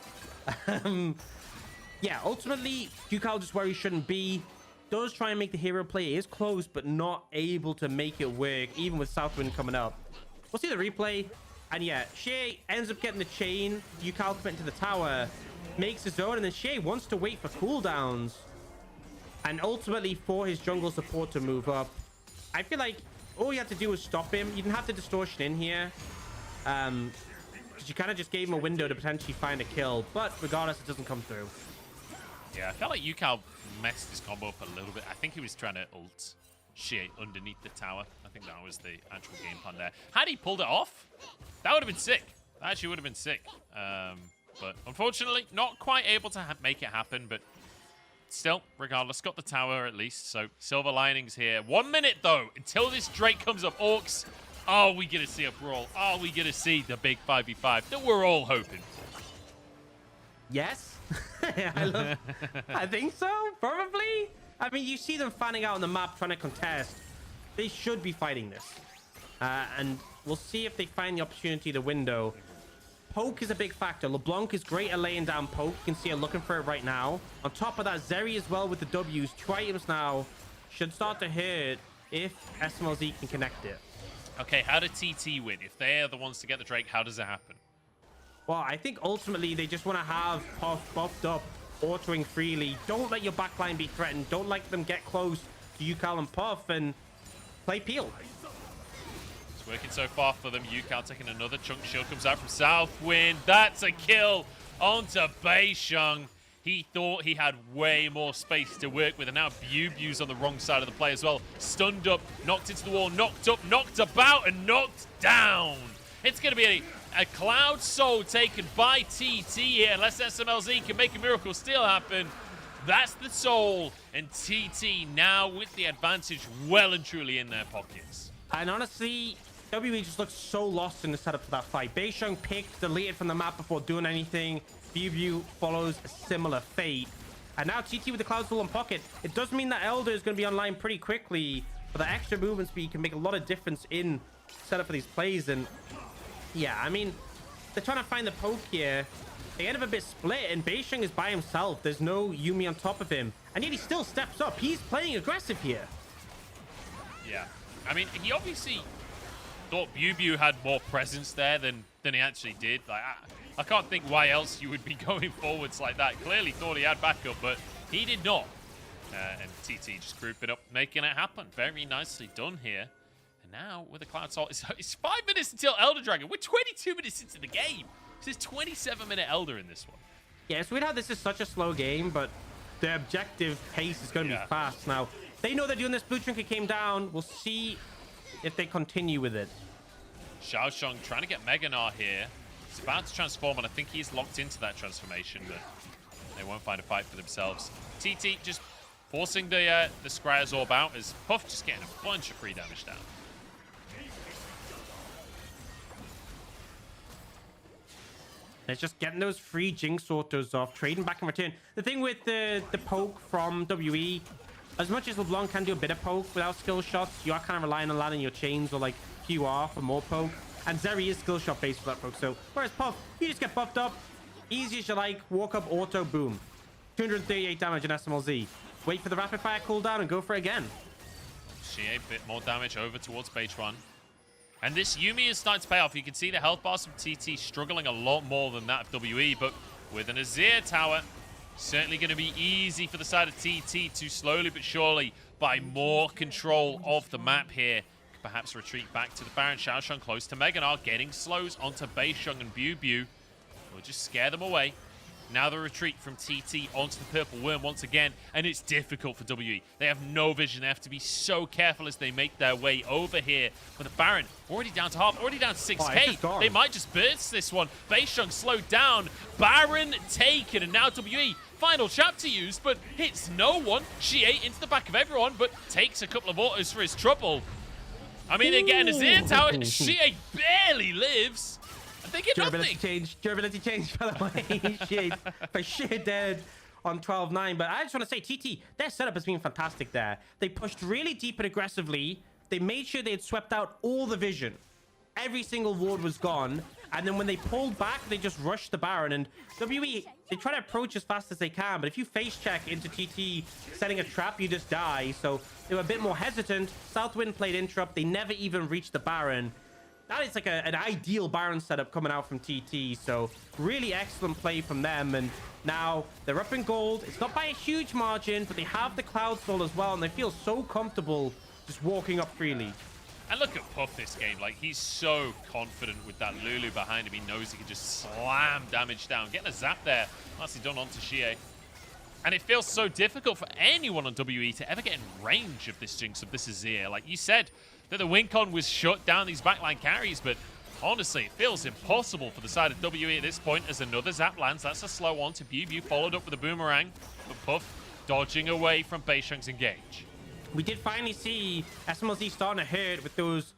Yeah, ultimately, Yukal just where he shouldn't be. Does try and make the hero play. It is close, but not able to make it work, even with Southwind coming up. We'll see the replay. And yeah, Xie ends up getting the chain. Yukal coming to the tower. Makes his own. And then Xie wants to wait for cooldowns. And ultimately for his jungle support to move up. I feel like all you have to do is stop him. You didn't have the distortion in here. Because you kind of just gave him a window to potentially find a kill. But regardless, it doesn't come through. Yeah, I felt like Yukal messed his combo up a little bit. I think he was trying to ult Xie underneath the tower. I think that was the actual game plan there. Had he pulled it off, that would have been sick. That actually would have been sick. But unfortunately, not quite able to make it happen. But still, regardless, got the tower at least. So silver linings here. 1 minute, though, until this Drake comes up. Orcs, are we going to see a brawl? Are we going to see the big 5v5 that we're all hoping for? Yes. I think so, probably. I mean, you see them fanning out on the map trying to contest. They should be fighting this. And we'll see if they find the opportunity, the window. Poke is a big factor. LeBlanc is great at laying down poke. You can see her looking for it right now. On top of that, Zeri as well with the W's. 2 items now should start to hurt if SMLZ can connect it. Okay, how did TT win? If they are the ones to get the Drake, how does it happen? Well, I think ultimately they just want to have Puff buffed up, autoing freely. Don't let your backline be threatened. Don't let them get close to Yukal and Puff and play Peel. working so far for them. Yukao taking another chunk. Shield comes out from Southwind. That's a kill onto Beisheng. He thought he had way more space to work with, and now Bubu's on the wrong side of the play as well. Stunned up, knocked into the wall, knocked up, knocked about, and knocked down. It's going to be a Cloud Soul taken by TT here, unless SMLZ can make a miracle still happen. That's the Soul, and TT now with the advantage well and truly in their pockets. And honestly, WE just looks so lost in the setup for that fight. Beisheng picked, deleted from the map before doing anything. Bubu follows a similar fate. And now TT with the Cloud Soul in pocket. It does mean that Elder is going to be online pretty quickly, but the extra movement speed can make a lot of difference in setup for these plays. And yeah, I mean, they're trying to find the poke here. They end up a bit split, and Beisheng is by himself. There's no Yuumi on top of him, and yet he still steps up. He's playing aggressive here. Yeah, I mean, he obviously thought Bubu had more presence there than he actually did. Like, I can't think why else you would be going forwards like that. Clearly thought he had backup, but he did not. And TT just grouping up, making it happen. Very nicely done here. And now with the Cloud Soul, it's 5 minutes until Elder Dragon. We're 22 minutes into the game. This is 27-minute Elder in this one. Yeah, it's weird how this is such a slow game, but the objective pace is going to be fast. Now, they know they're doing this. Blue Trinket came down. We'll see if they continue with it. Xiaosheng trying to get Meganar here. He's about to transform, and I think he's locked into that transformation, but they won't find a fight for themselves. TT just forcing the Scryer's Orb out as Puff just getting a bunch of free damage down. They're just getting those free Jinx autos off, trading back in return. The thing with the poke from WE, as much as LeBlanc can do a bit of poke without skill shots, you are kind of relying on landing your chains or like QR for more poke. And Zeri is skill shot based for that poke. So whereas Puff, you just get buffed up, easy as you like, walk up, auto, boom. 238 damage in SMLZ. Wait for the rapid fire cooldown and go for it again. Xie, a bit more damage over towards Page 1. And this Yuumi is starting to pay off. You can see the health bars from TT struggling a lot more than that of WE, but with an Azir tower, certainly going to be easy for the side of TT to slowly but surely buy more control of the map here. Perhaps retreat back to the Baron. Xiaosheng close to Meganar, getting slows onto Beisheng and Bubu. We'll just scare them away. Now the retreat from TT onto the Purple Worm once again, and it's difficult for WE. They have no vision. They have to be so careful as they make their way over here. But the Baron already down to half, already down to 6k. They might just burst this one. Beisheng slowed down. Baron taken, and now WE final trap to use, but hits no one. Xie into the back of everyone, but takes a couple of autos for his trouble. I mean, they're getting a Azir tower. Xie barely lives. They get durability nothing. change. Durability change, by the way. Shit, for sure dead on 12-9. But I just want to say, TT, their setup has been fantastic there. They pushed really deep and aggressively. They made sure they had swept out all the vision. Every single ward was gone. And then when they pulled back, they just rushed the Baron. And WE, they try to approach as fast as they can. But if you face check into TT setting a trap, you just die. So they were a bit more hesitant. Southwind played interrupt. They never even reached the Baron. That is like an ideal Baron setup coming out from TT. So really excellent play from them. And now they're up in gold. It's not by a huge margin, but they have the Cloud Soul as well. And they feel so comfortable just walking up freely. And look at Puff this game. Like, he's so confident with that Lulu behind him. He knows he can just slam damage down. Getting a zap there. Nicely done onto Xie. And it feels so difficult for anyone on WE to ever get in range of this Jinx, of this Azir. Like you said, that the Wincon was shut down these backline carries, but honestly, it feels impossible for the side of WE at this point as another zap lands. That's a slow one to Bubu, followed up with a boomerang, but Puff dodging away from Beisheng's engage. We did finally see SMLZ starting to hurt with those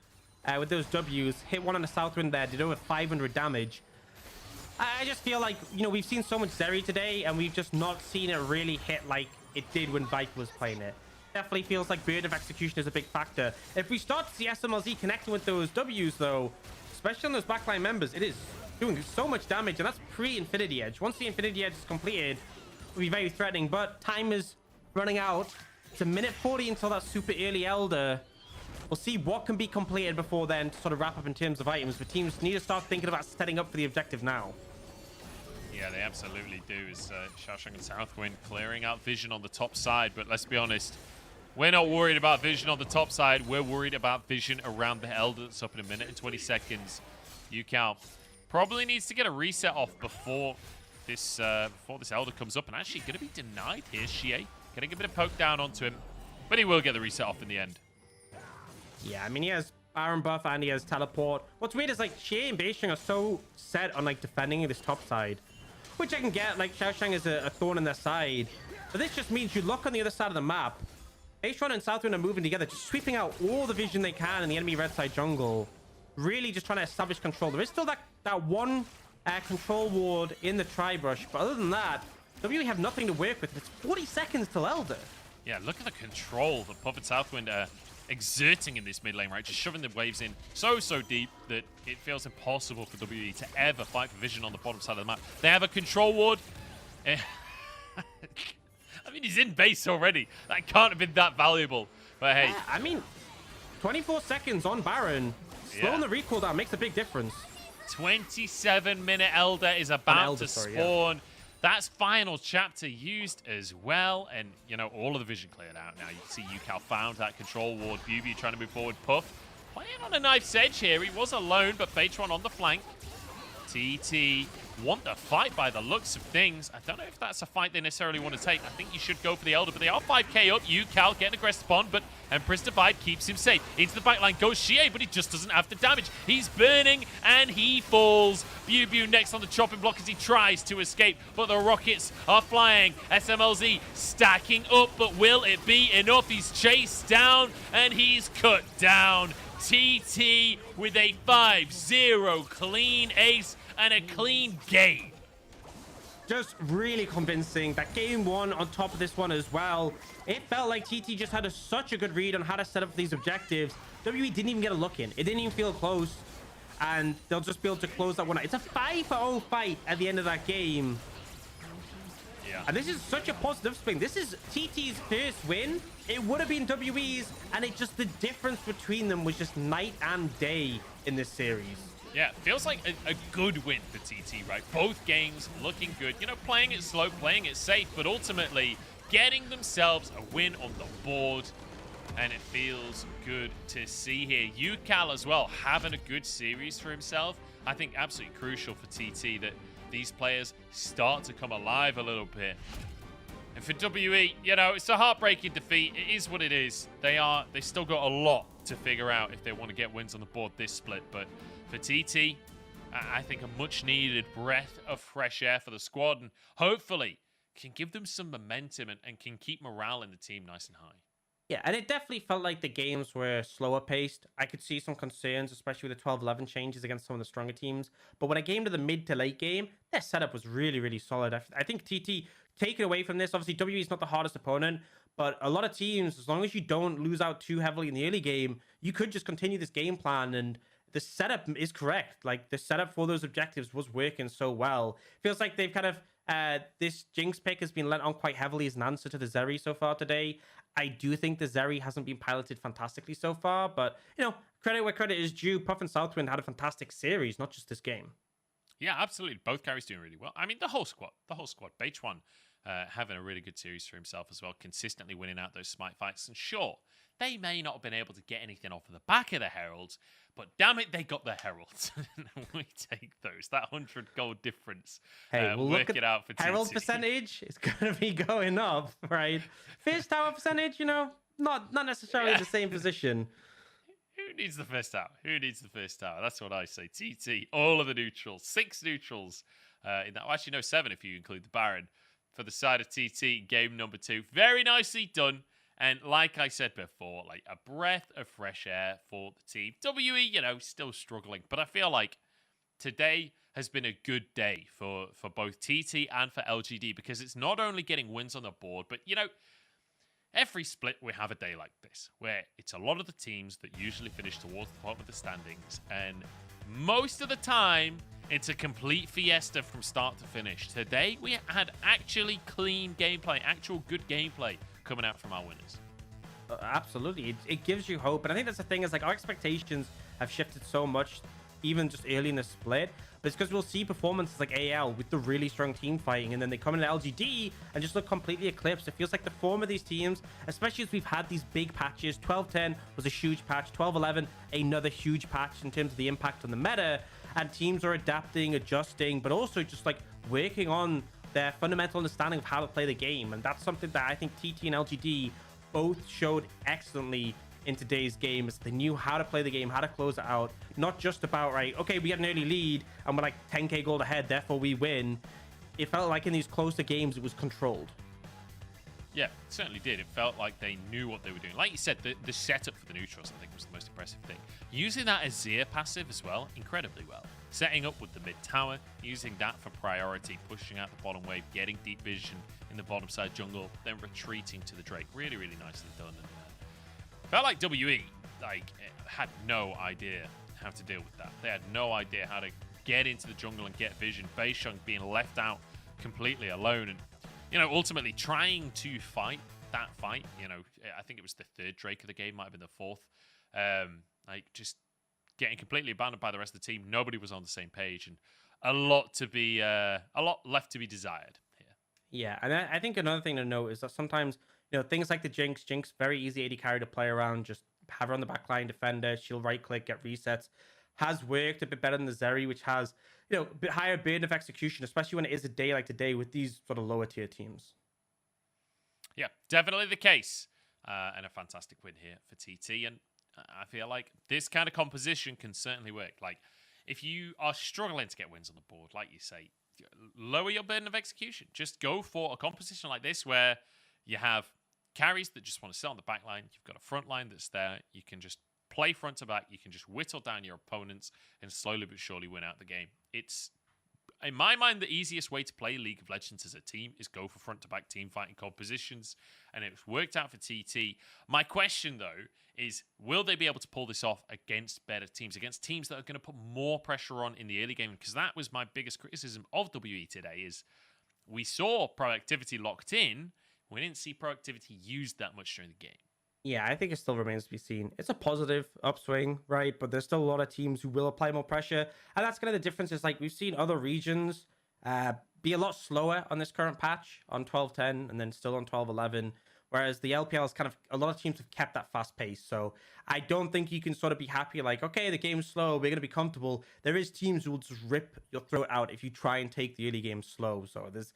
Ws. Hit one on the Southwind there, did over 500 damage. I just feel like, you know, we've seen so much Zeri today, and we've just not seen it really hit like it did when Viper was playing it. Definitely feels like Bird of Execution is a big factor. If we start to see SMLZ connecting with those Ws, though, especially on those backline members, it is doing so much damage, and that's pre-Infinity Edge. Once the Infinity Edge is completed, it'll be very threatening, but time is running out. It's a minute 40 until that super early Elder. We'll see what can be completed before then to sort of wrap up in terms of items, but teams need to start thinking about setting up for the objective now. Yeah, they absolutely do. Is Xiaosheng and Southwind clearing out vision on the top side, but let's be honest, We're not worried about vision on the top side. We're worried about vision around the Elder that's up in a minute and 20 seconds. UCal probably needs to get a reset off before this Elder comes up. And actually going to be denied here. Shie getting a bit of poke down onto him. But he will get the reset off in the end. Yeah, I mean, he has Baron buff and he has teleport. What's weird is, like, Shie and Beisheng are so set on, like, defending this top side. Which I can get. Like, Xiaoshang is a thorn in their side. But this just means you look on the other side of the map. H1 and Southwind are moving together, just sweeping out all the vision they can in the enemy red side jungle. Really just trying to establish control. There is still that one control ward in the tri-brush, but other than that, WWE have nothing to work with. It's 40 seconds till Elder. Yeah, look at the control that Puff and Southwind are exerting in this mid lane, right? Just shoving the waves in so deep that it feels impossible for WWE to ever fight for vision on the bottom side of the map. They have a control ward. I mean, he's in base already. That can't have been that valuable. But hey. I mean, 24 seconds on Baron. Slowing the recall down makes a big difference. 27-minute Elder is about to spawn. Yeah. That's final chapter used as well. And, you know, all of the vision cleared out now. You can see UCal found that control ward. Bubu trying to move forward. Puff playing on a knife's edge here. He was alone, but Phaetron on the flank. TT want the fight by the looks of things. I don't know if that's a fight they necessarily want to take. I think you should go for the Elder, but they are 5k up. UCal getting aggressive spawn, but Empress Divide keeps him safe. Into the backline goes Shie, but he just doesn't have the damage. He's burning, and he falls. Bubu next on the chopping block as he tries to escape, but the rockets are flying. SMLZ stacking up, but will it be enough? He's chased down, and he's cut down. TT with a 5-0 clean ace and a clean game. Just really convincing. That game one on top of this one as well. It felt like TT just had such a good read on how to set up these objectives. WWE didn't even get a look in. It didn't even feel close. And they'll just be able to close that one out. It's a 5-0 fight at the end of that game. Yeah. And this is such a positive spin. This is TT's first win. It would have been WE's, and it just, the difference between them was just night and day in this series. Yeah, feels like a good win for TT, right? Both games looking good. You know, playing it slow, playing it safe, but ultimately getting themselves a win on the board. And it feels good to see here. UCal as well, having a good series for himself. I think absolutely crucial for TT that these players start to come alive a little bit. And for WE, you know, it's a heartbreaking defeat. It is what it is. They still got a lot to figure out if they want to get wins on the board this split. But for TT, I think a much needed breath of fresh air for the squad, and hopefully can give them some momentum and can keep morale in the team nice and high. Yeah, and it definitely felt like the games were slower paced. I could see some concerns, especially with the 12-11 changes against some of the stronger teams. But when I came to the mid to late game, their setup was really, really solid. I think TT, taken away from this, obviously WE is not the hardest opponent, but a lot of teams, as long as you don't lose out too heavily in the early game, you could just continue this game plan, and the setup is correct. Like, the setup for those objectives was working so well. Feels like they've kind of, this Jinx pick has been lent on quite heavily as an answer to the Zeri so far today. I do think the Zeri hasn't been piloted fantastically so far, but, you know, credit where credit is due. Puff and Southwind had a fantastic series, not just this game. Yeah, absolutely. Both carries doing really well. I mean, the whole squad. Beach1 having a really good series for himself as well, consistently winning out those smite fights. And sure, they may not have been able to get anything off of the back of the Heralds, but damn it, they got the Heralds. We take those. That 100 gold difference. Hey, we'll work look it out for Herald TT. percentage. It's going to be going up, right? First tower percentage, you know, not necessarily the same position. Who needs the first tower? Who needs the first tower? That's what I say. TT, all of the neutrals. 6 neutrals. In that. Well, actually, no, 7 if you include the Baron. For the side of TT, game number 2. Very nicely done. And like I said before, like a breath of fresh air for the team. WE, you know, still struggling. But I feel like today has been a good day for both TT and for LGD, because it's not only getting wins on the board, but, you know, every split we have a day like this, where it's a lot of the teams that usually finish towards the bottom of the standings. And most of the time, it's a complete fiesta from start to finish. Today, we had actually clean gameplay, actual good gameplay coming out from our winners. Absolutely. It gives you hope. And I think that's the thing, is like our expectations have shifted so much even just early in the split. But it's because we'll see performances like AL with the really strong team fighting, and then they come into LGD and just look completely eclipsed. It feels like the form of these teams, especially as we've had these big patches. 12-10 was a huge patch. 12-11, another huge patch in terms of the impact on the meta. And teams are adapting, adjusting, but also just like working on their fundamental understanding of how to play the game. And that's something that I think TT and LGD both showed excellently in today's games. They knew how to play the game, how to close it out. Not just about, right, okay, we had an early lead and we're like 10k gold ahead, therefore we win. It felt like in these closer games, it was controlled. Yeah, it certainly did. It felt like they knew what they were doing. Like you said, the setup for the neutrals, I think, was the most impressive thing. Using that Azir passive as well, incredibly well. Setting up with the mid tower, using that for priority, pushing out the bottom wave, getting deep vision in the bottom side jungle, then retreating to the Drake. Really, really nicely done. And felt like WE had no idea how to deal with that. They had no idea how to get into the jungle and get vision. Beisheng being left out completely alone, and ultimately trying to fight that fight. I think it was the third Drake of the game, might have been the fourth. Just getting completely abandoned by the rest of the team. Nobody was on the same page, and a lot left to be desired here. Yeah, and I think another thing to note is that sometimes things like the Jinx, very easy AD carry to play around. Just have her on the backline, defender. She'll right click, get resets. Has worked a bit better than the Zeri, which has a bit higher burden of execution, especially when it is a day like today with these sort of lower tier teams. Yeah, definitely the case, and a fantastic win here for TT. And I feel like this kind of composition can certainly work. Like, if you are struggling to get wins on the board, like you say, lower your burden of execution. Just go for a composition like this where you have carries that just want to sit on the back line. You've got a front line that's there. You can just play front to back. You can just whittle down your opponents and slowly but surely win out the game. It's, in my mind, the easiest way to play League of Legends as a team is go for front to back team fighting compositions, and it's worked out for TT. My question, though, is will they be able to pull this off against better teams, against teams that are going to put more pressure on in the early game? Because that was my biggest criticism of WE today, is we saw proactivity locked in. We didn't see proactivity used that much during the game. Yeah, I think it still remains to be seen. It's a positive upswing, right? But there's still a lot of teams who will apply more pressure. And that's kind of the difference. Is like we've seen other regions be a lot slower on this current patch on 12-10 and then still on 12-11. Whereas the LPL is kind of, a lot of teams have kept that fast pace. So I don't think you can sort of be happy like, okay, the game's slow, we're going to be comfortable. There is teams who will just rip your throat out if you try and take the early game slow. So there's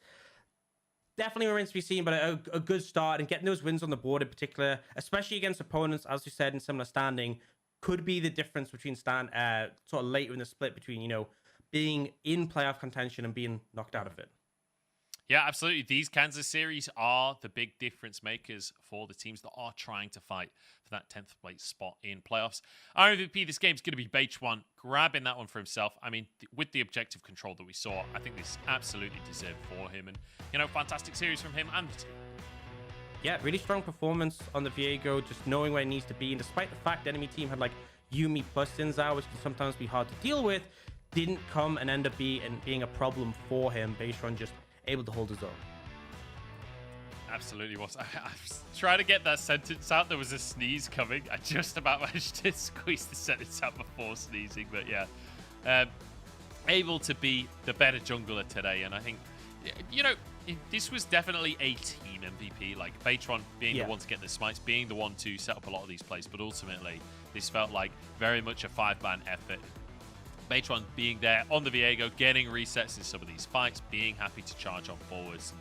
definitely remains to be seen, but a good start, and getting those wins on the board in particular, especially against opponents, as you said, in similar standing, could be the difference between sort of later in the split between, being in playoff contention and being knocked out of it. Yeah, absolutely. These kinds of series are the big difference makers for the teams that are trying to fight for that 10th place spot in playoffs. Our MVP this game is going to be Beich1, grabbing that one for himself. I mean, with the objective control that we saw, I think this absolutely deserved for him. And, fantastic series from him and the team. Yeah, really strong performance on the Viego, just knowing where it needs to be. And despite the fact the enemy team had like Yumi plus Sinzao, which can sometimes be hard to deal with, didn't come and end up being a problem for him. Beishron just able to hold his own. Absolutely was. I was trying to get that sentence out. There was a sneeze coming. I just about managed to squeeze the sentence out before sneezing. But yeah, able to be the better jungler today. And I think, this was definitely a team MVP. Like Beitron being the one to get the smites, being the one to set up a lot of these plays. But ultimately, this felt like very much a 5-man effort. Beitron being there on the Viego, getting resets in some of these fights, being happy to charge on forwards.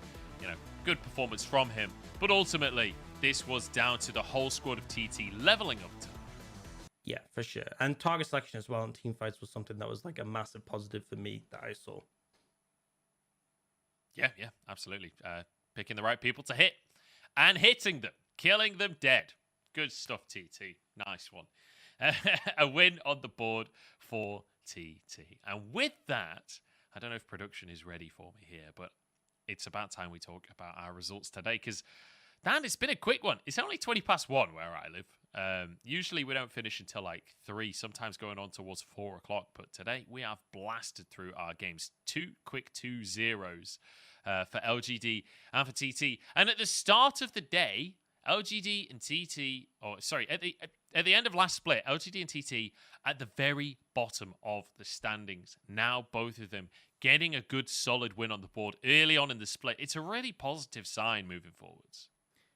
Good performance from him. But ultimately, this was down to the whole squad of TT leveling up to. Yeah, for sure. And target selection as well in team fights was something that was like a massive positive for me that I saw. Yeah, absolutely. Picking the right people to hit and hitting them, killing them dead. Good stuff, TT. Nice one. A win on the board for TT. And with that, I don't know if production is ready for me here, but it's about time we talk about our results today, because, Dan, it's been a quick one. It's only 20 past 1 where I live. Usually we don't finish until like 3, sometimes going on towards 4 o'clock, but today we have blasted through our games. 2 quick 2-0s for LGD and for TT. And at the start of the day, LGD and TT, or sorry, at the end of last split, LGD and TT at the very bottom of the standings. Now both of them getting a good solid win on the board early on in the split. It's a really positive sign moving forwards.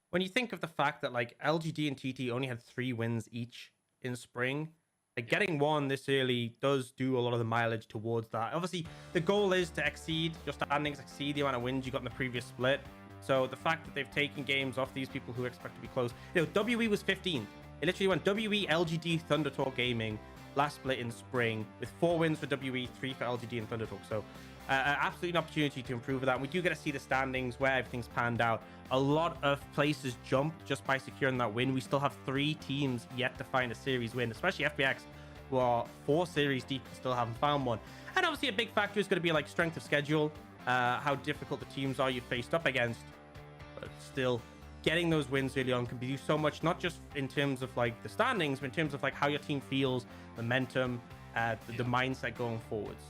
When you think of the fact that like LGD and TT only had 3 wins each in spring, like getting one this early does do a lot of the mileage towards that. Obviously, the goal is to exceed your standings, exceed the amount of wins you got in the previous split. So the fact that they've taken games off these people who expect to be close. You know, WE was 15th. It literally went WE, LGD, Thunder Talk Gaming last split in spring with 4 wins for WE, 3 for LGD and Thunder Talk. So absolutely an opportunity to improve that. And we do get to see the standings where everything's panned out. A lot of places jumped just by securing that win. We still have 3 teams yet to find a series win, especially FBX, who are 4 series deep and still haven't found one. And obviously a big factor is going to be like strength of schedule, how difficult the teams are you faced up against. But still, getting those wins early on can do so much, not just in terms of like the standings, but in terms of like how your team feels, momentum, the mindset going forwards.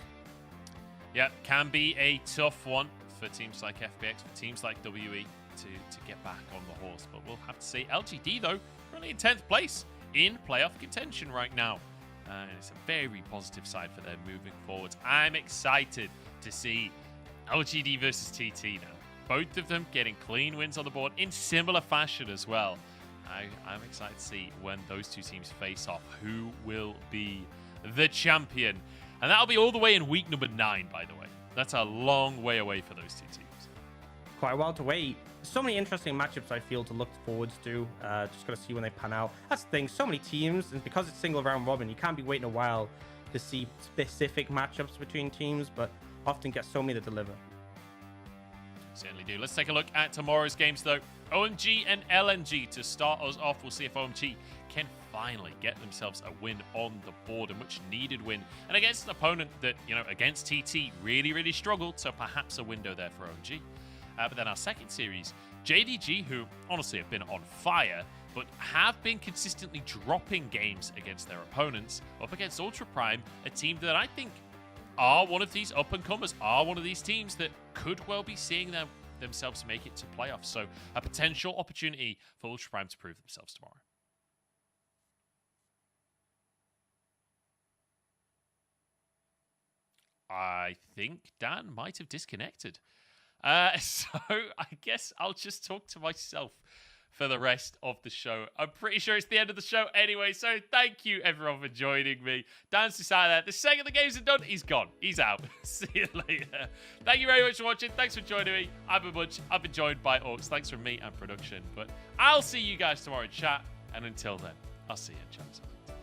Yeah, can be a tough one for teams like FBX, for teams like WE to get back on the horse. But we'll have to see. LGD, though, currently in 10th place in playoff contention right now. It's a very positive side for them moving forward. I'm excited to see LGD versus TT now. Both of them getting clean wins on the board in similar fashion as well. I'm excited to see when those two teams face off who will be the champion. And that'll be all the way in week number 9, by the way. That's a long way away for those two teams. Quite a while to wait. So many interesting matchups I feel to look forwards to. Just got to see when they pan out. That's the thing. So many teams, and because it's single round robin, you can't be waiting a while to see specific matchups between teams, but often get so many to deliver. Certainly do. Let's take a look at tomorrow's games, though. OMG and LNG to start us off. We'll see if OMG can finally get themselves a win on the board, a much needed win, and against an opponent that, you know, against TT really struggled, so perhaps a window there for OMG. But then our second series, JDG, who honestly have been on fire, but have been consistently dropping games against their opponents, up against Ultra Prime, a team that I think are one of these up-and-comers, are one of these teams that could well be seeing themselves make it to playoffs. So a potential opportunity for Ultra Prime to prove themselves tomorrow. I think Dan might have disconnected. So I guess I'll just talk to myself for the rest of the show. I'm pretty sure it's the end of the show anyway, so thank you everyone for joining me. Dan's decided that the second the games are done, he's gone. He's out. See you later. Thank you very much for watching. Thanks for joining me. I've been joined by Orcs. Thanks from me and production. But I'll see you guys tomorrow in chat, and until then, I'll see you in chat.